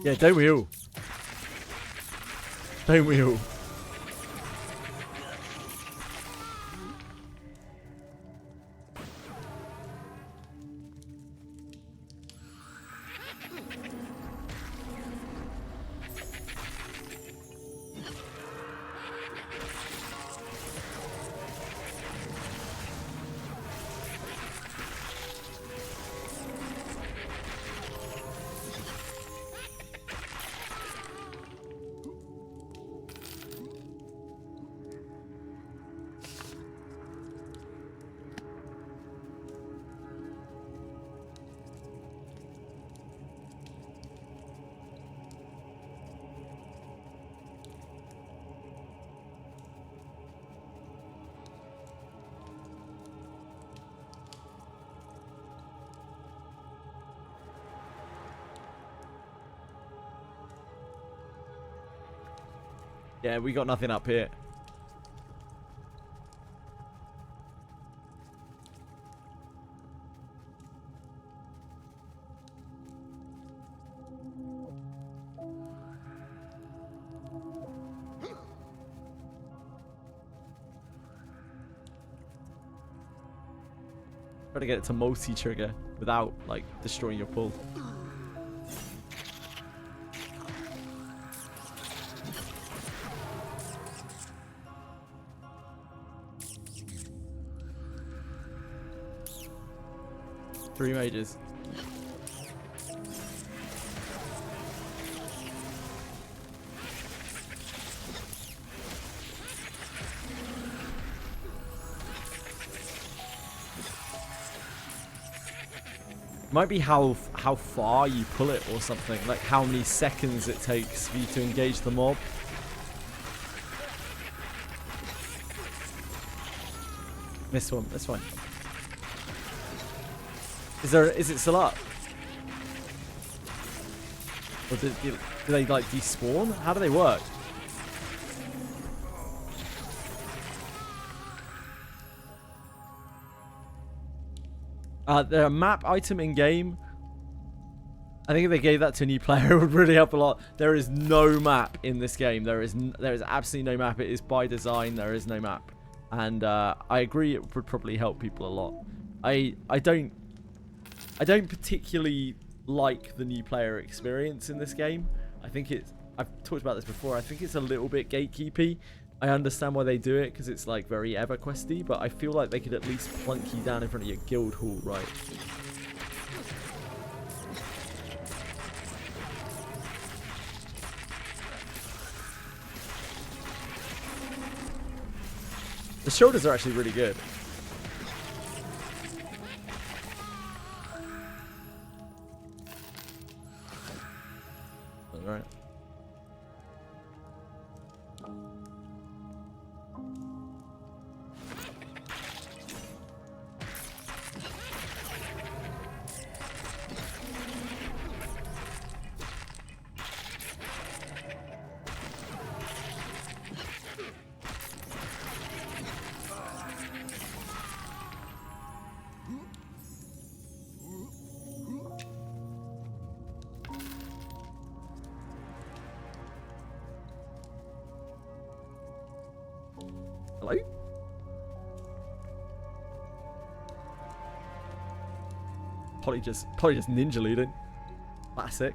Yeah, don't we all? Don't we all? Yeah, we got nothing up here. Try to get it to multi-trigger without, like, destroying your pull. Three mages. Might be how far you pull it or something, like how many seconds it takes for you to engage the mob. Missed one, that's fine. Is it still up? Or do they like despawn? How do they work? They're a map item in game. I think if they gave that to a new player, it would really help a lot. There is no map in this game. There is absolutely no map. It is by design. There is no map, and I agree it would probably help people a lot. I don't particularly like the new player experience in this game. I think I've talked about this before. I think it's a little bit gatekeepy. I understand why they do it because it's like very EverQuesty, but I feel like they could at least plunk you down in front of your guild hall, right? The shoulders are actually really good. All right. Hello? Probably just ninja looting. Classic.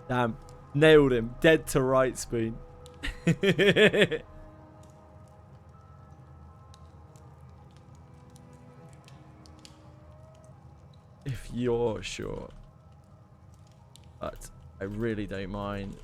Damn. Nailed him. Dead to right, Spoon. If you're sure. But I really don't mind.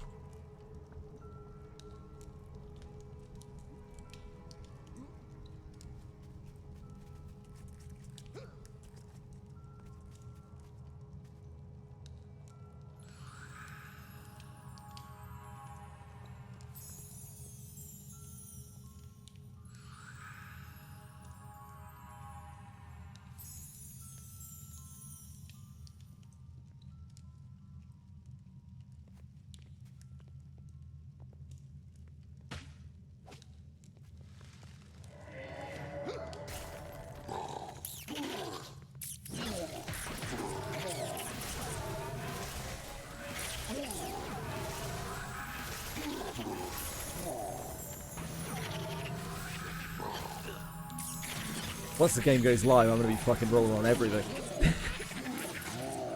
Once the game goes live, I'm going to be fucking rolling on everything.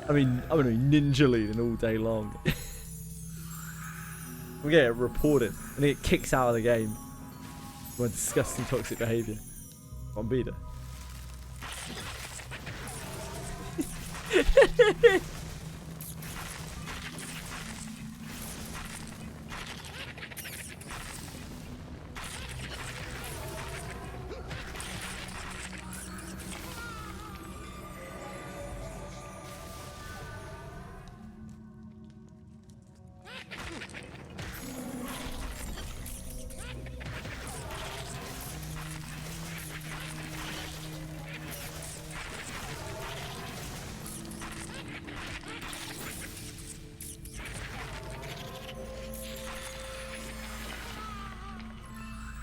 I mean, I'm going to be ninja leading all day long. We get it reported, and it kicks out of the game. For disgusting toxic behaviour. On beta.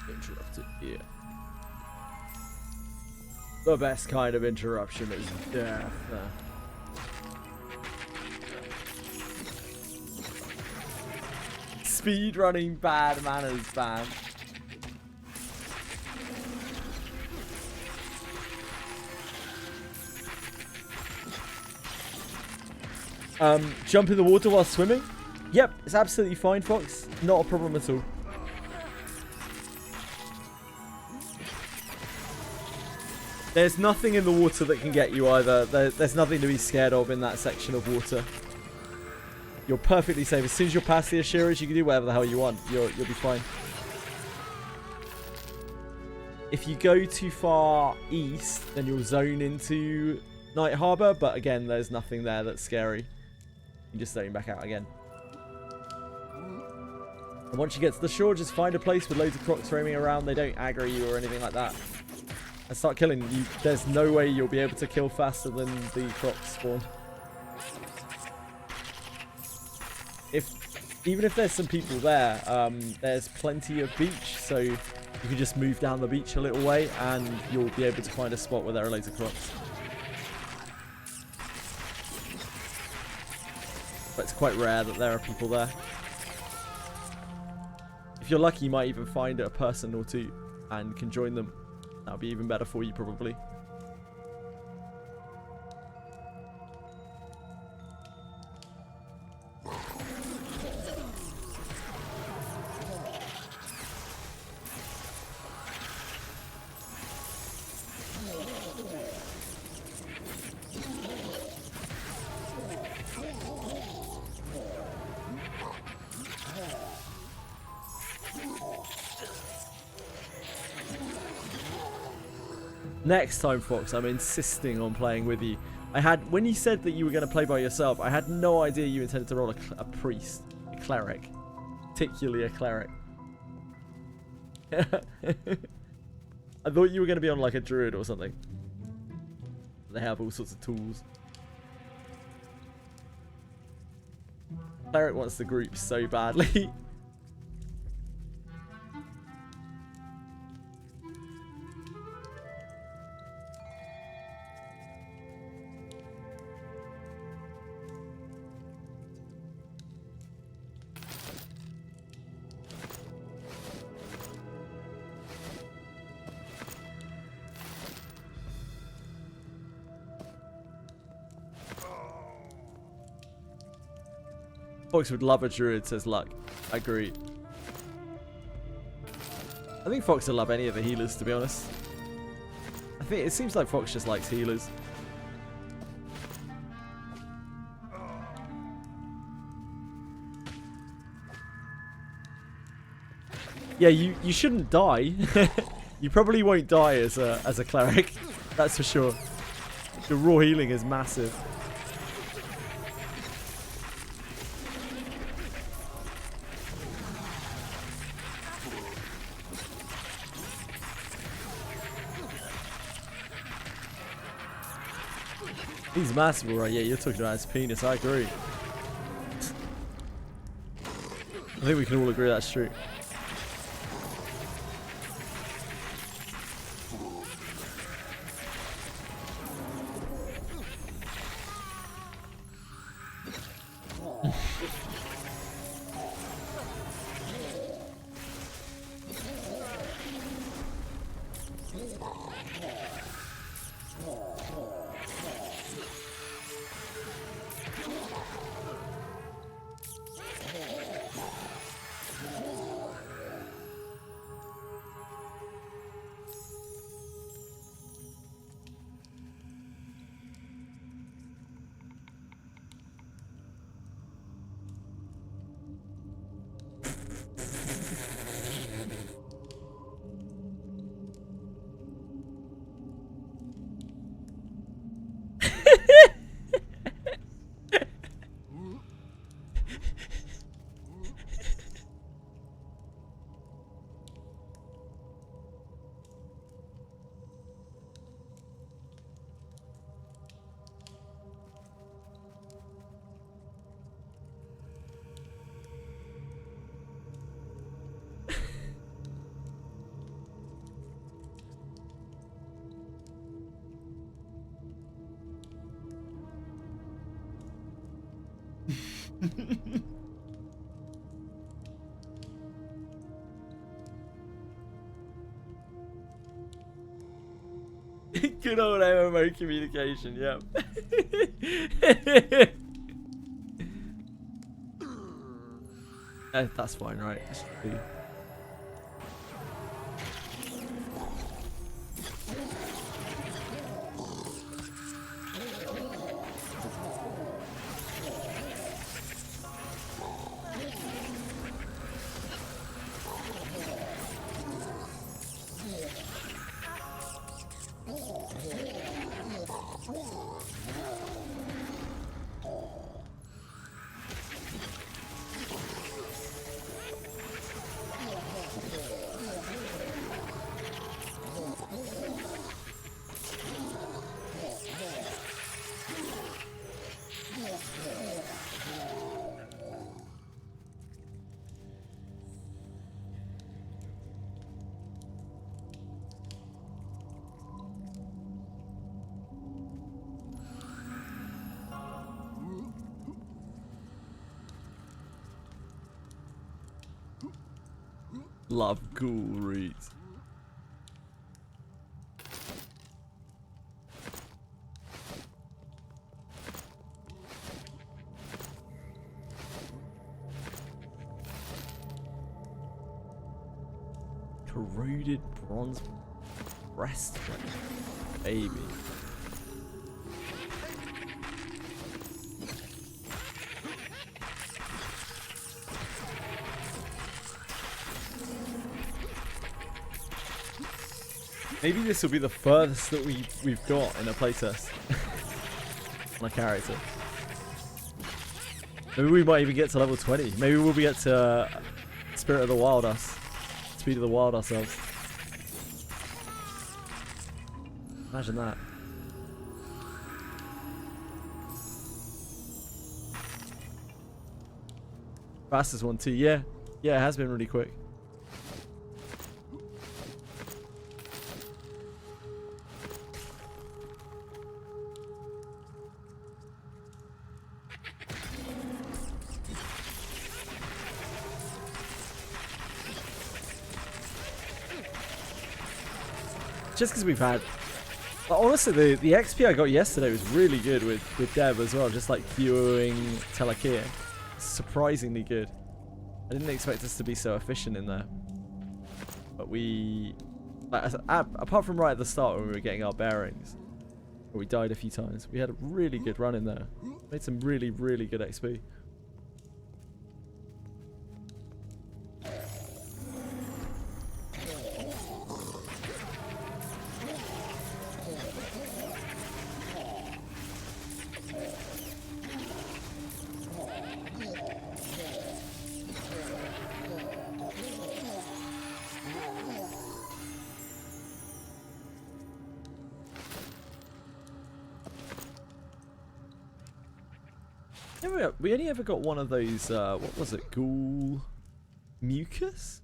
Interrupted here. The best kind of interruption is death. Speedrunning bad manners ban. Jump in the water while swimming? Yep, it's absolutely fine, Fox. Not a problem at all. There's nothing in the water that can get you either. There's nothing to be scared of in that section of water. You're perfectly safe. As soon as you're past the Ashiras, you can do whatever the hell you want. You'll be fine. If you go too far east, then you'll zone into Night Harbor. But again, there's nothing there that's scary. You can just zone back out again. And once you get to the shore, just find a place with loads of crocs roaming around. They don't aggro you or anything like that. And start killing you. There's no way you'll be able to kill faster than the crocs spawn. Even if there's some people there, there's plenty of beach, so you can just move down the beach a little way and you'll be able to find a spot where there are loads of crocs. But it's quite rare that there are people there. If you're lucky, you might even find a person or two and can join them. That'll be even better for you, probably. Next time, Fox, I'm insisting on playing with you. When you said that you were going to play by yourself, I had no idea you intended to roll a priest, a cleric, particularly a cleric. I thought you were going to be on like a druid or something. They have all sorts of tools. Cleric wants the group so badly. Fox would love a druid, says Luck. Agreed. I think Fox would love any of the healers, to be honest. I think it seems like Fox just likes healers. Yeah, you shouldn't die. You probably won't die as a cleric. That's for sure. The raw healing is massive. He's massive, right? Yeah, you're talking about his penis. I agree. I think we can all agree that's true. Good old MMO communication, yep. That's fine, right? Love ghoul reads. Corroded bronze breastplate. Baby. Maybe this will be the furthest that we've got in a playtest on a character. Maybe we might even get to level 20. Maybe we'll be at Spirit of the Wild us. Speed of the Wild ourselves. Imagine that. Fastest one too, yeah. Yeah, it has been really quick. Just because we've had, honestly, the XP I got yesterday was really good with Deb as well, just like queuing Telekir. surprisingly good. I didn't expect us to be so efficient in there. But we... Like, apart from right at the start when we were getting our bearings, where we died a few times, we had a really good run in there. Made some really, really good XP. We only ever got one of those, what was it, ghoul mucus?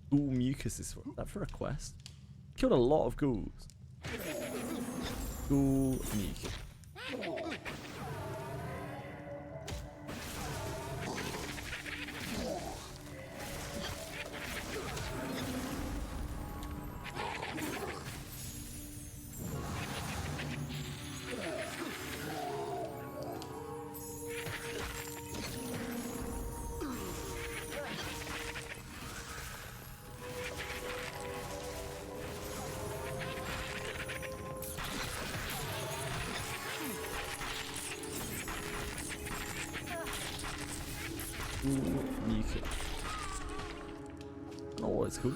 Ghoul mucus is that for a quest? Killed a lot of ghouls. Ghoul mucus. Mucus. Oh, it's cool.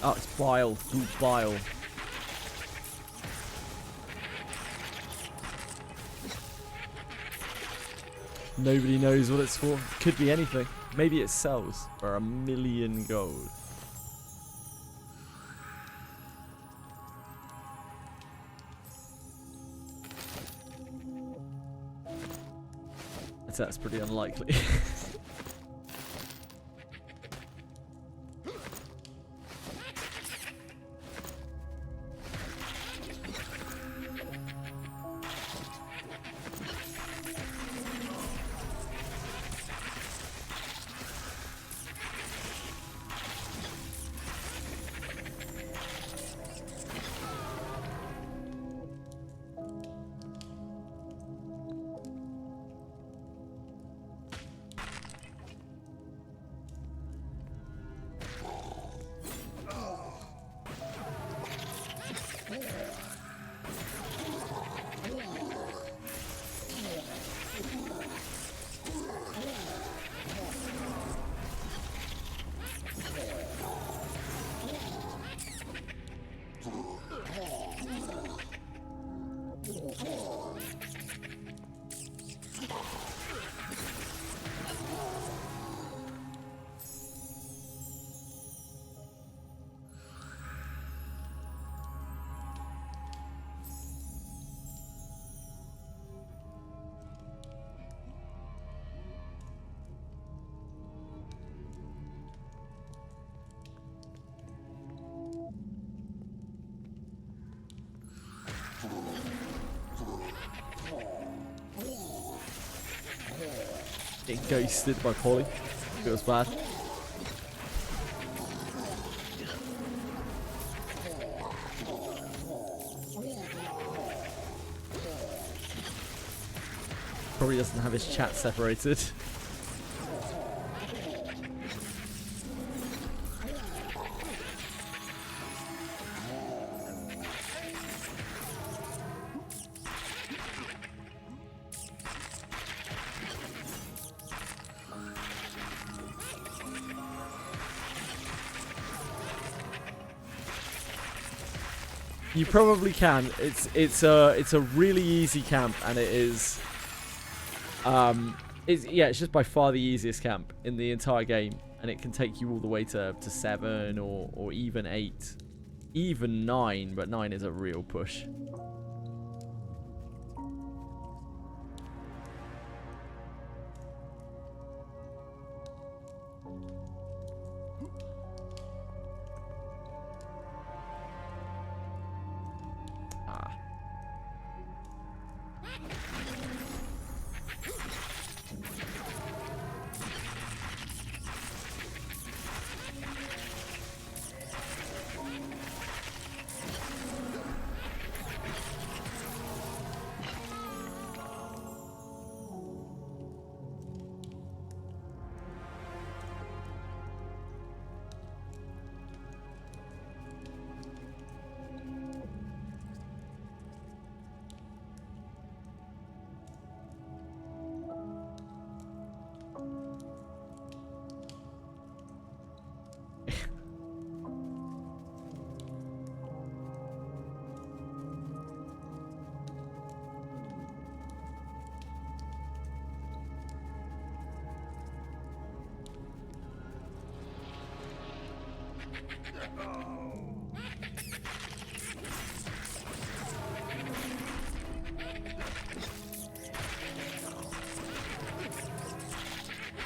Oh, it's bile. Ghoul bile. Nobody knows what it's for. Could be anything. Maybe it sells for 1,000,000 gold. That's pretty unlikely. Getting ghosted by Polly. Feels bad. Probably doesn't have his chat separated. You probably can. It's a really easy camp, and it is. It's just by far the easiest camp in the entire game, and it can take you all the way to 7 or even 8, even 9. But 9 is a real push.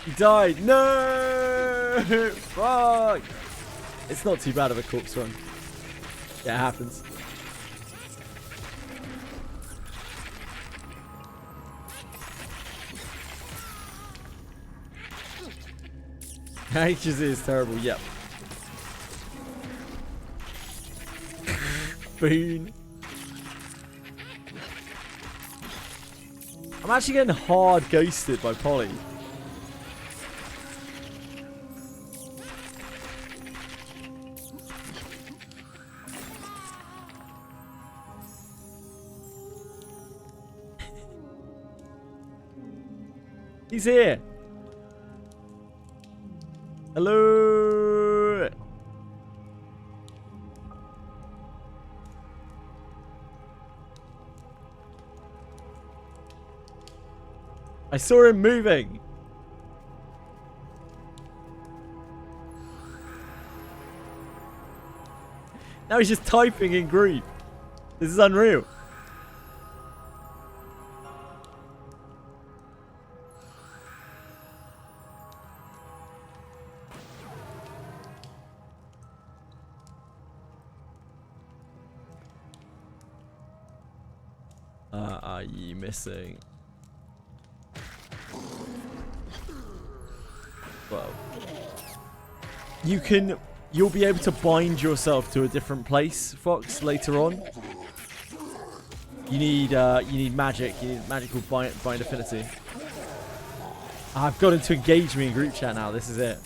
He died. No! Fuck! It's not too bad of a corpse run. Yeah, it happens. HZ is terrible, yep. Boon. I'm actually getting hard ghosted by Polly. He's here. Hello. I saw him moving. Now he's just typing in group. This is unreal. Are you missing? Well, you'll be able to bind yourself to a different place, Fox, later on. You need magic. You need magical bind affinity. I've got him to engage me in group chat now. This is it.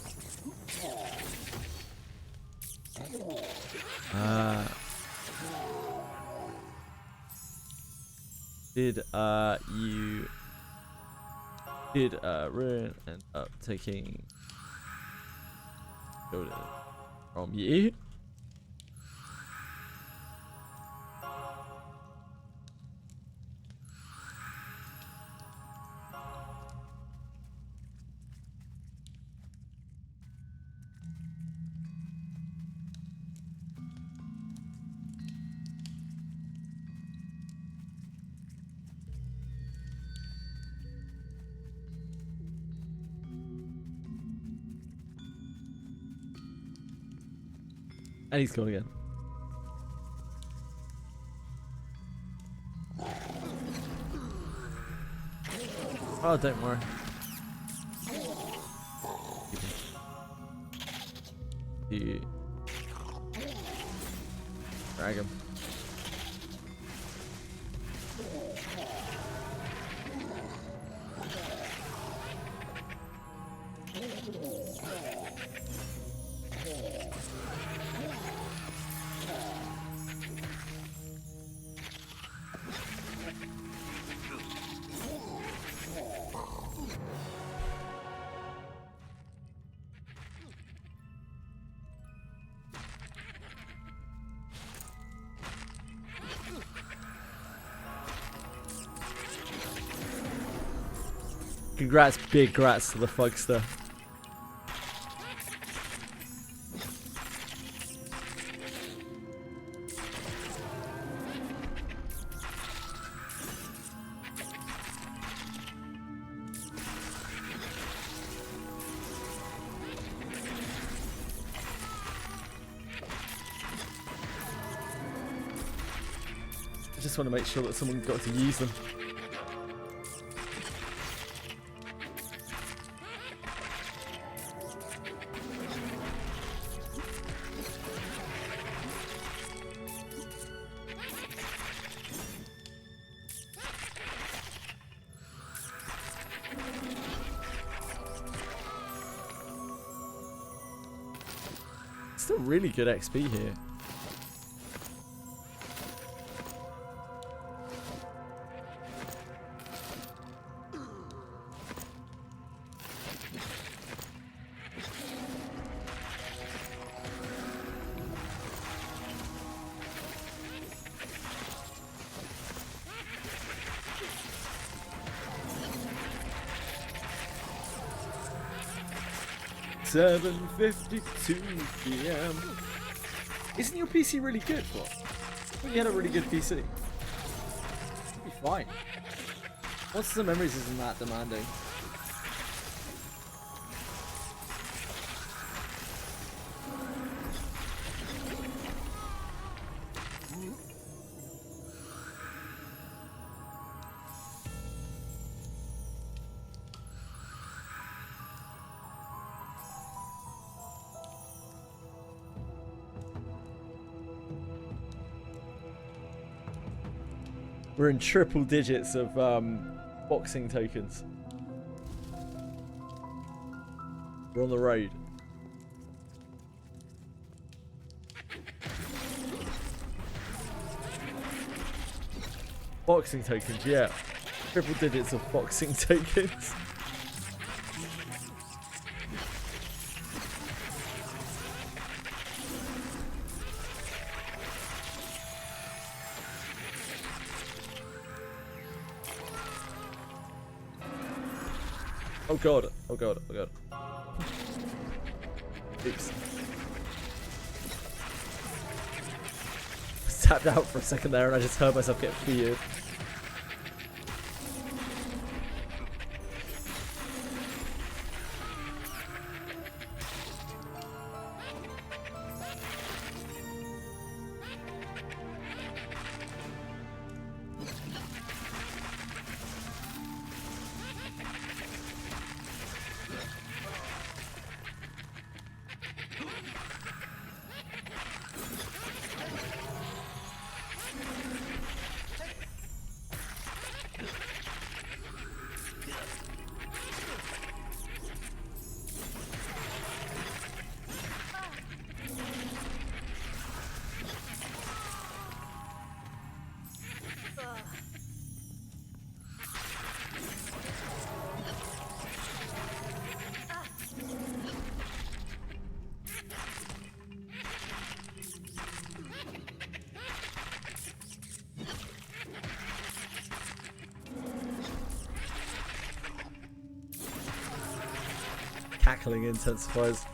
Did Ruin end up taking from you? And he's gone again. Oh, don't worry. You drag him. Congrats, big grats to the Ffugster. I just want to make sure that someone got to use them. Still really good XP here. $7:52 p.m. Isn't your PC really good, Fox? I thought you had a really good PC. You'll be fine. Monsters and Memories isn't that demanding. We're in triple digits of boxing tokens. We're on the road. Boxing tokens, yeah. Triple digits of boxing tokens. Oh god, oh god, oh god. Oops. Tapped out for a second there and I just heard myself get feared. Cackling intensifies.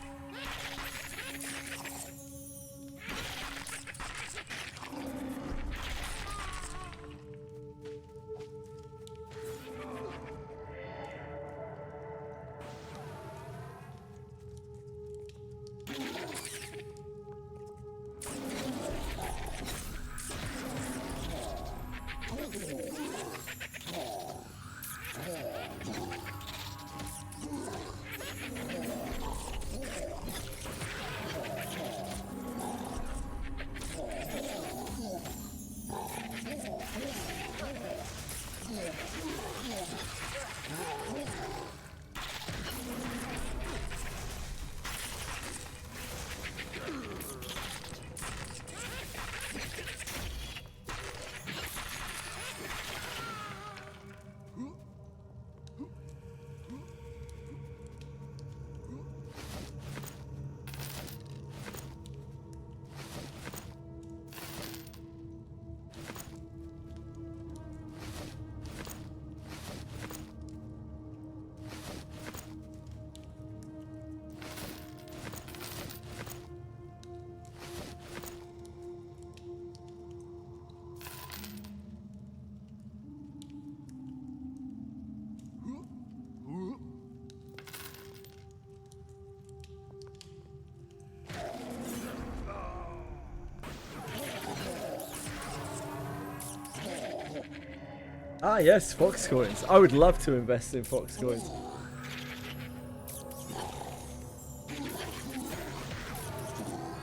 Ah yes, Fox coins. I would love to invest in Fox coins.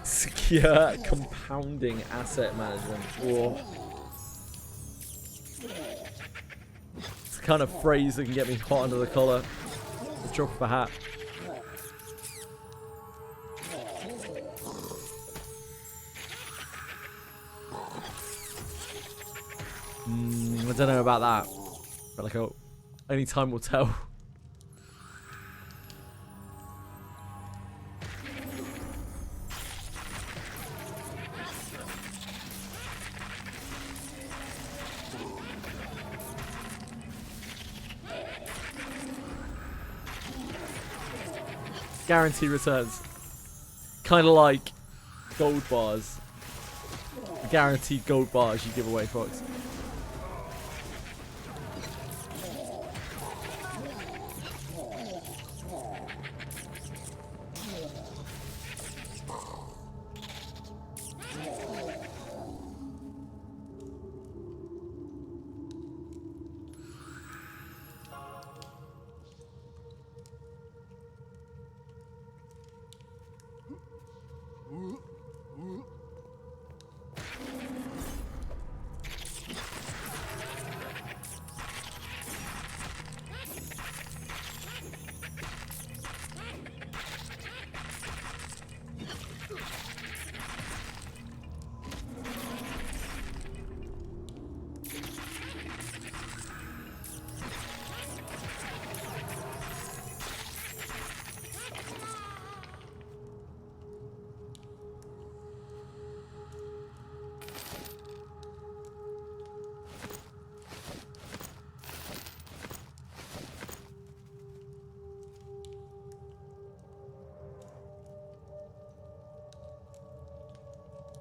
Secure compounding asset management. Whoa. It's the kind of phrase that can get me hot under the collar. The drop of a hat. I don't know about that, but like, only time will tell. Guarantee returns. Kind of like gold bars guaranteed gold bars you give away, Fox.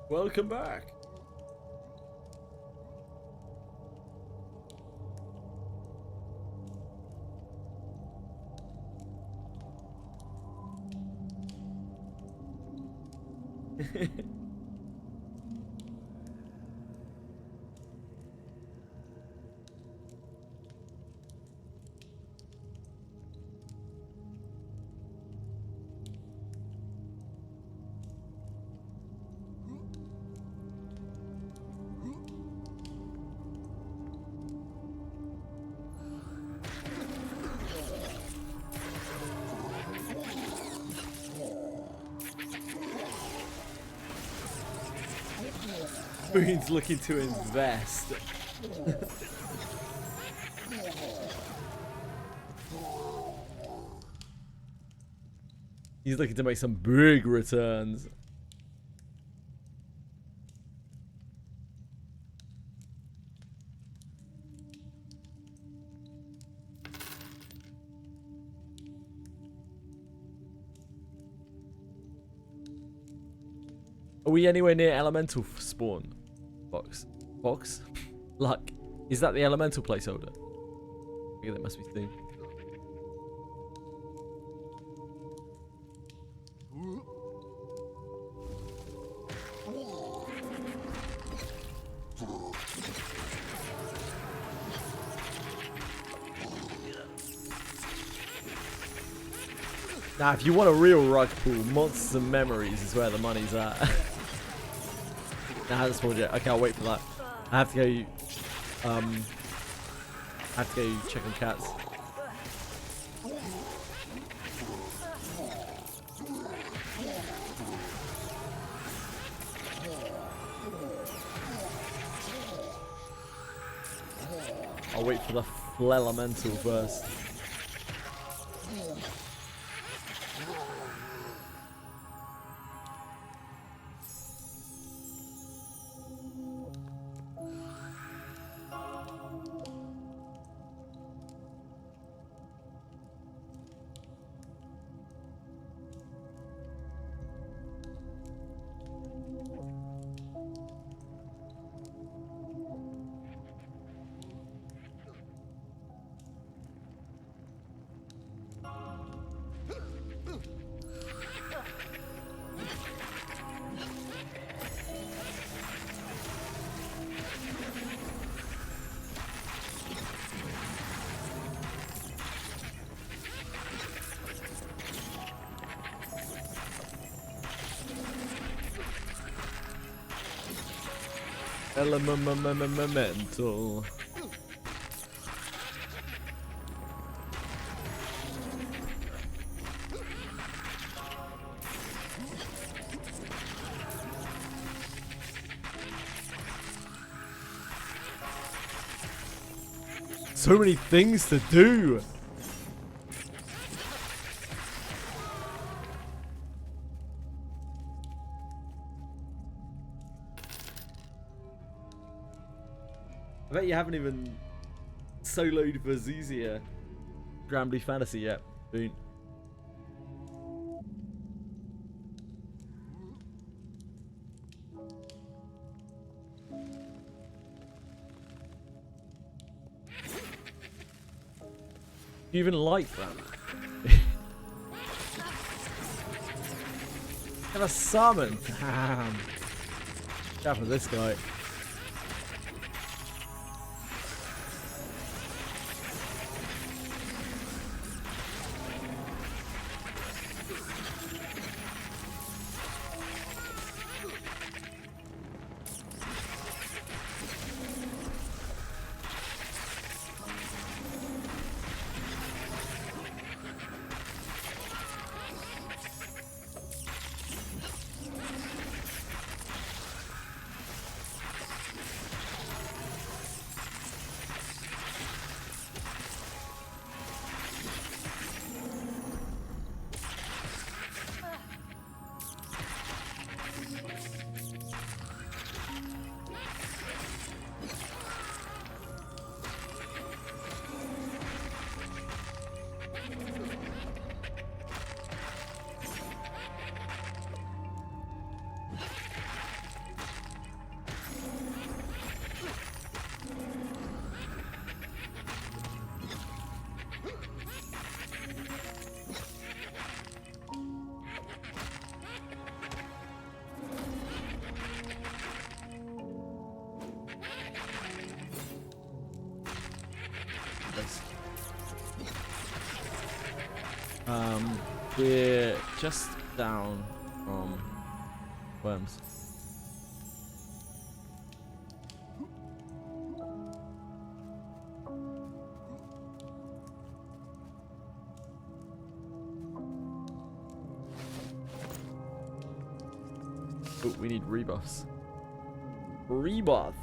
Welcome back. Spoon's looking to invest. He's looking to make some big returns. Are we anywhere near elemental spawn? Box. Box? Luck. Is that the elemental placeholder? I think that must be theme. Now, if you want a real rug pool, Monsters and Memories is where the money's at. Now, I haven't spawned yet. Okay, I'll wait for that. I have to go check on cats. I'll wait for the Flelemental first. Elemental. So many things to do. I bet you haven't even soloed for Zuzia Granblue Fantasy yet, Boon. Do you even like that? Have a summon. Damn. Go for this guy. We're just down from worms. Oh, we need rebuffs. Rebuff.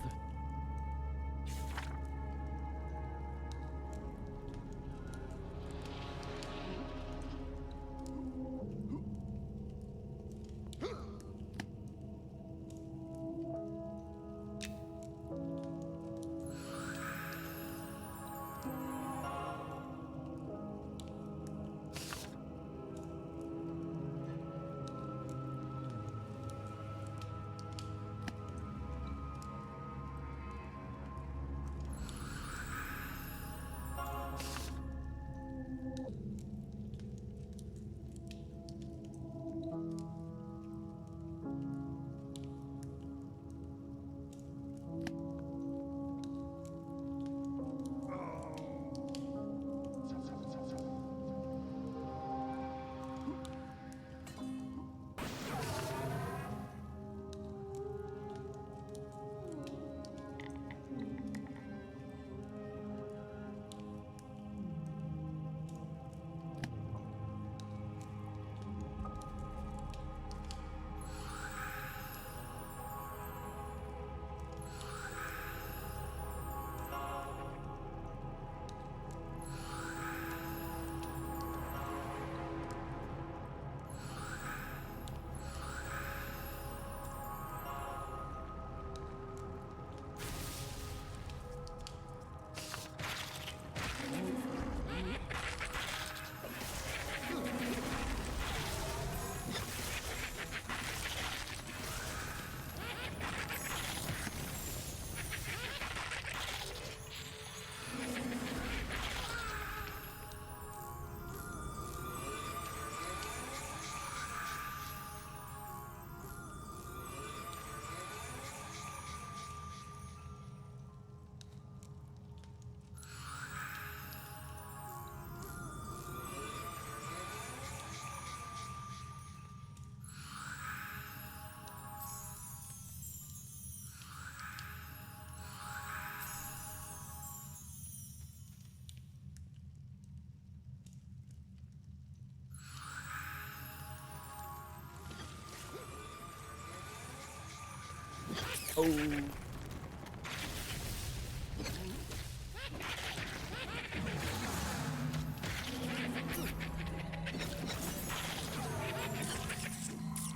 Oh.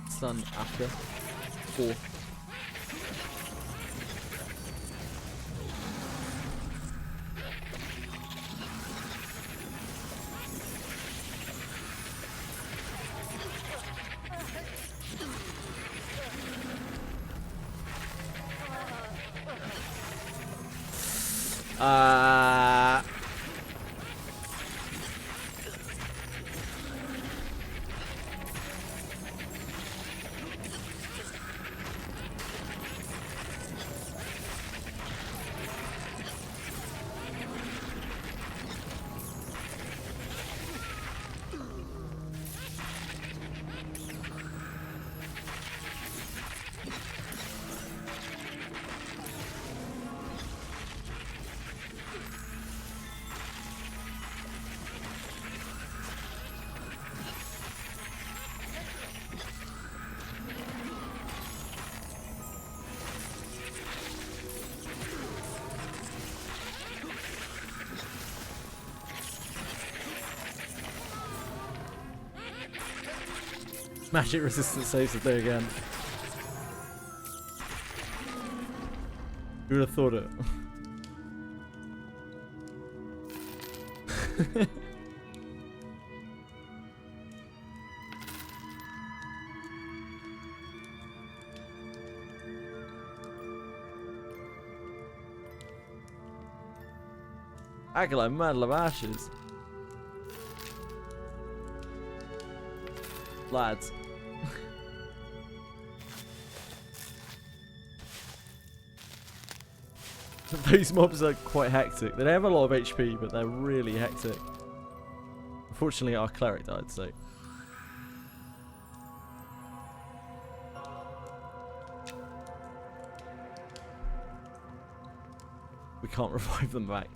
Sun after 4. Magic resistance saves the day again. Who would have thought it? Acolyte Medal of Ashes. Lads. Those mobs are quite hectic. They have a lot of HP, but they're really hectic. Unfortunately, our cleric died, so... we can't revive them back.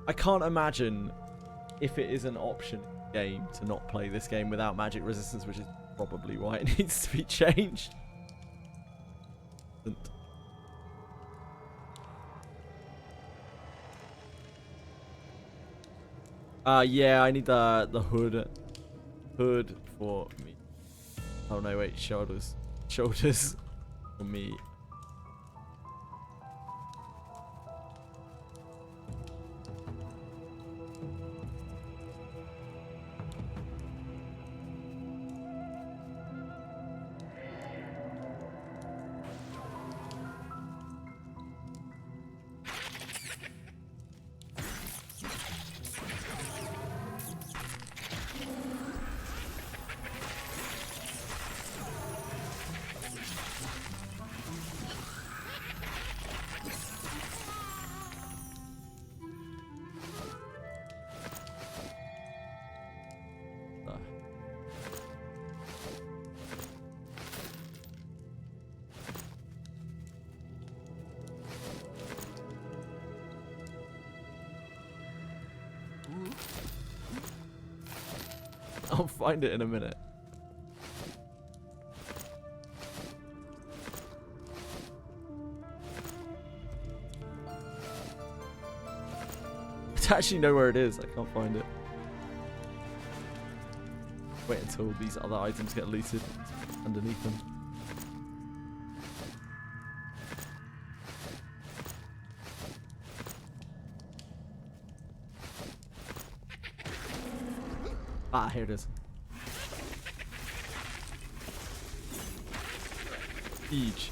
I can't imagine if it is an option game to not play this game without magic resistance, which is probably why it needs to be changed. Yeah, I need the hood for me. Oh no, wait, shoulders for me. I'll find it in a minute. I actually know where it is. I can't find it. Wait until these other items get looted underneath them. Ah, here it is. Huge.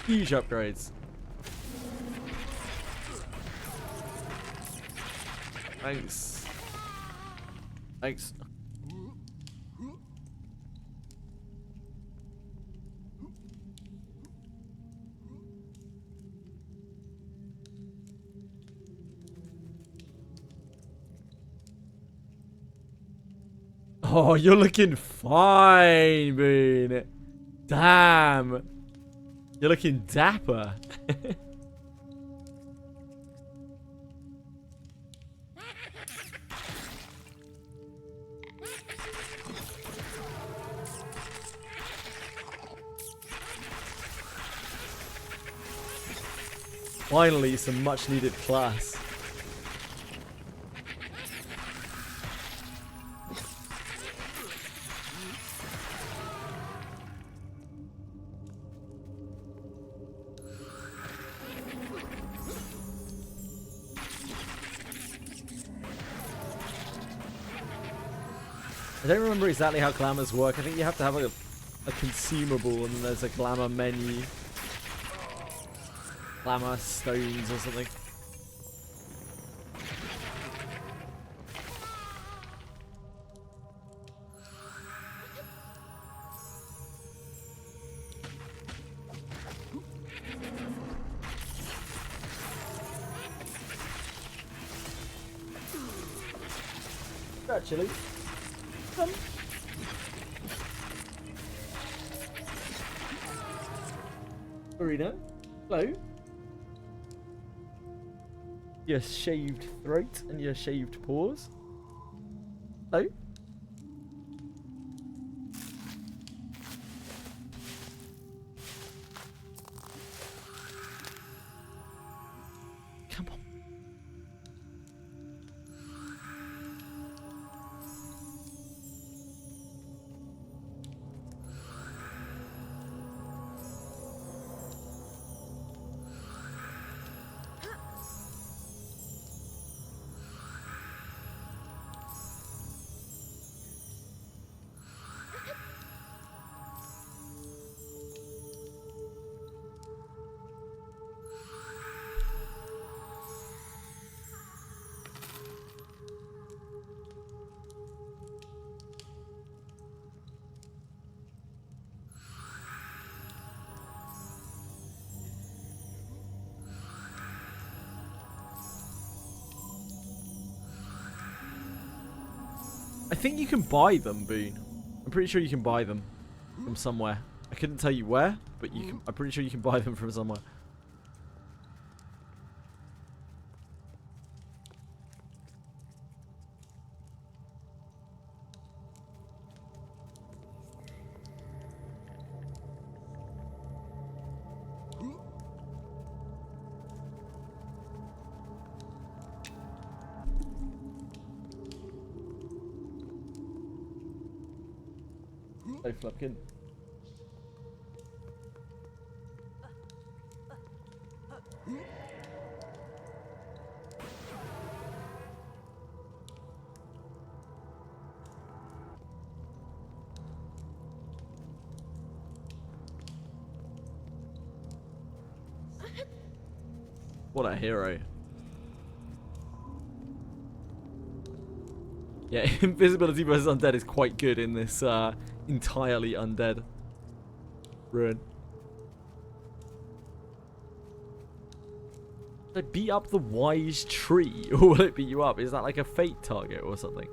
Huge upgrades. Thanks. Thanks. Oh, you're looking fine, Boone. Damn. You're looking dapper. Finally, some much needed class. I don't remember exactly how glamours work. I think you have to have a consumable and then there's a glamour menu. Glamour stones or something. Actually, come. Marina, hello. your shaved throat and your shaved paws. Hello? Come on. I think you can buy them, Boone. I'm pretty sure you can buy them from somewhere. I couldn't tell you where, but you can. I'm pretty sure you can buy them from somewhere. Hey, Flupkin. What a hero. Yeah, invisibility versus undead is quite good in this entirely undead ruin. Should I beat up the wise tree, or will it beat you up? Is that like a fate target or something?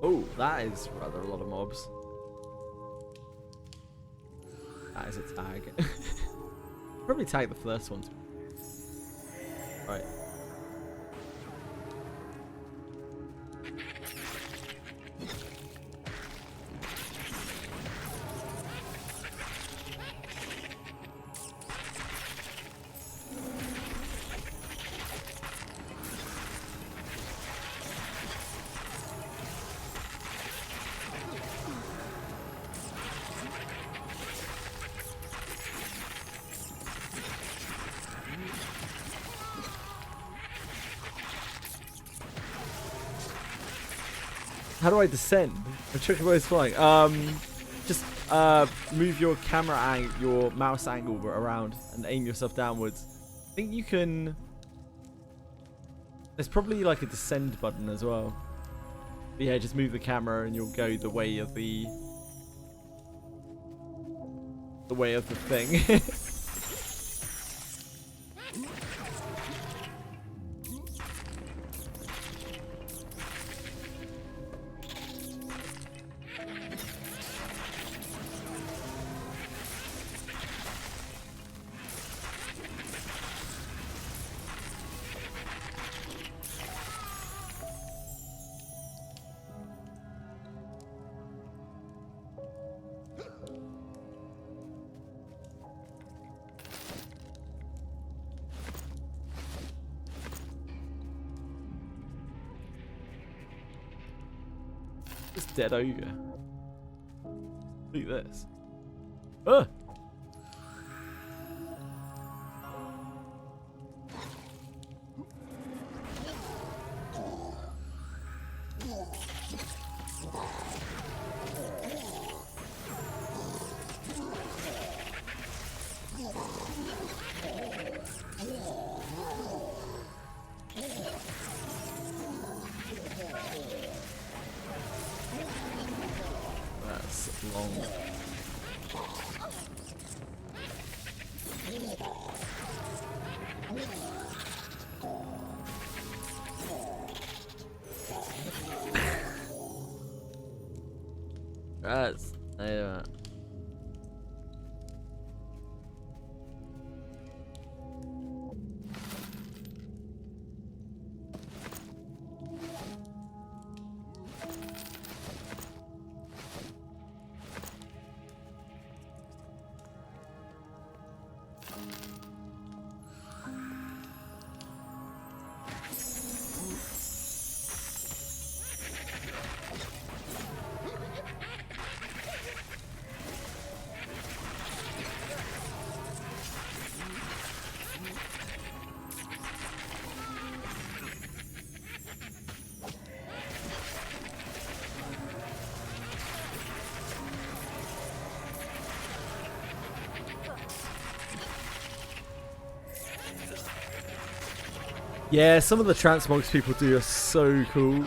Oh, that is rather a lot of mobs. That is a tag. Probably tag the first one. Right. How do I descend? I'm checking where it's flying. Just move your camera your mouse angle around and aim yourself downwards. I think you can. There's probably like a descend button as well. But yeah, just move the camera and you'll go the way of the thing. Just dead ogre. Look at this. Ugh! That's long. That's yeah, some of the transmogs people do are so cool.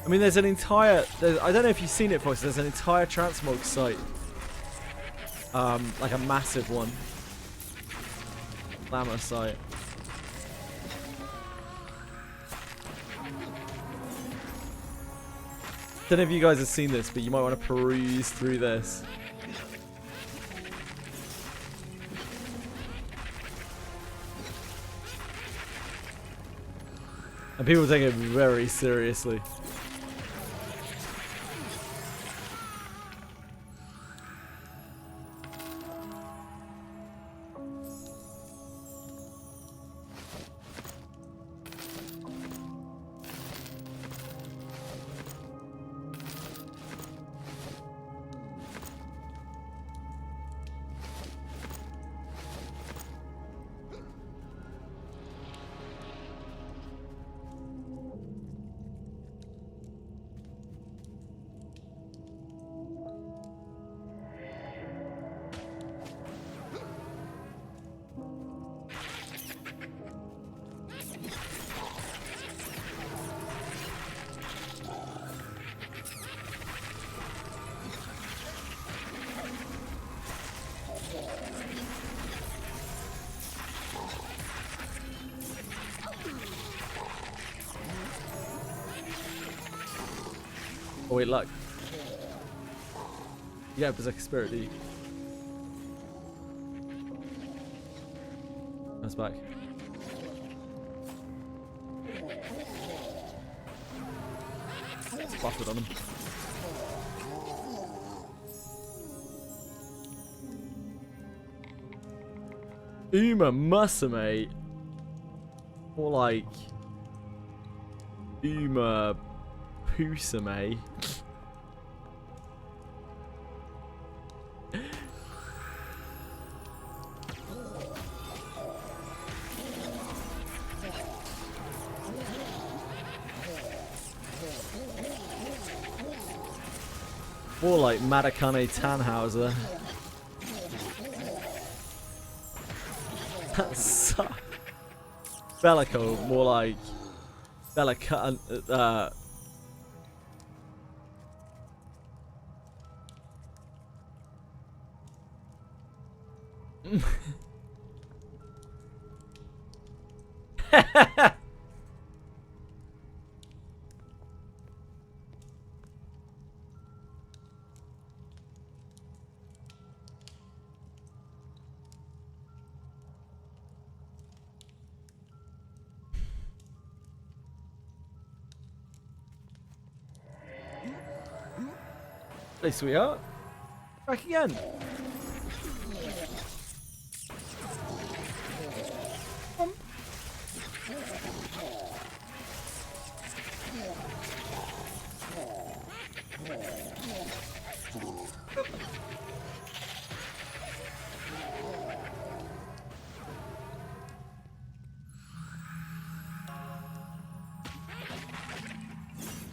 I mean, there's an entire... I don't know if you've seen it, Fox. There's an entire transmog site. Like a massive one. Glamour site. Don't know if you guys have seen this, but you might want to peruse through this. And people take it very seriously. Oh wait, luck. Yeah, Berserker Spirit, do you? That's back. It's buffered on him. Uma Musume. More like Uma Pusame. More like Madakane Tannhauser. That sucks. Bellico, more like Bellica. Hey, sweetheart. Back again.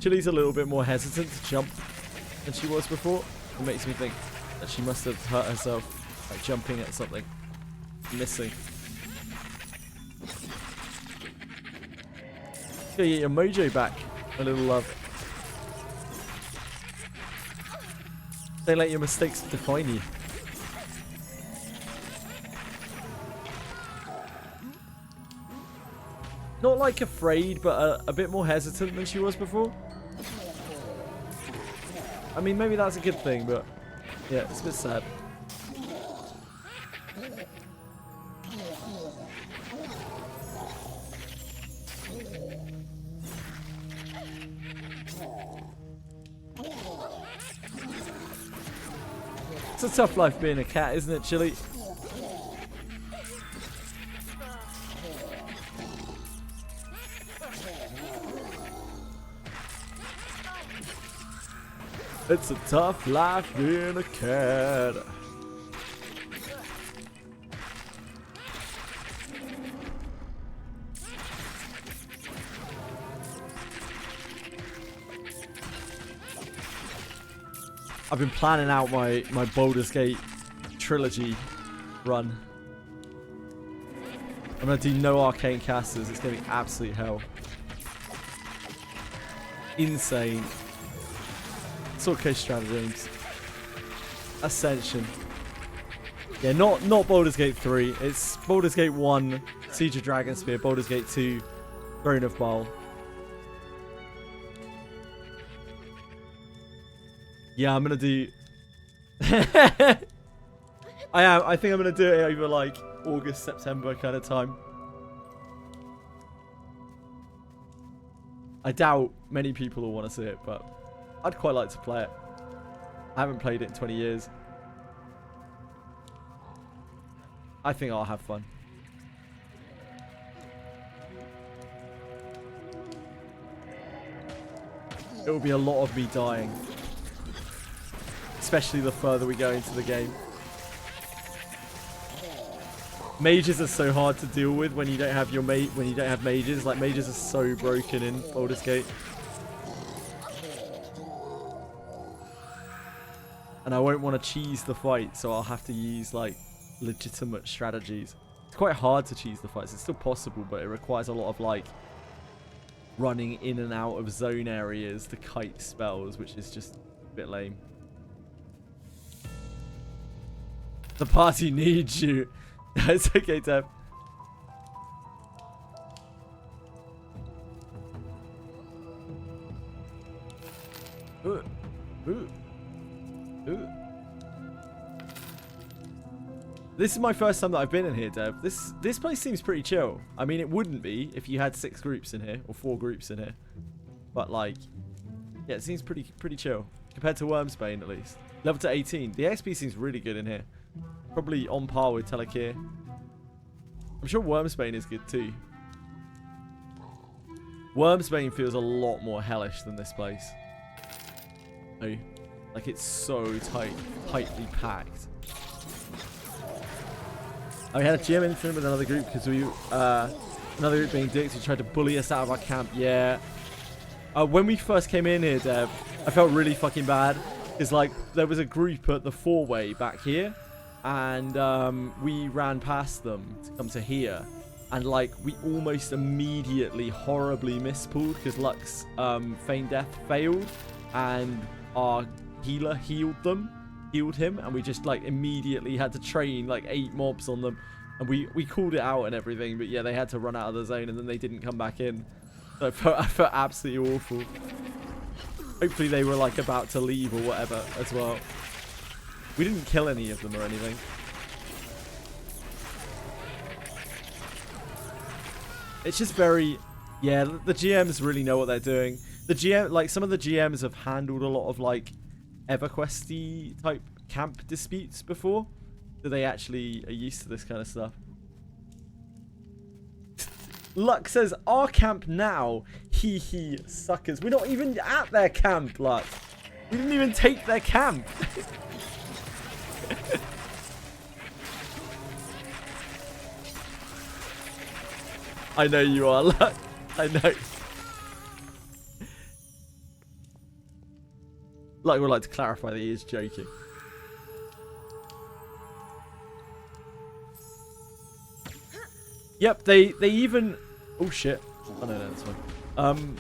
Chili's a little bit more hesitant to jump than she was before. It makes me think that she must have hurt herself by jumping at something. Missing. Gotta get your mojo back, a little love. Don't let your mistakes define you. Not like afraid, but a bit more hesitant than she was before. I mean, maybe that's a good thing, but yeah, it's a bit sad. It's a tough life being a cat, isn't it, Chili? It's a tough life being a cat. I've been planning out my Baldur's Gate trilogy run. I'm going to do no arcane casters. It's going to be absolute hell. Insane. Sword Coast Stratagems. Ascension. Yeah, not Baldur's Gate 3. It's Baldur's Gate 1, Siege of Dragonspear, Baldur's Gate 2, Throne of Baal. Yeah, I'm gonna do... I think I'm gonna do it over like August, September kind of time. I doubt many people will want to see it, but I'd quite like to play it. I haven't played it in 20 years. I think I'll have fun. It will be a lot of me dying. Especially the further we go into the game. Mages are so hard to deal with when you don't have your when you don't have mages. Like, mages are so broken in Baldur's Gate. And I won't want to cheese the fight, so I'll have to use like legitimate strategies. It's quite hard to cheese the fights. It's still possible, but it requires a lot of like running in and out of zone areas to kite spells, which is just a bit lame. The party needs you. It's okay, Deb. Ooh. Ooh. Ooh. This is my first time that I've been in here, Deb. This place seems pretty chill. I mean, it wouldn't be if you had 6 groups in here, or 4 groups in here. But like, yeah, it seems pretty chill compared to Wormsbane at least. Level to 18. The XP seems really good in here. Probably on par with Telekir. I'm sure Wormsbane is good too. Wormsbane feels a lot more hellish than this place. Oh, like it's so tightly packed. I had a GM incident with another group because we, another group being dicks who tried to bully us out of our camp. Yeah. When we first came in here, Deb, I felt really fucking bad. Because like there was a group at the 4-way back here. And we ran past them to come to here. And like we almost immediately horribly mispulled because Lux Feign Death failed. And our healer healed him. And we just like immediately had to train like 8 mobs on them. And we called it out and everything, but yeah, they had to run out of the zone and then they didn't come back in. So I felt absolutely awful. Hopefully they were like about to leave or whatever as well. We didn't kill any of them or anything. It's just very, yeah, the GMs really know what they're doing. The GM, like some of the GMs have handled a lot of like EverQuest-y type camp disputes before. So they actually are used to this kind of stuff. Luck says, our camp now. Hee hee, suckers. We're not even at their camp, Luck. We didn't even take their camp. I know you are, Luck. I know. Luck would like to clarify that he is joking. Yep, they even... Oh, shit. Oh, no, that's fine.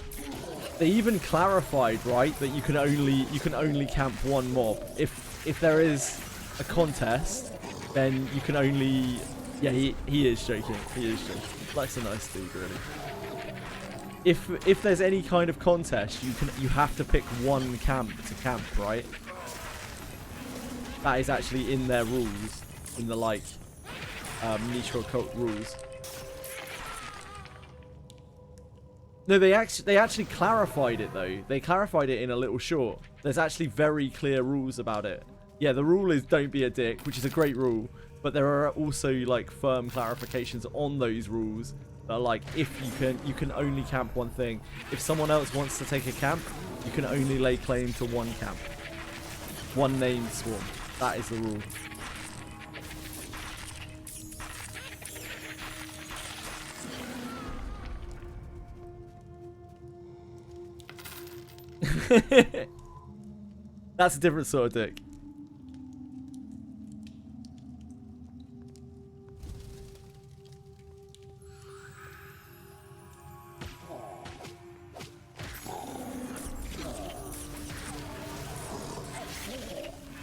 They even clarified, right, that you can only camp one mob. If there is a contest, then you can only... Yeah, he is joking. He is joking. Luck's a nice dude, really. If there's any kind of contest, you have to pick one camp to camp, right? That is actually in their rules, in the like niche or cult rules. No, they actually clarified it though. They clarified it in a little short. There's actually very clear rules about it. Yeah, the rule is don't be a dick, which is a great rule. But there are also like firm clarifications on those rules that are like, if you can only camp one thing. If someone else wants to take a camp, you can only lay claim to one camp. One named swarm. That is the rule. That's a different sort of dick.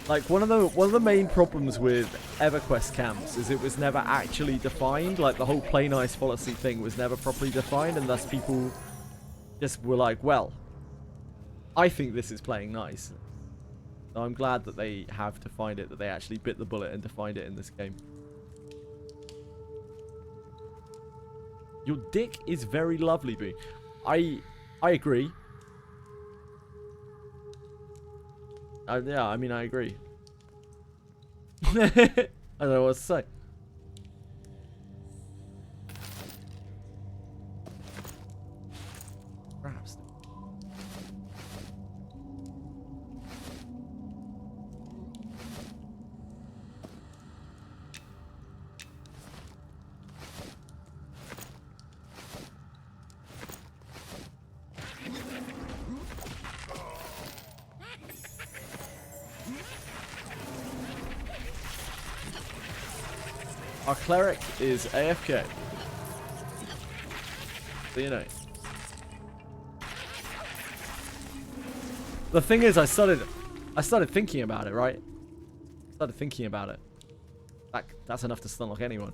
Like one of the main problems with EverQuest camps is it was never actually defined. Like the whole play nice policy thing was never properly defined, and thus people just were like, well, I think this is playing nice. So I'm glad that they have defined it, that they actually bit the bullet and defined it in this game. Your dick is very lovely, Boo. I agree. Yeah, I mean, I agree. I don't know what to say. Perhaps. Our cleric is AFK. So you know. The thing is, I started thinking about it, right? Started thinking about it. That's enough to stunlock anyone.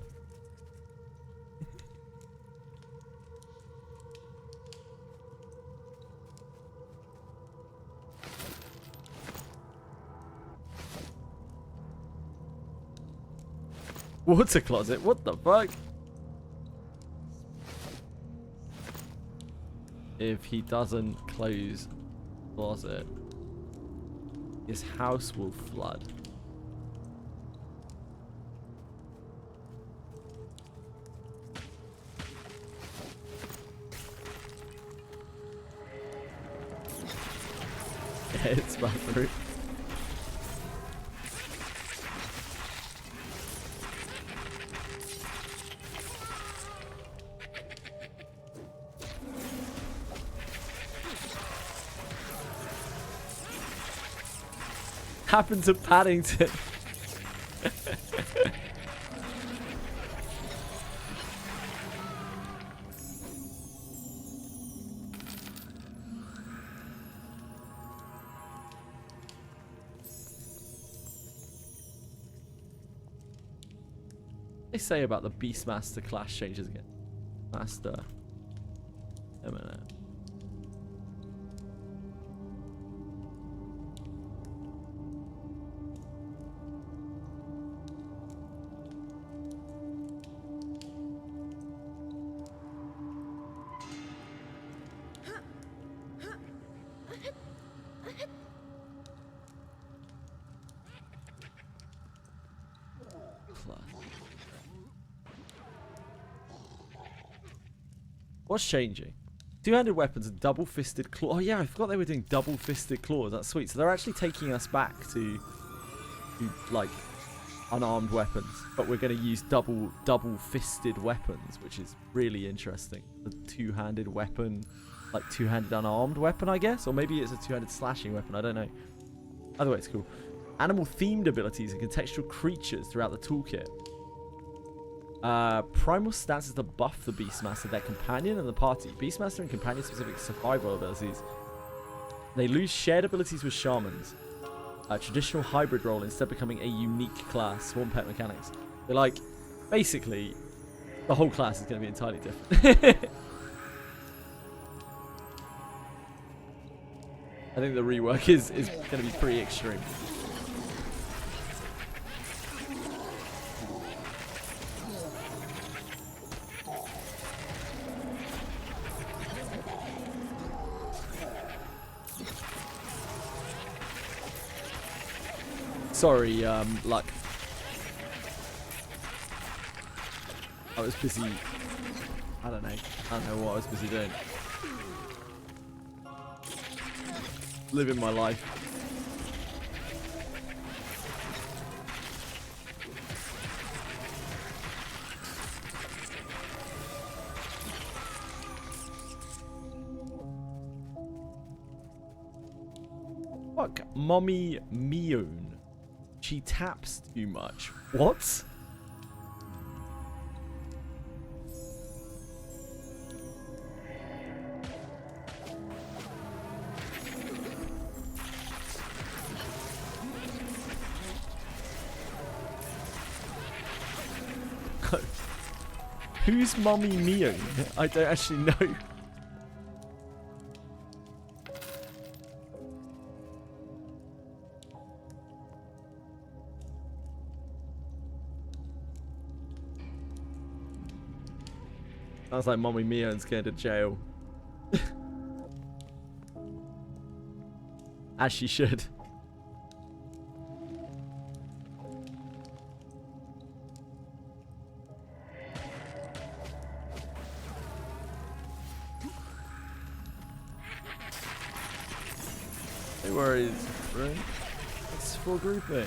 Water closet? What the fuck? If he doesn't close closet, his house will flood. Yeah, it's bathroom. Happened to Paddington. They say about the Beastmaster class changes again. Master. M&M. What's changing? Two-handed weapons and double-fisted claws. Oh yeah, I forgot they were doing double-fisted claws. That's sweet. So they're actually taking us back to like unarmed weapons, but we're going to use double-fisted weapons, which is really interesting. The two-handed weapon, like two-handed unarmed weapon, I guess, or maybe it's a two-handed slashing weapon. I don't know. Either way, it's cool. Animal-themed abilities and contextual creatures throughout the toolkit. Primal stances to buff the Beastmaster, their companion, and the party. Beastmaster and companion-specific survival abilities. They lose shared abilities with shamans. A traditional hybrid role instead becoming a unique class. Swarm pet mechanics. They're like, basically, the whole class is going to be entirely different. I think the rework is going to be pretty extreme. Sorry, Luck. I was busy. I don't know what I was busy doing. Living my life. Fuck, Mommy Mion. She taps too much. What? Who's Mommy Mion? I don't actually know. Sounds like Mommy Mion's going to jail. As she should. No worries, bro. It's for grouping.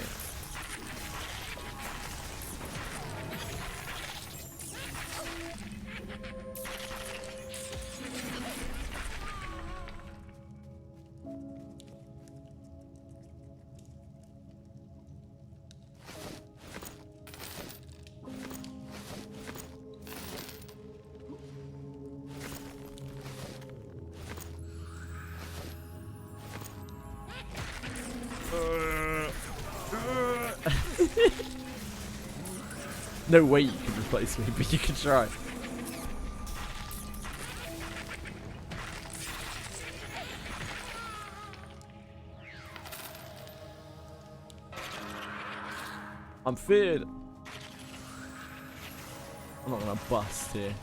No way you can replace me, but you can try. I'm feared. I'm not gonna bust here.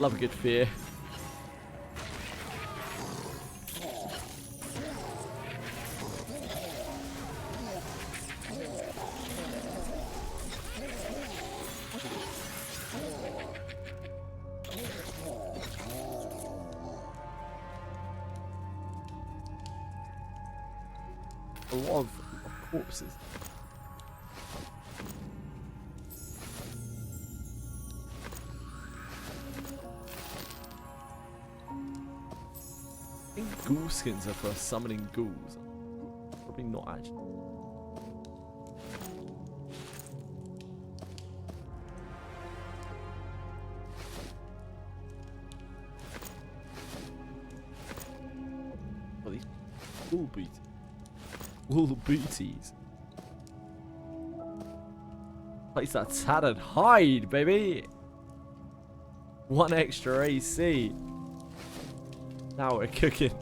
Love a good fear. A lot of corpses. I think ghoul skins are for summoning ghouls. Probably not actually. Wool booty. Wool booties. Place that tattered hide, baby. 1 extra AC. Now we're cooking.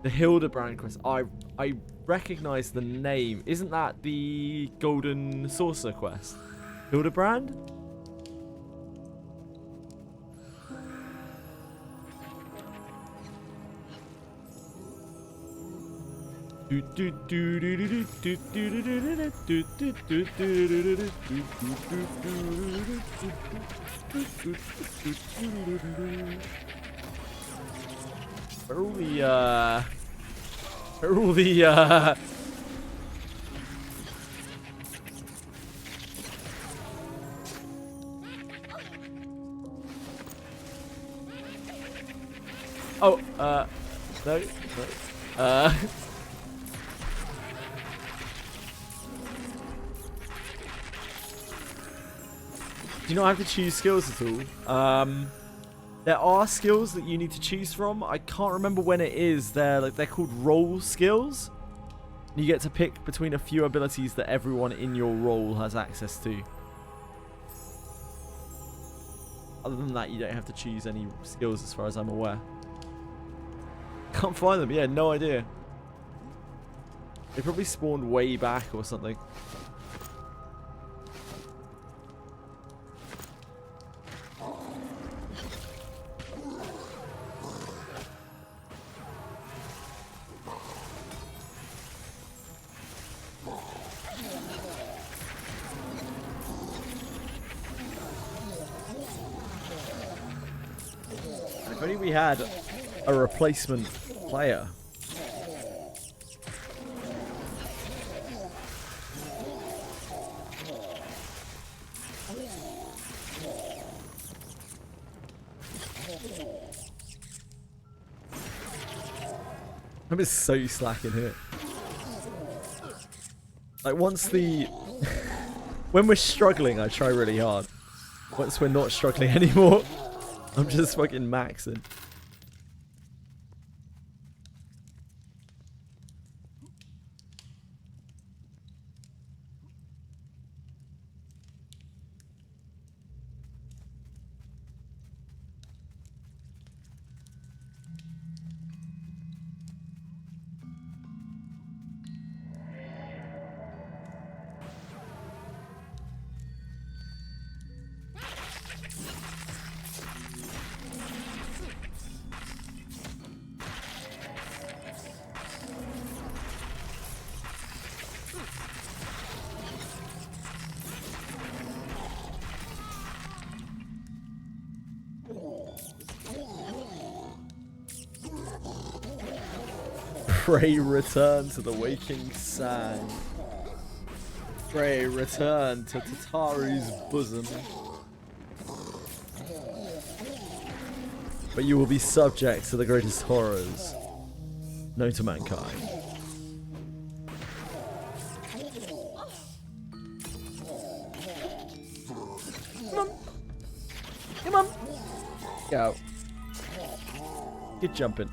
The Hildebrand quest. I recognize the name. Isn't that the Golden Saucer quest? Hildebrand? Where are all the Oh, no, no. Do you not have to choose skills at all? There are skills that you need to choose from. I can't remember when it is. They're called role skills. You get to pick between a few abilities that everyone in your role has access to. Other than that, you don't have to choose any skills as far as I'm aware. Can't find them. Yeah, no idea. They probably spawned way back or something. If only we had a replacement player. I'm just so slacking here. Like once the when we're struggling, I try really hard. Once we're not struggling anymore, I'm just fucking maxing. Pray return to the waking sand. Pray return to Tataru's bosom. But you will be subject to the greatest horrors known to mankind. Come on. Come on. Go. Get jumping.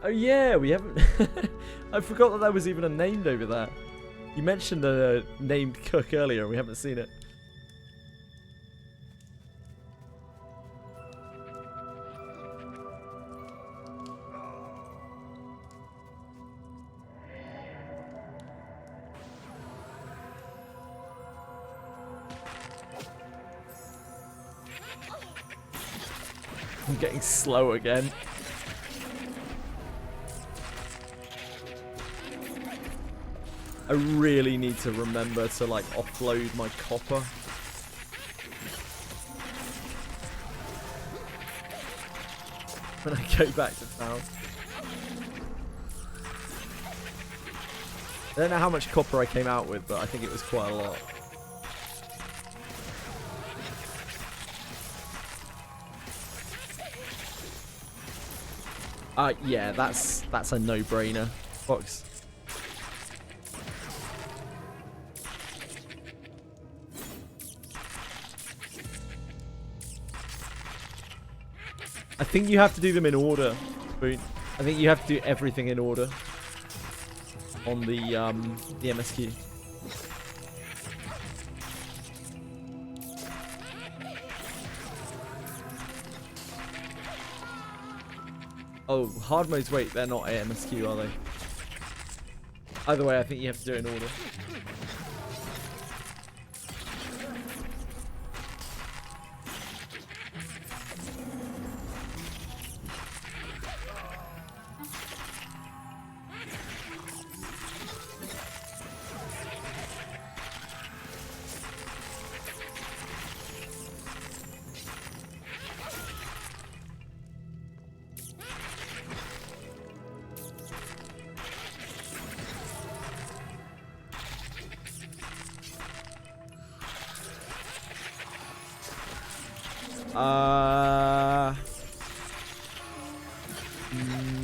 Oh yeah, we haven't... I forgot that there was even a named over there. You mentioned a named cook earlier and we haven't seen it. I'm getting slow again. I really need to remember to like offload my copper. When I go back to town. I don't know how much copper I came out with, but I think it was quite a lot. Yeah, that's a no-brainer, Fox. I think you have to do them in order, Boone. I think you have to do everything in order on the MSQ. Oh, hard modes, wait, they're not AMSQ, are they? Either way, I think you have to do it in order.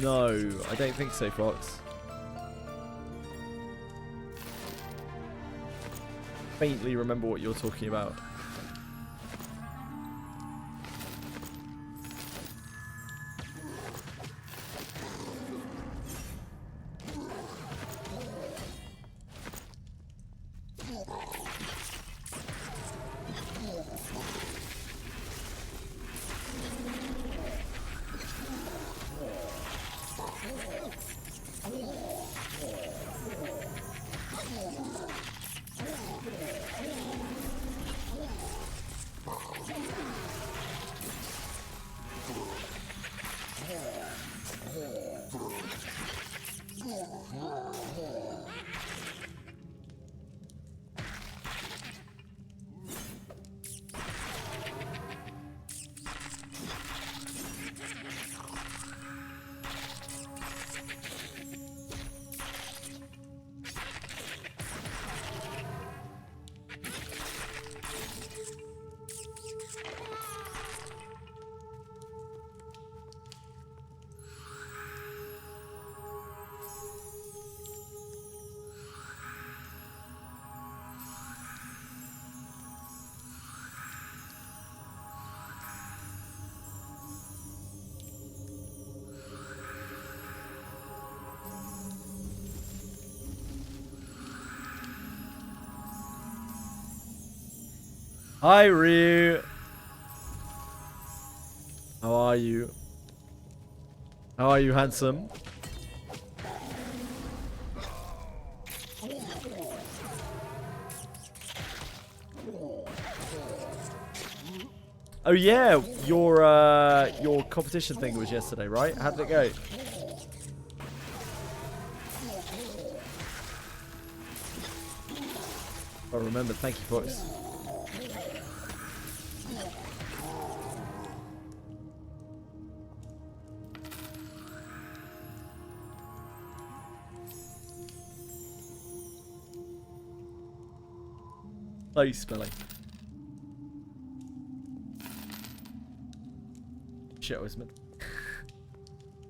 No, I don't think so, Fox. Faintly remember what you're talking about. Hi, Ryu. How are you? How are you, handsome? Oh yeah, your competition thing was yesterday, right? How did it go? I remember. Thank you, Fox. Place spelling. Shit, I was meant.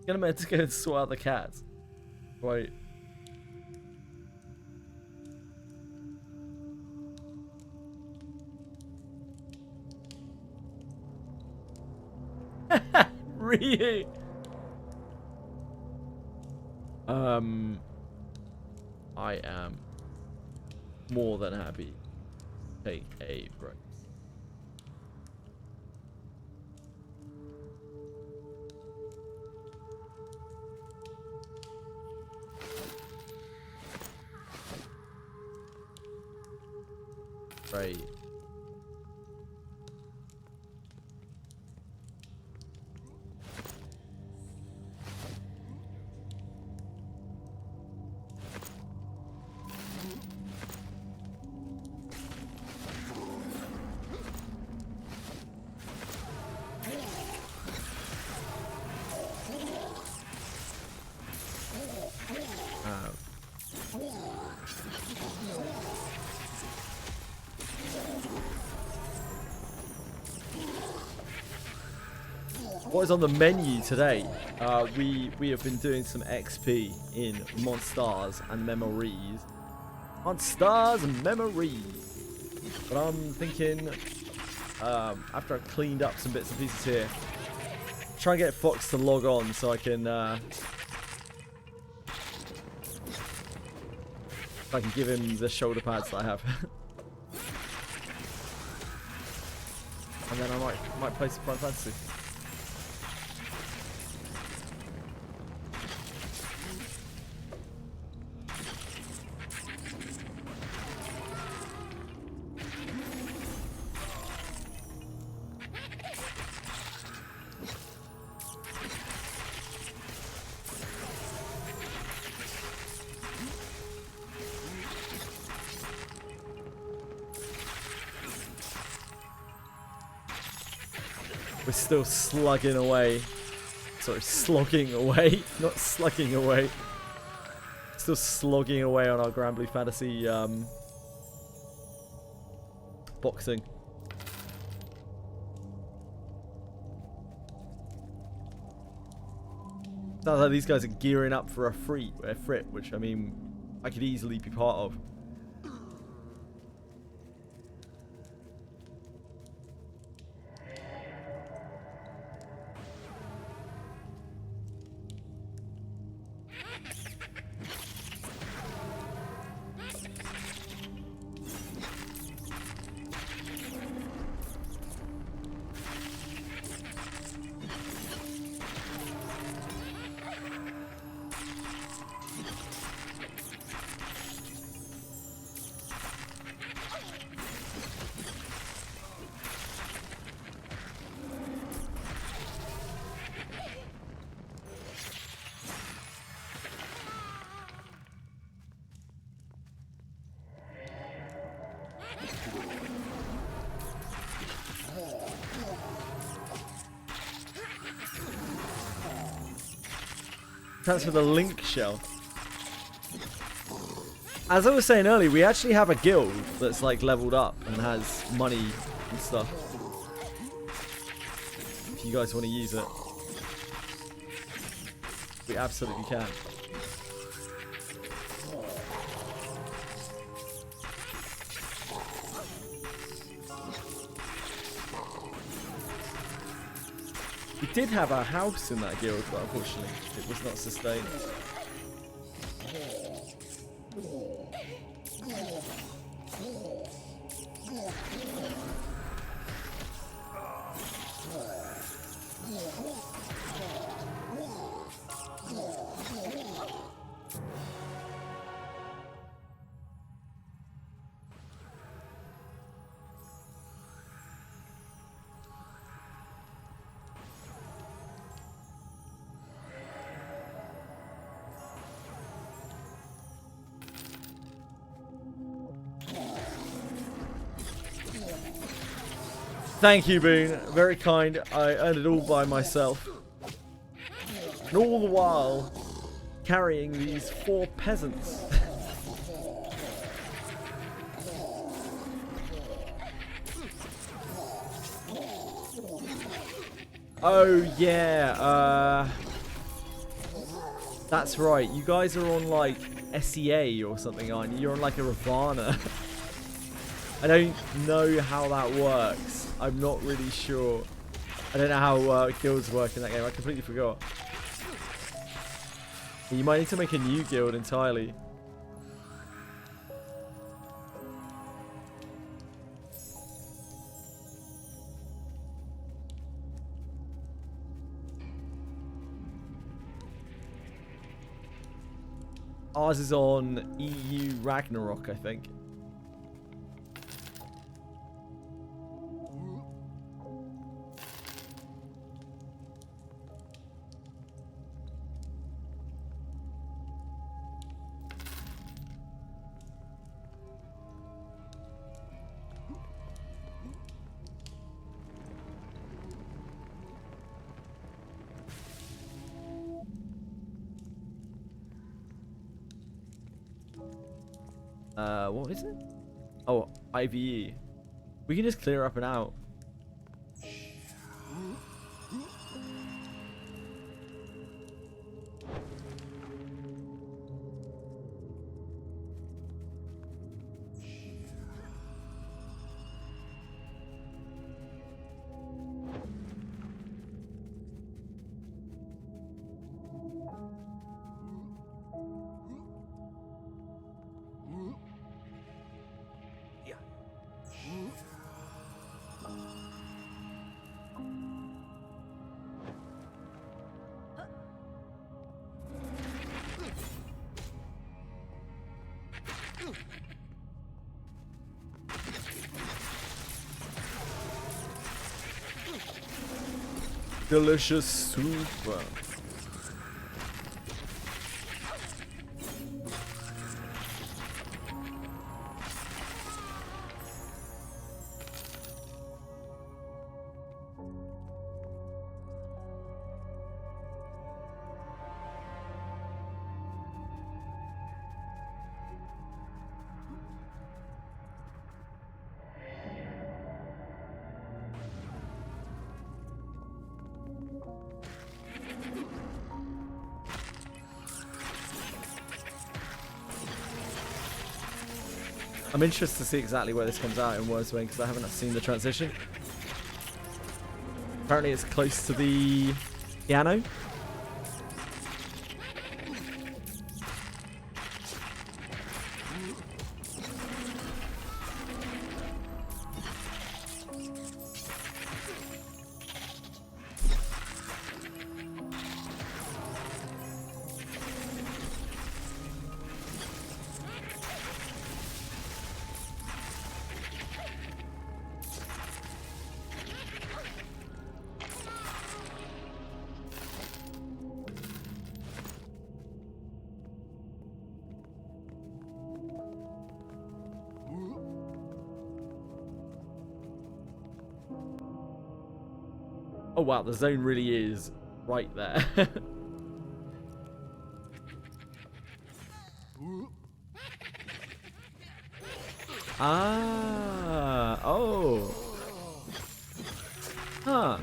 Gonna meant to go and sort out the cats. Wait. Ryu. I am more than happy to take a break. Right. What is on the menu today? We have been doing some XP in Monsters and Memories. Monsters and Memories. But I'm thinking, after I've cleaned up some bits and pieces here, try and get Fox to log on so I can give him the shoulder pads that I have. And then I might play some Final Fantasy. We're still slugging away. Sorry, slogging away. Not slugging away. Still slogging away on our Granblue Fantasy boxing. Sounds like these guys are gearing up for a frit, which I mean, I could easily be part of. Transfer the link shell. As I was saying earlier, we actually have a guild that's like leveled up and has money and stuff. If you guys want to use it, we absolutely can. We did have a house in that guild, but unfortunately it was not sustained. Thank you, Boone. Very kind. I earned it all by myself. And all the while, carrying these 4 peasants. Oh, yeah. That's right. You guys are on, like, SEA or something, aren't you? You're on, like, a Ravana. I don't know how that works. I'm not really sure. I don't know how guilds work in that game. I completely forgot. You might need to make a new guild entirely. Ours is on EU Ragnarok, I think. What is it? Oh, IVE. We can just clear up and out. Delicious soup. I'm interested to see exactly where this comes out in Wormsbane because I haven't seen the transition. Apparently it's close to the piano. Oh wow, the zone really is right there. Ah, oh. Huh.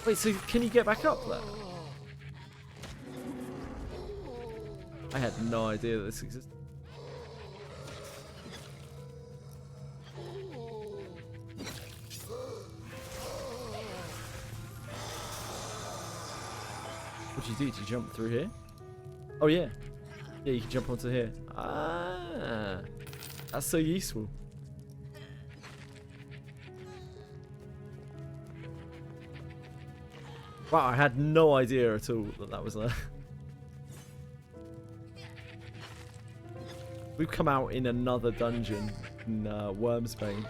Wait, so can you get back up there? I had no idea that this existed. What do you do? Do you jump through here? Oh yeah. Yeah, you can jump onto here. Ah, that's so useful. Wow, I had no idea at all that that was there. We've come out in another dungeon in Wormsbane.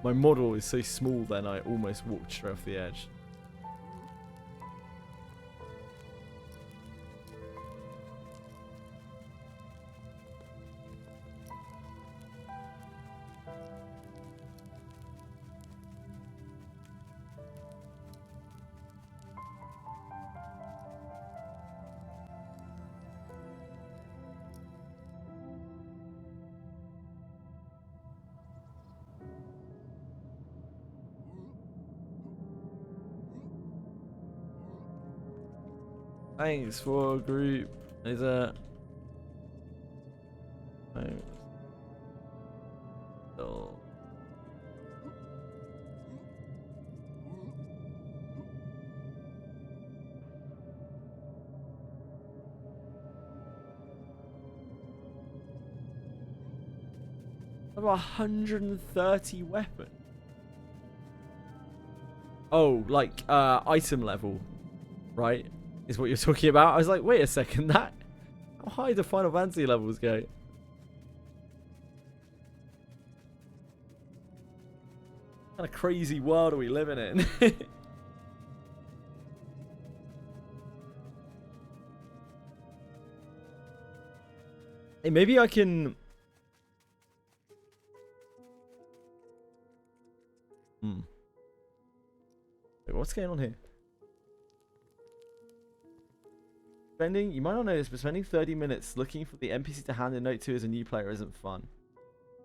My model is so small then I almost walked straight off the edge. Thanks for group. Is it? Thanks. Oh. About 130 weapons. Oh, like item level, right? Is what you're talking about. I was like, wait a second, that how high do Final Fantasy levels go? What kind of crazy world are we living in? Hey, maybe I can. Wait, what's going on here? You might not know this, but spending 30 minutes looking for the NPC to hand a note to as a new player isn't fun.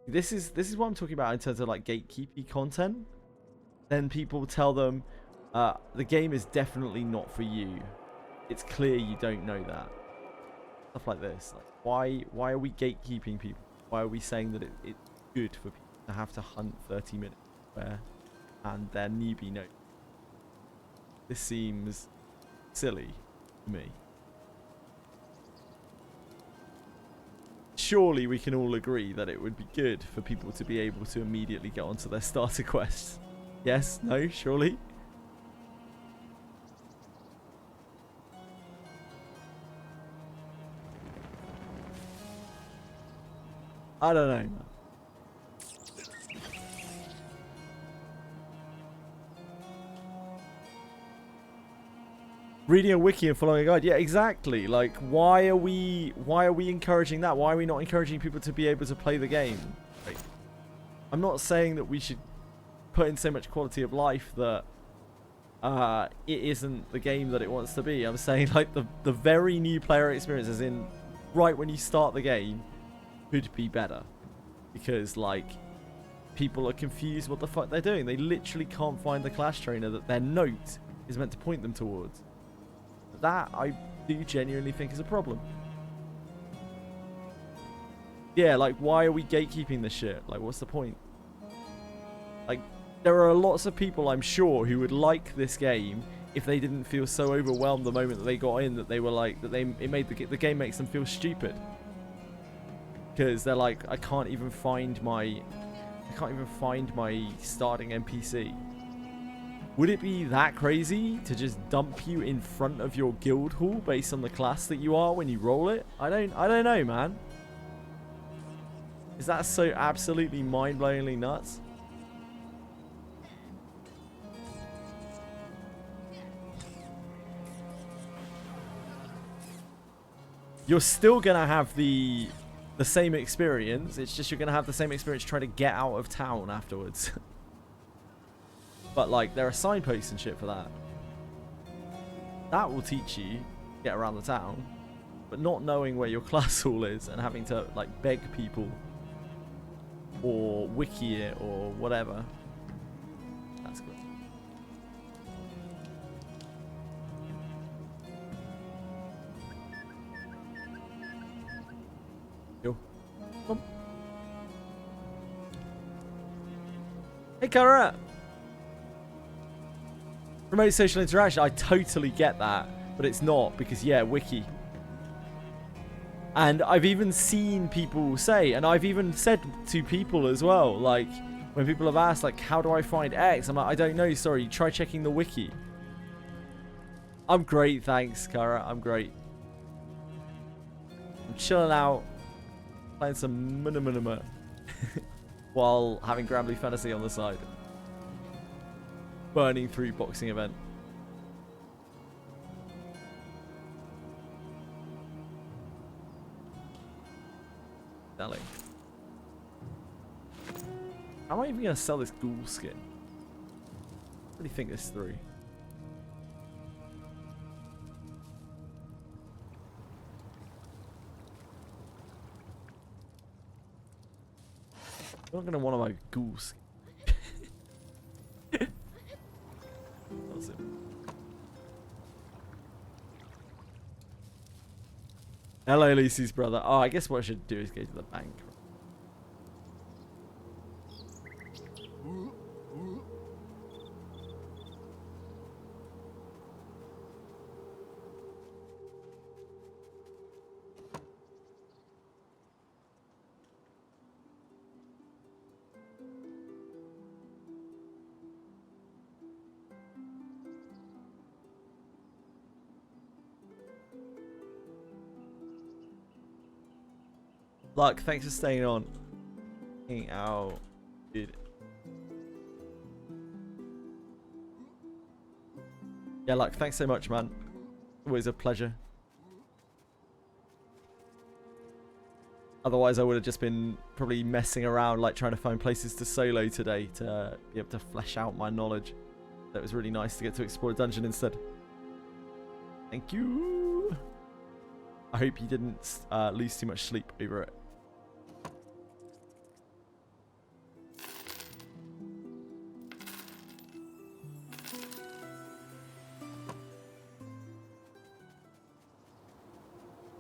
This is what I'm talking about in terms of like gatekeepy content. Then people tell them the game is definitely not for you. It's clear you don't know that. Stuff like this. Like, why are we gatekeeping people? Why are we saying that it's good for people to have to hunt 30 minutes and their newbie note? This seems silly to me. Surely we can all agree that it would be good for people to be able to immediately get onto their starter quests. Yes? No? Surely? I don't know. Reading a wiki and following a guide. Yeah, exactly. Like, why are we encouraging that? Why are we not encouraging people to be able to play the game? Like, I'm not saying that we should put in so much quality of life that it isn't the game that it wants to be. I'm saying like the very new player experience, as in right when you start the game, could be better, because like people are confused what the fuck they're doing. They literally can't find the class trainer that their note is meant to point them towards. That I do genuinely think is a problem. Yeah, like, why are we gatekeeping this shit? Like, what's the point? Like, there are lots of people, I'm sure, who would like this game if they didn't feel so overwhelmed the moment that they got in that they were like, that it made the game makes them feel stupid. Because they're like, I can't even find my starting NPC. Would it be that crazy to just dump you in front of your guild hall based on the class that you are when you roll it? I don't know, man. Is that so absolutely mind-blowingly nuts? You're still gonna have the same experience. It's just you're gonna have the same experience trying to get out of town afterwards. But like, there are signposts and shit for that. That will teach you to get around the town. But not knowing where your class hall is and having to like beg people or wiki it or whatever. That's good. Yo. Come. Hey, Kara. Remote social interaction, I totally get that, but it's not, because yeah, wiki. And I've even seen people say, and I've even said to people as well, like, when people have asked, like, how do I find X? I'm like, I don't know, sorry, try checking the wiki. I'm great, thanks, Kara, I'm great. I'm chilling out, playing some Minima while having Granblue Fantasy on the side. Burning through boxing event. Selling. How am I even going to sell this ghoul skin? Really think this through. I'm not going to want to buy ghoul skin. Hello, Lucy's brother. Oh, I guess what I should do is go to the bank. Luck, thanks for staying on. Hanging out, dude. Yeah, Luck, thanks so much, man. Always a pleasure. Otherwise, I would have just been probably messing around, like trying to find places to solo today to be able to flesh out my knowledge. That was really nice to get to explore a dungeon instead. Thank you. I hope you didn't lose too much sleep over it.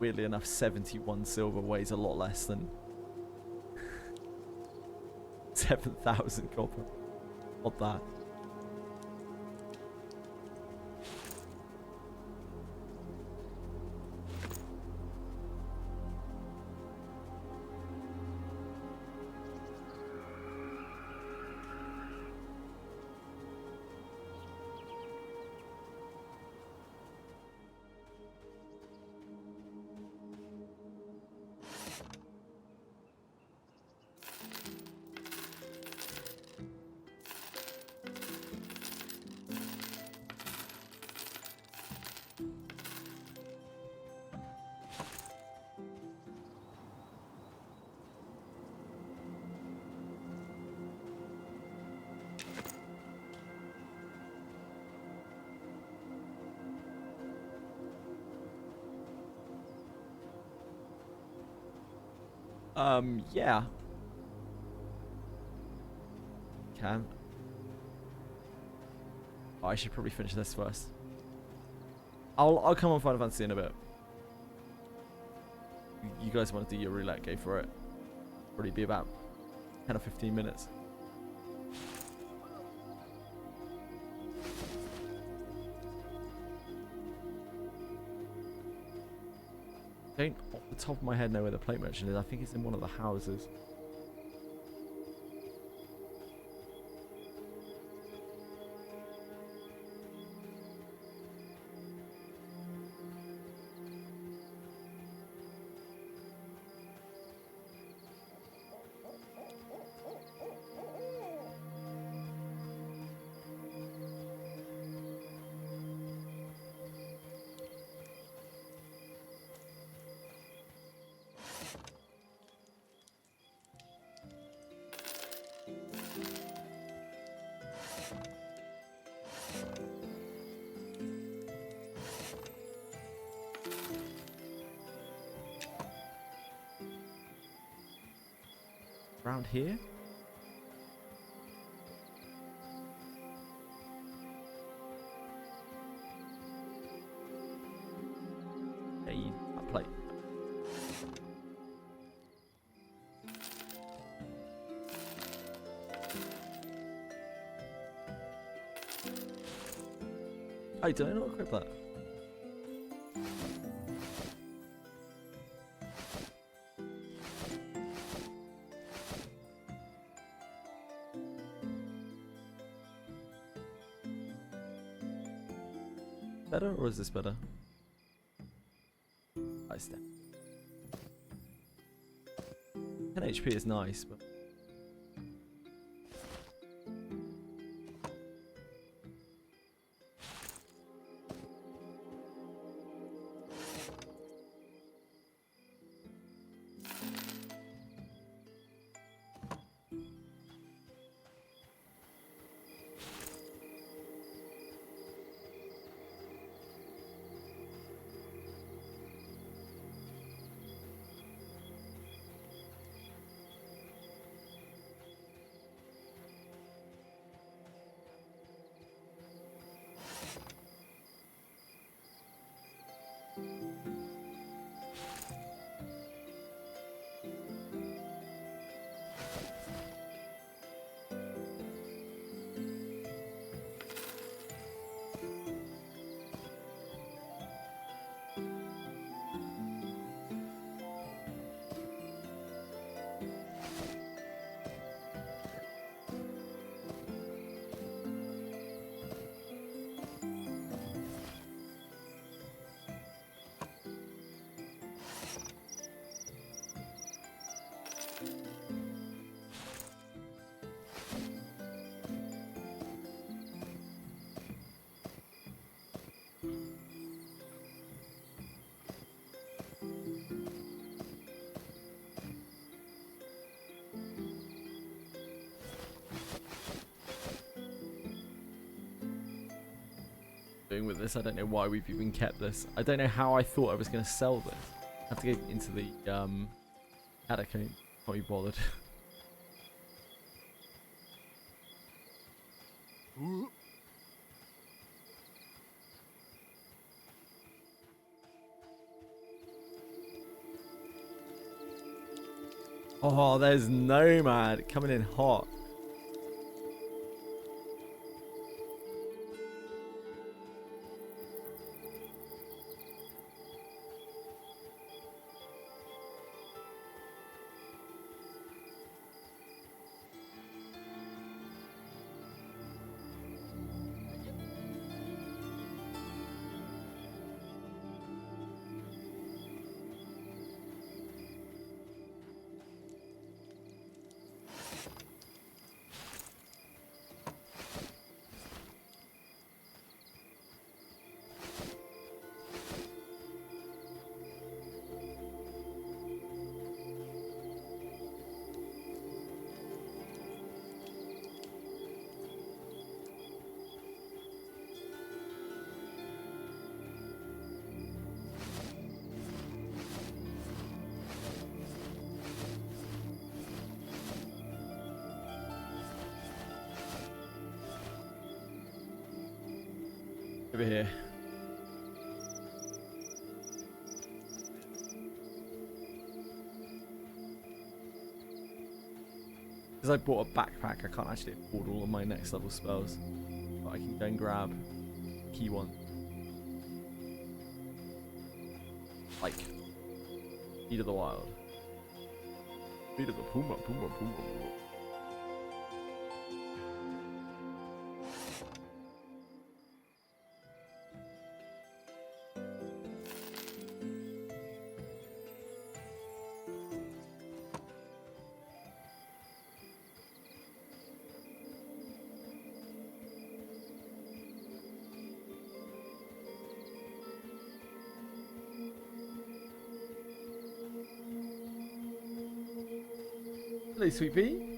Weirdly enough, 71 silver weighs a lot less than 7,000 copper. Not that. Yeah. Can. Oh, I should probably finish this first. I'll come on Final Fantasy in a bit. You guys want to do your roulette, go for it. Probably be about 10 or 15 minutes. Don't off the top of my head know where the plate merchant is. I think it's in one of the houses. Around here? Hey, that plate. Oh, did I not equip that? Better or is this better? I step. 10 HP is nice, but doing with this, I don't know why we've even kept this. I don't know how I thought I was going to sell this. I have to go into the catacomb. Can't be bothered. Oh, there's Nomad coming in hot. Over here. Because I bought a backpack, I can't actually afford all of my next level spells. But I can go and grab key one. Like, Speed of the Wild. Speed of the Puma, Puma, Puma. Hello, Sweet Pea.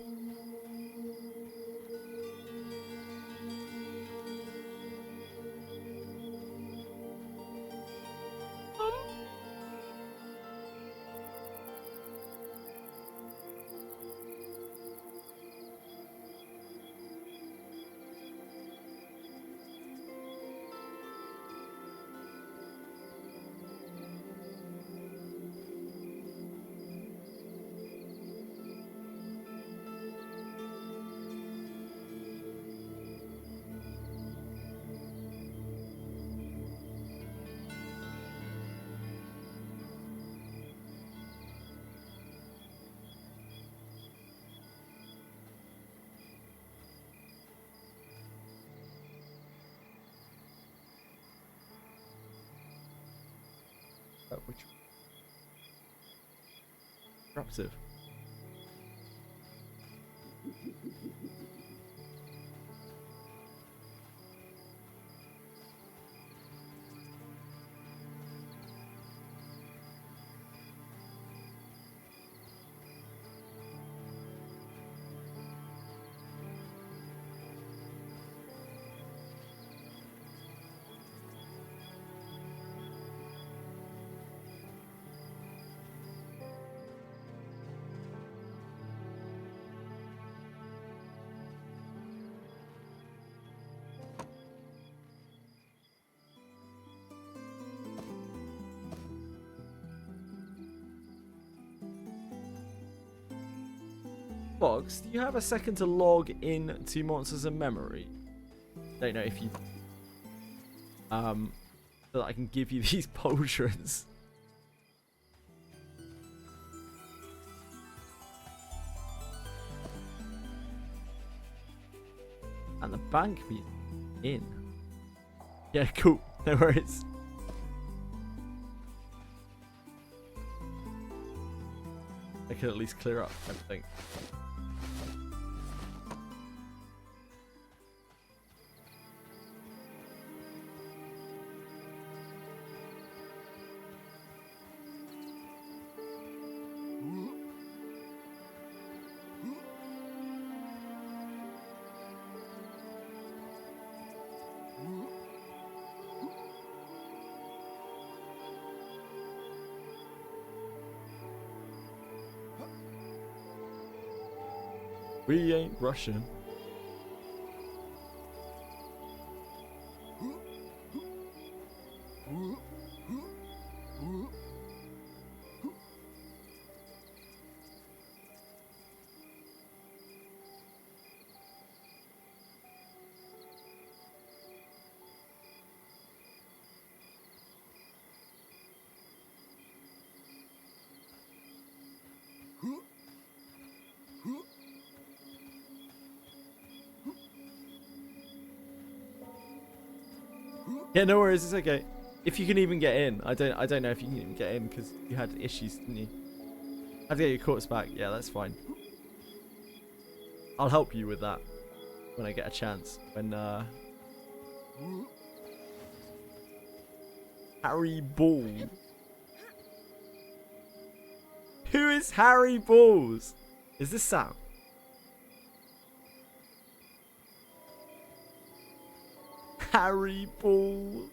Which disruptive. Box, do you have a second to log in to Monsters in Memory? Don't know if you so that I can give you these potions. And the bank be in. Yeah, cool. No worries. I can at least clear up everything. We ain't Russian. Yeah, no worries, it's okay. If you can even get in. I don't know if you can even get in because you had issues, didn't you? Have to get your quartz back. Yeah, that's fine. I'll help you with that when I get a chance. When Harry Ball. Who is Harry Balls? Is this Sam? Harry Ball.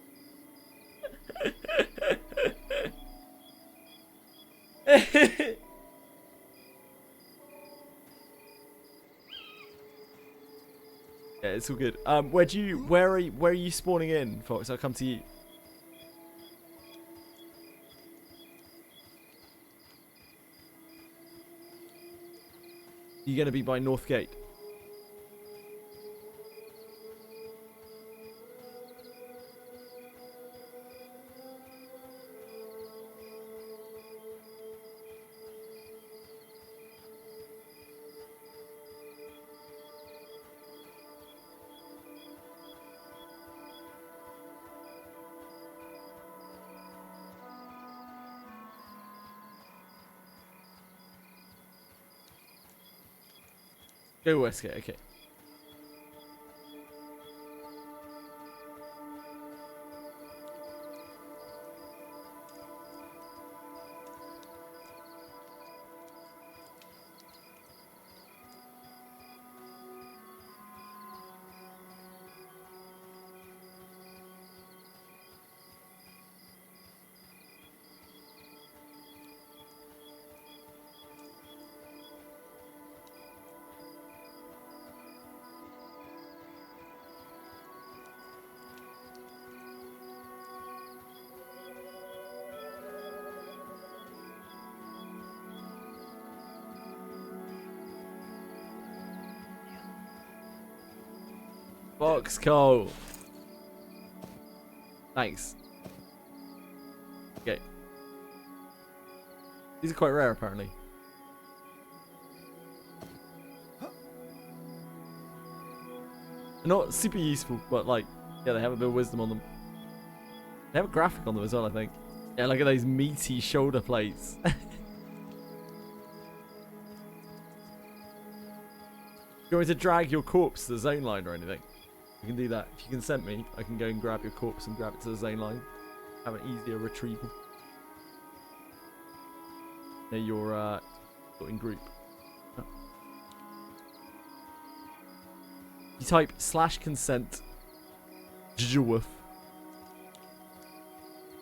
Yeah, it's all good. Where are you spawning in, Fox? I'll come to you. You're gonna be by North Gate. Go Westgate, okay. Box coal. Thanks. Okay. These are quite rare, apparently. They're not super useful, but like, yeah, they have a bit of wisdom on them. They have a graphic on them as well, I think. Yeah, look at those meaty shoulder plates. You want me to drag your corpse to the zone line or anything? You can do that. If you consent me, I can go and grab your corpse and grab it to the zone line. Have an easier retrieval. There you're in group. Oh. You type /consent JJWF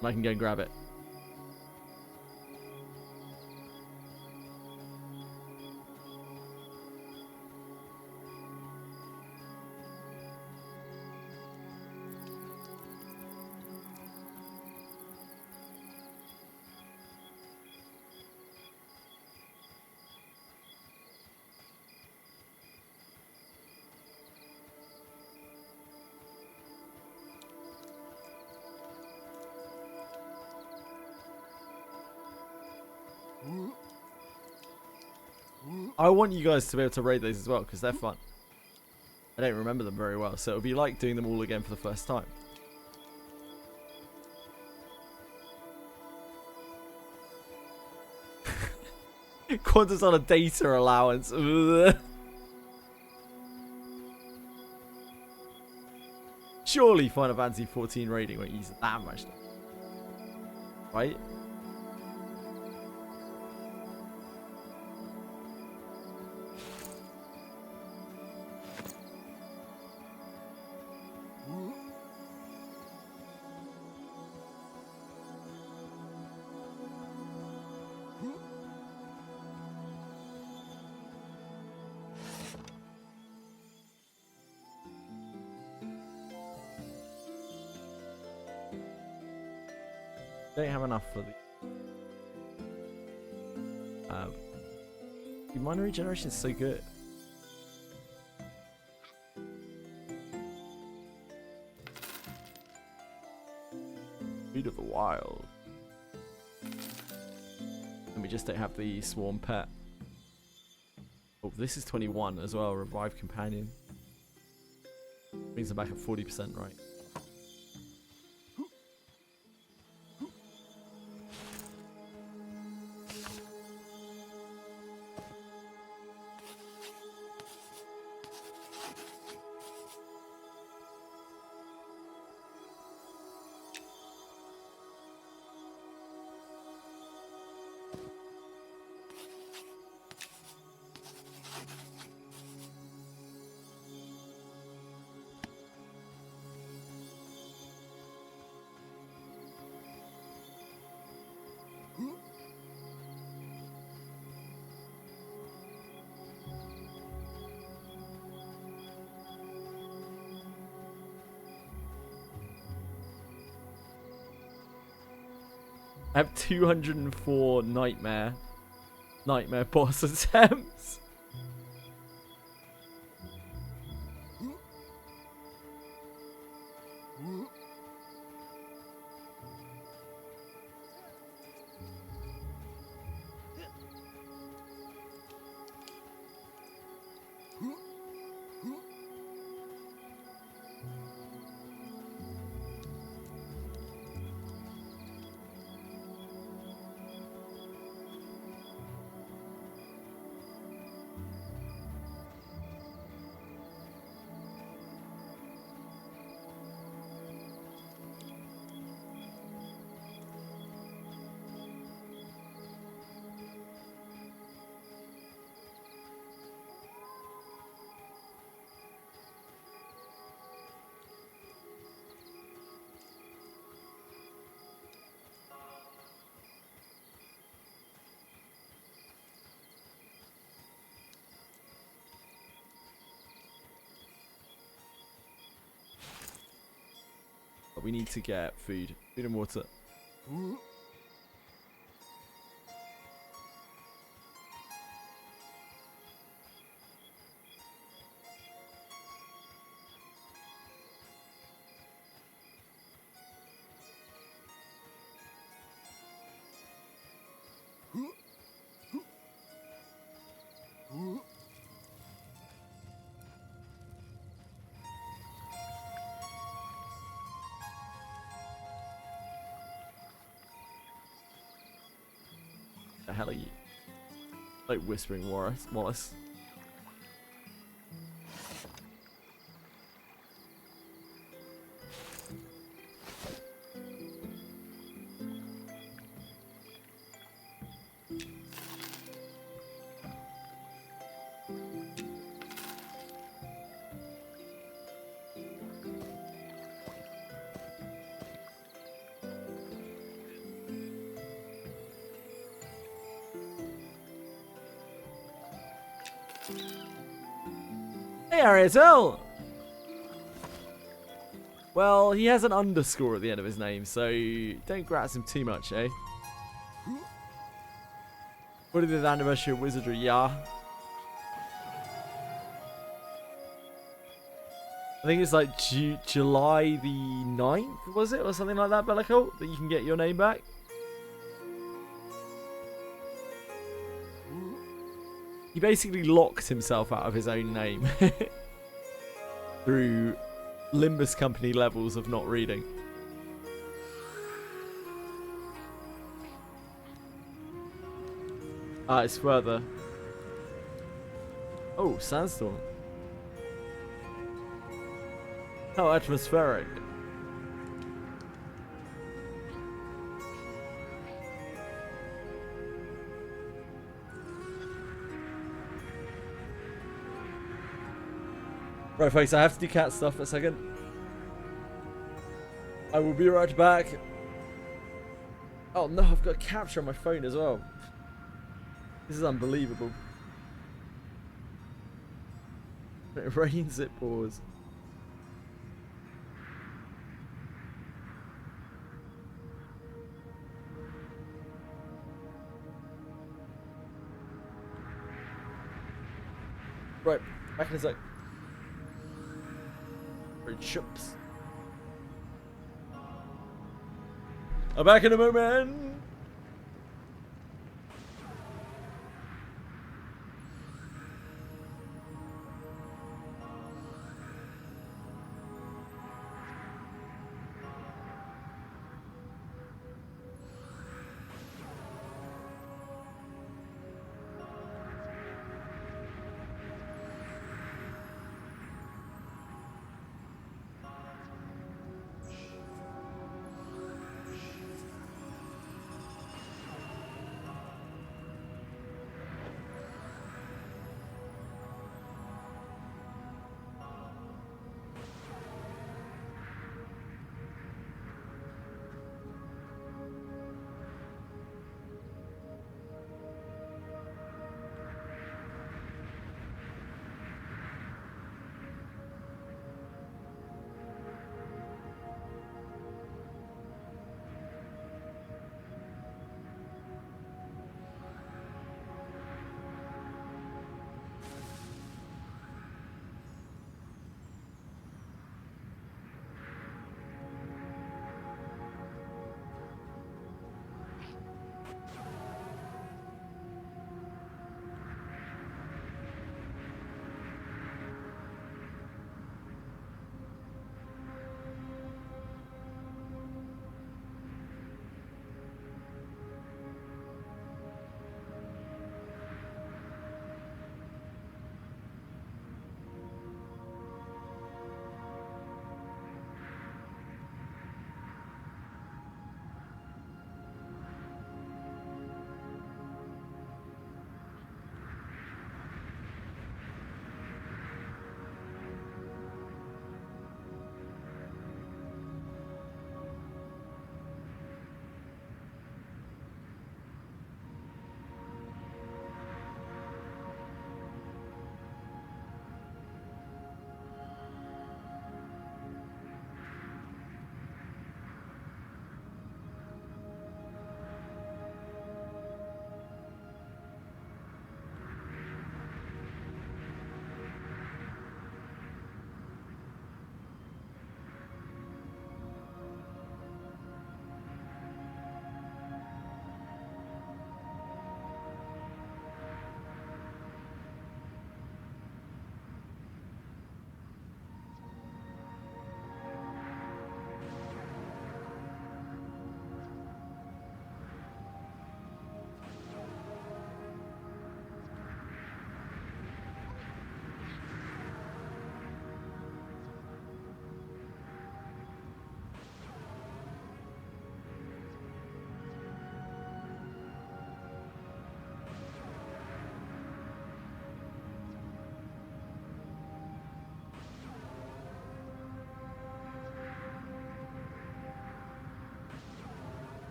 and I can go and grab it. I want you guys to be able to raid these as well because they're fun. I don't remember them very well, so it'll be like doing them all again for the first time. Qantas on a data allowance. Surely Final Fantasy 14 raiding won't use that much, right? Don't have enough for the minor regeneration is so good. Food of the wild. And we just don't have the swarm pet. Oh, this is 21 as well. Revive companion. Brings them back at 40%, right? I have 204 nightmare boss attempts. But we need to get food and water. The hell are you? Like whispering Wallace. Hey, Ariel! Well, he has an underscore at the end of his name, so don't grass him too much, eh? What is the anniversary of Wizardry? Yeah. I think it's like July the 9th, was it? Or something like that, Bellico? That you can get your name back? He basically locked himself out of his own name through Limbus Company levels of not reading. Ah, it's further. Oh, sandstorm. How atmospheric. Right, folks, I have to do cat stuff for a second. I will be right back. Oh no, I've got a capture on my phone as well. This is unbelievable. It rains, it pours. Right, back in a sec. Chips. I'm back in a moment.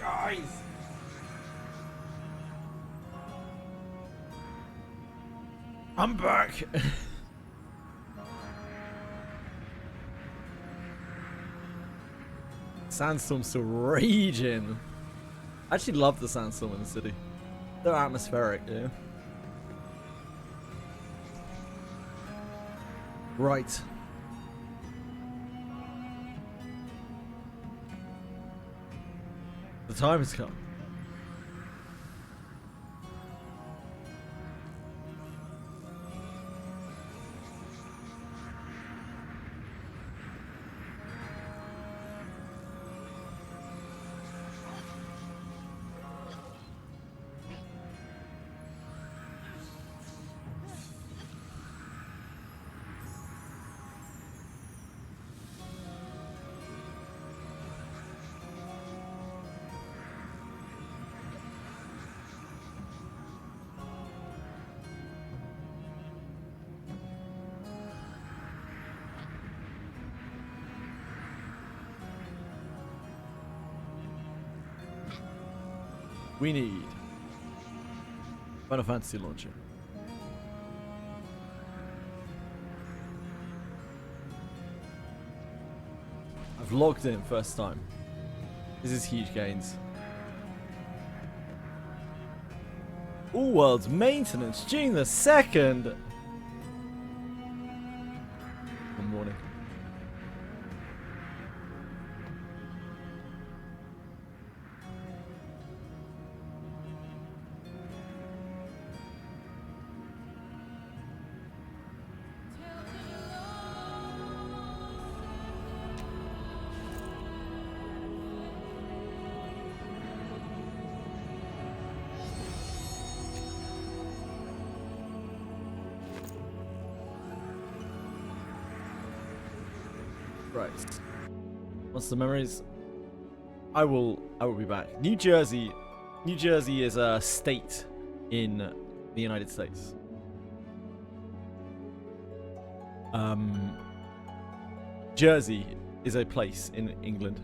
Guys! I'm back! Sandstorm's still raging. I actually love the sandstorm in the city. They're atmospheric, yeah. Right. The time has come. We need Final Fantasy launcher. I've logged in first time. This is huge gains. All worlds maintenance June the 2nd. Good morning. Right. What's the memories? I will be back. New Jersey is a state in the United States. Jersey is a place in England.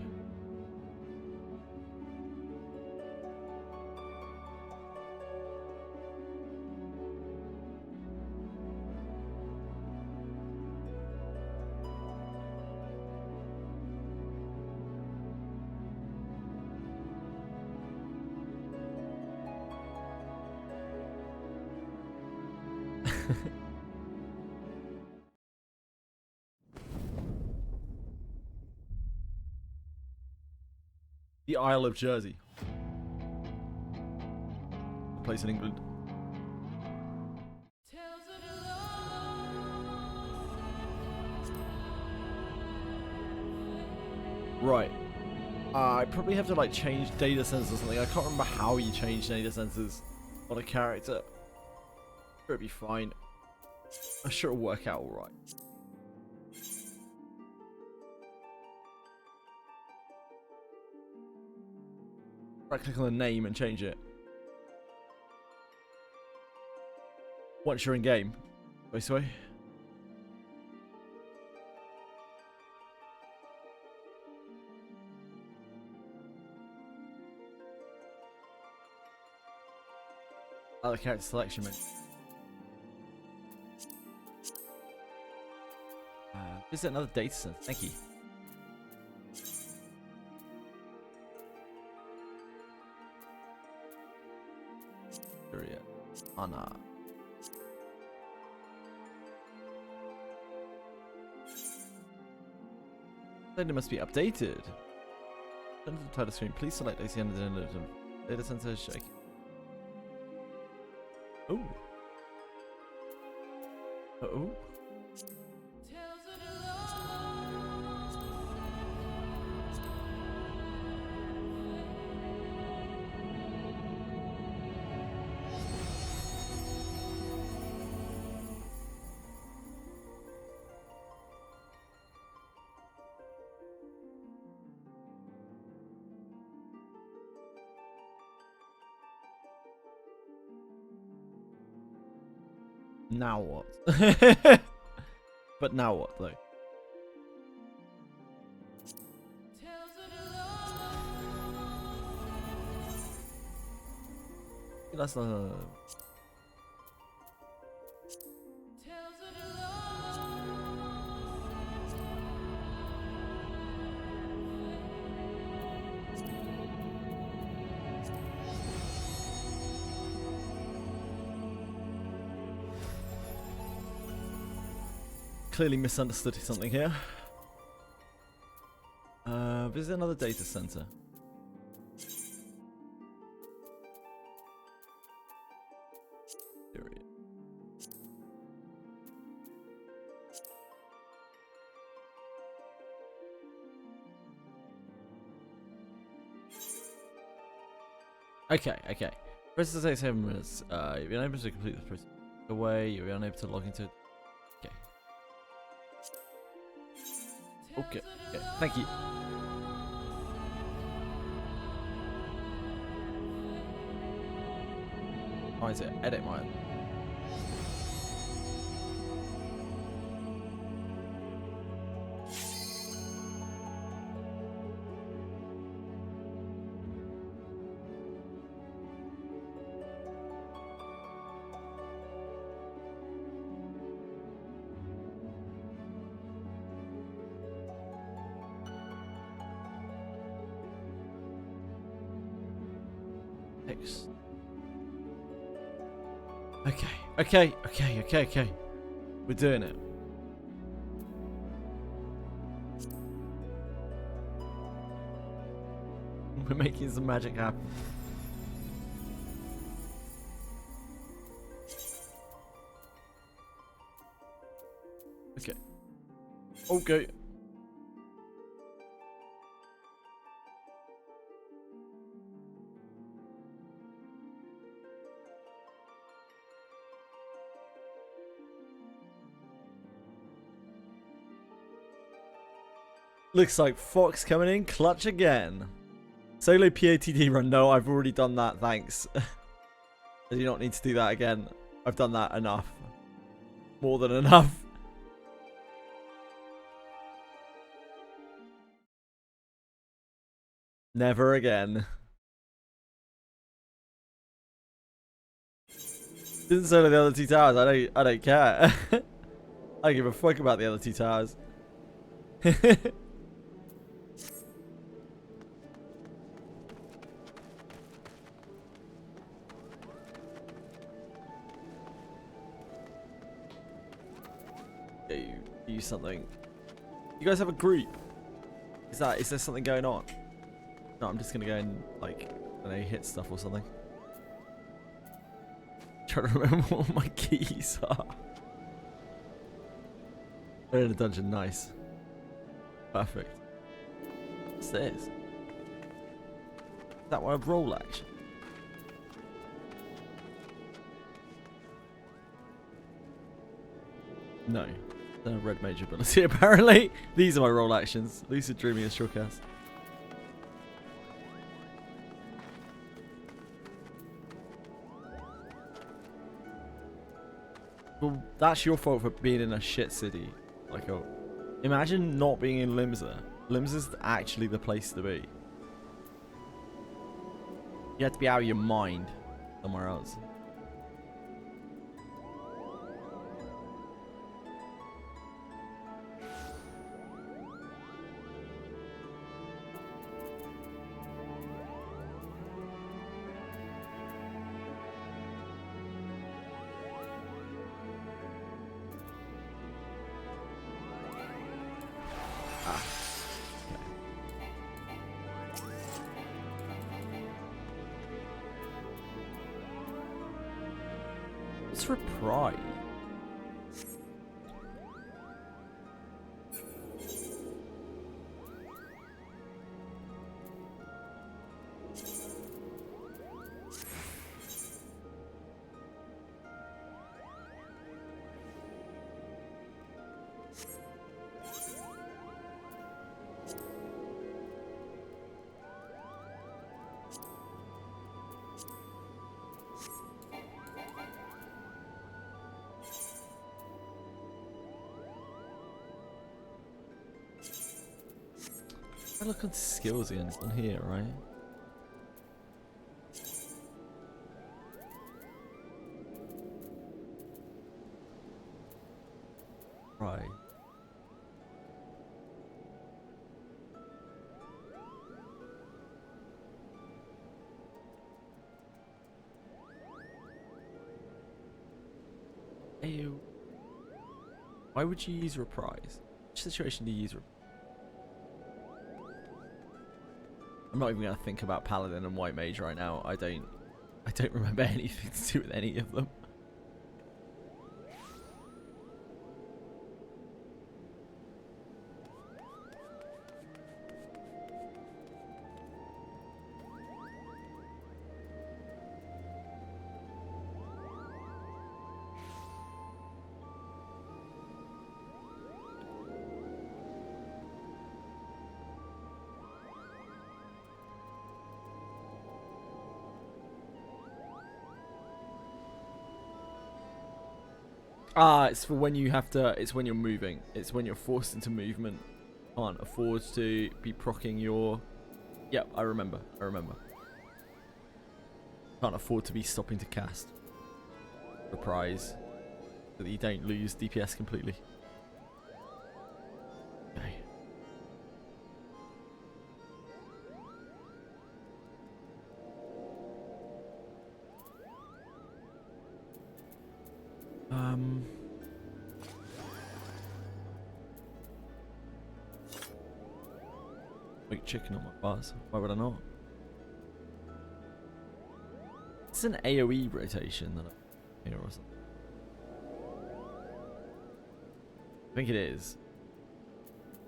The Isle of Jersey. A place in England. Right. I probably have to like change data sensors or something. I can't remember how you change data sensors on a character. Sure, it'll be fine. I'm sure it'll work out alright. Right click on the name and change it. Once you're in game. This way. Other character selection menu. Visit another data center. Thank you. Anna. Data must be updated. Turn to the title screen. Please select AC under the data center shake. Oh. Oh. Now what? But now what though? That's not. Clearly misunderstood something here. Visit another data center. Period. Okay. Press the 7 minutes. You'll be unable to complete the process. Away, you'll be unable to log into it. Okay, thank you. Why is it? Edit mine. Okay. We're doing it. We're making some magic happen. Okay. Looks like Fox coming in clutch again. Solo PATD run. No, I've already done that. Thanks. I do not need to do that again. I've done that enough. More than enough. Never again. Didn't solo the other 2 towers. I don't care. I don't give a fuck about the other 2 towers. Use something. You guys have a group? Is there something going on? No, I'm just gonna go and like, I don't know, hit stuff or something. Trying to remember what my keys are. We're in a dungeon, nice. Perfect. What's this? Is that one of roll action? No. Red mage ability apparently. These are my roll actions. Lucid Dreaming and Shortcast. Well, that's your fault for being in a shit city. Like, imagine not being in Limsa. Limsa's actually the place to be. You have to be out of your mind somewhere else. What's reprise? I look on skills again. It's on here, right? AoE. Why would you use reprise? Which situation do you use reprise? I'm not even gonna think about Paladin and White Mage right now. I don't remember anything to do with any of them. Ah, it's for when you have to. It's when you're moving. It's when you're forced into movement. Can't afford to be proccing your. Yep, I remember. I remember. Can't afford to be stopping to cast. Reprise. So that you don't lose DPS completely. Okay. Wait, chicken on my bars. Why would I not? It's an AoE rotation that I hear or something. I think it is.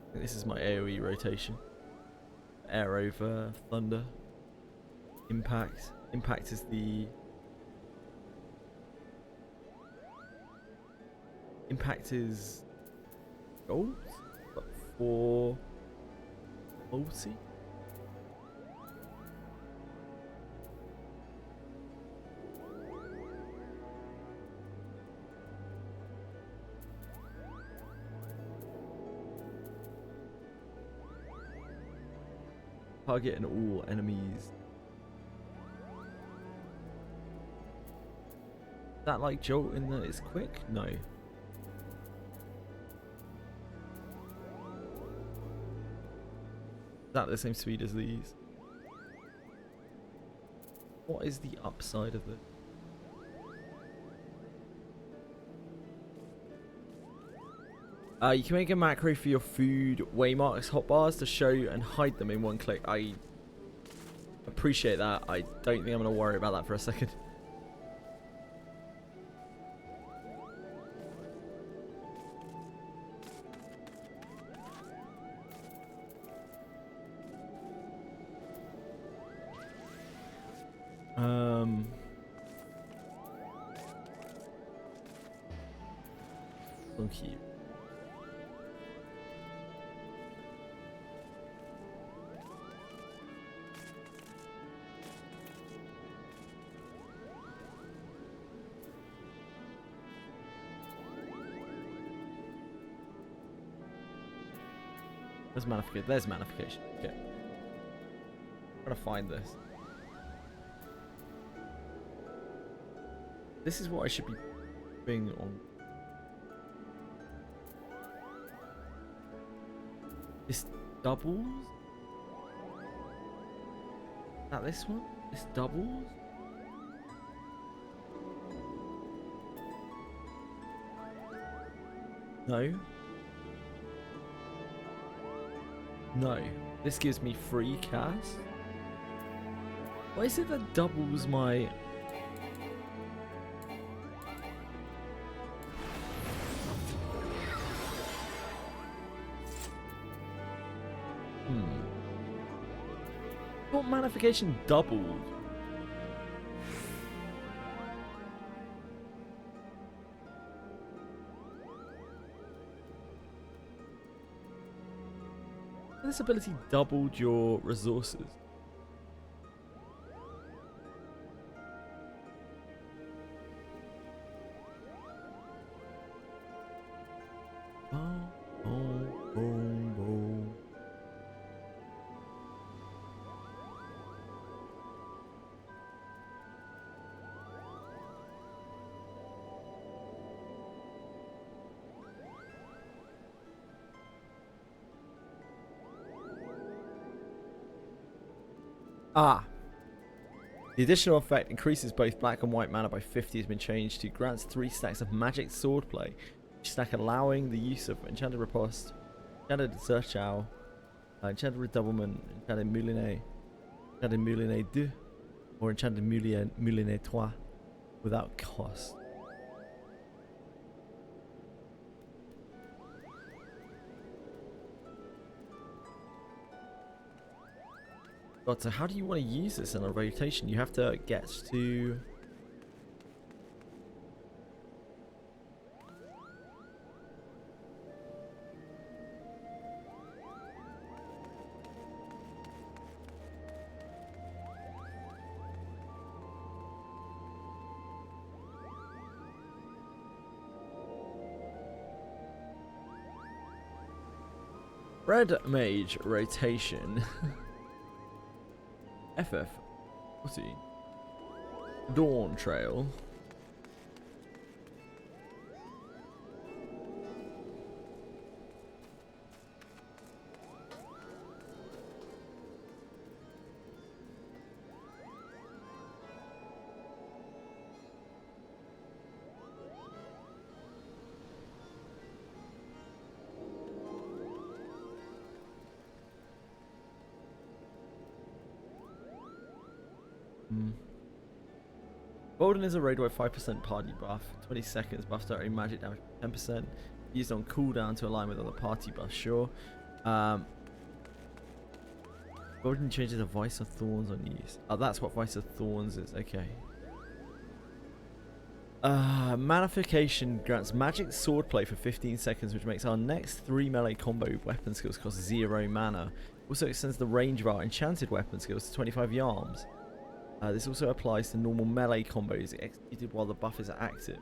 I think this is my AoE rotation. Air over thunder. Impact. Impact is the. Impact is gold, but for multi. Target and all enemies. Is that like Jolt in that it's quick? No. Is that the same speed as these? What is the upside of it? You can make a macro for your food waymarks hotbars to show and hide them in one click. I appreciate that. I don't think I'm going to worry about that for a second. Funky. There's manification. There's manification. Okay. I'm trying to find this. This is what I should be being on. This doubles? Is that this one? This doubles? No. No. This gives me free cast. Why is it that doubles my... What manification doubled? This ability doubled your resources. Ah. The additional effect increases both black and white mana by 50 has been changed to grants 3 stacks of magic swordplay. Each stack allowing the use of enchanted riposte, enchanted searchow, enchanted redoublement, enchanted moulinet 2, or enchanted moulinet 3 without cost. God, so how do you want to use this in a rotation? You have to get to... Red Mage rotation. FF. What's he? Dawn Trail. Bolden is a raid wide 5% party buff, 20 seconds buff to a magic damage 10%, used on cooldown to align with other party buffs, sure. Bolden changes a Vice of Thorns on use. Oh, that's what Vice of Thorns is, okay. Manification grants magic swordplay for 15 seconds, which makes our next 3 melee combo weapon skills cost 0 mana. Also extends the range of our enchanted weapon skills to 25 yards. This also applies to normal melee combos executed while the buff is active.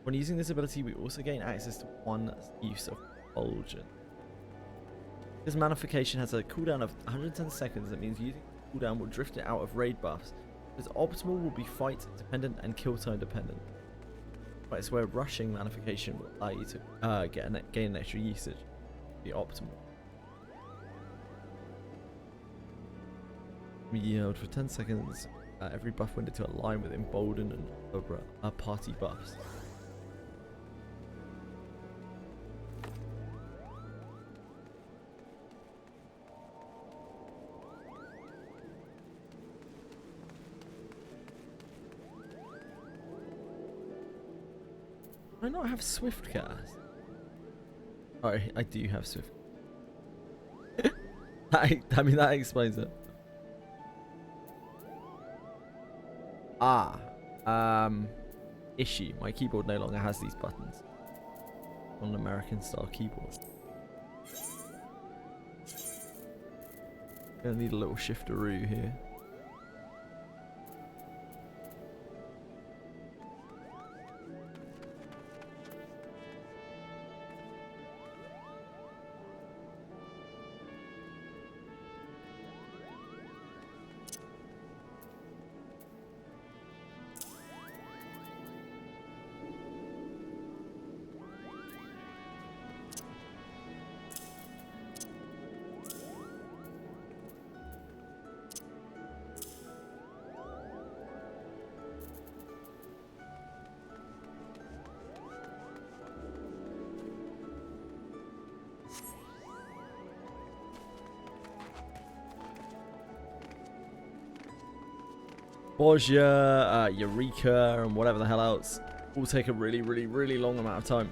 When using this ability, we also gain access to 1 use of Fulgent. This Manification has a cooldown of 110 seconds. That means using the cooldown will drift it out of raid buffs. Its optimal will be fight dependent and kill time dependent. But it's where rushing Manification will allow you to gain an extra usage. The optimal. Yield for 10 seconds. Every buff window to align with embolden and party buffs. Do I not have Swift Cast? Oh, I do have Swift. I mean, that explains it. Issue. My keyboard no longer has these buttons. On an American style keyboard. Gonna need a little shifteroo here. Borgia, Eureka, and whatever the hell else will take a really, really, really long amount of time.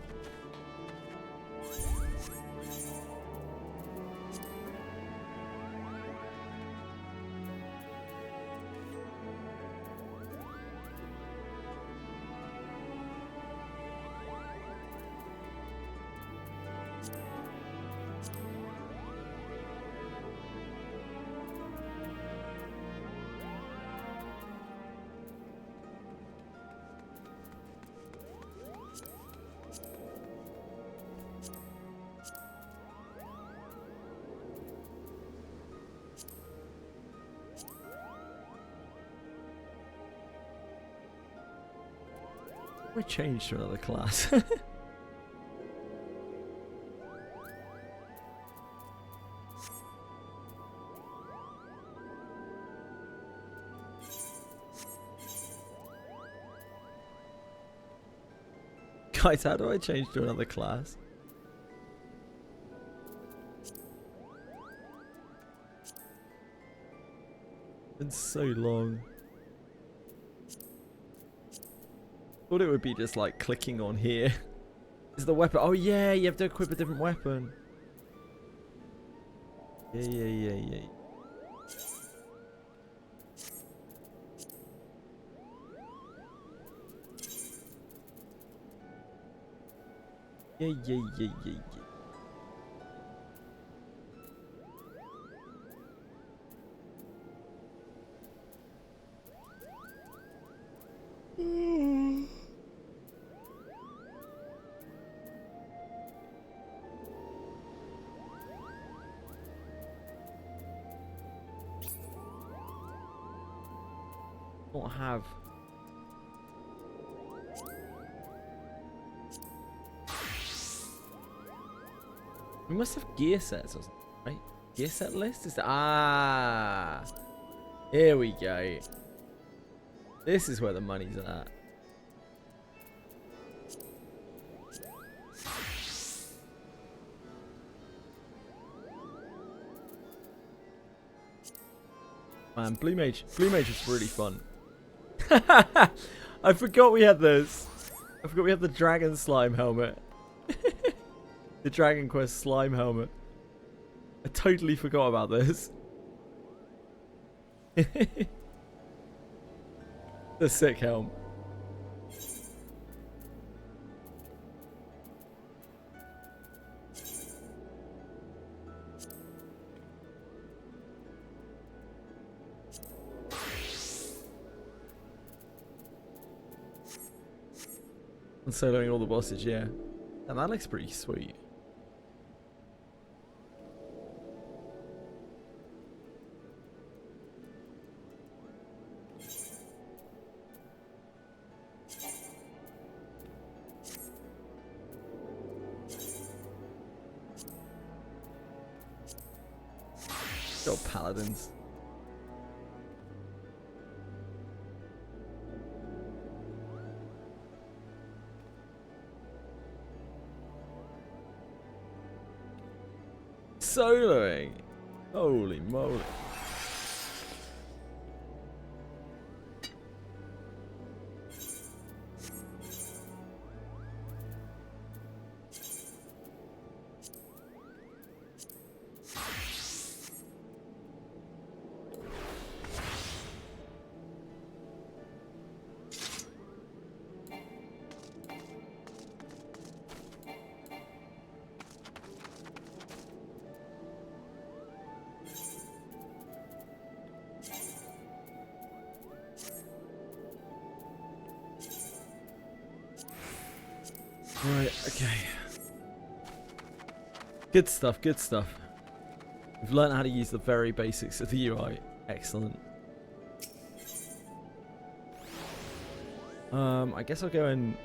I changed to another class. Guys, how do I change to another class? It's been so long. Thought it would be just like clicking on here. Is the weapon? Oh yeah, you have to equip a different weapon. Yeah. Yeah. Don't have. We must have gear sets or something, right? Gear set list is here we go. This is where the money's at. Man, Blue Mage is really fun. I forgot we had this. I forgot we had the Dragon Slime helmet. The Dragon Quest Slime helmet. I totally forgot about this. The sick helm. And soloing all the bosses, yeah. And that looks pretty sweet. Got paladins. Soloing. Holy moly. Right, okay. Good stuff, good stuff. We've learned how to use the very basics of the UI. Excellent. I guess I'll go and...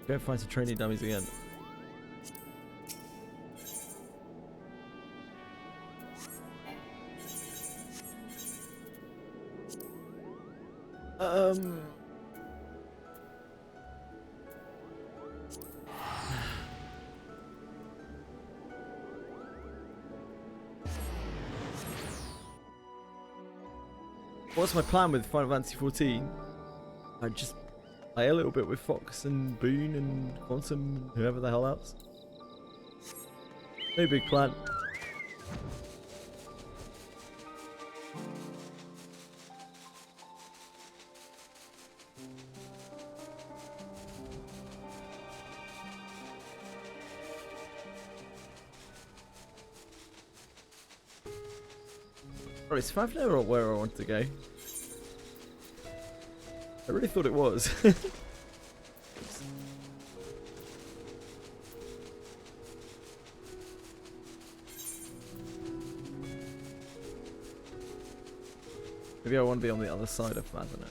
go find some training dummies again. What's my plan with Final Fantasy 14? I just play a little bit with Fox and Boone and Quantum and whoever the hell else. No big plan. Alright, so I've never where I wanted to go. I really thought it was. Maybe I want to be on the other side of Madden.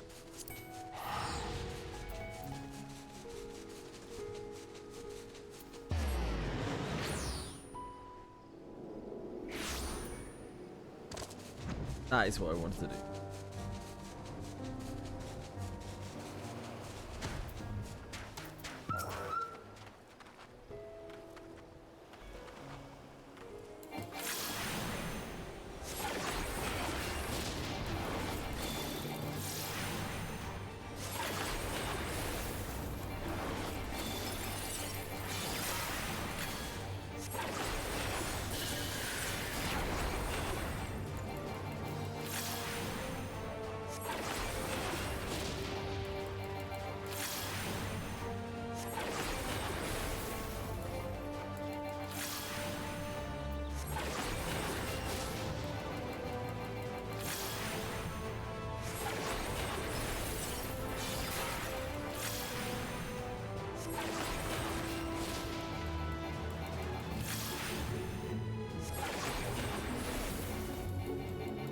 That is what I wanted to do.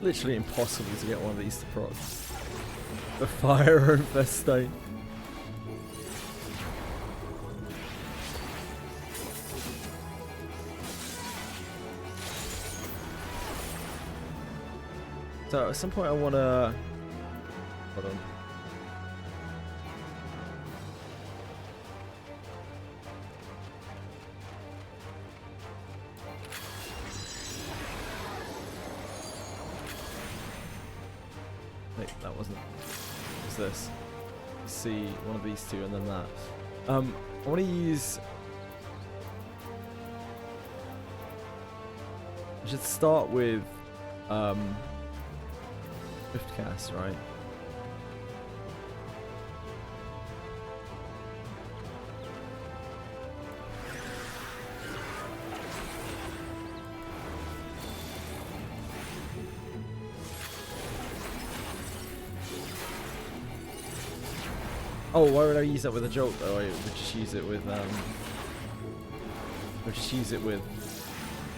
Literally impossible to get one of these to proc. The fire and the stone. So at some point I wanna hold on. Wait, that wasn't. What's this? See one of these two and then that. I want to use. I should start with Swift Cast, right? Oh, why would I use that with a jolt though? I would just use it with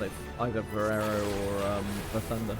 like either Verero or the Thunder.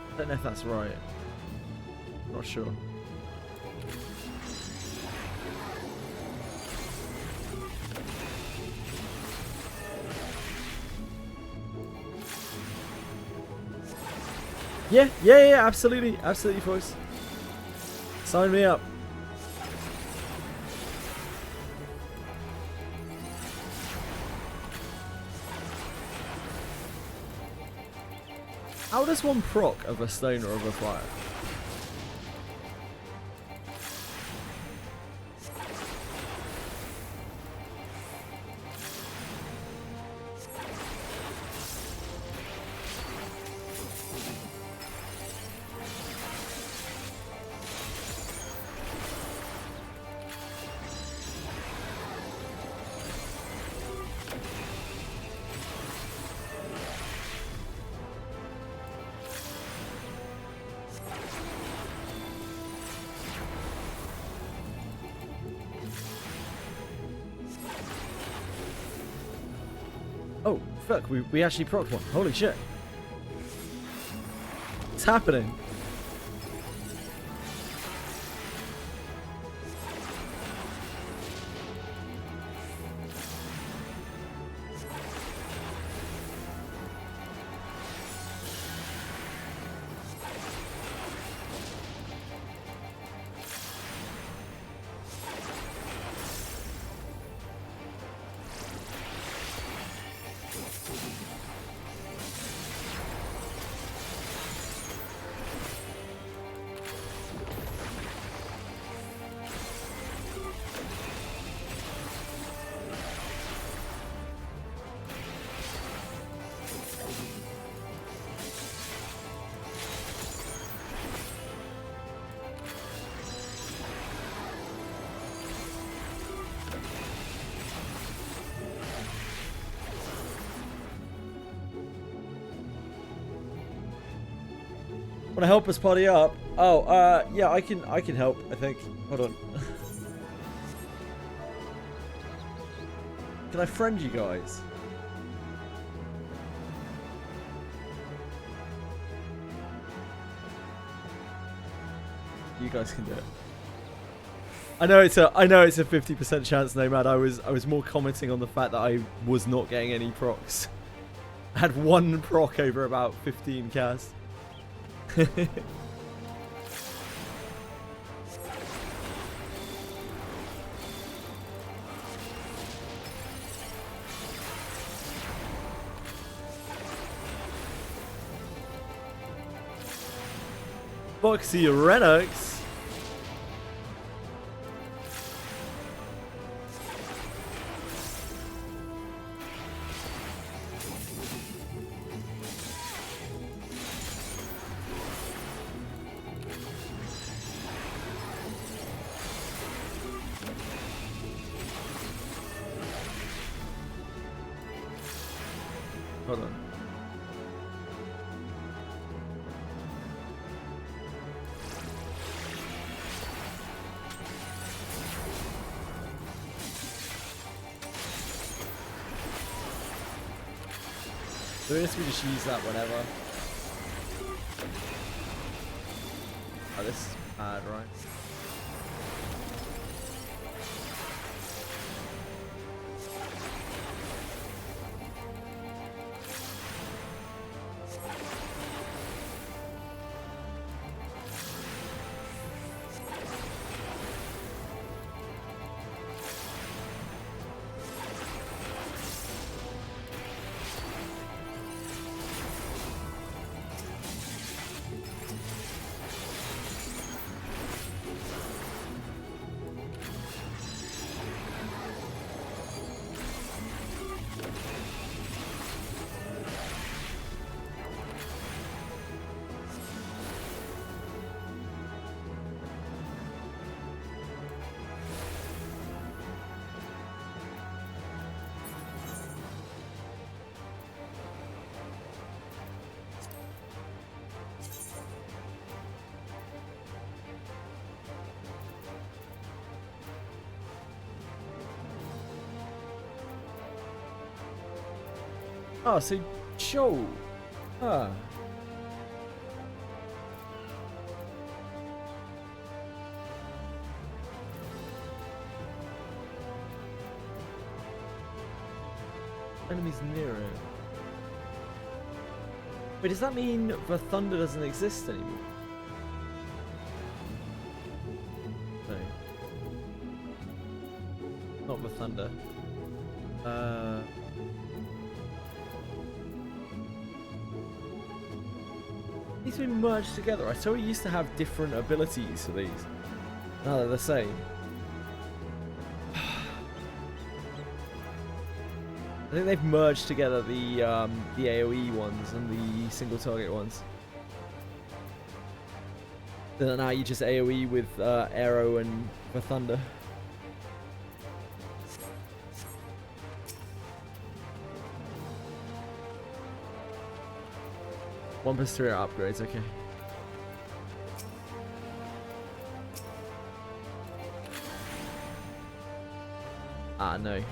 I don't know if that's right. Not sure. Yeah, absolutely, boys. Sign me up. How does one proc of a stone or of a fire? Oh, fuck, we actually procced one. Holy shit. What's happening? Wanna help us party up? Oh, yeah, I can help, I think. Hold on. Can I friend you guys? You guys can do it. I know it's a 50% chance, Nomad. I was more commenting on the fact that I was not getting any procs. I had one proc over about 15 casts. Foxy Renox. Hold on. So I guess we just use that whenever. Oh, this is bad, right? Oh, so Joe. Ah. Enemies near it. Wait, does that mean the thunder doesn't exist anymore? No. Not the thunder. These have been merged together. I saw we used to have different abilities for these. Now they're the same. I think they've merged together the AoE ones and the single target ones. So now you just AoE with arrow and the thunder. One plus 3 upgrades, okay. Ah, no.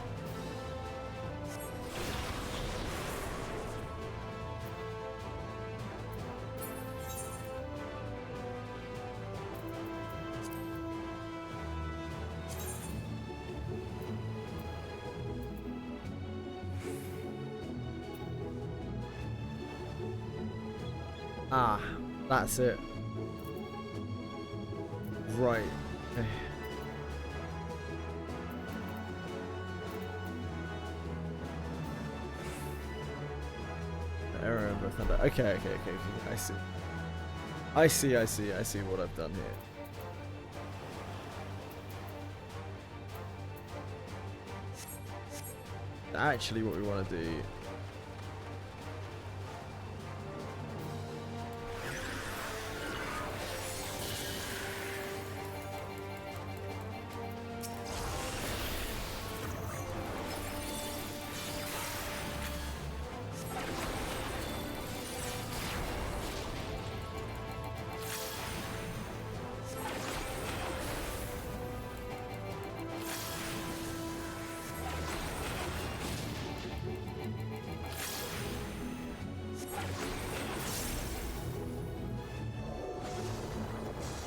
Ah, that's it. Right. Okay. Arrow and thunder. Okay. I see what I've done here. Actually, what we want to do.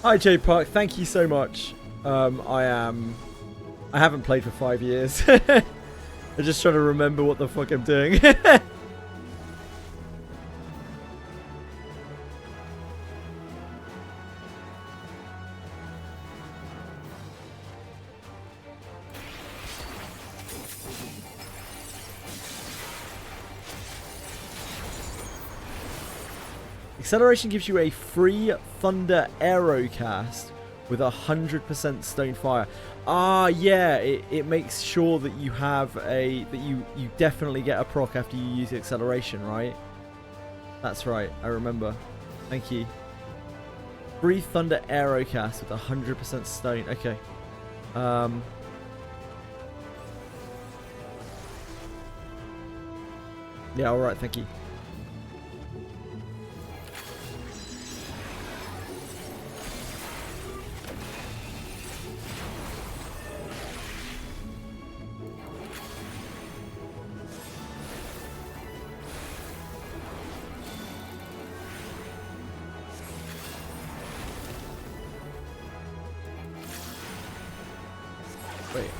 Hi J Park, thank you so much. I haven't played for 5 years. I'm just trying to remember what the fuck I'm doing. Acceleration gives you a free Thunder Aero cast with 100% stone fire. Ah, yeah, it makes sure that you have that you definitely get a proc after you use the acceleration, right? That's right, I remember. Thank you. Free Thunder Aero cast with 100% stone. Okay. Yeah, alright, thank you. Wait.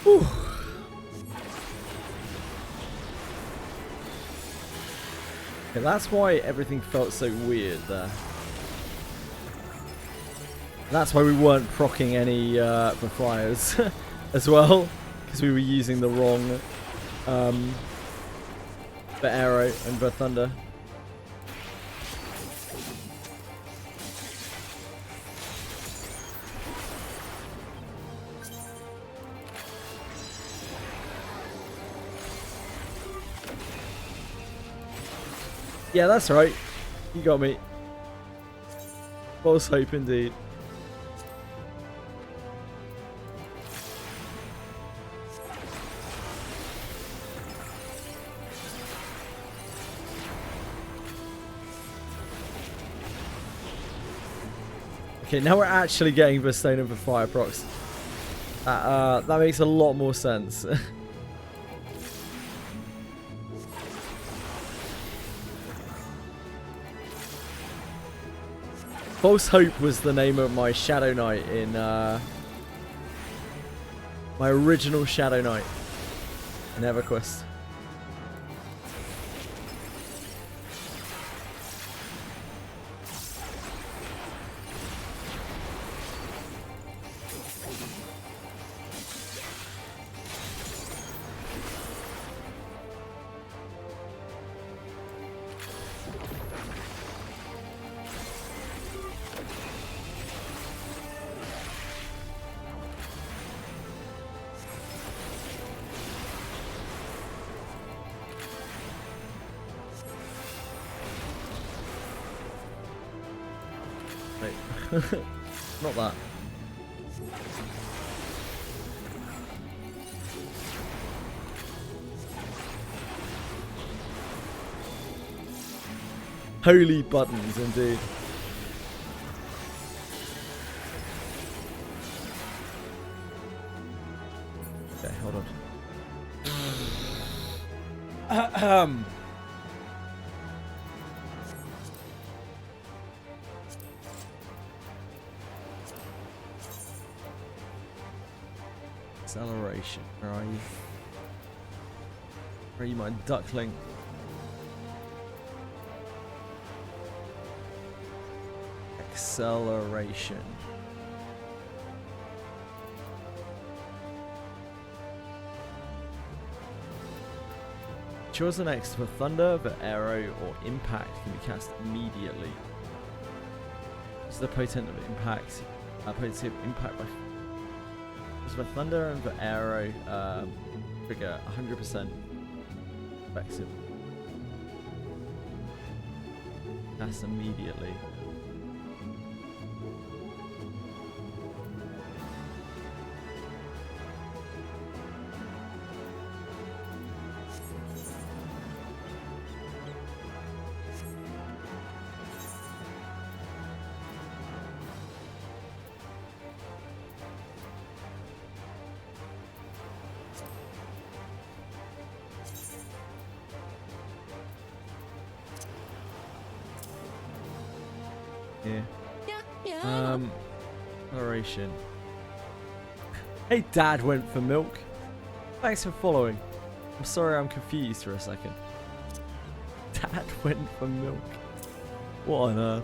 Whew. Yeah, that's why everything felt so weird there. That's why we weren't proccing any for flyers as well, because we were using the wrong for arrow and for thunder. Yeah, that's right. You got me. False hope indeed. Okay, now we're actually getting the stone and the fire procs. That makes a lot more sense. False Hope was the name of my Shadow Knight in my original Shadow Knight in EverQuest. Not that. Holy buttons, indeed. Okay, hold on. Acceleration. Where are you? Where are you, my duckling? Acceleration. Choose the next for Thunder, the Arrow, or Impact can be cast immediately. This is the potent of Impact. Potency of Impact by. So the Thunder and the Arrow trigger 100% effective. Cast immediately. Yeah. Acceleration. Hey, Dad went for milk. Thanks for following. I'm sorry I'm confused for a second. Dad went for milk. What on earth?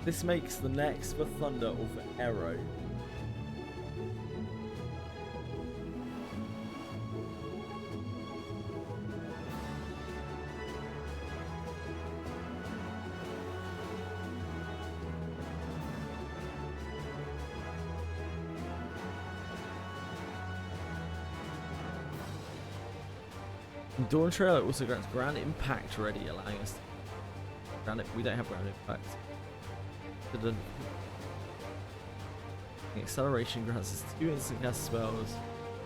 This makes the next for Thunder or for Arrow. Dawn Trail also grants ground impact ready, allowing us to we don't have ground impact. The acceleration grants us 2 instant cast spells,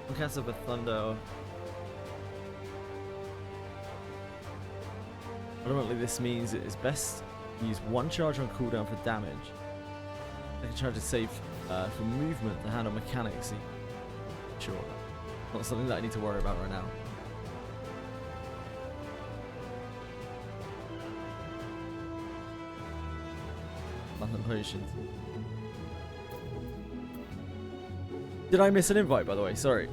1 cast of a thunder. Ultimately, this means it is best to use 1 charge on cooldown for damage. Second charge is safe for movement to handle mechanics. Sure, not something that I need to worry about right now. Nothing potions. Did I miss an invite, by the way? Sorry.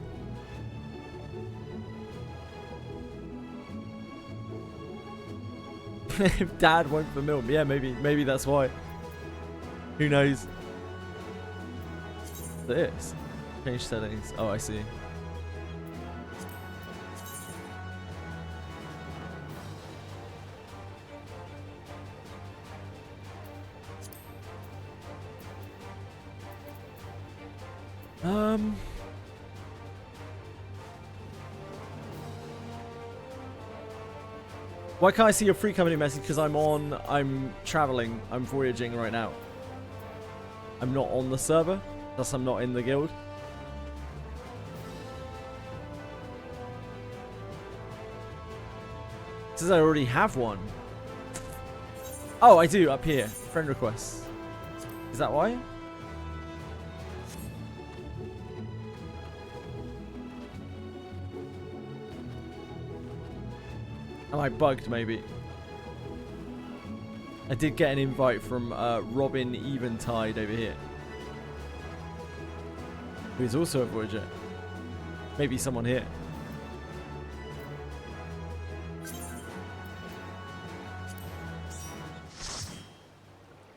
If Dad went for milk, yeah, maybe that's why. Who knows? This change settings. Oh, I see. Why can't I see your free company message? Because I'm traveling, I'm voyaging right now. I'm not on the server, thus I'm not in the guild. It says I already have one. Oh, I do, up here. Friend requests. Is that why? Am I bugged, maybe? I did get an invite from Robin Eventide over here, who is also a Voyager. Maybe someone here.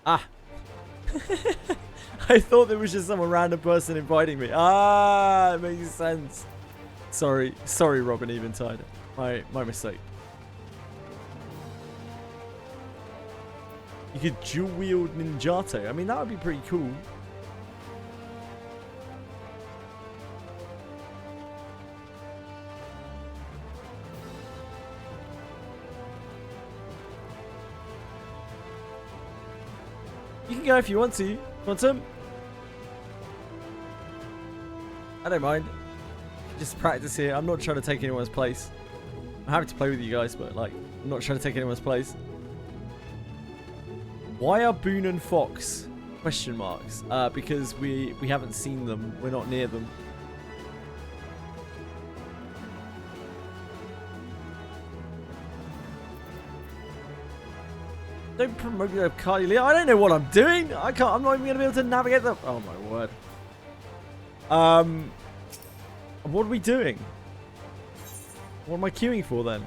Ah! I thought there was just some random person inviting me. Ah, it makes sense. Sorry, Robin Eventide. My mistake. You could dual wield Ninjato. I mean, that would be pretty cool. You can go if you want to. Want some? I don't mind. Just practice here. I'm not trying to take anyone's place. I'm happy to play with you guys, but like, I'm not trying to take anyone's place. Why are Boone and Fox question marks? Because we haven't seen them. We're not near them. Don't promote me up Carly Lee. I don't know what I'm doing. I'm not even gonna be able to navigate them. Oh my word. What are we doing? What am I queuing for then?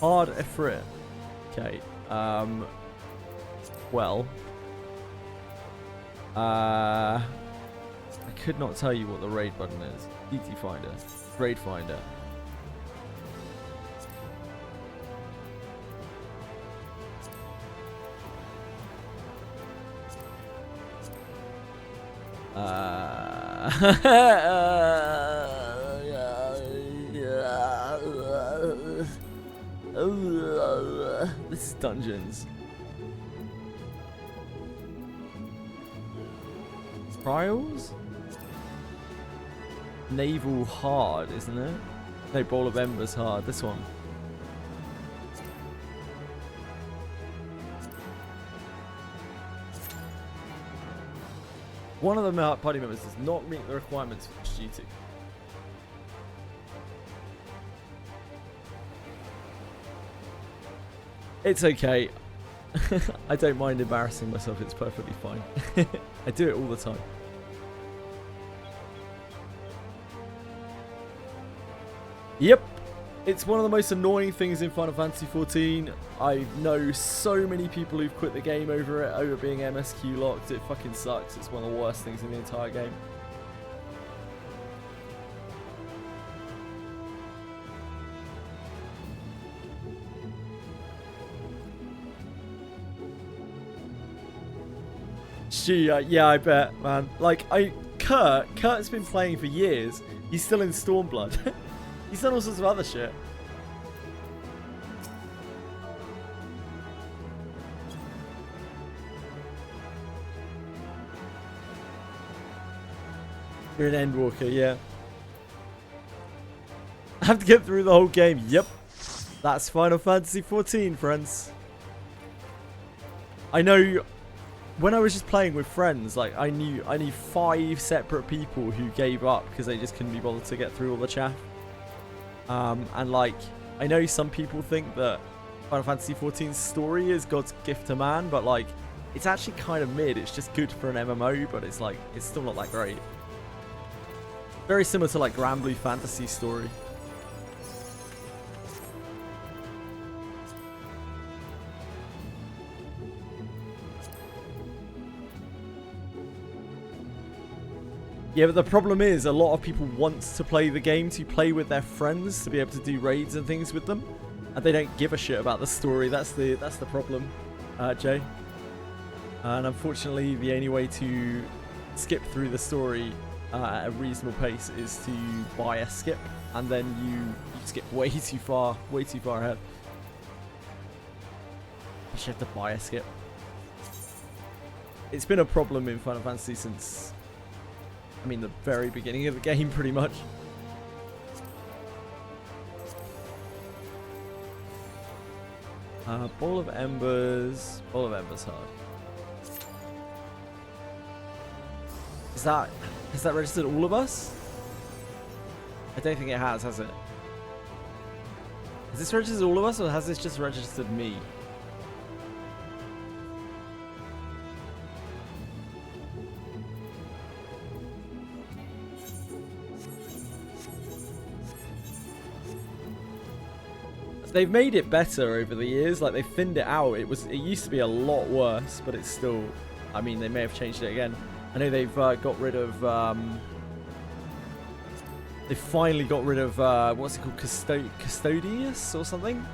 Hard Ifrit. Okay. Well. I could not tell you what the raid button is. DT Finder. Raid Finder. This is dungeons. Trials? Naval hard, isn't it? No, Ball of Embers hard. This one. One of the party members does not meet the requirements for this duty. It's okay. I don't mind embarrassing myself. It's perfectly fine. I do it all the time. Yep. It's one of the most annoying things in Final Fantasy XIV. I know so many people who've quit the game over it, over being MSQ locked. It fucking sucks. It's one of the worst things in the entire game. Gee, yeah, I bet, man. Like, Kurt's been playing for years. He's still in Stormblood. He's done all sorts of other shit. You're an Endwalker, yeah. I have to get through the whole game. Yep. That's Final Fantasy XIV, friends. I know when I was just playing with friends, like I knew 5 separate people who gave up because they just couldn't be bothered to get through all the chaff. And like, I know some people think that Final Fantasy XIV's story is God's gift to man, but like, it's actually kind of mid. It's just good for an MMO, but it's like, it's still not that great. Very similar to like Granblue Fantasy story. Yeah, but the problem is a lot of people want to play the game to play with their friends, to be able to do raids and things with them, and they don't give a shit about the story. That's the problem, Jay. And unfortunately, the only way to skip through the story at a reasonable pace is to buy a skip, and then you skip way too far ahead. You should have to buy a skip. It's been a problem in Final Fantasy since, I mean, the very beginning of the game, pretty much. Ball of Embers. Ball of Embers hard. Has that registered all of us? I don't think it has it? Has this registered all of us, or has this just registered me? They've made it better over the years. Like, they've thinned it out. It used to be a lot worse, but it's still, I mean, they may have changed it again. I know they've got rid of they finally got rid of what's it called, Custodius or something.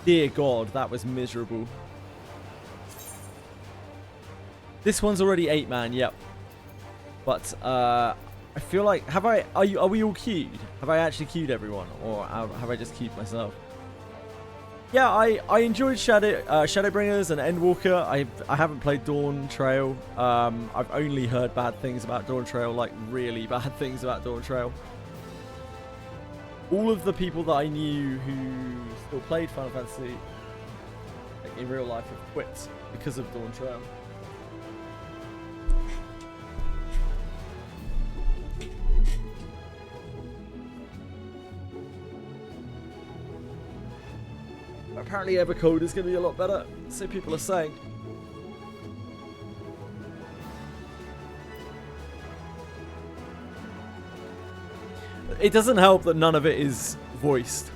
Dear God, that was miserable. This one's already 8-man, yep. But I feel like, are we all queued? Have I actually queued everyone, or have I just queued myself? Yeah, I enjoyed Shadowbringers and Endwalker. I haven't played Dawn Trail. I've only heard bad things about Dawn Trail, like really bad things about Dawn Trail. All of the people that I knew who still played Final Fantasy, like, in real life, have quit because of Dawn Trail. Apparently Evercode is going to be a lot better, so people are saying. It doesn't help that none of it is voiced.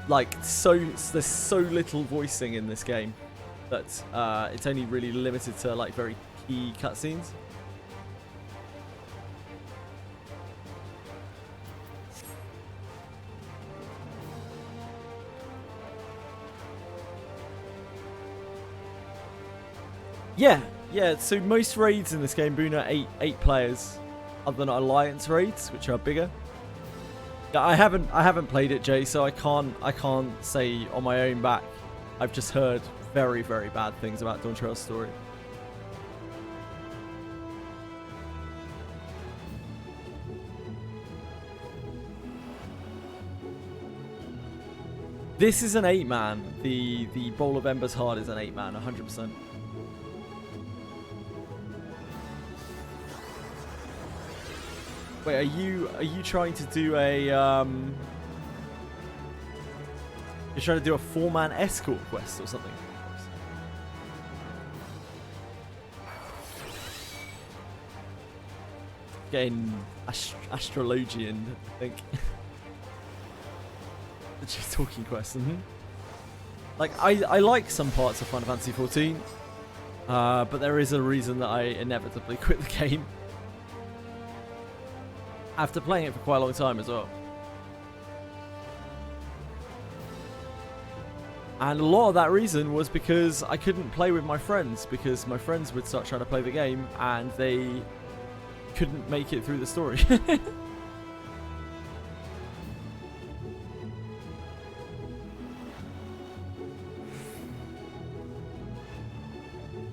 Like there's so little voicing in this game that it's only really limited to like very key cutscenes. Yeah. So most raids in this game, Boone, are eight players, other than alliance raids, which are bigger. Yeah, I haven't played it, Jay, so I can't say on my own back. I've just heard very, very bad things about Dawn Trail's story. This is an 8-man. The Bowl of Embers Hard is an 8-man, 100%. Wait, are you trying to do a you're trying to do a 4-man escort quest or something? Getting astrologian, I think. Just talking quest. Like I like some parts of Final Fantasy 14, but there is a reason that I inevitably quit the game. After playing it for quite a long time as well. And a lot of that reason was because I couldn't play with my friends, because my friends would start trying to play the game and they couldn't make it through the story.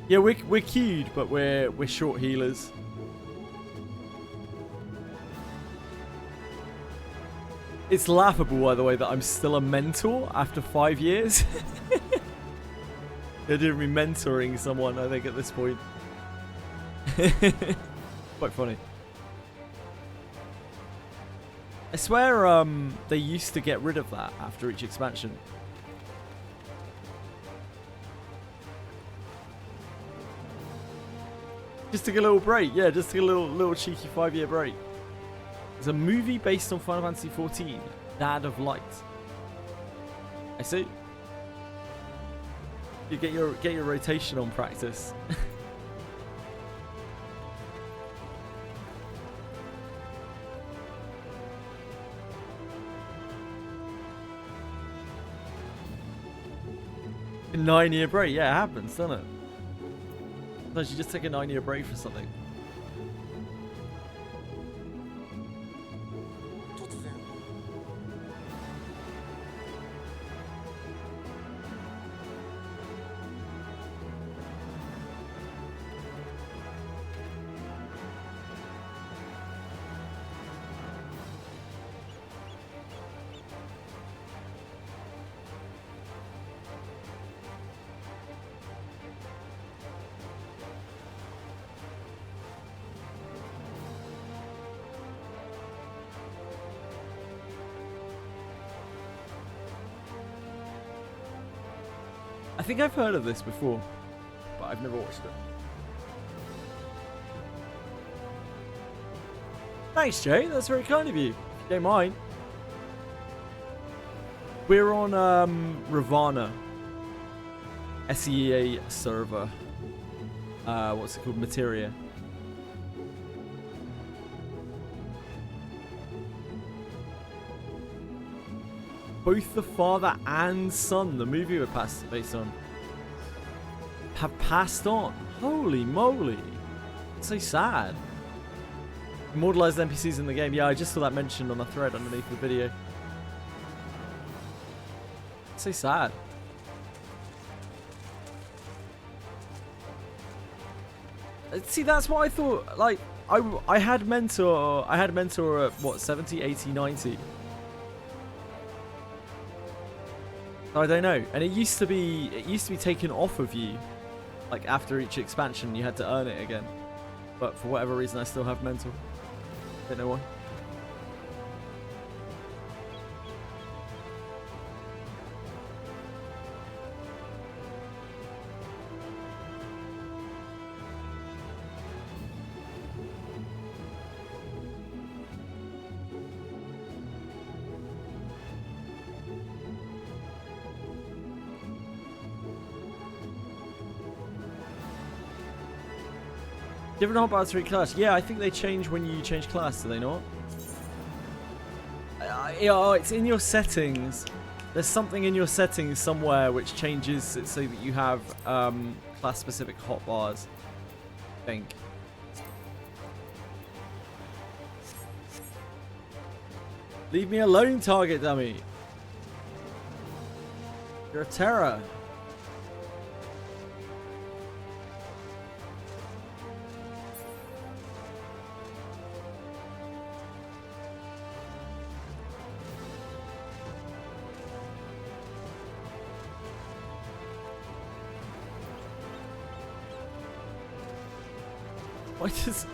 Yeah, we're queued, but we're short healers. It's laughable, by the way, that I'm still a mentor after 5 years. They're doing me mentoring someone, I think, at this point. Quite funny. I swear they used to get rid of that after each expansion. Just took a little break. Yeah, just took a little cheeky 5-year break. There's a movie based on Final Fantasy 14, Dad of Light. I see. You get your rotation on practice. A 9-year break, yeah, it happens, doesn't it? Sometimes you just take a 9-year break for something. I think I've heard of this before, but I've never watched it. Thanks, Jay. That's very kind of you. If you don't mind. We're on Ravana. SEA server. What's it called? Materia. Both the father and son, the movie we're based on, have passed on. Holy moly. So sad. Immortalized NPCs in the game. Yeah, I just saw that mentioned on the thread underneath the video. So sad. See, that's what I thought. Like, I had mentor at what, 70, 80, 90. I don't know. And it used to be taken off of you. Like after each expansion you had to earn it again. But for whatever reason I still have mentor. Don't know why. Different hotbars for each class. Yeah, I think they change when you change class, do they not? Yeah, it's in your settings. There's something in your settings somewhere which changes it so that you have class-specific hotbars. I think. Leave me alone, target dummy. You're a terror.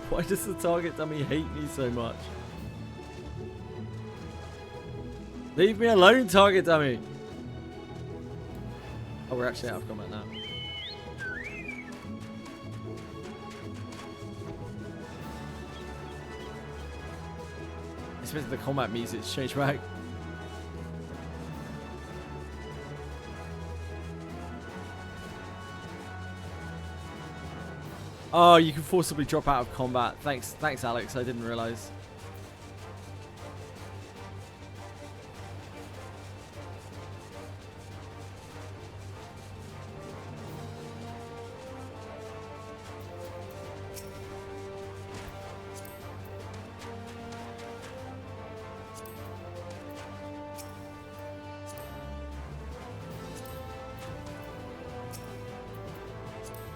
Why does the target dummy hate me so much? Leave me alone, target dummy. Oh, we're actually out of combat now. It's meant the combat music's changed back. Oh, you can forcibly drop out of combat. Thanks, Alex. I didn't realize.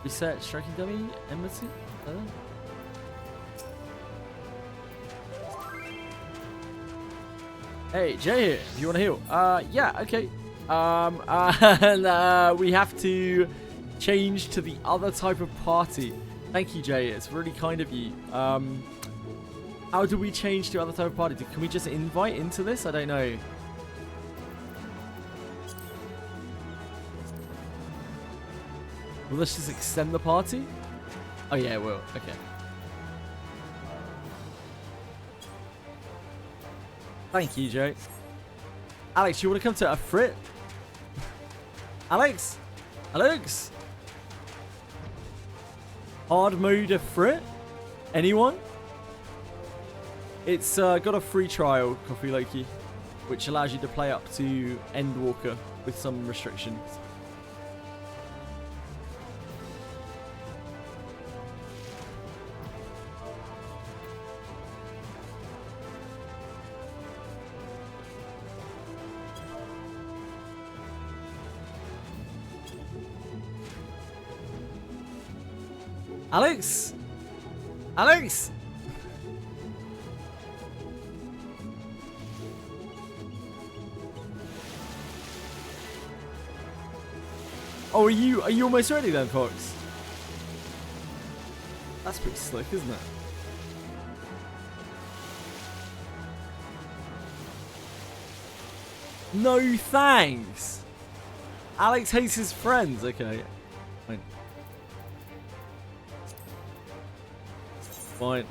Reset striking dummy embassy. Hey, Jay here. Do you want to heal? Yeah, okay. And we have to change to the other type of party. Thank you, Jay. It's really kind of you. How do we change to other type of party? Can we just invite into this? I don't know. Will this just extend the party? Oh yeah, it will. Okay. Thank you, Joe. Alex, you want to come to a frit? Alex? Alex? Hard mode a frit? Anyone? It's got a free trial, Coffee Loki, which allows you to play up to Endwalker with some restrictions. Alex? Alex? Oh, are you almost ready then, Fox? That's pretty slick, isn't it? No thanks. Alex hates his friends. Okay. Fine. Fine.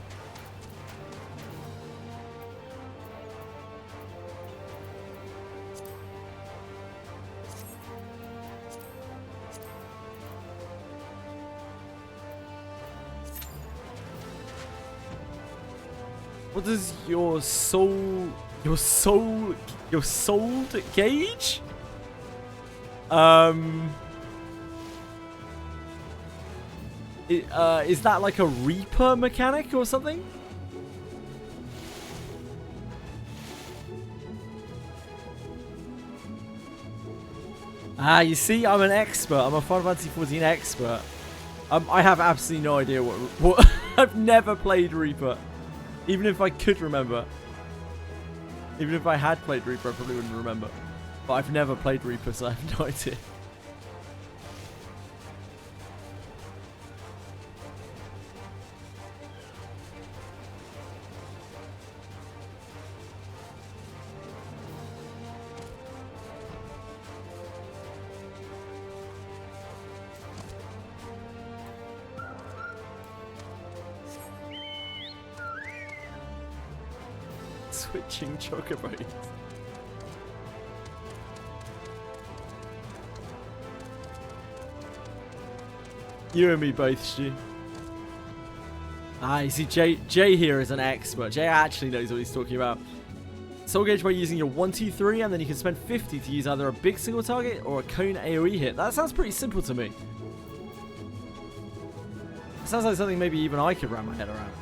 What does your soul gauge? Is that like a Reaper mechanic or something? Ah, you see, I'm an expert. I'm a Final Fantasy 14 expert. I have absolutely no idea what I've never played Reaper. Even if I could remember. Even if I had played Reaper, I probably wouldn't remember. But I've never played Reaper, so I have no idea. Switching chocobos. You and me both, Stu. Ah, you see, Jay here is an expert. Jay actually knows what he's talking about. Soul Gauge by using your 1, 2, 3, and then you can spend 50 to use either a big single target or a cone AoE hit. That sounds pretty simple to me. Sounds like something maybe even I could wrap my head around.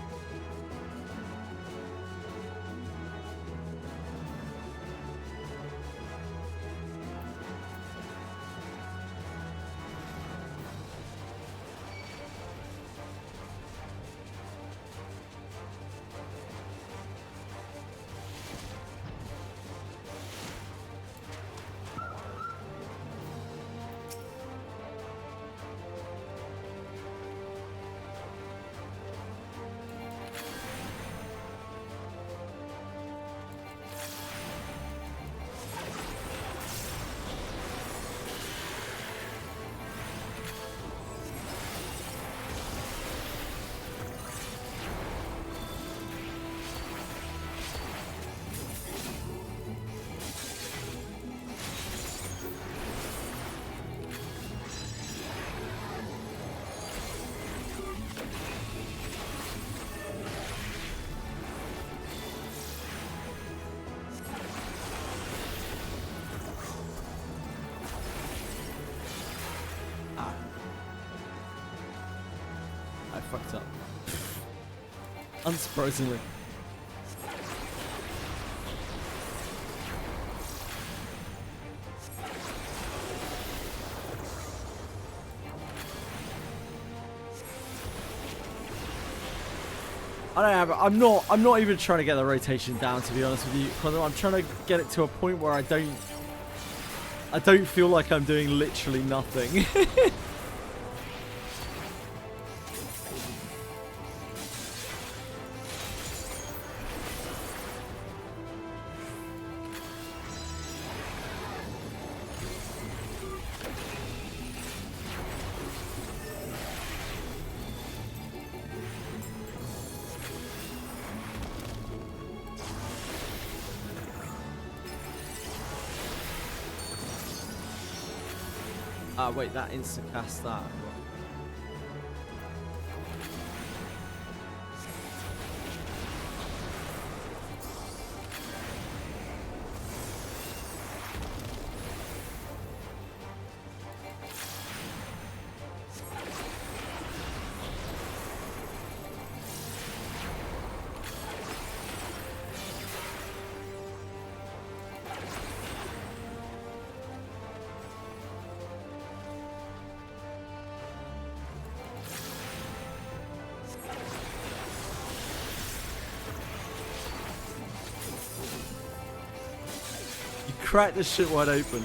I fucked up. Unsurprisingly. I'm not even trying to get the rotation down, to be honest with you. I'm trying to get it to a point where I don't feel like I'm doing literally nothing. Ah, wait, that instant cast that. Crack this shit wide open.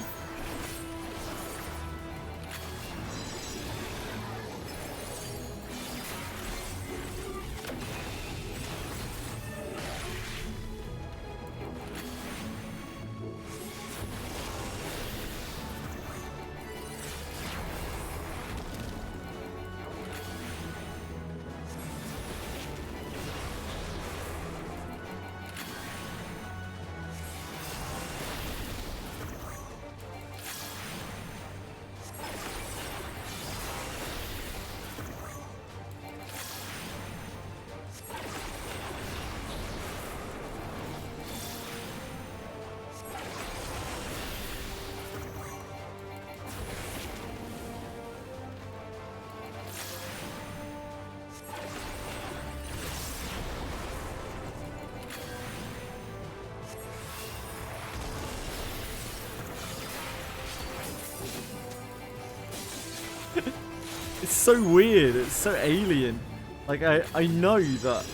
It's so weird, it's so alien. Like, I know that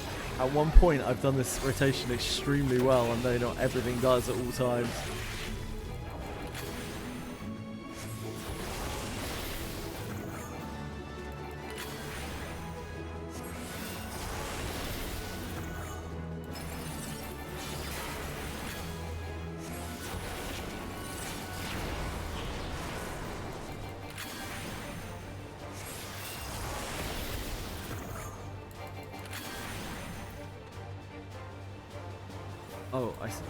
at one point I've done this rotation extremely well and know not everything does at all times. Oh, I see.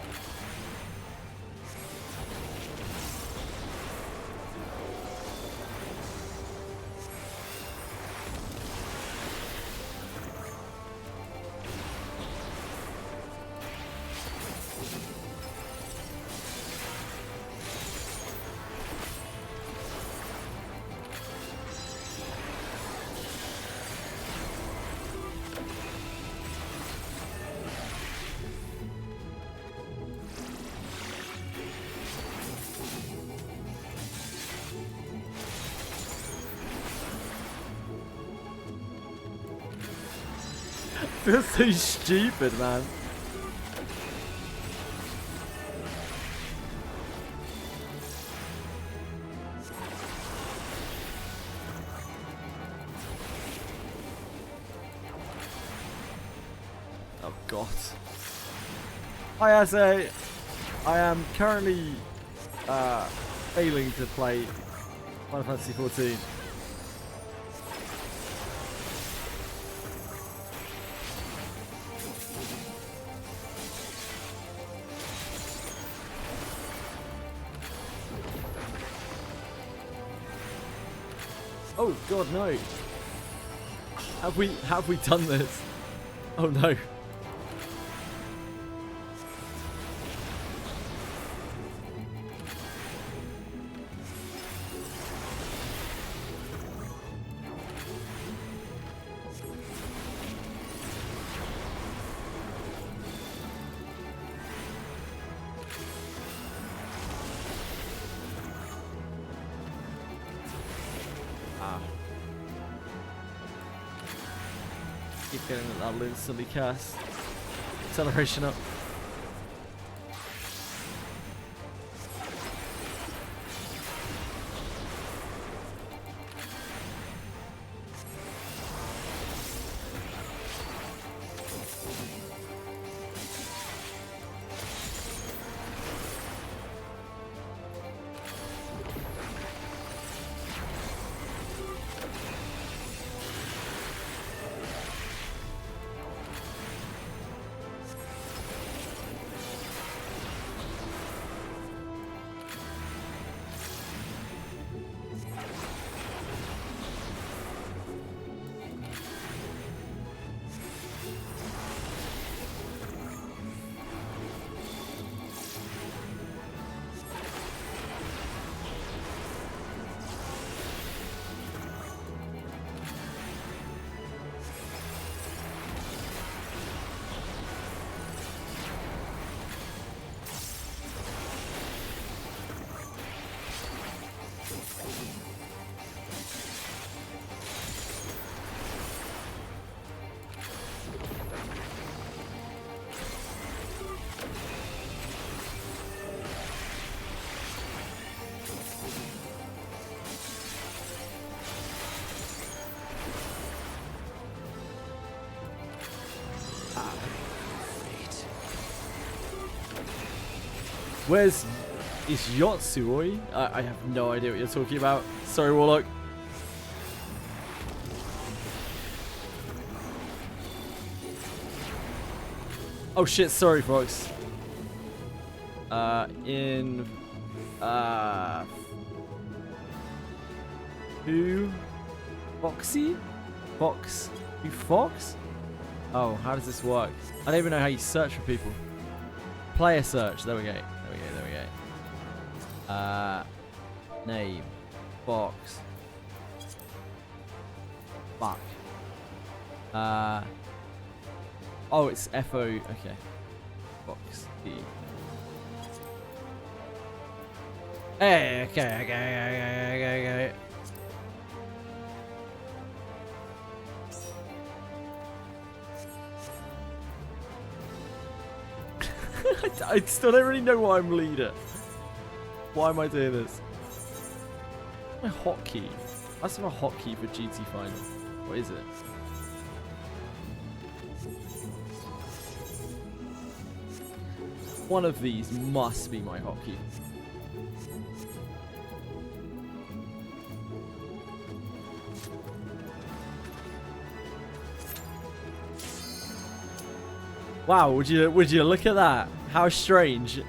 feels so stupid, man. Oh god. Hi Ase. I am currently failing to play Final Fantasy 14. Oh god, no. Have we done this? Oh no. Keep getting that that'll instantly cast. Acceleration up. Where's is Yotsui? I have no idea what you're talking about. Sorry, Warlock. Oh shit, sorry, Fox. Who? Foxy? Fox? Who Fox? Oh, how does this work? I don't even know how you search for people. Player search. There we go. Name. Box. Fuck. Oh, it's FO. Okay. Box. D. Hey, okay. I still don't really know why I'm leader. Why am I doing this? My hotkey. I must have a hotkey for GT Final. What is it? One of these must be my hotkey. Wow, would you look at that? How strange.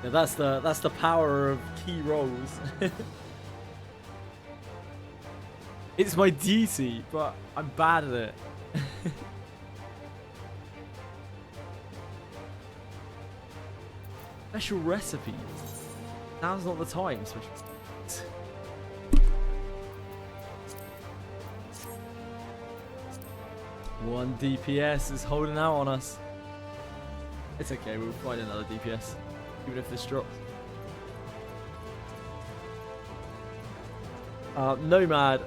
Yeah, that's the power of key rolls. It's my duty, but I'm bad at it. Special recipes. Now's not the time. Special. 1 DPS is holding out on us. It's okay, we'll find another DPS, even if this drops. Nomad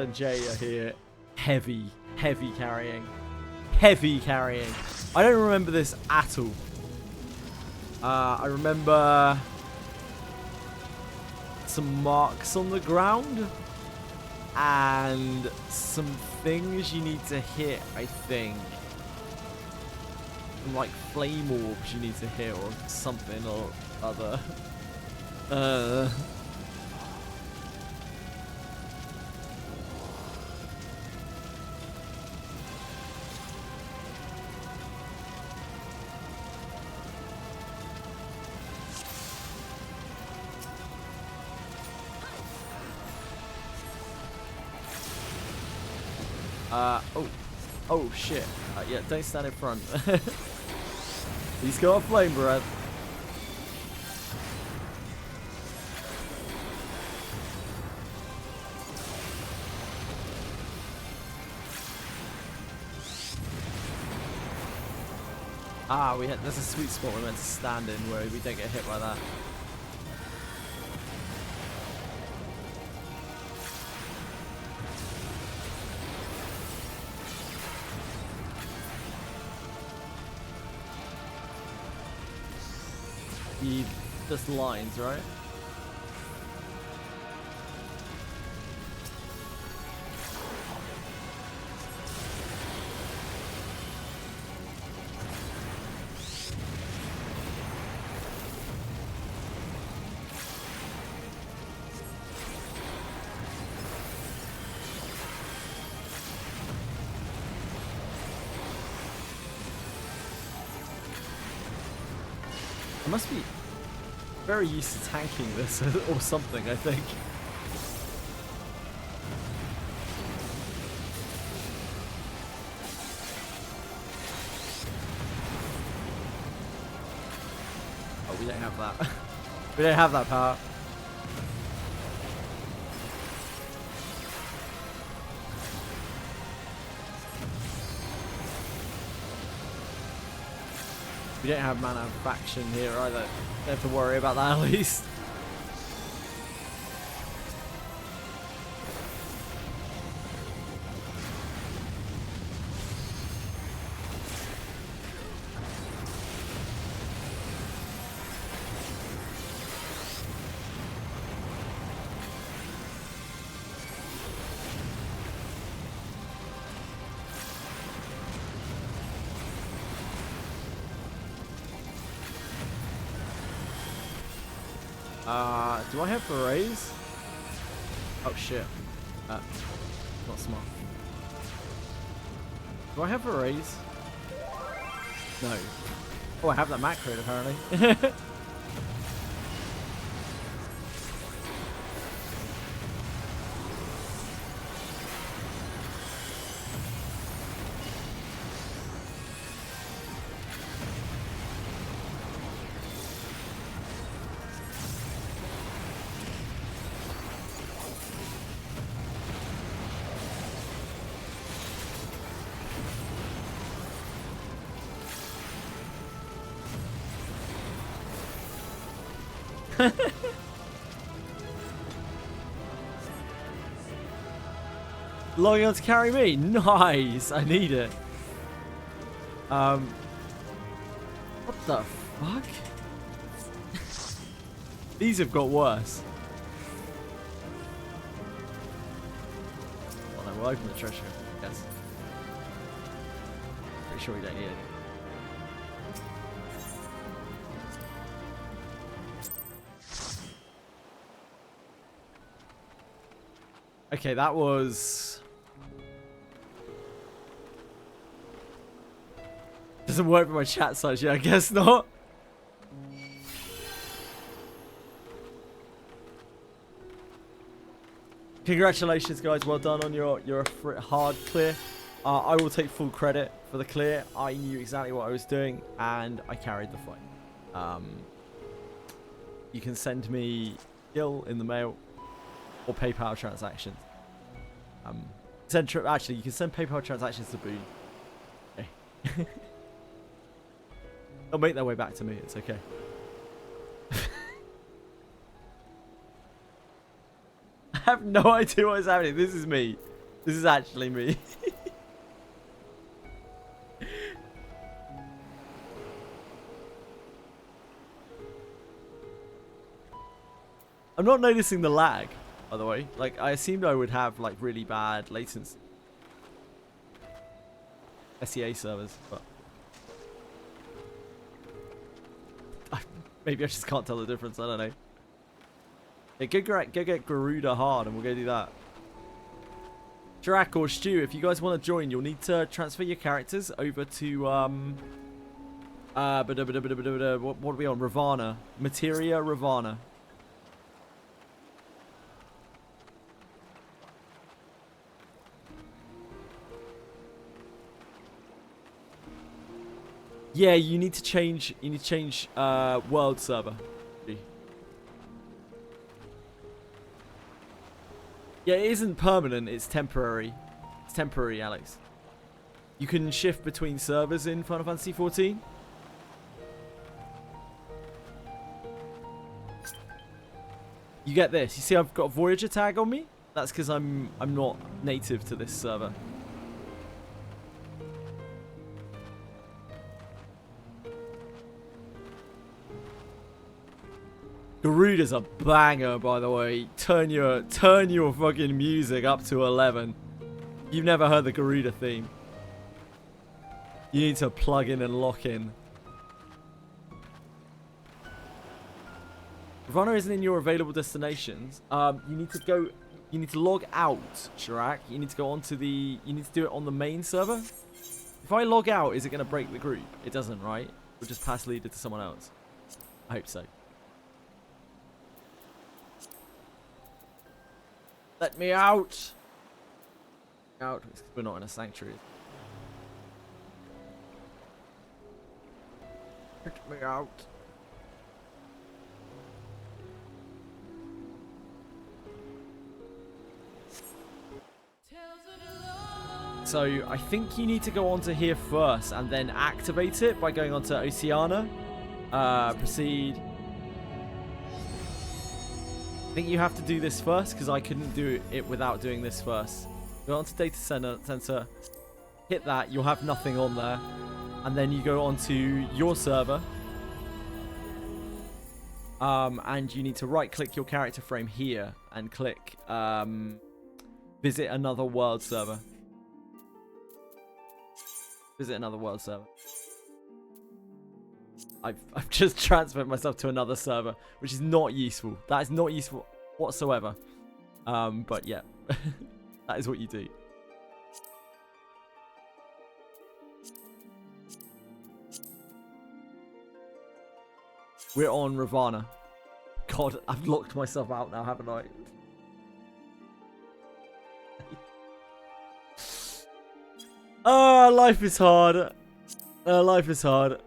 and Jay are here. Heavy Heavy carrying. Heavy carrying. I don't remember this at all. I remember some marks on the ground and some things you need to hit, I think. Like flame orbs you need to hit or something or other. Oh shit. Yeah, don't stand in front. He's got a flame breath. There's a sweet spot we're meant to stand in where we don't get hit by that. Just lines, right? I must be very used to tanking this or something, I think. Oh, we don't have that. We don't have that power. We don't have mana faction here either. Don't have to worry about that at least. Do I have berets? Oh shit. Not smart. Do I have berets? No. Oh, I have that macro apparently. Logging on to carry me. Nice. I need it. What the fuck? These have got worse. Well, then we'll open the treasure. Yes. Pretty sure we don't need it. Okay, that was... Doesn't work with my chat size, yeah, I guess not. Congratulations, guys. Well done on your hard clear. I will take full credit for the clear. I knew exactly what I was doing, and I carried the fight. You can send me skill in the mail or PayPal transactions. Actually, you can send PayPal transactions to Boone. Okay. They'll make their way back to me. It's okay. I have no idea what is happening. This is me. This is actually me. I'm not noticing the lag, by the way. Like, I assumed I would have, like, really bad latency. SEA servers, but... Maybe I just can't tell the difference, I don't know. Yeah, go get Garuda hard and we'll go do that. Drac or Stu, if you guys want to join, you'll need to transfer your characters over to, what are we on? Ravana. Materia Ravana. Yeah, you need to change, world server. Yeah, it isn't permanent, it's temporary. It's temporary, Alex. You can shift between servers in Final Fantasy XIV. You get this. You see I've got a Voyager tag on me? That's because I'm not native to this server. Garuda's a banger, by the way. Turn your fucking music up to 11. You've never heard the Garuda theme. You need to plug in and lock in. Ravana isn't in your available destinations. You need to log out, Shirak. You need to go onto the, you need to do it on the main server. If I log out, is it going to break the group? It doesn't, right? We'll just pass leader to someone else. I hope so. Let me out! Out. We're not in a sanctuary. Let me out. So I think you need to go onto here first and then activate it by going onto Oceania. Proceed. I think you have to do this first because I couldn't do it without doing this first. Go onto data center, hit that, you'll have nothing on there. And then you go onto your server. And you need to right click your character frame here and click visit another world server. Visit another world server. I've just transferred myself to another server, which is not useful. That is not useful whatsoever. But yeah, that is what you do. We're on Ravana. God, I've locked myself out now, haven't I? Oh, life is hard. Life is hard.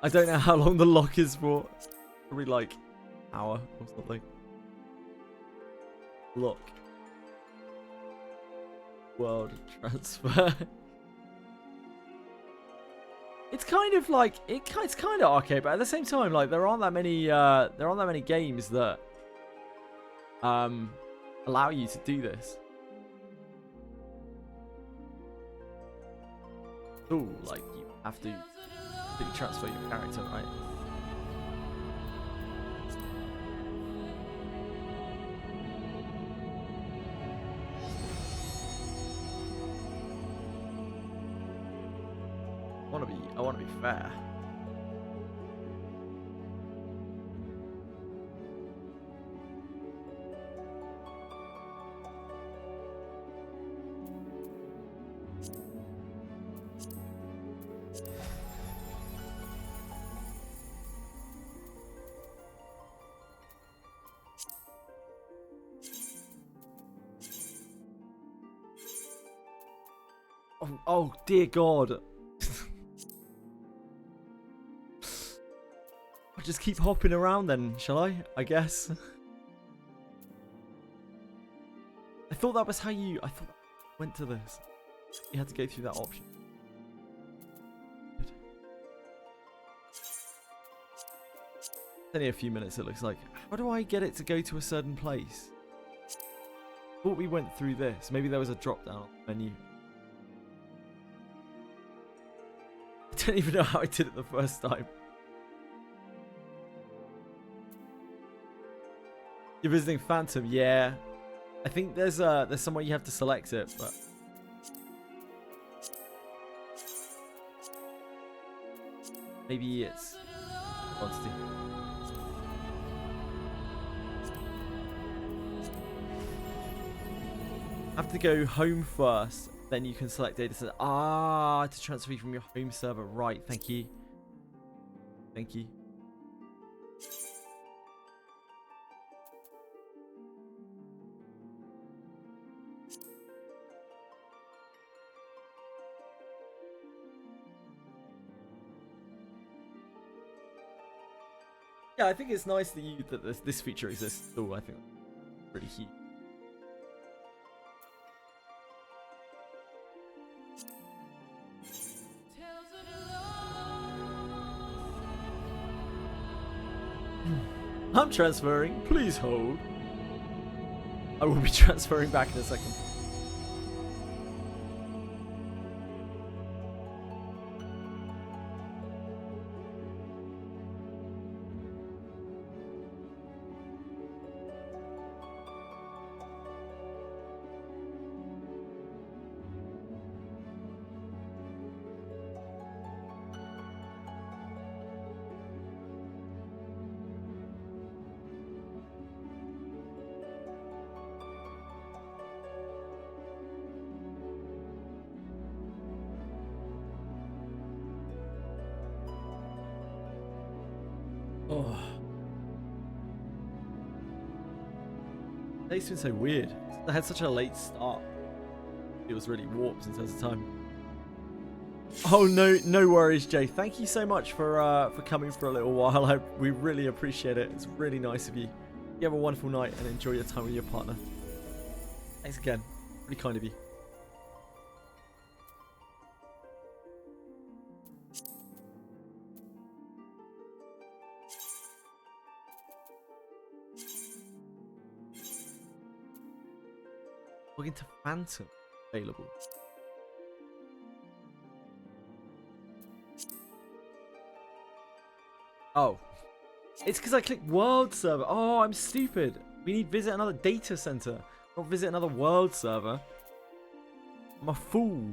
I don't know how long the lock is for. Probably like an hour or something. Lock. World transfer. It's kind of like it's kind of arcade, but at the same time, like there aren't that many games that allow you to do this. Ooh, like you have to transfer your character, right? I want to be fair. Oh dear God. I'll just keep hopping around then, shall I? I guess. I thought that was how you... I thought that went to this. You had to go through that option. It's only a few minutes, it looks like. How do I get it to go to a certain place? I thought we went through this. Maybe there was a drop down menu. I don't even know how I did it the first time. You're visiting Phantom, yeah. I think there's somewhere you have to select it, but maybe it's quantity. Have to go home first, then you can select data set. Ah, to transfer you from your home server. Right, thank you. Thank you. Yeah, I think it's nice that this feature exists. Oh, I think it's pretty huge. I'm transferring. Please hold. I will be transferring back in a second. Oh. It's been so weird. I had such a late start. It was really warped in terms of time. Oh, no worries, Jay. Thank you so much for coming for a little while. We really appreciate it. It's really nice of you. You have a wonderful night and enjoy your time with your partner. Thanks again. Really kind of you. Log into Phantom available. Oh. It's because I clicked world server. Oh, I'm stupid. We need visit another data center, not visit another world server. I'm a fool.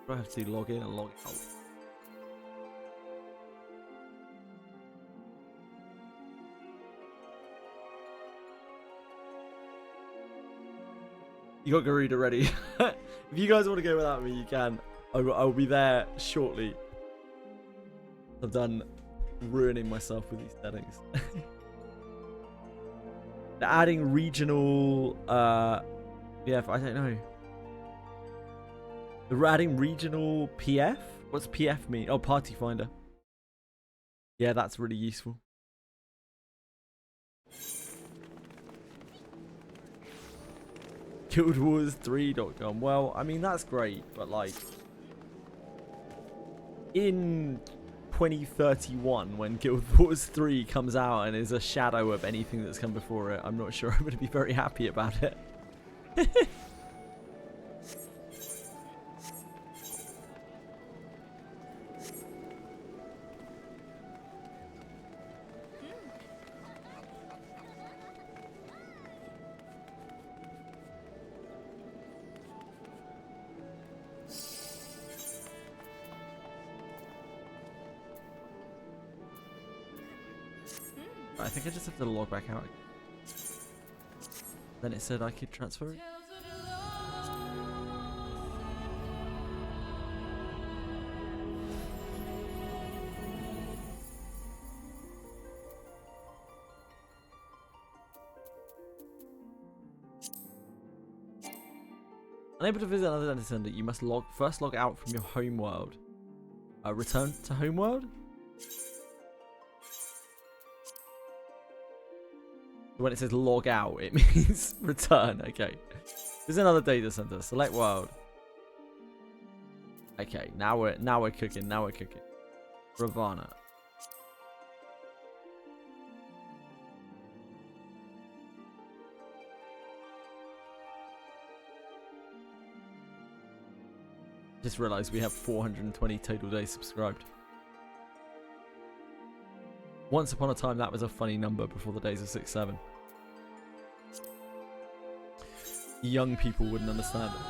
I have to log in and log out. You got Garuda ready. If you guys want to go without me, you can. I'll be there shortly. I'm done ruining myself with these settings. They're adding regional. Yeah, I don't know. They're adding regional PF? What's PF mean? Oh, Party Finder. Yeah, that's really useful. GuildWars3.com. Well, I mean, that's great, but like, in 2031, when Guild Wars 3 comes out and is a shadow of anything that's come before it, I'm not sure I'm going to be very happy about it. I think I just have to log back out. Then it said I could transfer it. Unable to visit another data center, you must first log out from your home world. Return to home world? When it says log out, it means return. Okay. There's another data center. Select world. Okay, now we're cooking. Now we're cooking. Ravana. Just realised we have 420 total days subscribed. Once upon a time, that was a funny number before the days of 6-7. Young people wouldn't understand it.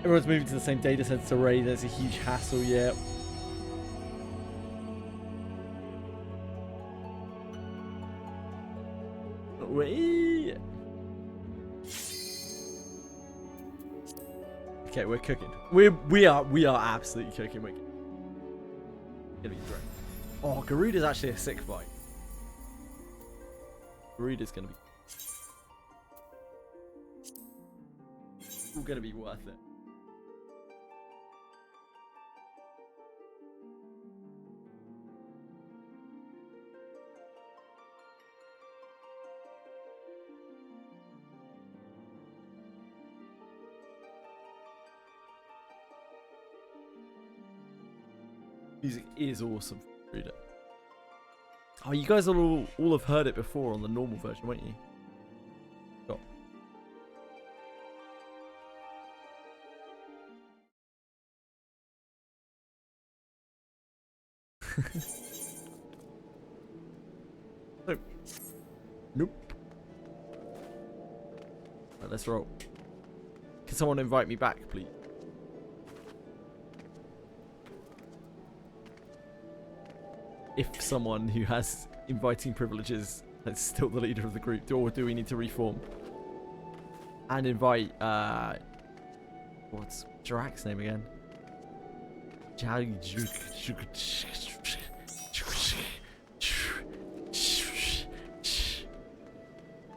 Everyone's moving to the same data center array. There's a huge hassle, yeah. Wait. Okay, we're cooking. We are absolutely cooking. We're gonna be great. Oh, Garuda's actually a sick fight. Garuda's gonna be all gonna be worth it. Music is awesome. Read it. Oh, you guys all have heard it before on the normal version, won't you? Got. Nope. Nope. Right, let's roll. Can someone invite me back, please? If someone who has inviting privileges is still the leader of the group, or do we need to reform? And invite, what's Jarak's name again?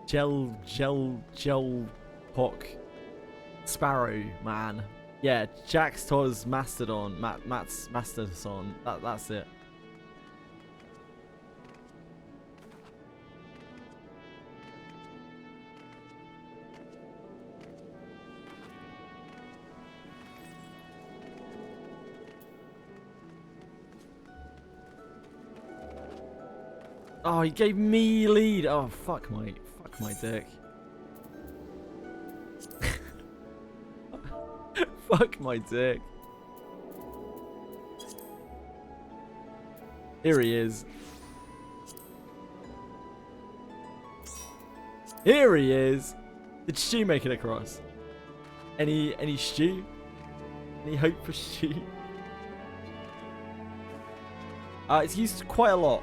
Gel Pock Sparrow Man. Yeah, Jax Toz Mastodon. Matt's Mastodon. That's it. Oh, he gave me lead. Oh, fuck my dick. Fuck my dick. Here he is. Here he is. Did Stu make it across? Any Stu? Any hope for Stu? It's used quite a lot.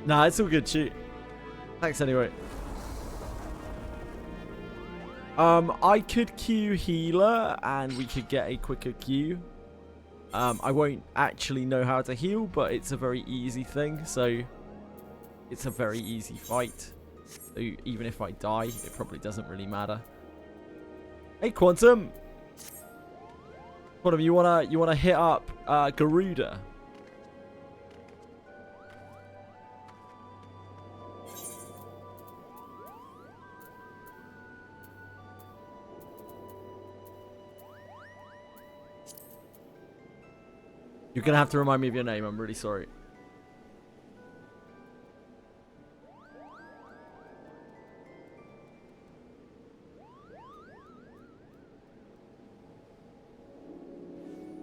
Nah, it's all good, shoot. Thanks anyway. I could queue healer and we could get a quicker queue. I won't actually know how to heal, but it's a very easy thing, so it's a very easy fight. So even if I die, it probably doesn't really matter. Hey Quantum! Quantum, you wanna hit up Garuda? You're gonna have to remind me of your name, I'm really sorry.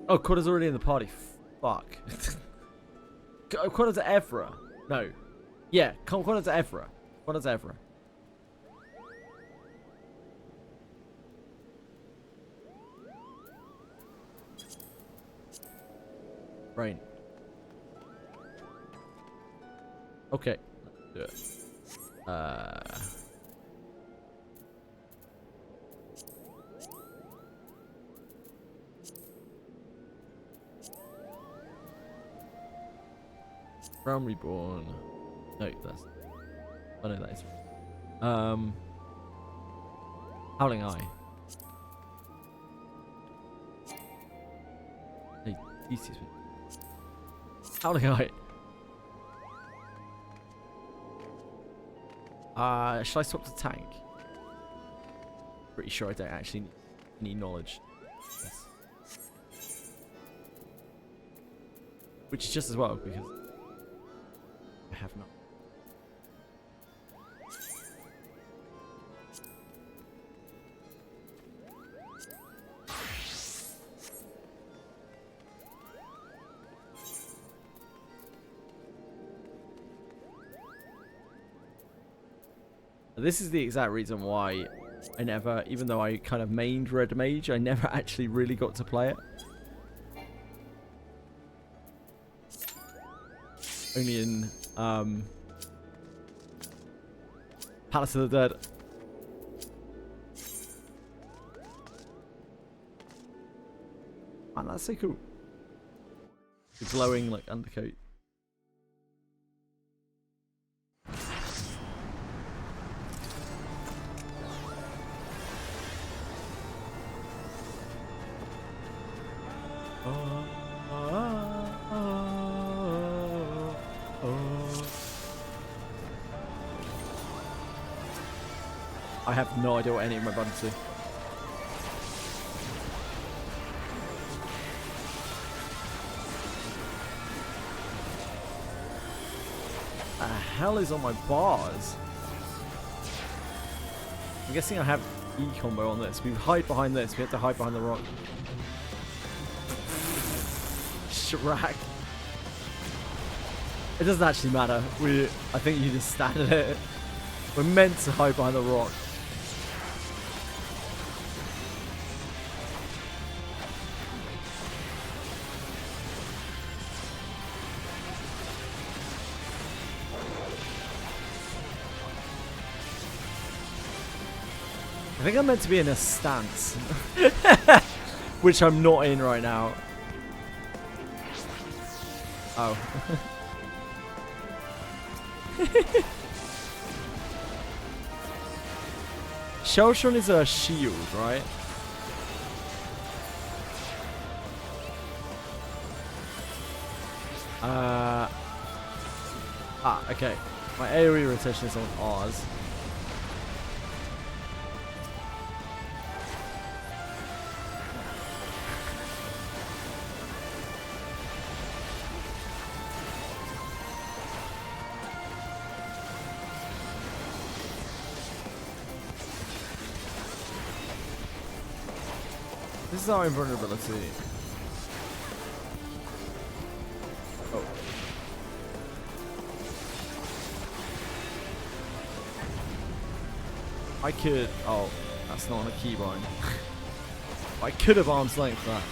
Oh, Quada's already in the party. Fuck. Quada's at Evra. No. Yeah, Quada's at Evra. Quada's at Evra. Right. Okay. Let's do it. Realm Reborn. No, that's. Oh no, that is. Howling Eye. Hey, excuse me. Howling Eye. Shall I swap to tank? Pretty sure I don't actually need knowledge. Yes. Which is just as well, because I have not. This is the exact reason why I never, even though I kind of mained Red Mage, I never actually really got to play it. Only in Palace of the Dead. Man, that's so cool. The glowing like undercoat. I have no idea what any of my buttons do. The hell is on my bars? I'm guessing I have E combo on this. We hide behind this. We have to hide behind the rock. Shrek. It doesn't actually matter. I think you just stand at it. We're meant to hide behind the rock. I think I'm meant to be in a stance. Which I'm not in right now. Oh. Sheltron is a shield, right? Okay. My AoE rotation is on R's. This is our invulnerability. Oh. I could... Oh, that's not on a keybind. I could have arm's length that.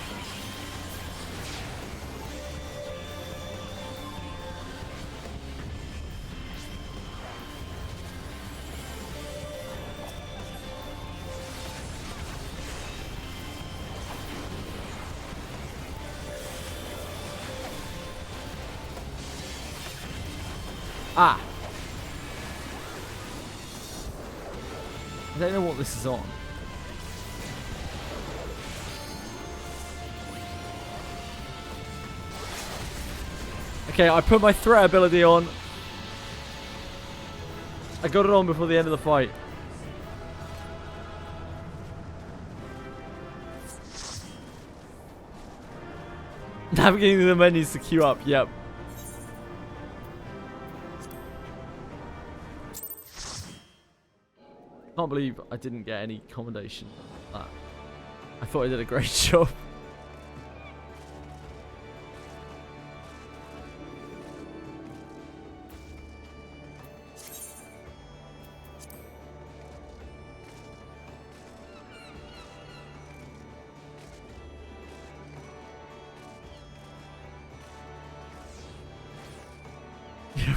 Ah! I don't know what this is on. Okay, I put my threat ability on. I got it on before the end of the fight. Navigating the menus to queue up, yep. Can't believe I didn't get any commendation for that. I thought I did a great job.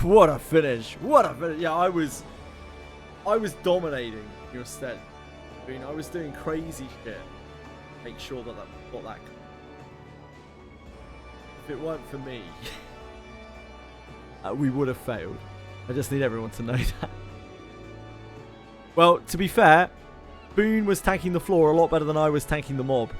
What a finish! What a finish! Yeah, I was dominating your stead. I mean, I was doing crazy shit. Make sure that got that. If it weren't for me, we would have failed. I just need everyone to know that. Well, to be fair, Boone was tanking the floor a lot better than I was tanking the mob.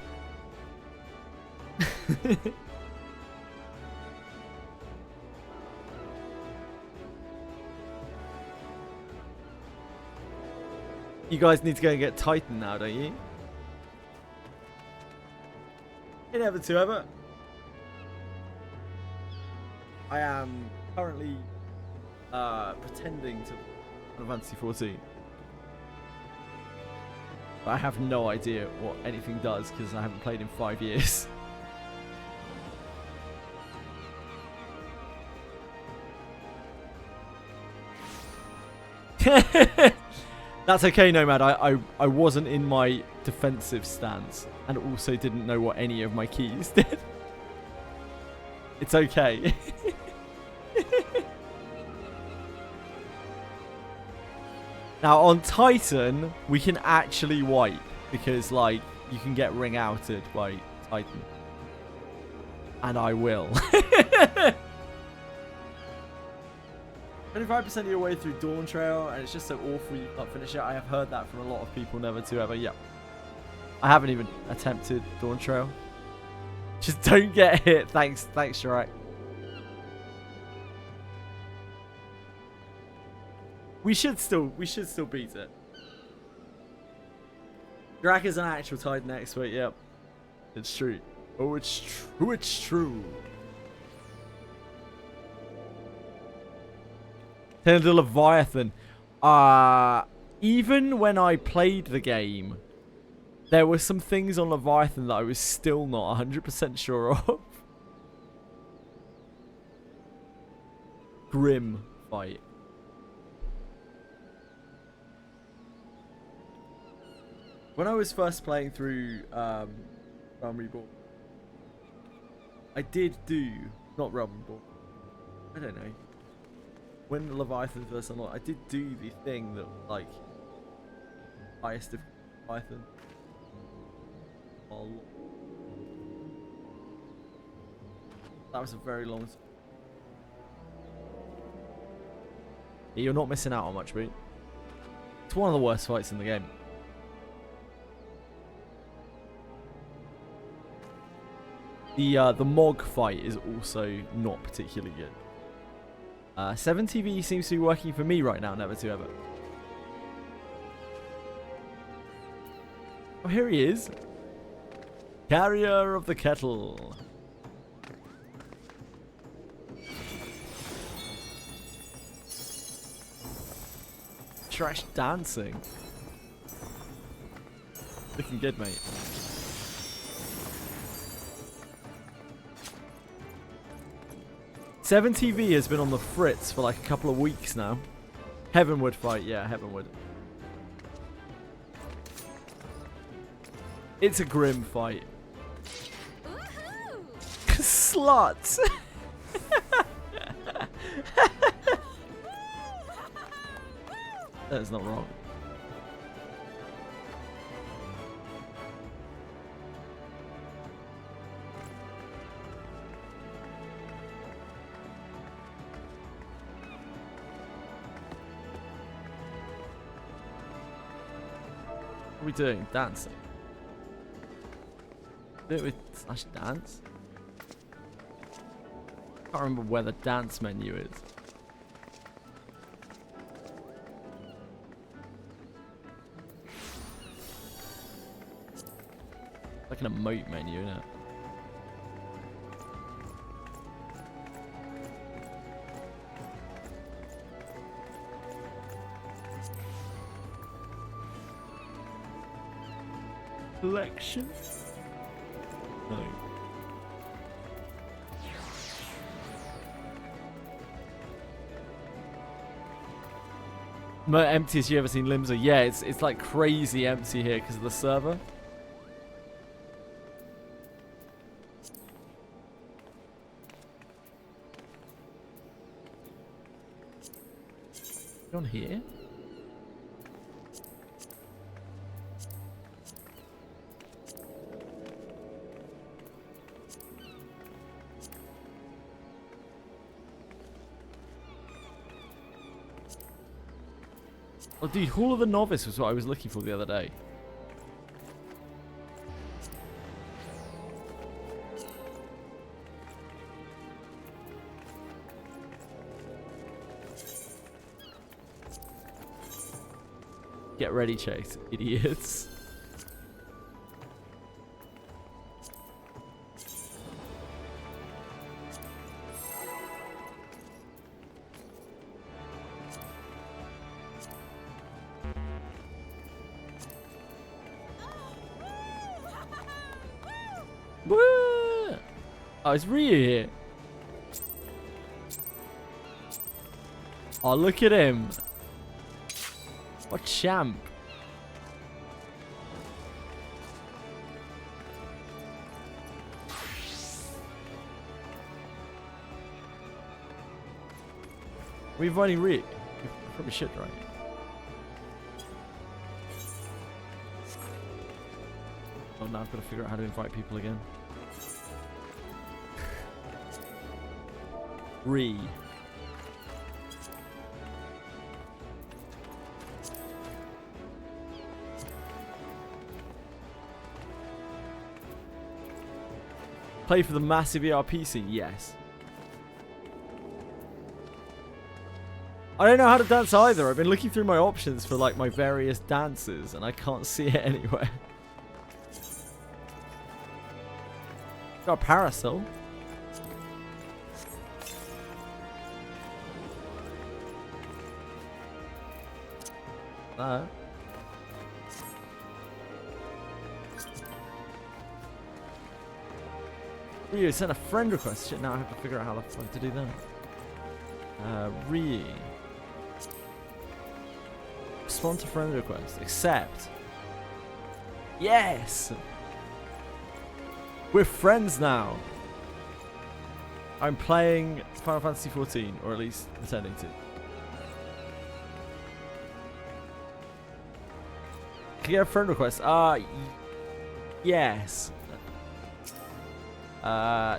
You guys need to go and get Titan now, don't you? You never to ever. I am currently pretending to Final Fantasy 14. But I have no idea what anything does because I haven't played in 5 years. That's okay, Nomad. I wasn't in my defensive stance and also didn't know what any of my keys did. It's okay. Now on Titan, we can actually wipe because like you can get ring outed by Titan. And I will. 25% of your way through Dawn Trail and it's just so awful you can't finish it. I have heard that from a lot of people, never to ever. Yep. I haven't even attempted Dawn Trail. Just don't get hit. Thanks, Shirak. We should still beat it. Drak is an actual Titan expert, yep. It's true. Oh, it's true, it's true. Then the Leviathan. Even when I played the game, there were some things on Leviathan that I was still not 100% sure of. Grim fight. When I was first playing through Realm Reborn, I did do, not Realm Reborn, I don't know. When the Leviathan first unlocked, I did do the thing that, like, highest of Leviathan. Oh. That was a very long time. Yeah, you're not missing out on much, mate. It's one of the worst fights in the game. The Mog fight is also not particularly good. 7TV seems to be working for me right now, never to ever. Oh, here he is. Carrier of the kettle. Trash dancing. Looking good, mate. Seven TV has been on the fritz for like a couple of weeks now. Heavenwood fight, yeah, Heavenwood. It's a grim fight. Sluts! That's not wrong. What are we doing? Dancing. Do it with slash dance? Can't remember where the dance menu is. Like an emote menu, isn't it? Collection? No. Most emptiest you ever seen Limbus? Yeah, it's like crazy empty here because of the server. On here? Oh, dude, Hall of the Novice was what I was looking for the other day. Get ready, Chase, idiots. Woo! Oh, it's Ryu here. Oh, look at him. What champ. We're inviting Ryu. We probably should, right? Oh, now I've got to figure out how to invite people again. Play for the massive ERP scene? Yes. I don't know how to dance either. I've been looking through my options for like my various dances and I can't see it anywhere. Got a parasol. No. Ryu sent a friend request. Shit, now I have to figure out how the fuck to do that. Ryu. Respond to friend request. Accept. Yes! We're friends now. I'm playing Final Fantasy 14, or at least pretending to. Can you get a friend request? Yes.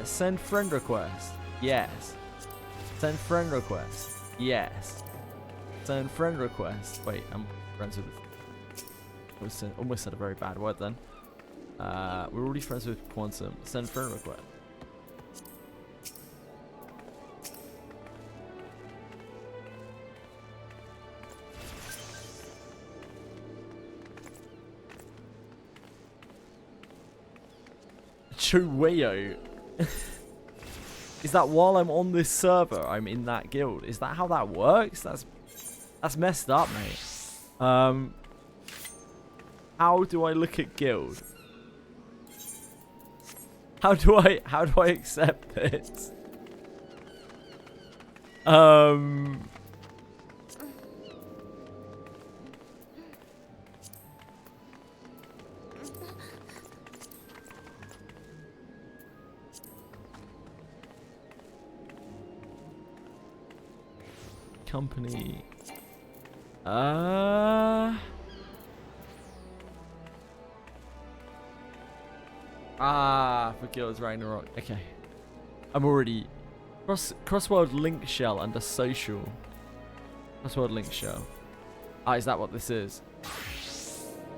Send friend request. Yes. Send friend request. Yes. Send friend request. Wait, I'm friends with this. Almost said a very bad word then. We're already friends with Quantum. Send friend request. Chuweo. Is that while I'm on this server, I'm in that guild? Is that how that works? That's messed up, mate. How do I look at guild? How do I accept this? Company. For Guilds Ragnarok. Okay. I'm already Crossworld link shell under social. Crossworld link shell. Is that what this is?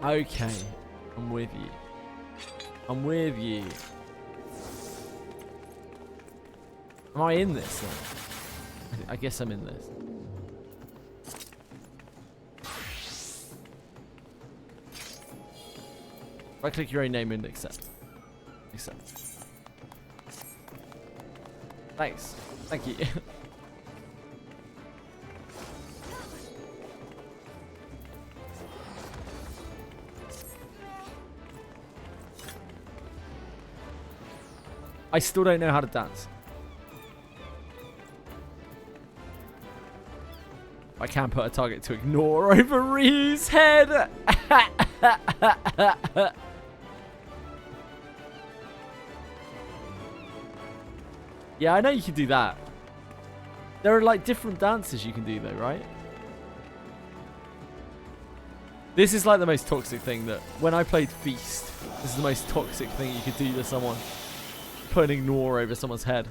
Okay. I'm with you. I'm with you. Am I in this then? I guess I'm in this. If I click your own name and accept. Accept. Thanks. Thank you. I still don't know how to dance. I can put a target to ignore over Ryu's head. Yeah, I know you can do that. There are like different dances you can do though, right? This is like the most toxic thing that when I played Feast, this is the most toxic thing you could do to someone. Put an ignore over someone's head.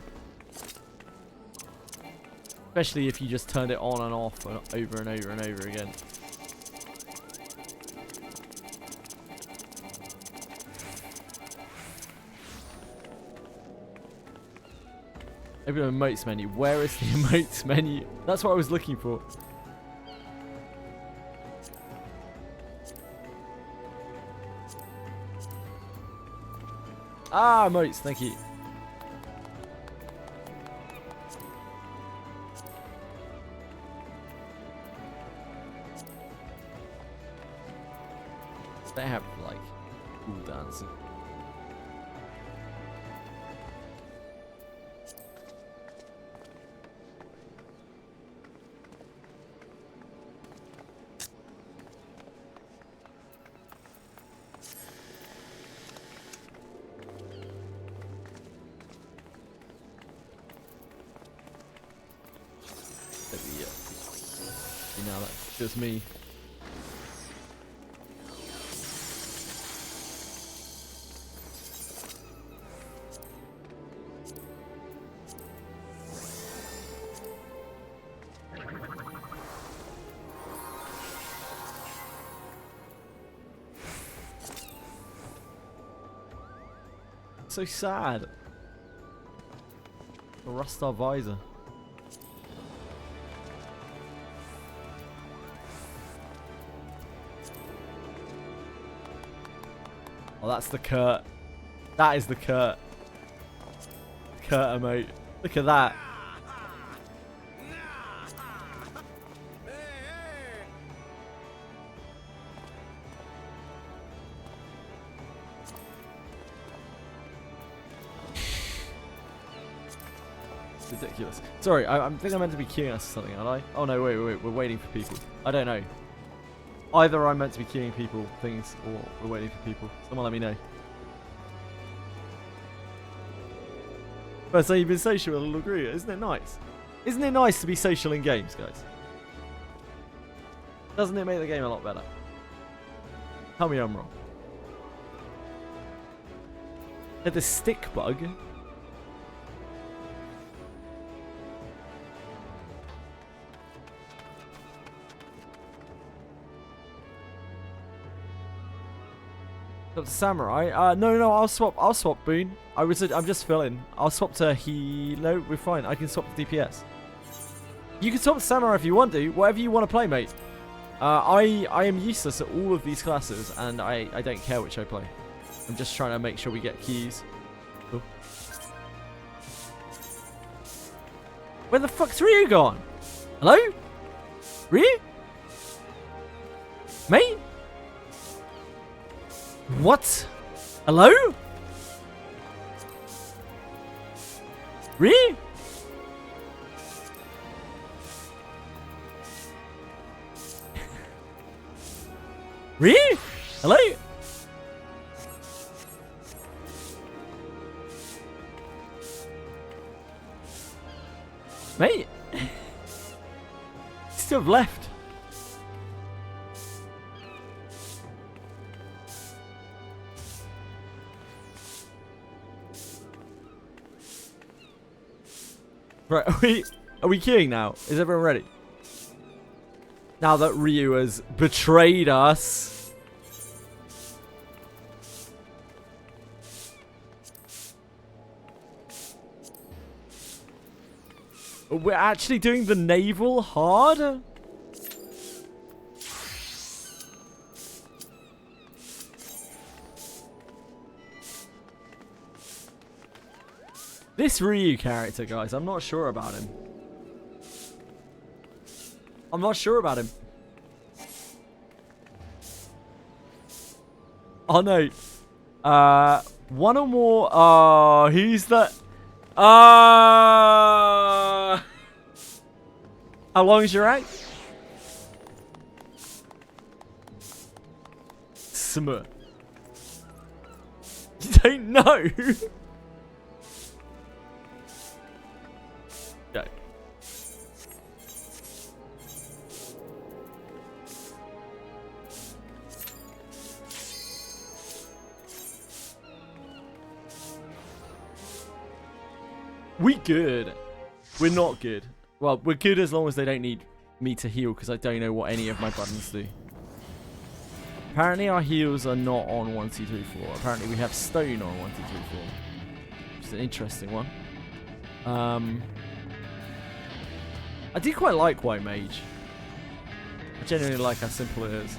Especially if you just turned it on and off and over and over and over again. Open emotes menu. Where is the emotes menu? That's what I was looking for. Emotes. Thank you. They have like cool dancing. now. That's just me. So sad. A Rustar visor. Oh, that's the Kurt. That is the Kurt. Kurt emote. Look at that. Ridiculous. Sorry, I think I'm meant to be queuing us something, aren't I? Oh no, wait, we're waiting for people. I don't know. Either I'm meant to be queuing people things, or we're waiting for people. Someone let me know. But so you've been social with a little group, isn't it nice? Isn't it nice to be social in games, guys? Doesn't it make the game a lot better? Tell me I'm wrong. Had the stick bug. Up to Samurai. No, I'll swap Boone. I'm just filling. I'll swap to No, we're fine. I can swap to DPS. You can swap to Samurai if you want to. Whatever you want to play, mate. I am useless at all of these classes, and I don't care which I play. I'm just trying to make sure we get keys. Oh. Where the fuck's Ryu gone? Hello? Ryu? Mate? What? Hello? Ryu? Ryu? Hello? Mate? Still have left. Right, are we queuing now? Is everyone ready? Now that Ryu has betrayed us. We're actually doing the naval hard? This Ryu character, guys, I'm not sure about him. I'm not sure about him. Oh no. One or more. Oh, who's that? How long is your act? Smur. You don't know. Go. We good. We're not good. Well, we're good as long as they don't need me to heal, because I don't know what any of my buttons do. Apparently our heals are not on 1, 2, 3, 4. Apparently we have stone on 1, 2, 3, 4. Which is an interesting one. I do quite like White Mage. I genuinely like how simple it is.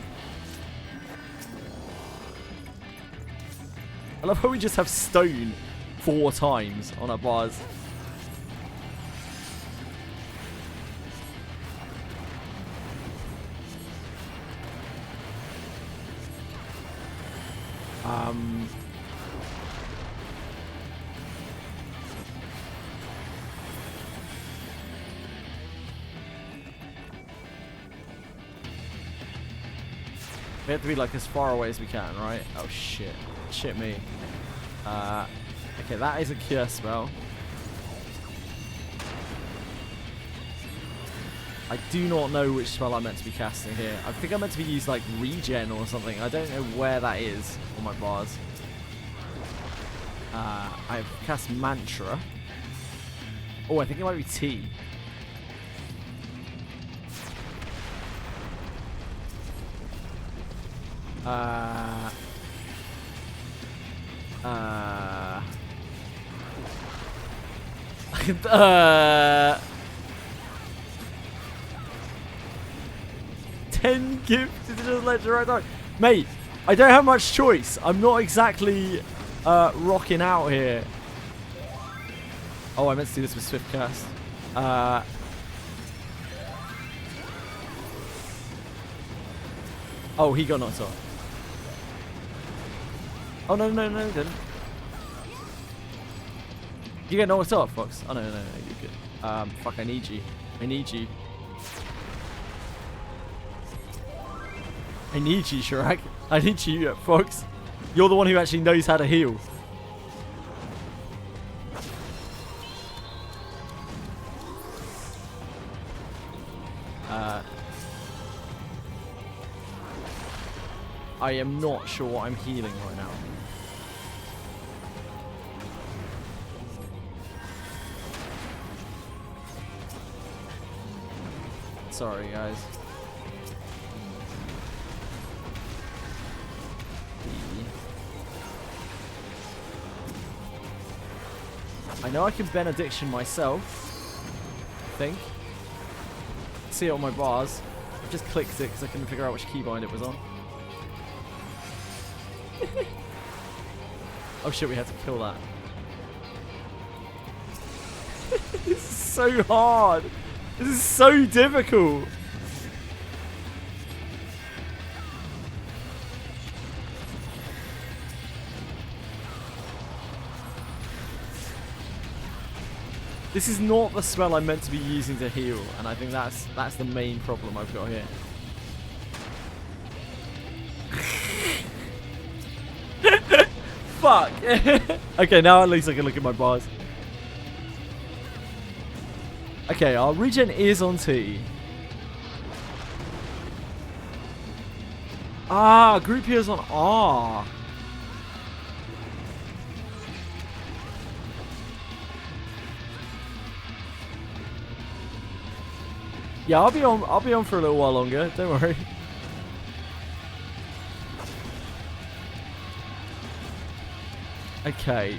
I love how we just have stone 4 times on our bars. We have to be like as far away as we can, right? Oh shit. Shit me. Okay, that is a cure spell. I do not know which spell I'm meant to be casting here. I think I'm meant to be using like regen or something. I don't know where that is on my bars. I've cast mantra. Oh, I think it might be T. Ten gifts to just let you right down. Mate, I don't have much choice. I'm not exactly rocking out here. Oh, I meant to do this with Swift Cast. Oh, he got knocked off. Oh, no, no, no, he didn't. You get knocked off, Fox. Oh, no, no, no, you're good. Fuck, I need you. I need you. I need you, Shirak. I need you, Fox. You're the one who actually knows how to heal. I am not sure what I'm healing right now. Sorry, guys. I know I can benediction myself. I think. See it on my bars. I just clicked it because I couldn't figure out which keybind it was on. Oh shit, we had to kill that. This is so hard. This is so difficult. This is not the spell I'm meant to be using to heal, and I think that's the main problem I've got here. Fuck. Okay, now at least I can look at my bars. Okay, our regen is on T. Ah, group heal's on R. Yeah, I'll be on for a little while longer, don't worry. Okay.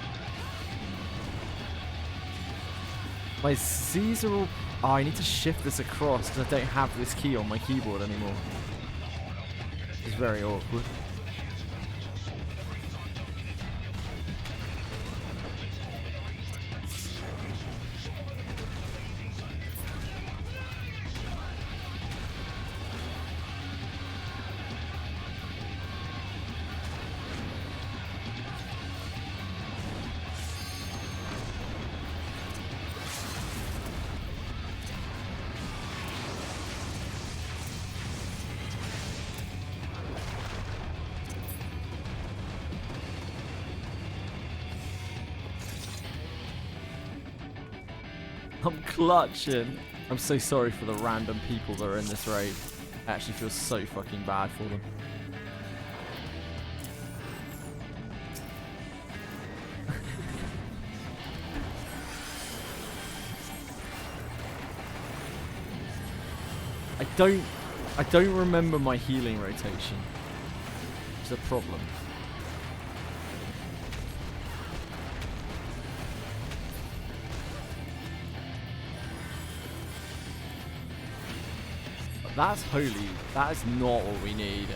My Z's are all... Oh, I need to shift this across because I don't have this key on my keyboard anymore. It's very awkward. I'm clutching. I'm so sorry for the random people that are in this raid. I actually feel so fucking bad for them. I don't remember my healing rotation. It's a problem. That's holy. That is not what we need.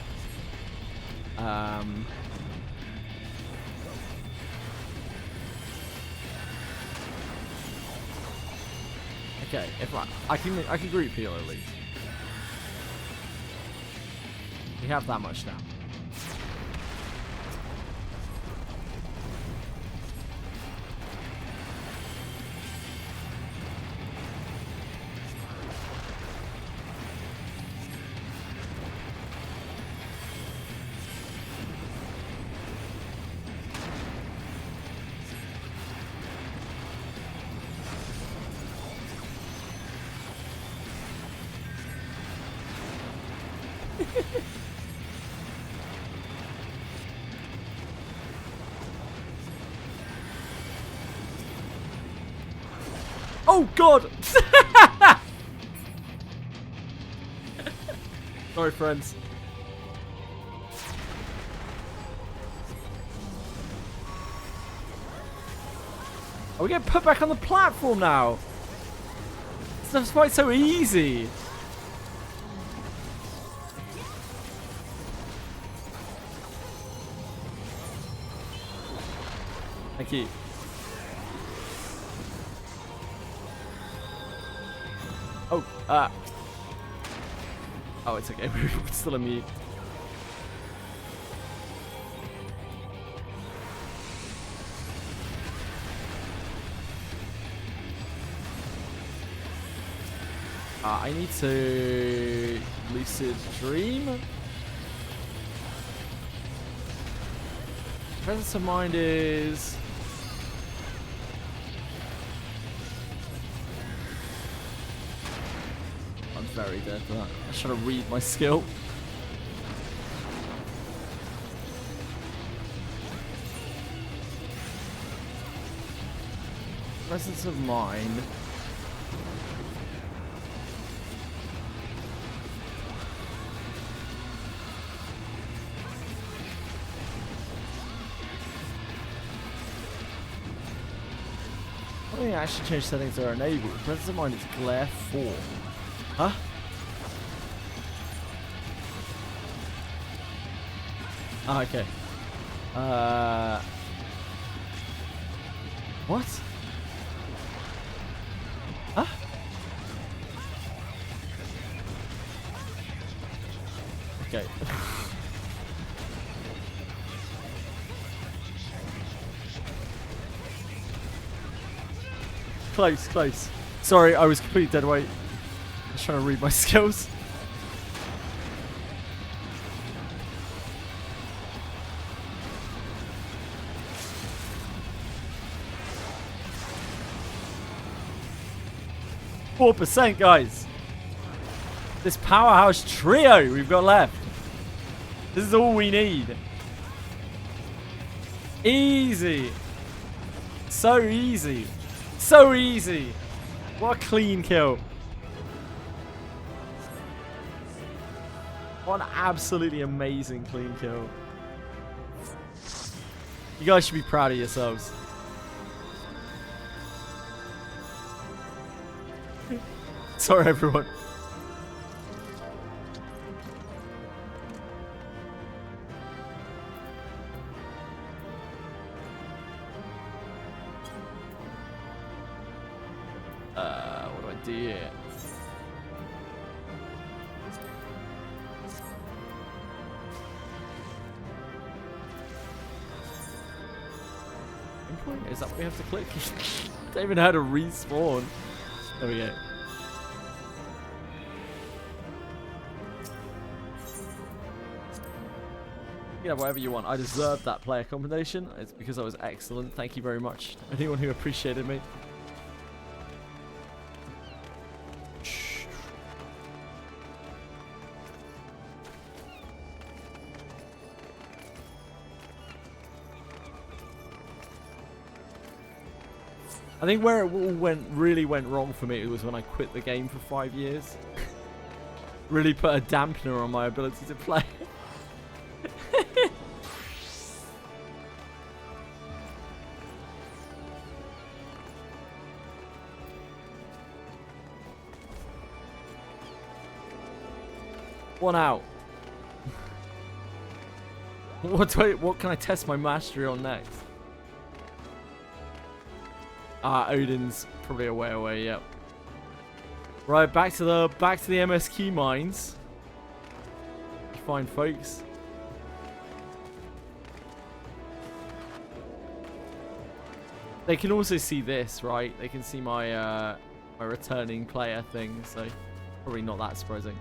Okay, if I can group heal at least. We have that much now. Oh God! Sorry, friends. Are we getting put back on the platform now? Stuff's quite so easy. Thank you. Oh, oh, it's okay. We're still immune. I need to lucid dream. Presence of mind is. I'm very dead for that. I should have read my skill. Presence of mind. I think I actually change settings that are enabled. Presence of mind is glare 4. Huh? Ah, okay. What? Huh? Okay. Close, close. Sorry, I was completely dead weight. I was trying to read my skills. %, guys. This powerhouse trio we've got left. This is all we need. Easy. So easy. So easy. What a clean kill. What an absolutely amazing clean kill. You guys should be proud of yourselves. Sorry, everyone. What do I do here? Is that what we have to click? Don't even know how to respawn. There we go. Yeah, whatever you want. I deserved that player combination. It's because I was excellent. Thank you very much to anyone who appreciated me. I think where it all really went wrong for me was when I quit the game for 5 years. Really put a dampener on my ability to play. One out. What can I test my mastery on next? Odin's probably a way away, yep. Right, back to the MSQ mines. Fine, folks. They can also see this, right? They can see my my returning player thing, so probably not that surprising.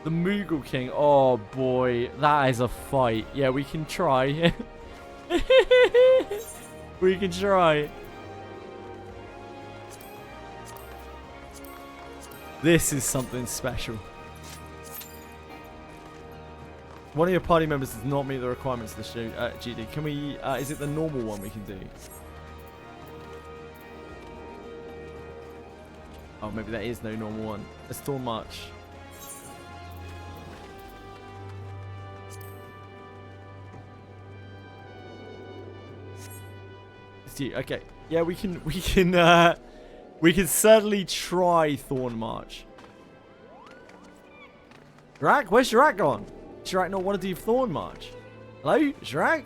The Moogle King. Oh boy, that is a fight. Yeah, we can try. We can try. This is something special. One of your party members does not meet the requirements of the show. GD, can we? Is it the normal one we can do? Oh, maybe there is no normal one. A Storm March. It's you. Okay. Yeah, we can certainly try Thorn March. Shirak? Where's Shirak gone? Shirak not want to do Thorn March? Hello? Shirak?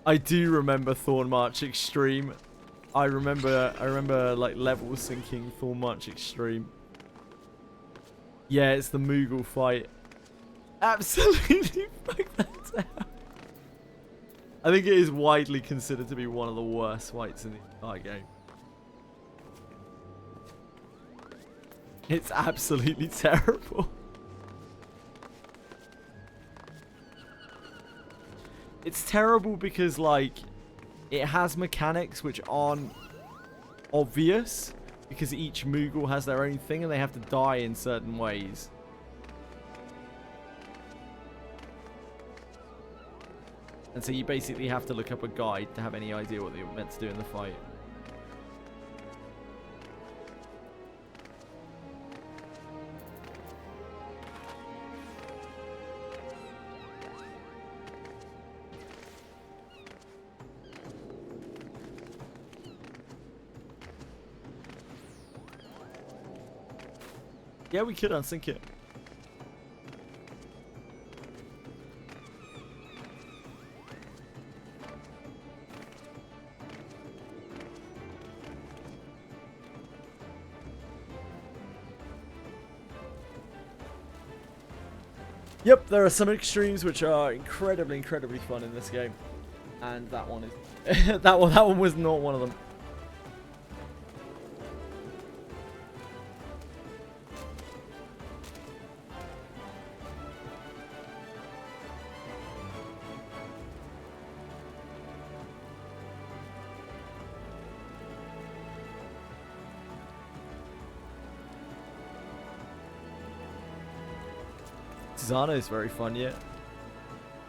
I do remember Thorn March Extreme. I remember like level syncing Thorn March Extreme. Yeah, it's the Moogle fight. Absolutely fuck that down. I think it is widely considered to be one of the worst fights in the entire game. It's absolutely terrible. It's terrible because, like, it has mechanics which aren't obvious because each Moogle has their own thing and they have to die in certain ways. And so you basically have to look up a guide to have any idea what they're meant to do in the fight. Yeah, we could unsync it. Yep, there are some extremes which are incredibly fun in this game, and that one is that one was not one of them. Zana is very fun, yeah.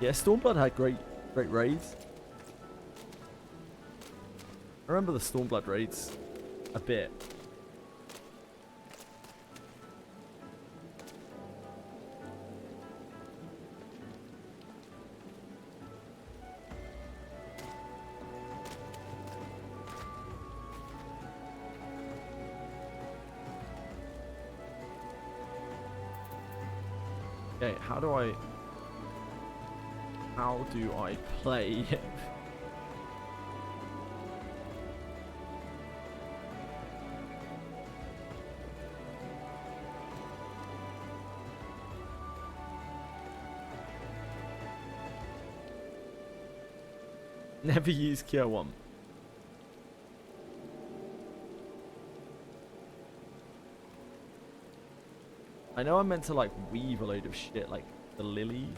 Yeah, Stormblood had great raids. I remember the Stormblood raids a bit. Okay, how do I play? Never use Cure 1. I know I'm meant to like weave a load of shit like the lily.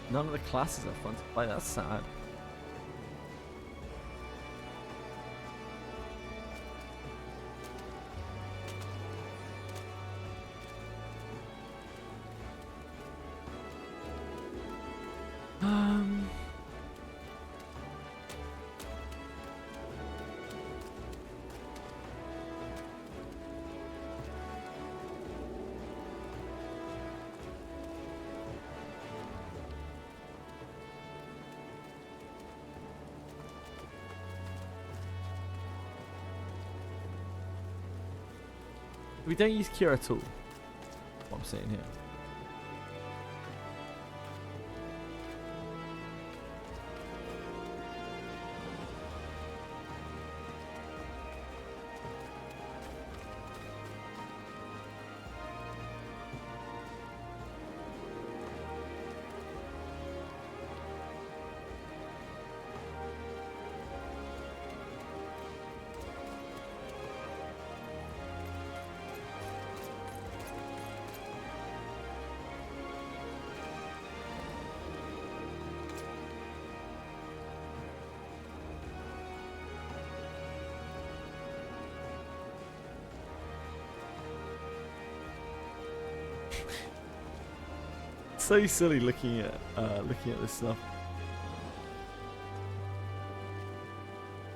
None of the classes are fun to play. That's sad. We don't use cure at all. What I'm saying here. So silly looking at this stuff.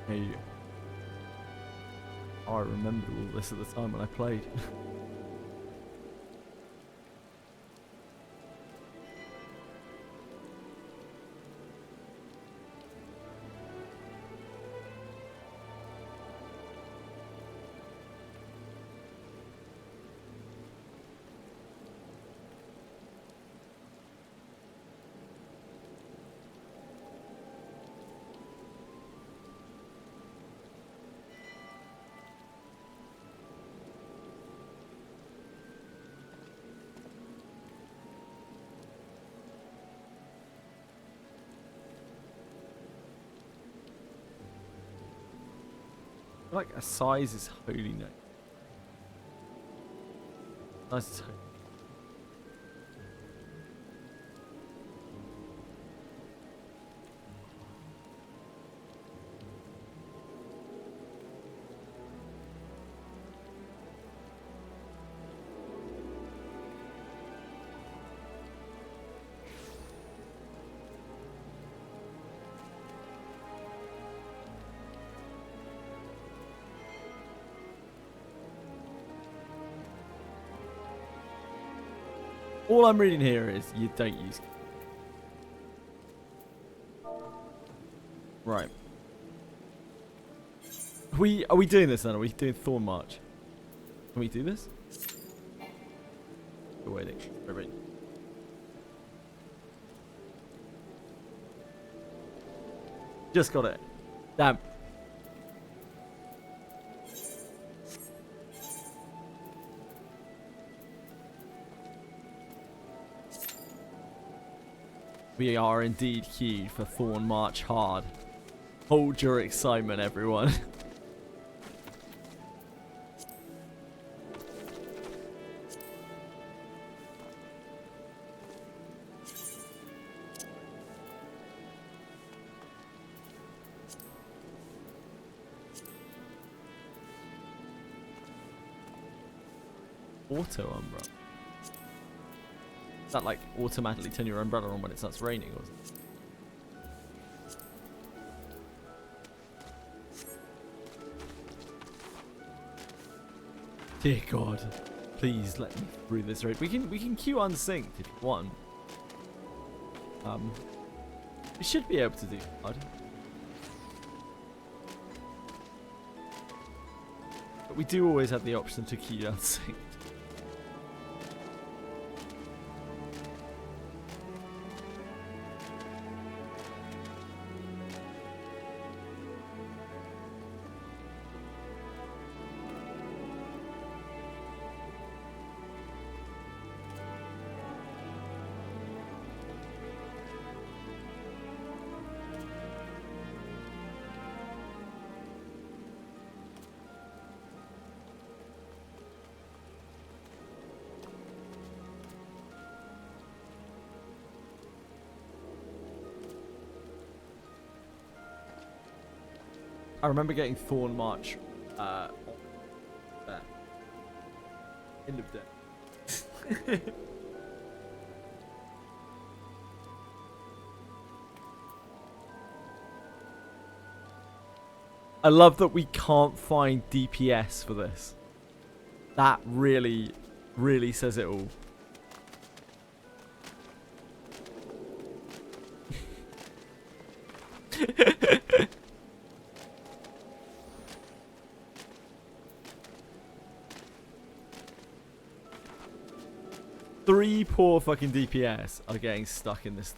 Hey, I remembered all this at the time when I played. Like a size is holy no. Size is holy. All I'm reading here is you don't use. Right. Are we doing this then? Are we doing Thorn March? Can we do this? We're waiting. We're waiting. Just got it. Damn. We are indeed queued for Thorn March Hard. Hold your excitement, everyone. Auto umbrella. Does that like automatically turn your umbrella on when it starts raining or something? Dear God, please let me through this raid. We can queue unsynced if you want. We should be able to do hard. But we do always have the option to queue unsynced. I remember getting Thorn March on there. End of day. I love that we can't find DPS for this. That really, really says it all. Three poor fucking DPS are getting stuck in this.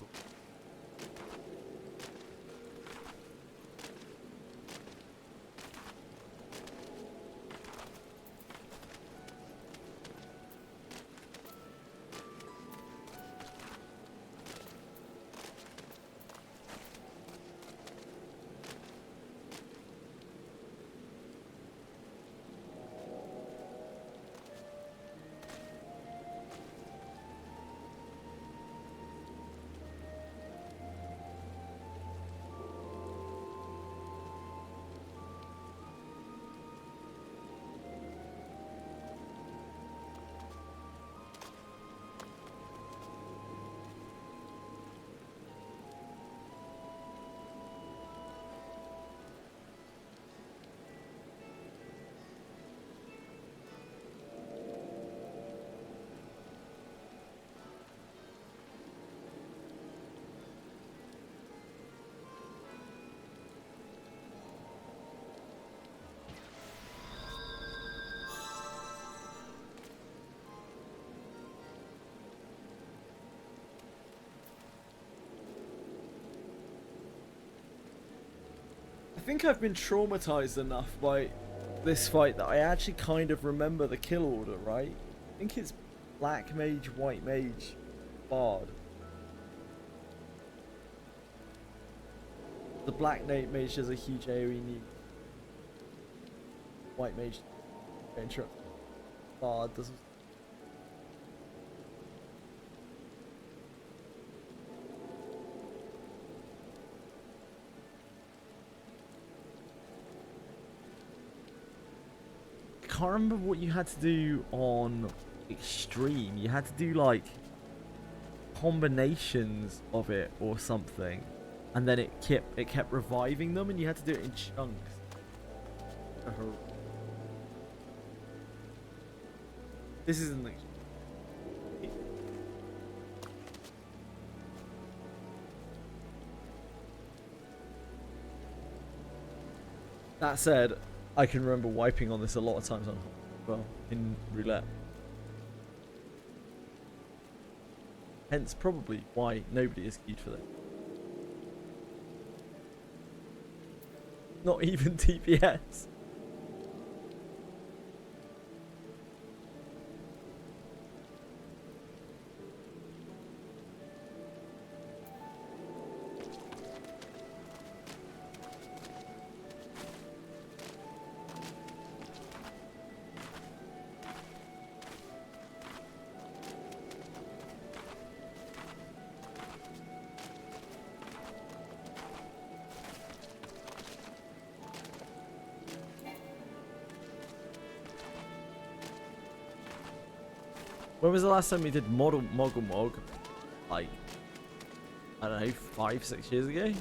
I think I've been traumatized enough by this fight that I actually kind of remember the kill order, right? I think it's Black Mage, White Mage, Bard. The Black Mage does a huge AoE nuke. White Mage interrupt. Bard doesn't. I can't remember what you had to do on Extreme. You had to do like combinations of it or something, and then it kept reviving them, and you had to do it in chunks. This isn't like. That said, I can remember wiping on this a lot of times on, well, in roulette. Hence probably why nobody is queued for that. Not even TPS. When was the last time we did Moggle Mog? Like, I don't know, 5-6 years ago?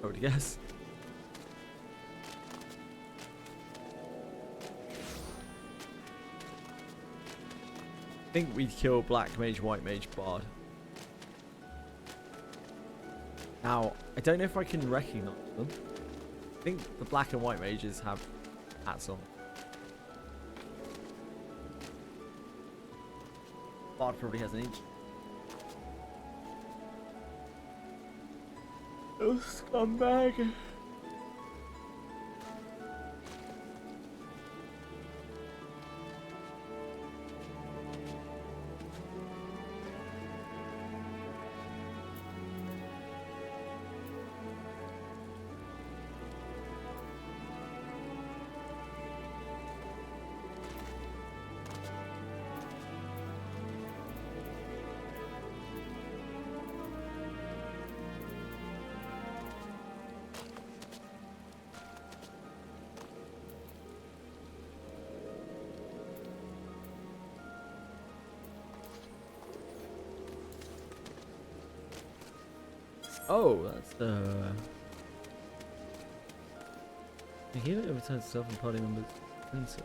I would guess. I think we'd kill Black Mage, White Mage, Bard. Now, I don't know if I can recognize them. I think the Black and White Mages have hats on. Bard probably has an inch. Oh, scumbag. Oh, that's the game that returns itself and party members. Insert.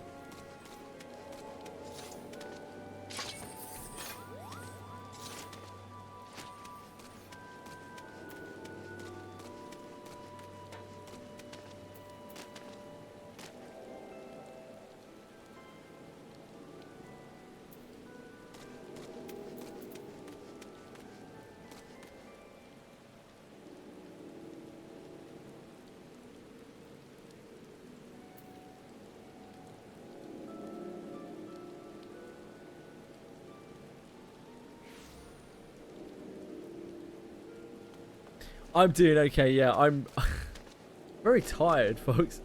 I'm doing okay, yeah. I'm very tired, folks.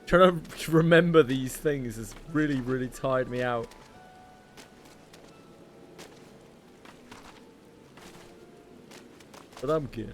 Trying to remember these things has really, really tired me out. But I'm good.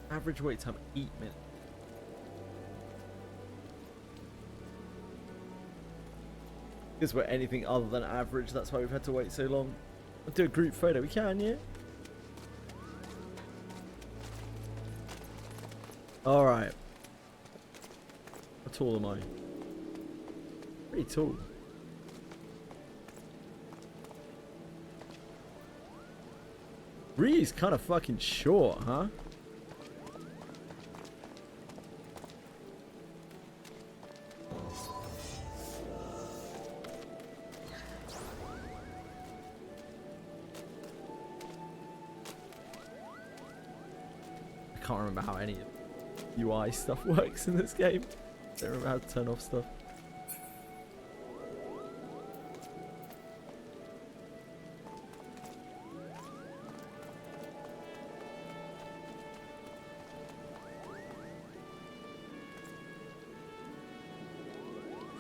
Average wait time 8 minutes. Because we're anything other than average, that's why we've had to wait so long. I'll do a group photo, we can, yeah? Alright. How tall am I? Pretty tall. Ree's kind of fucking short, huh? I can't remember how any of the UI stuff works in this game. I don't remember how to turn off stuff.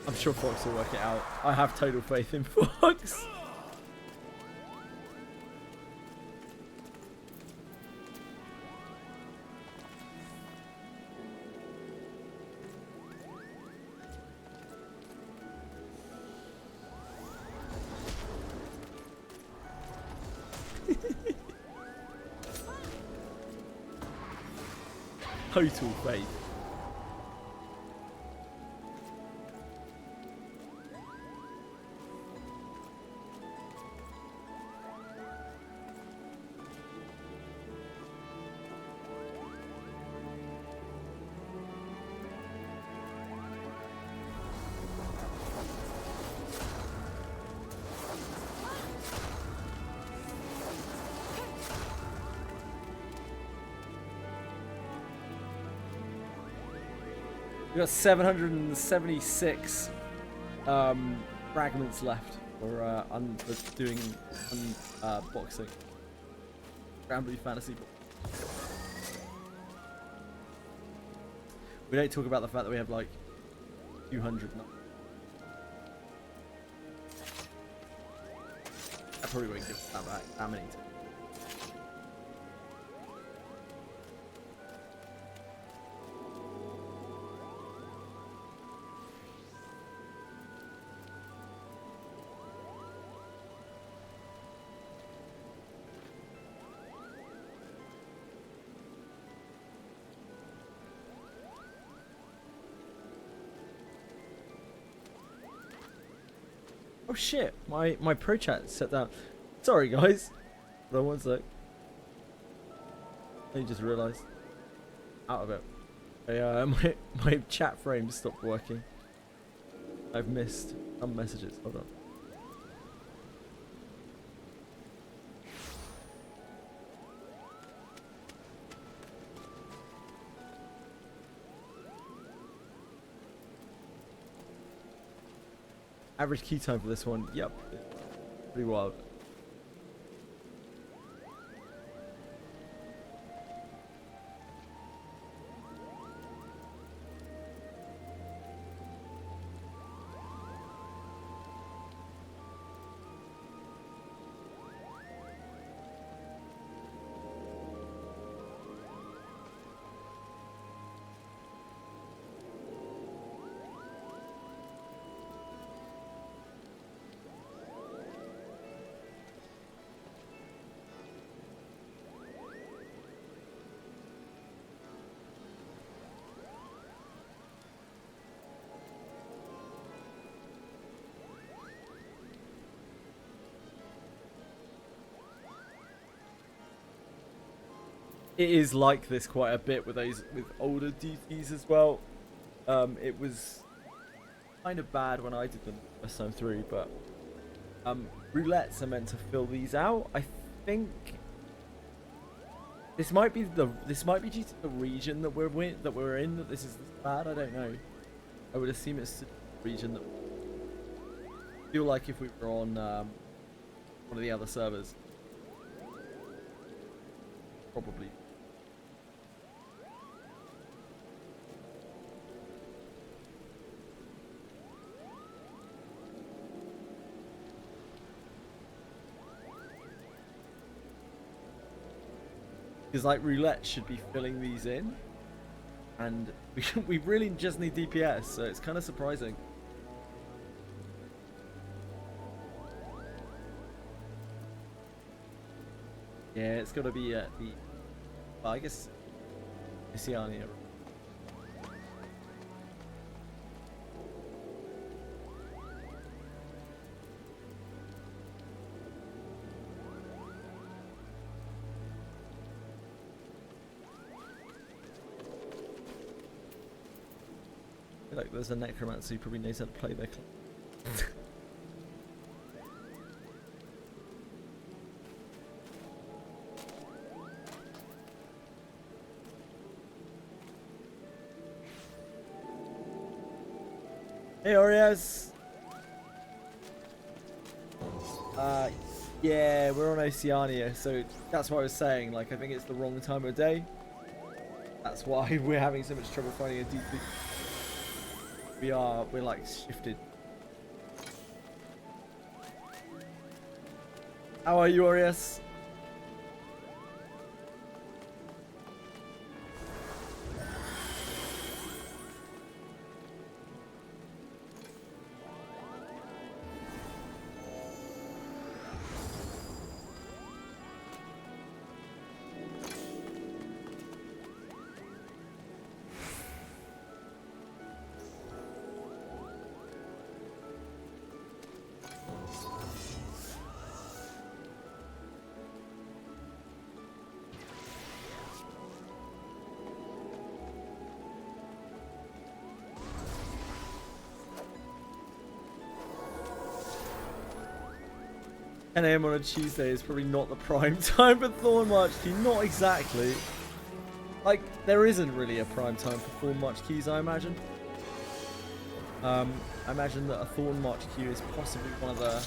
I'm sure Fox will work it out. I have total faith in Fox. Total faith. We got 776 fragments left. for doing unboxing. Granblue Fantasy. We don't talk about the fact that we have like 200 now. I probably won't give that back. How many? Oh shit, my pro chat set down. Sorry guys. Hold on one sec. I just realised. Out of it. My chat frame stopped working. I've missed some messages. Hold on. Average key time for this one, yep, pretty wild. It is like this quite a bit with older DTs as well. It was kind of bad when I did them first time through, but roulettes are meant to fill these out. I think this might be due to the region that we're in that this is bad. I don't know. I would assume it's the region that I feel like if we were on one of the other servers, probably. Because like roulette should be filling these in, and we really just need DPS, so it's kind of surprising. Yeah, it's got to be the. Well, I guess Oceania. Like there's a necromancer who probably knows how to play their class. Hey Oreos! Yeah, we're on Oceania, so that's what I was saying, like I think it's the wrong time of day. That's why we're having so much trouble finding a DP. We're like shifted. How are you, Orius? AM on a Tuesday is probably not the prime time for Thorn March Key. Not exactly. Like, there isn't really a prime time for Thorn March Keys, I imagine. I imagine that a Thorn March queue is possibly one of the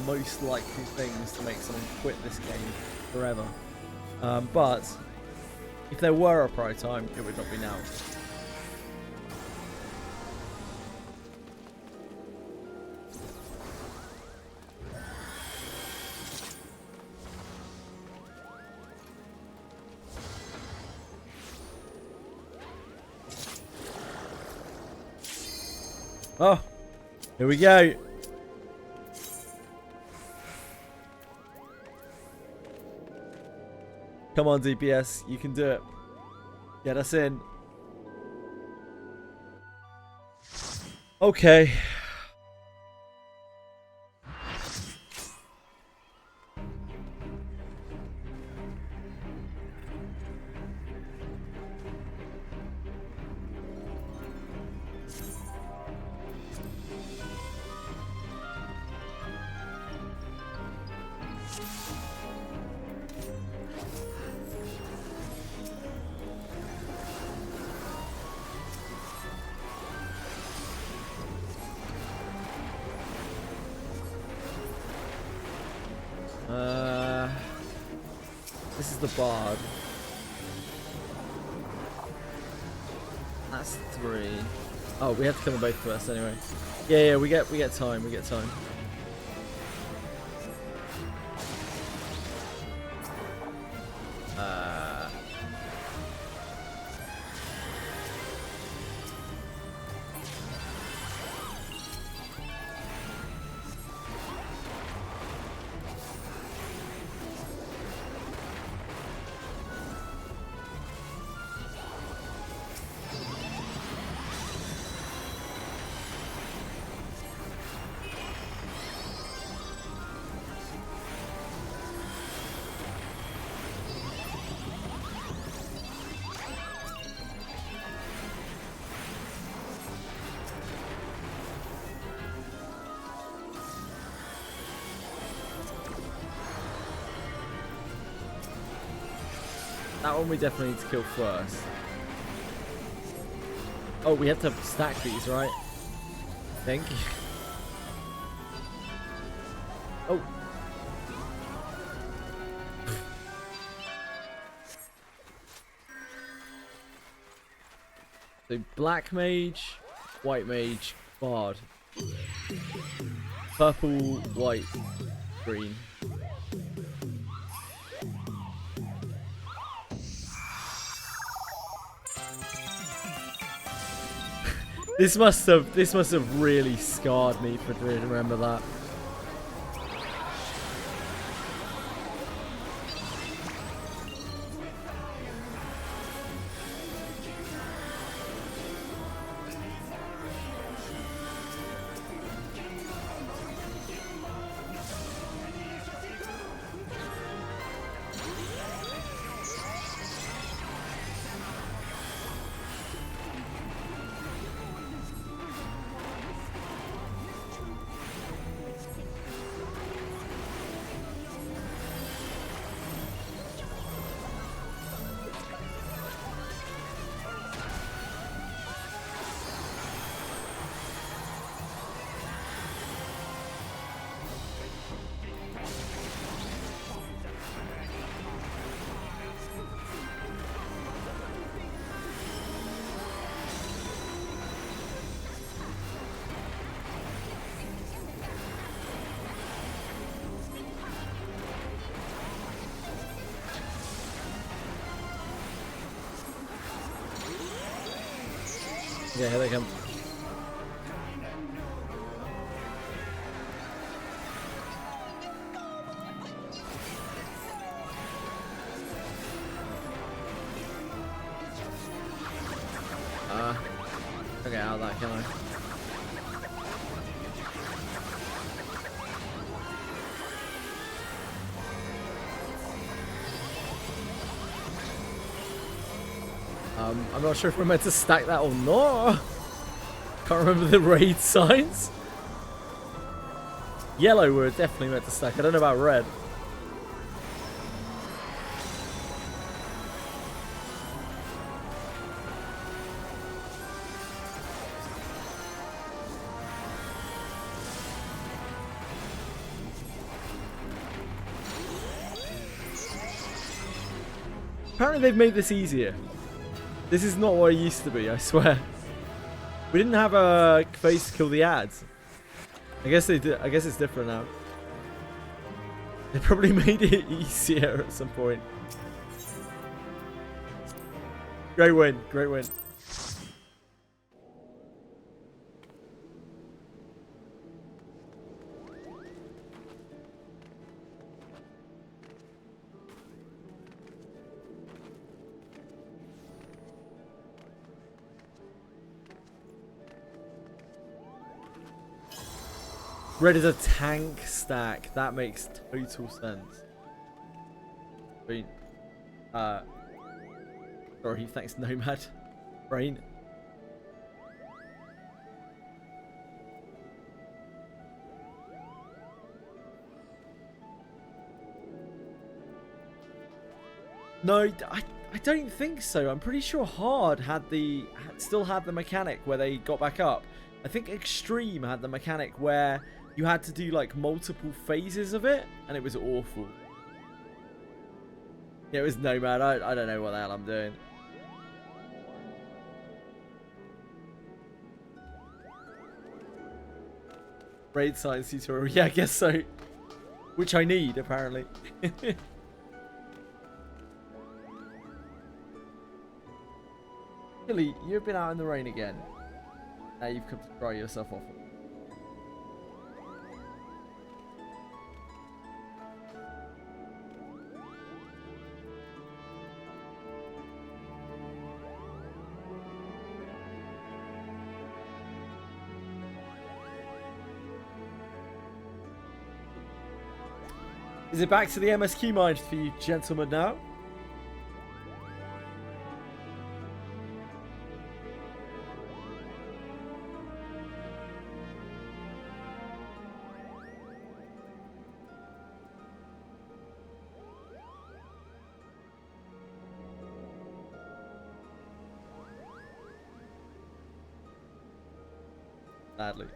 most likely things to make someone quit this game forever. But if there were a pro time, it would not be now. Oh, here we go. Come on, DPS, you can do it. Get us in. Okay. This is the bard. That's 3. Oh, we have to come in both first anyway. Yeah, we get time. We get time. That one we definitely need to kill first. Oh, we have to stack these, right? Thank you. Oh. So black mage, white mage, bard. Purple, white, green. This must have really scarred me for to remember that. Yeah, here they come. Okay, out of that, can I? I'm not sure if we're meant to stack that or not. Can't remember the raid signs. Yellow we're definitely meant to stack. I don't know about red. Apparently they've made this easier. This is not what it used to be, I swear. We didn't have a face to kill the ads. I guess they did. I guess it's different now. They probably made it easier at some point. Great win. Great win. Red is a tank stack. That makes total sense. I mean, sorry, thanks, Nomad. Brain. No, I don't think so. I'm pretty sure Hard still had the mechanic where they got back up. I think Extreme had the mechanic where you had to do like multiple phases of it, and it was awful. Yeah, it was Nomad. I don't know what the hell I'm doing. Raid science tutorial. Yeah, I guess so. Which I need, apparently. Billy, you've been out in the rain again. Now you've come to dry yourself off. Is it back to the MSQ mind for you gentlemen now? Sadly.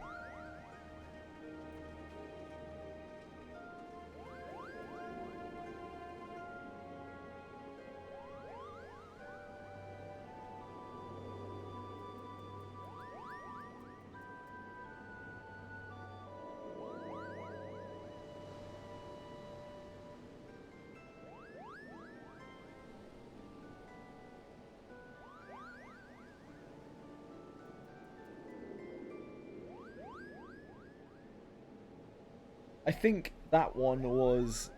I think that one was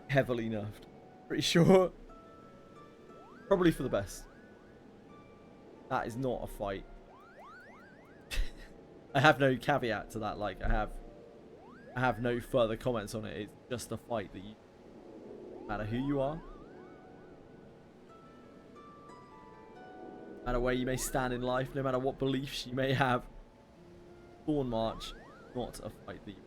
heavily nerfed. Pretty sure. Probably for the best. That is not a fight. I have no caveat to that. Like I have no further comments on it. It's just a fight that you, no matter who you are, no matter where you may stand in life, no matter what beliefs you may have, Dawn March, not a fight that you.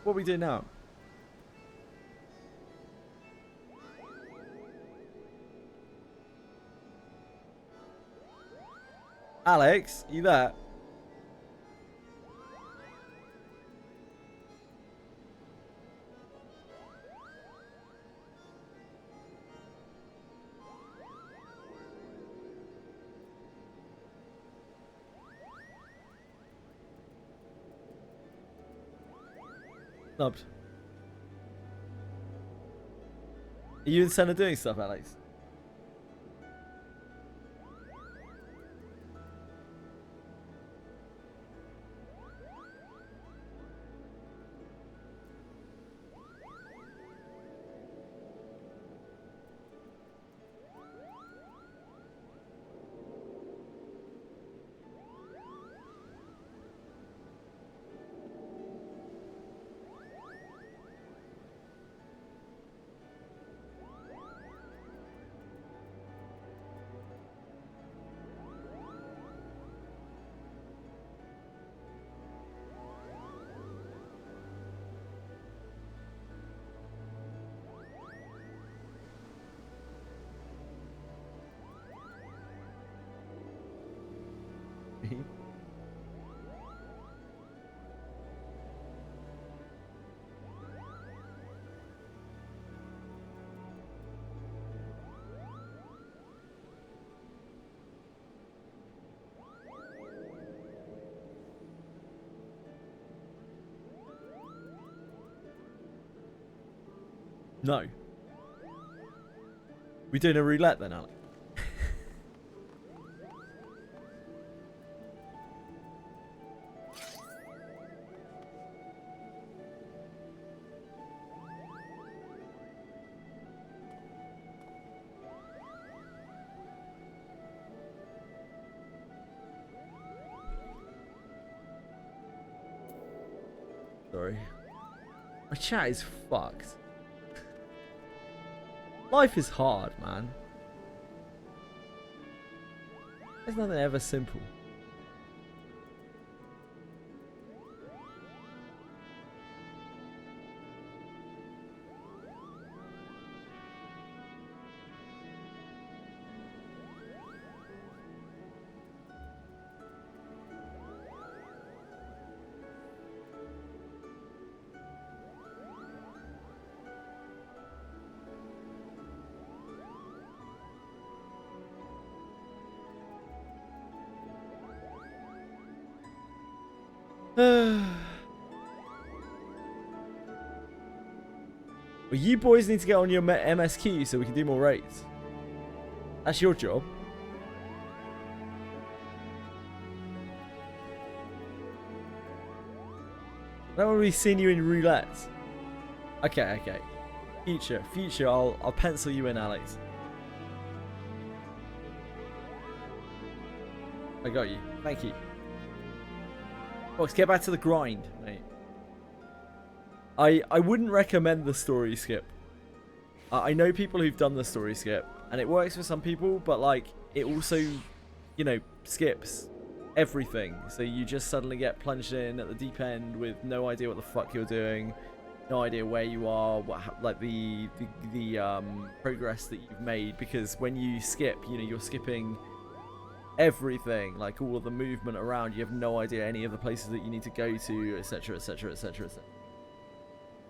What we do now? Alex, you there? Snubbed. Are you in center doing stuff, Alex? No. We doing a roulette then, Alex? Sorry. My chat is fucked. Life is hard, man. There's nothing ever simple. Well, you boys need to get on your MSQ so we can do more raids. That's your job. I don't want to be seeing you in roulette. Okay, okay. Future, I'll pencil you in, Alex. I got you. Thank you. Fox, get back to the grind, mate. I wouldn't recommend the story skip. I know people who've done the story skip, and it works for some people, but like it also, you know, skips everything. So you just suddenly get plunged in at the deep end with no idea what the fuck you're doing, no idea where you are, what like the progress that you've made. Because when you skip, you know, you're skipping everything, like all of the movement around. You have no idea any of the places that you need to go to, etc, etc, etc, etc.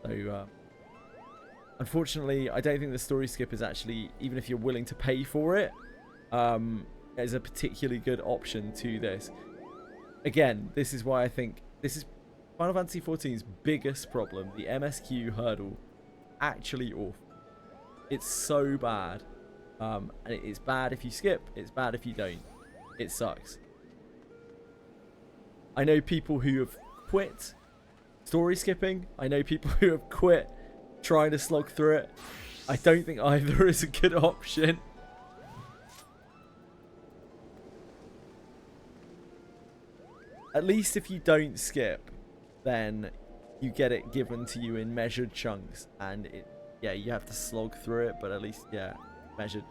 So unfortunately, I don't think the story skip is actually, even if you're willing to pay for it, is a particularly good option to this. Again, this is why I think this is Final Fantasy XIV's biggest problem. The MSQ hurdle, actually awful. It's so bad, and it's bad if you skip. It's bad if you don't. It sucks. I know people who have quit story skipping. I know people who have quit trying to slog through it. I don't think either is a good option. At least if you don't skip, then you get it given to you in measured chunks, and it, yeah, you have to slog through it, but at least, yeah, measured.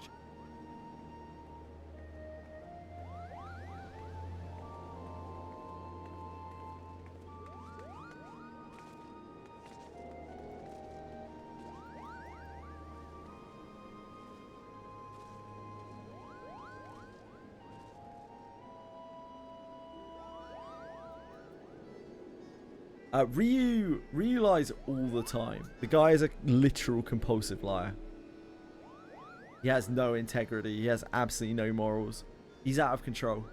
Ryu lies all the time. The guy is a literal compulsive liar. He has no integrity. He has absolutely no morals. He's out of control.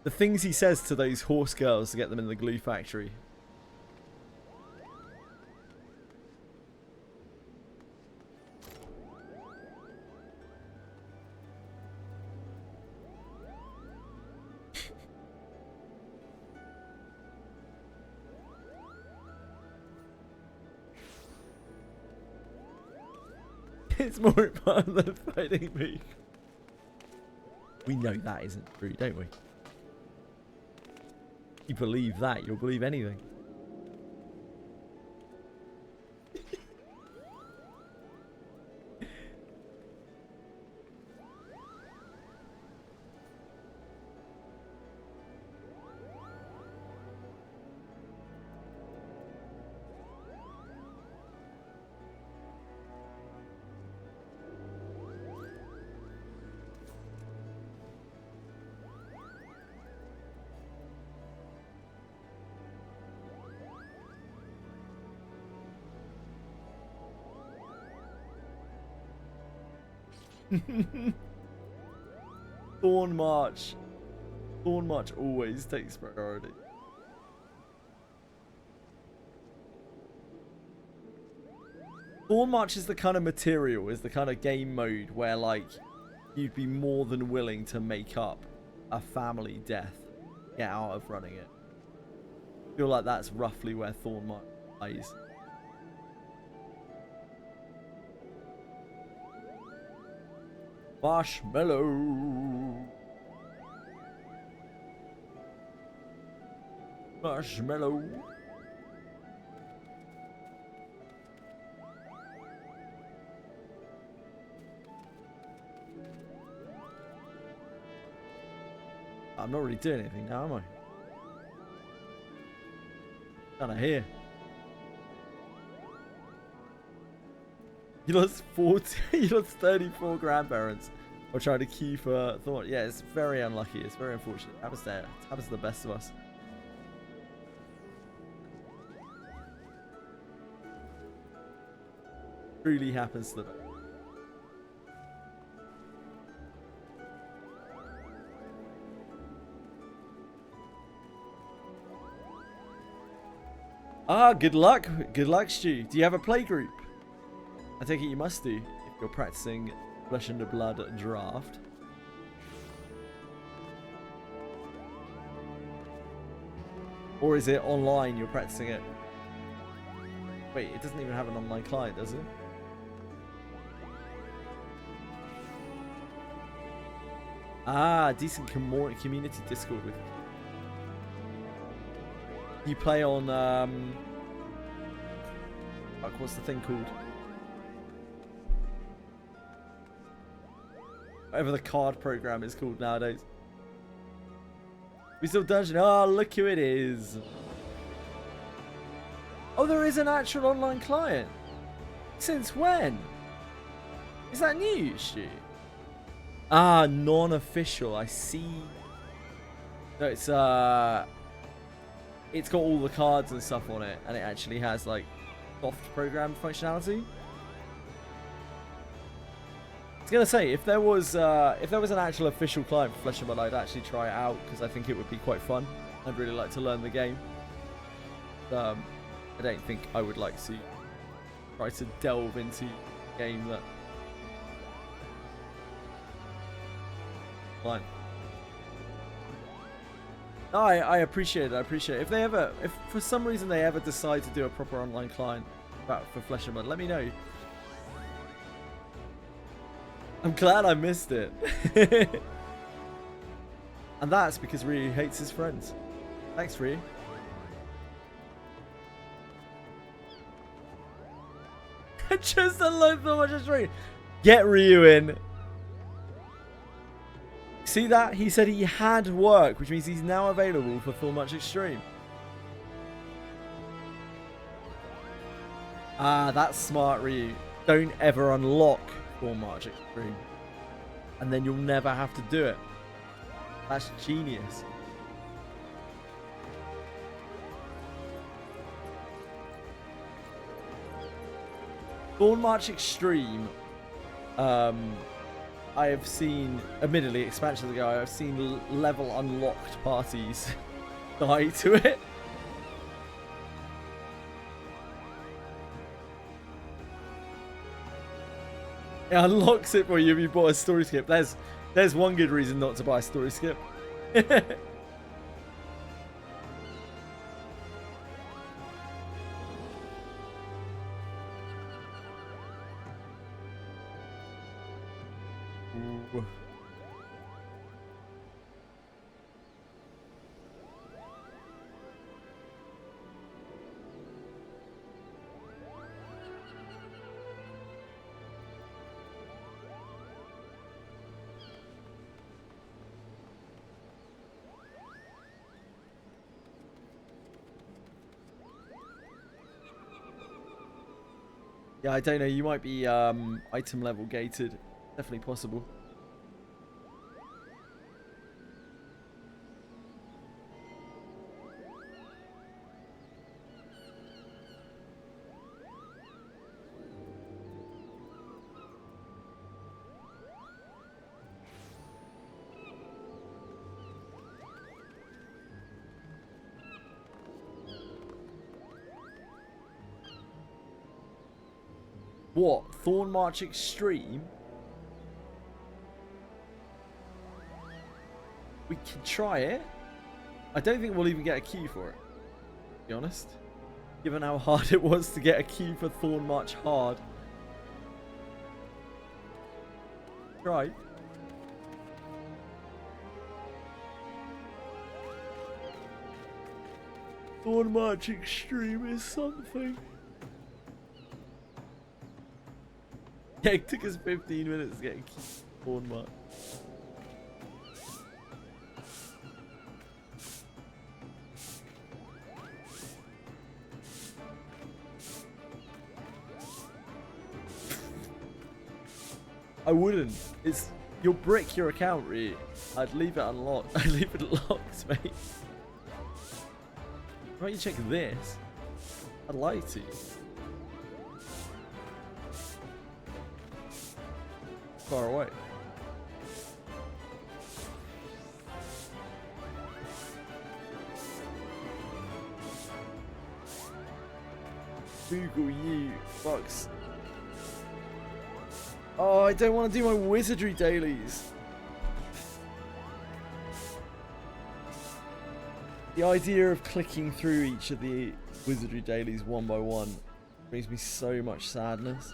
The things he says to those horse girls to get them in the glue factory. It's more important than fighting me. We know that isn't true, don't we? If you believe that, you'll believe anything. Thorn March. Thorn March always takes priority. Thorn March is the kind of material, is the kind of game mode where, like, you'd be more than willing to make up a family death, get out of running it. I feel like that's roughly where Thorn March lies. Marshmallow. Marshmallow. I'm not really doing anything now, am I? Kinda here. You lost 40. You lost 34 grandparents. Or trying to queue for Thought. Yeah, it's very unlucky. It's very unfortunate. It happens to the best of us. Truly happens to the best. Ah, good luck. Good luck, Stu. Do you have a play group? I take it you must do if you're practicing Flesh and Blood draft. Or is it online you're practicing it? Wait, it doesn't even have an online client, does it? Ah, decent community Discord with. You play on like, what's the thing called? Whatever the card program is called nowadays. We still dungeon. Oh, look who it is. Oh, there is an actual online client. Since when? Is that new, Stu? Ah, non-official. I see. No, it's got all the cards and stuff on it, and it actually has like soft program functionality. I was gonna say if there was an actual official client for Flesh and Blood, I'd actually try it out because I think it would be quite fun. I'd really like to learn the game. I don't think I would like to try to delve into a game that. Fine. No, I appreciate it. I appreciate it. If for some reason they ever decide to do a proper online client for Flesh and Blood, let me know. I'm glad I missed it. And that's because Ryu hates his friends. Thanks, Ryu. Just a low so much as Ryu. Get Ryu in. See that? He said he had work, which means he's now available for Full Much Extreme. Ah, that's smart, Ryu. Don't ever unlock Full Much Extreme. And then you'll never have to do it. That's genius. Thorn March Extreme. I have seen, admittedly, expansions ago, I've seen level unlocked parties die to it. It unlocks it for you if you bought a story skip. There's one good reason not to buy a story skip. Ooh. Yeah, I don't know. You might be item level gated. Definitely possible. What? Thorn March Extreme? We can try it. I don't think we'll even get a key for it, to be honest. Given how hard it was to get a key for Thorn March Hard. Right. Thorn March Extreme is something. Yeah, it took us 15 minutes to get a key for Thorn March. I wouldn't. It's you'll brick your account, Ree. I'd leave it unlocked. I'd leave it locked, mate. Why don't you check this? I'd like to. Far away. Google you fucks. Oh, I don't want to do my Wizardry dailies. The idea of clicking through each of the Wizardry dailies one by one brings me so much sadness.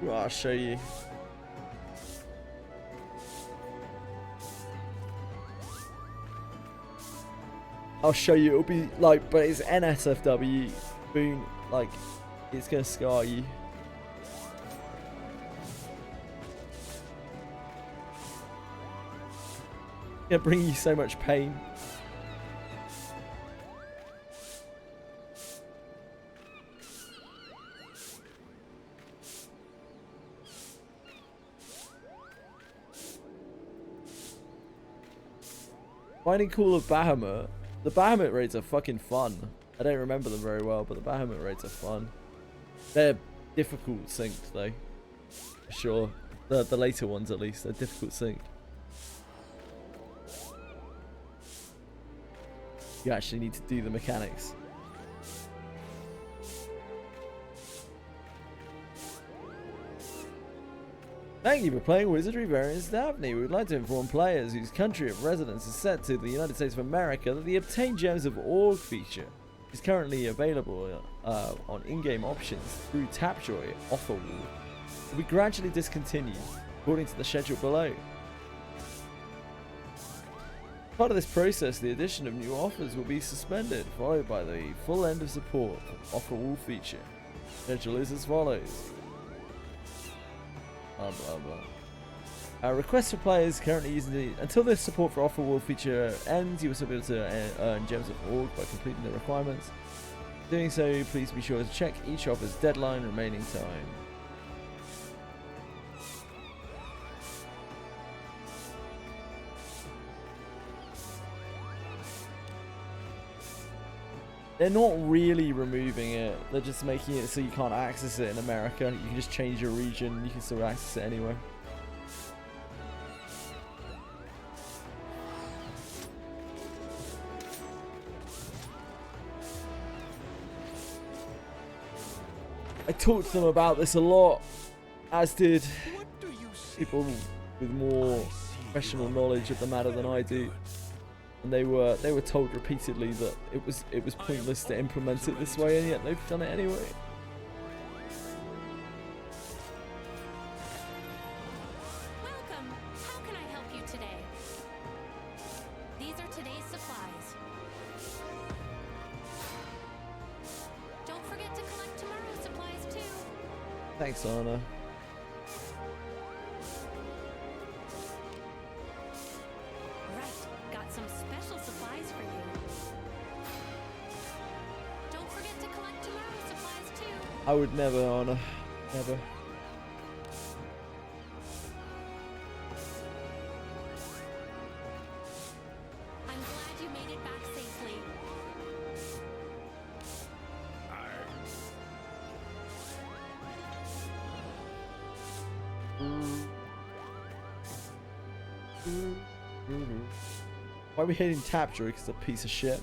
I'll show you. I'll show you. It'll be like, but it's NSFW. Boom. Like, it's gonna scar you. It's gonna bring you so much pain. Finding cool of Bahamut. The Bahamut raids are fucking fun. I don't remember them very well, but the Bahamut raids are fun. They're difficult synced though. For sure. The later ones at least, they're difficult synced. You actually need to do the mechanics. Thank you for playing Wizardry variants Daphne. We would like to inform players whose country of residence is set to the United States of America that the Obtain Gems of Org feature is currently available on in-game options through Tapjoy offer wall. Will be gradually discontinued according to the schedule below. Part of this process, the addition of new offers will be suspended, followed by the full end of support for offer wall feature. Schedule is as follows. Blah blah blah. Requests for players currently using the until the support for offer wall feature ends, you will still be able to earn gems of org by completing the requirements. Doing so, please be sure to check each offer's deadline remaining time. They're not really removing it, they're just making it so you can't access it in America. You can just change your region, you can still access it anywhere. I talked to them about this a lot, as did people with more professional knowledge of the matter than I do. And they were told repeatedly that it was pointless to implement it this way, and yet they've done it anyway. Welcome. How can I help you today? These are today's supplies. Don't forget to collect tomorrow's supplies too. Thanks, Anna. I would never, Anna. Never. I'm glad you made it back safely. Why are we hating Tapjoy? Because it's a piece of shit.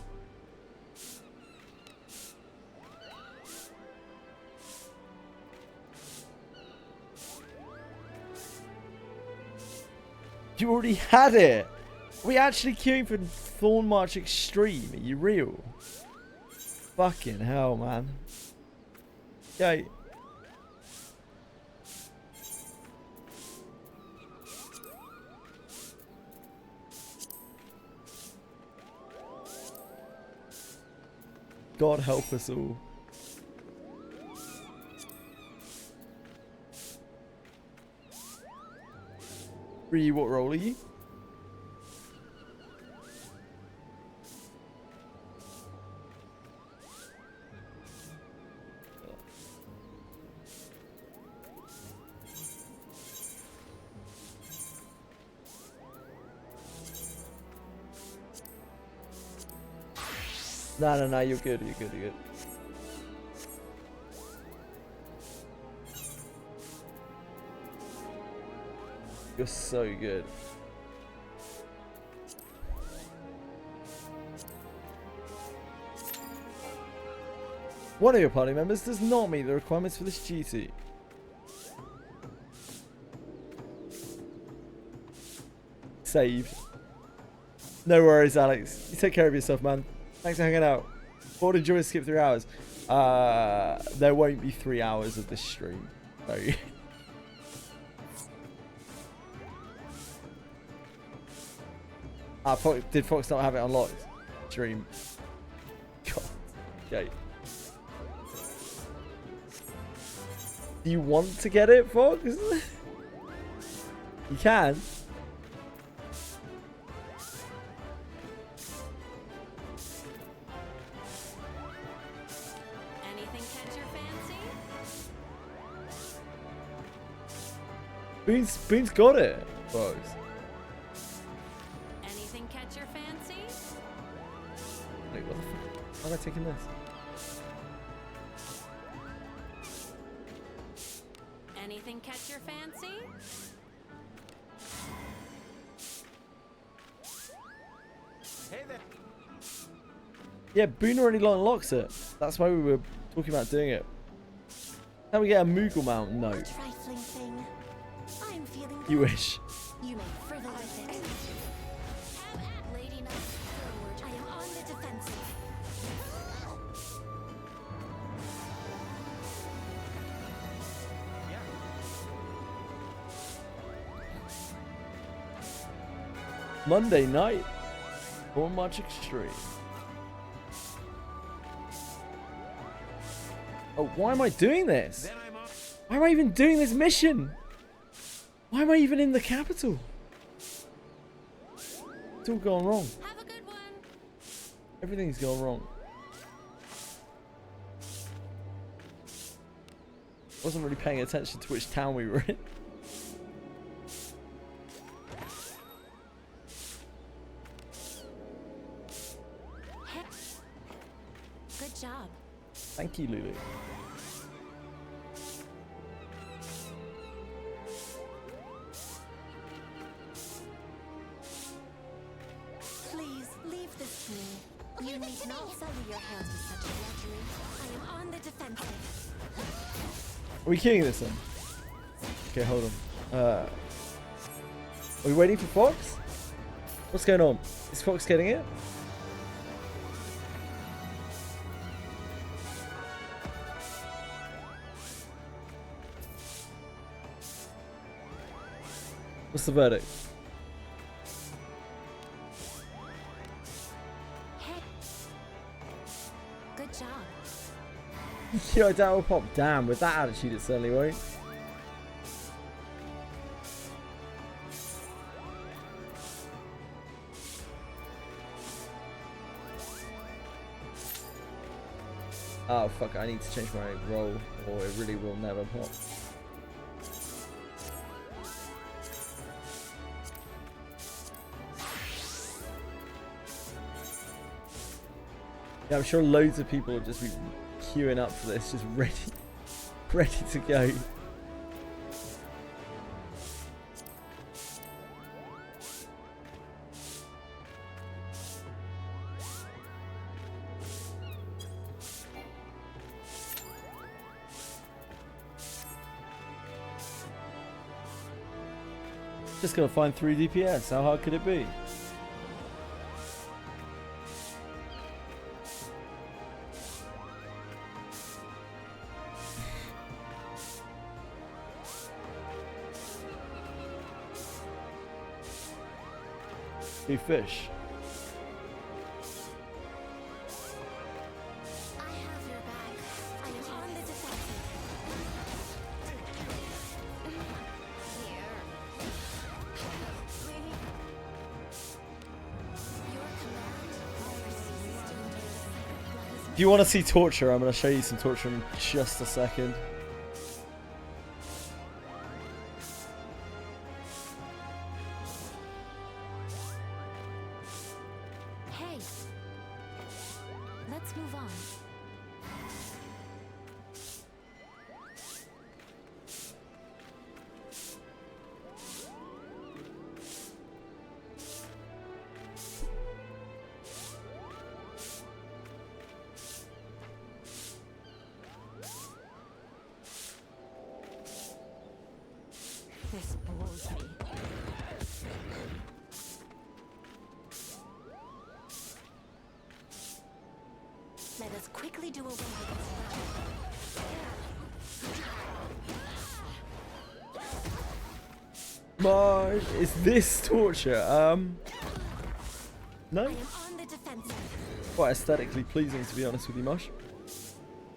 You already had it. Are we actually queuing for Thorn March Extreme? Are you real? Fucking hell, man. Okay. God help us all. Ree, what role are you? No, you're good, you're good, you're good. You're so good. One of your party members does not meet the requirements for this duty. Saved. No worries, Alex. You take care of yourself, man. Thanks for hanging out. Bored enjoy a skip 3 hours. There won't be 3 hours of this stream. So. Did Fox not have it unlocked? Stream. God. Okay. Do you want to get it, Fox? You can. Spoon's got it. Fox. Anything catch your fancy? Wait, what the fuck? Why am I taking this? Anything catch your fancy? Hey there. Yeah, Boone already unlocks it. That's why we were talking about doing it. Can we get a Moogle mount? No. Trifling thing. I'm feeling You wish. You may frivol with it. Lady Knight, forward. I am on the defensive. Monday night. Or much extreme. Oh, why am I doing this? Why am I even doing this mission? Why am I even in the capital? It's all gone wrong. Have a good one. Everything's gone wrong. Wasn't really paying attention to which town we were in. Good job. Thank you, Lulu. Please leave this to me. You need not sully your hands with such a luxury. I am on the defensive. Are we queuing this then? Okay, hold on. Are we waiting for Fox? What's going on? Is Fox getting it? What's the verdict? Heck. Good job. Yo, that will pop. Damn, with that attitude, it certainly won't. Oh fuck, I need to change my role or it really will never pop. Yeah, I'm sure loads of people will just be queuing up for this, just ready to go. Just gotta find 3 DPS. How hard could it be? New fish. I have your back. I am on the defensive. Here. Your command. If you want to see torture, I'm going to show you some torture in just a second. Hey. Let's move on. This bores me. Let us quickly do away with this. Marge, is this torture? No? I am on the defensive. Quite aesthetically pleasing, to be honest with you, Mosh.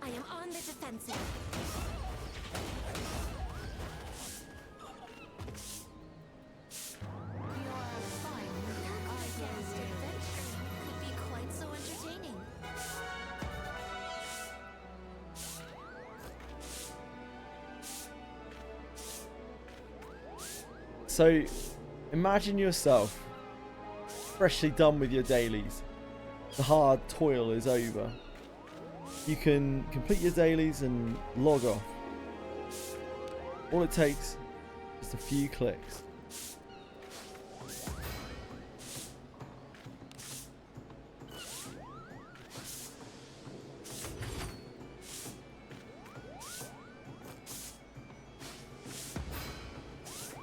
I am on the defensive. I guessed adventure could be quite so entertaining. So, imagine yourself freshly done with your dailies. The hard toil is over. You can complete your dailies and log off. All it takes is a few clicks.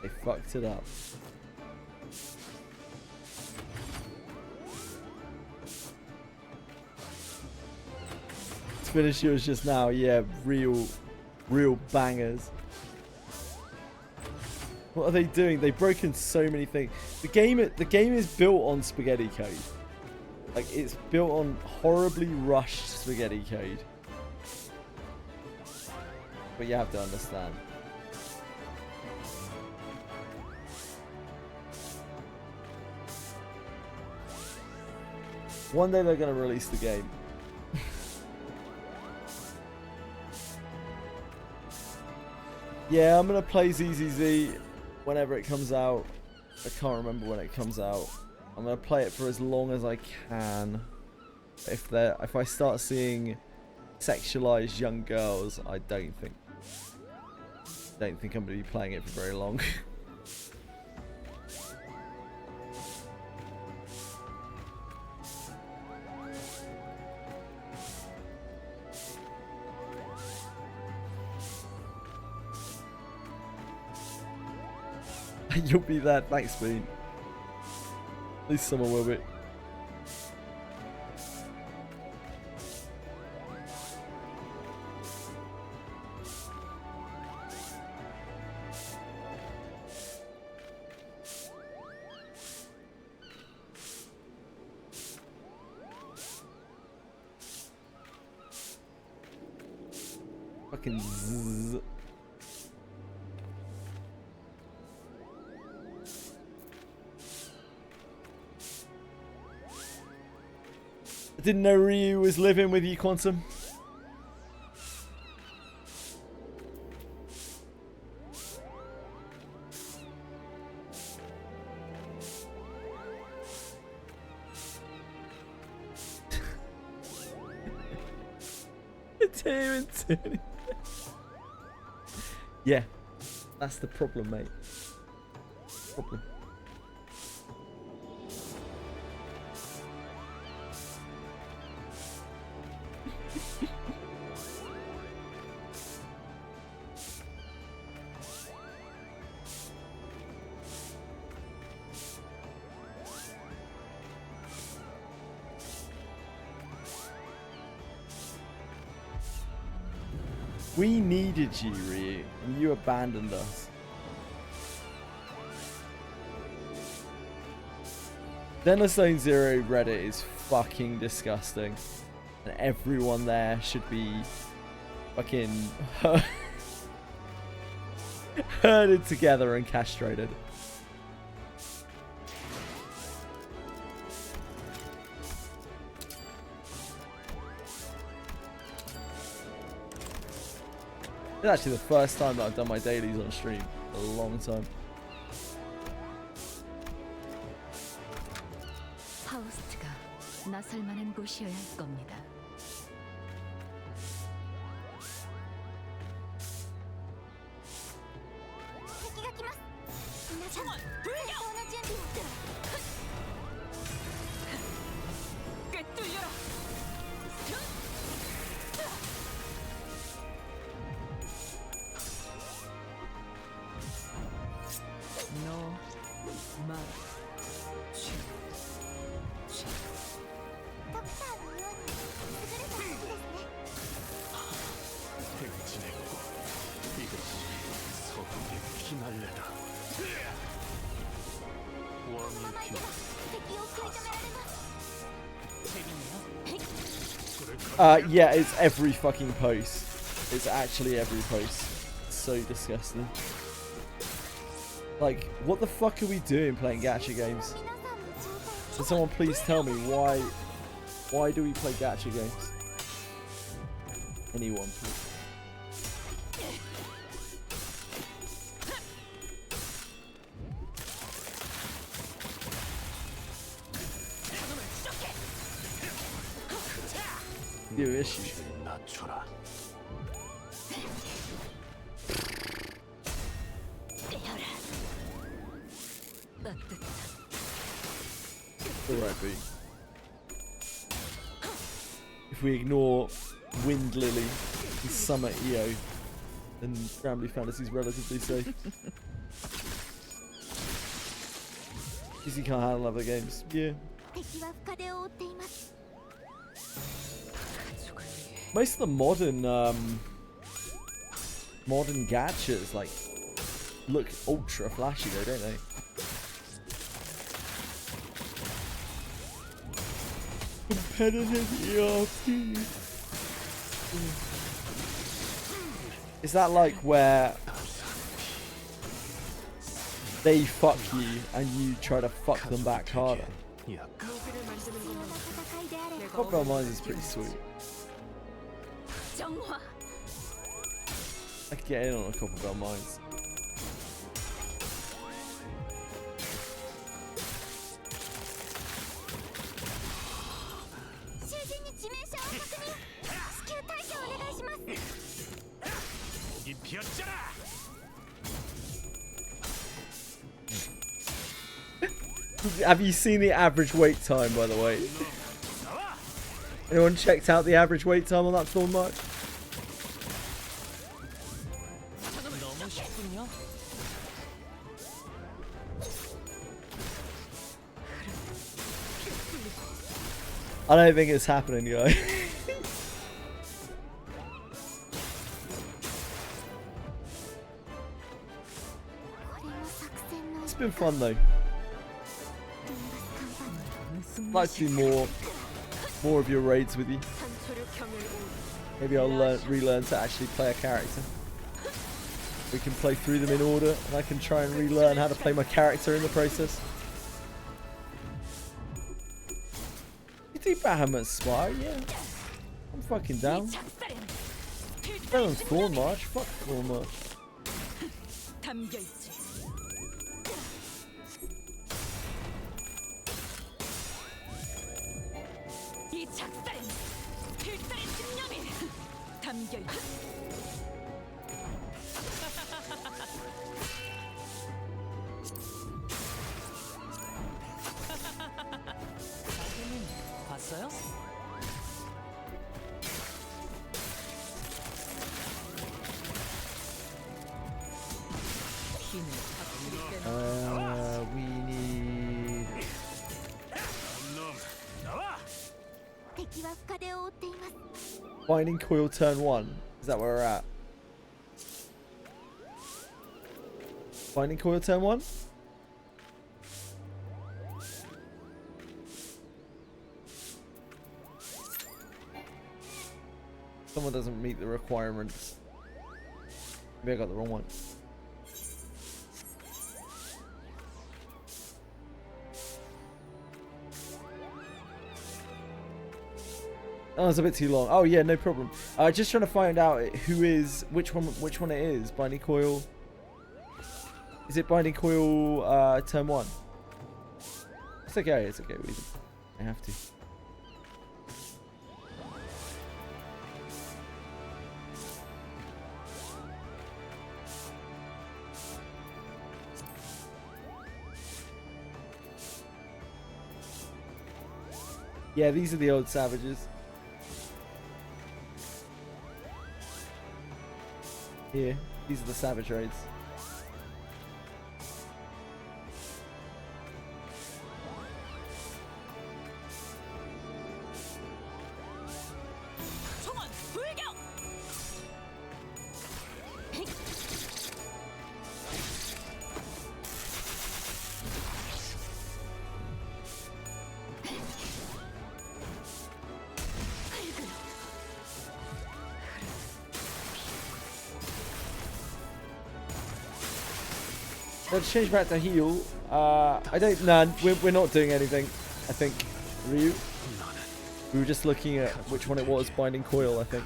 They fucked it up. Finish yours just now, yeah, real bangers. What are they doing? They've broken so many things. The game is built on spaghetti code. Like, it's built on horribly rushed spaghetti code. But you have to understand. One day they're gonna release the game. Yeah, I'm gonna play ZZZ whenever it comes out. I can't remember when it comes out. I'm gonna play it for as long as I can. If I start seeing sexualized young girls, I don't think I'm gonna be playing it for very long. You'll be that. Thanks, Bean. At least someone will be. Fucking zzz. I didn't know Ryu was living with you, Quantum. Yeah, that's the problem, mate. Problem. We needed you, Ryu, and you abandoned us. Xenostone Zero Reddit is fucking disgusting. And everyone there should be fucking herded together and castrated. It's actually the first time that I've done my dailies on stream in a long time. 파우스트가 나설 만한 곳이어야 할 겁니다. Yeah, it's every fucking post. It's actually every post. It's so disgusting. Like, what the fuck are we doing playing gacha games? Can someone please tell me why do we play gacha games? Anyone, please. New issue. Alright, B. If we ignore Wind Lily and Summer EO, then Granblue Fantasy is relatively safe. Because you can't handle other games. Yeah. Most of the modern gachas like look ultra flashy though, don't they? Competitive ERP. Is that like where they fuck you and you try to fuck them back harder? Crocodile Mines is pretty sweet. I could get in on a Crocodile Mines. Have you seen the average wait time, by the way? Anyone checked out the average wait time on that Thorn March? I don't think it's happening, guys. It's been fun though. I'd like to do more of your raids with you. Maybe I'll relearn to actually play a character. We can play through them in order, and I can try and relearn how to play my character in the process. You do Bahamut's Spire, yeah. I'm fucking down. Better than Thorn March. Fuck Thorn March. We need... Binding Coil turn 1. Is that where we're at? Binding Coil turn 1. Someone doesn't meet the requirements. Maybe I got the wrong one. Oh, it's a bit too long. Oh yeah, no problem. Just trying to find out which one it is. Binding Coil. Is it Binding Coil turn 1? It's okay. It's okay. I have to. Yeah, these are the old savages. Here, these are the savage raids. Let's change back to heal. I don't. Nah, we're not doing anything. I think. Ryu. We were just looking at which one it was. Binding Coil, I think.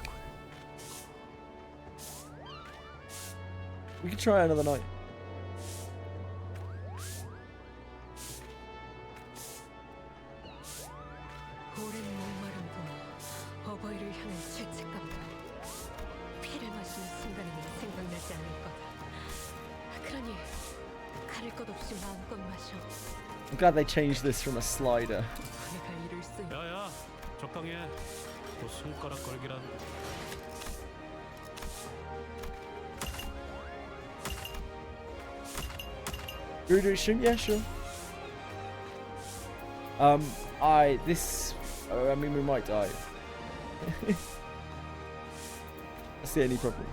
We could try another night. I'm glad they changed this from a slider. 야야, 적당히 해. 또 손가락 걸기란. You do stream? Yeah, sure. I mean, we might die. I see any problem.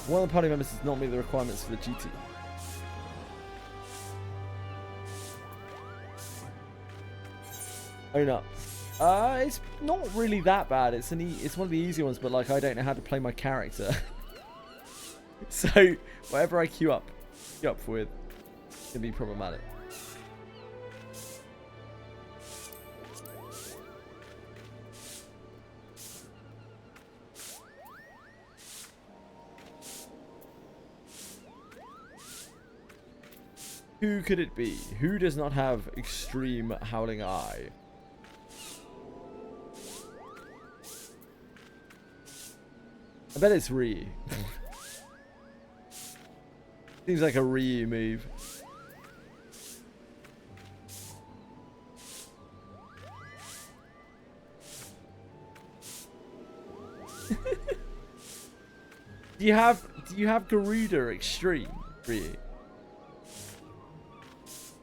One of the party members does not meet the requirements for the GT. Own up. It's not really that bad. It's one of the easy ones, but like I don't know how to play my character. So whatever I queue up with can be problematic. Who could it be? Who does not have extreme howling eye? I bet it's Ryu. Seems like a Ryu move. Do you have Garuda Extreme, Ryu?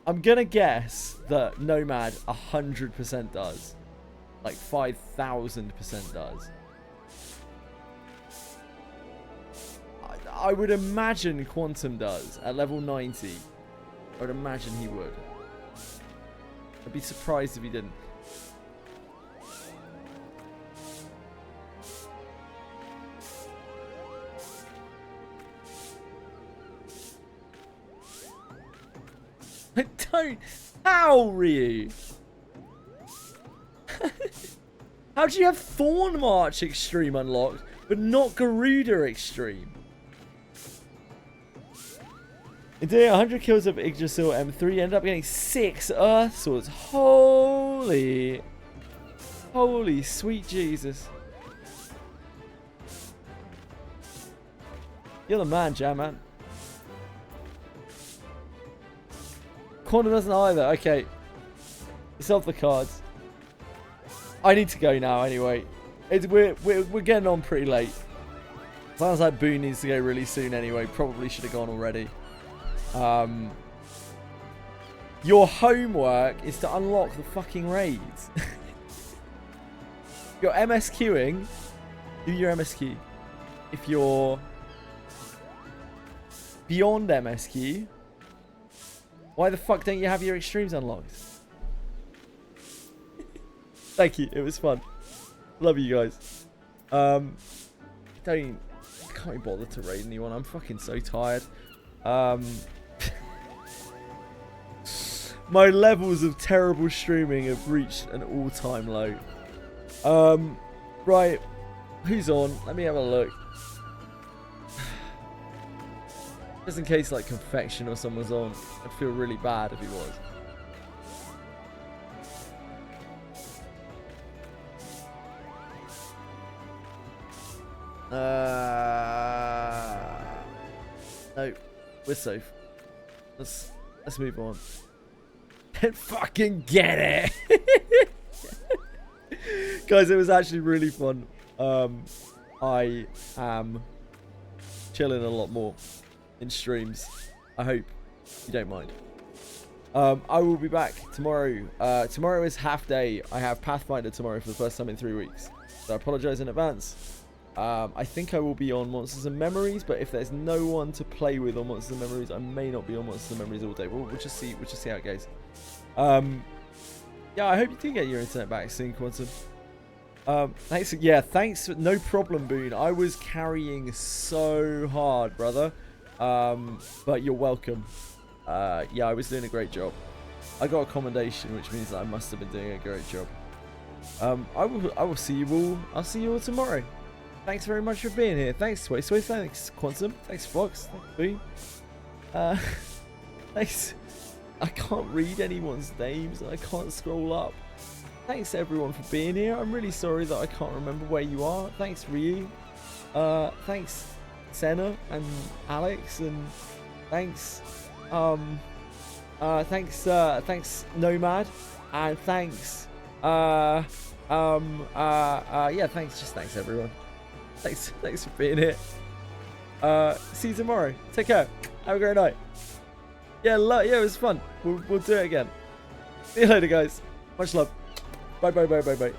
I'm gonna guess that Nomad 100% does. Like 5,000% does. I would imagine Quantum does at level 90. I would imagine he would. I'd be surprised if he didn't. I don't. How, Ryu? How do you have Thorn March Extreme unlocked, but not Garuda Extreme? In doing 100 kills of Yggdrasil M3, ended up getting 6 Earth Swords. Holy sweet Jesus. You're the man, Jam Man. Corner doesn't either. Okay. It's off the cards. I need to go now anyway. We're getting on pretty late. Sounds like Boo needs to go really soon anyway. Probably should have gone already. Your homework is to unlock the fucking raids. You're MSQing. Do your MSQ. If you're beyond MSQ, why the fuck don't you have your extremes unlocked? Thank you. It was fun. Love you guys. Can't be bothered to raid anyone. I'm fucking so tired. My levels of terrible streaming have reached an all-time low. Right. Who's on? Let me have a look. Just in case like Confection or someone's on. I'd feel really bad if he was. No, we're safe. Let's move on. And fucking get it, guys! It was actually really fun. I am chilling a lot more in streams. I hope you don't mind. I will be back tomorrow. Tomorrow is half day. I have Pathfinder tomorrow for the first time in 3 weeks, so I apologize in advance. I think I will be on Monsters and Memories, but if there's no one to play with on Monsters and Memories, I may not be on Monsters and Memories all day. We'll just see. We'll just see how it goes. Yeah, I hope you do get your internet back soon, Quantum. Thanks. Yeah, thanks. No problem, Boone. I was carrying so hard, brother. But you're welcome. Yeah, I was doing a great job. I got a commendation, which means that I must have been doing a great job. I will see you all. I'll see you all tomorrow. Thanks very much for being here. Thanks, Sway. Thanks, Quantum. Thanks, Fox. Thanks, Boone. Thanks. I can't read anyone's names and I can't scroll up. Thanks everyone for being here. I'm really sorry that I can't remember where you are. Thanks Ryu. Thanks Senna and Alex, and thanks thanks Nomad, and thanks yeah, thanks everyone. Thanks for being here. See you tomorrow. Take care. Have a great night. Yeah, it was fun. We'll do it again. See you later, guys. Much love. Bye.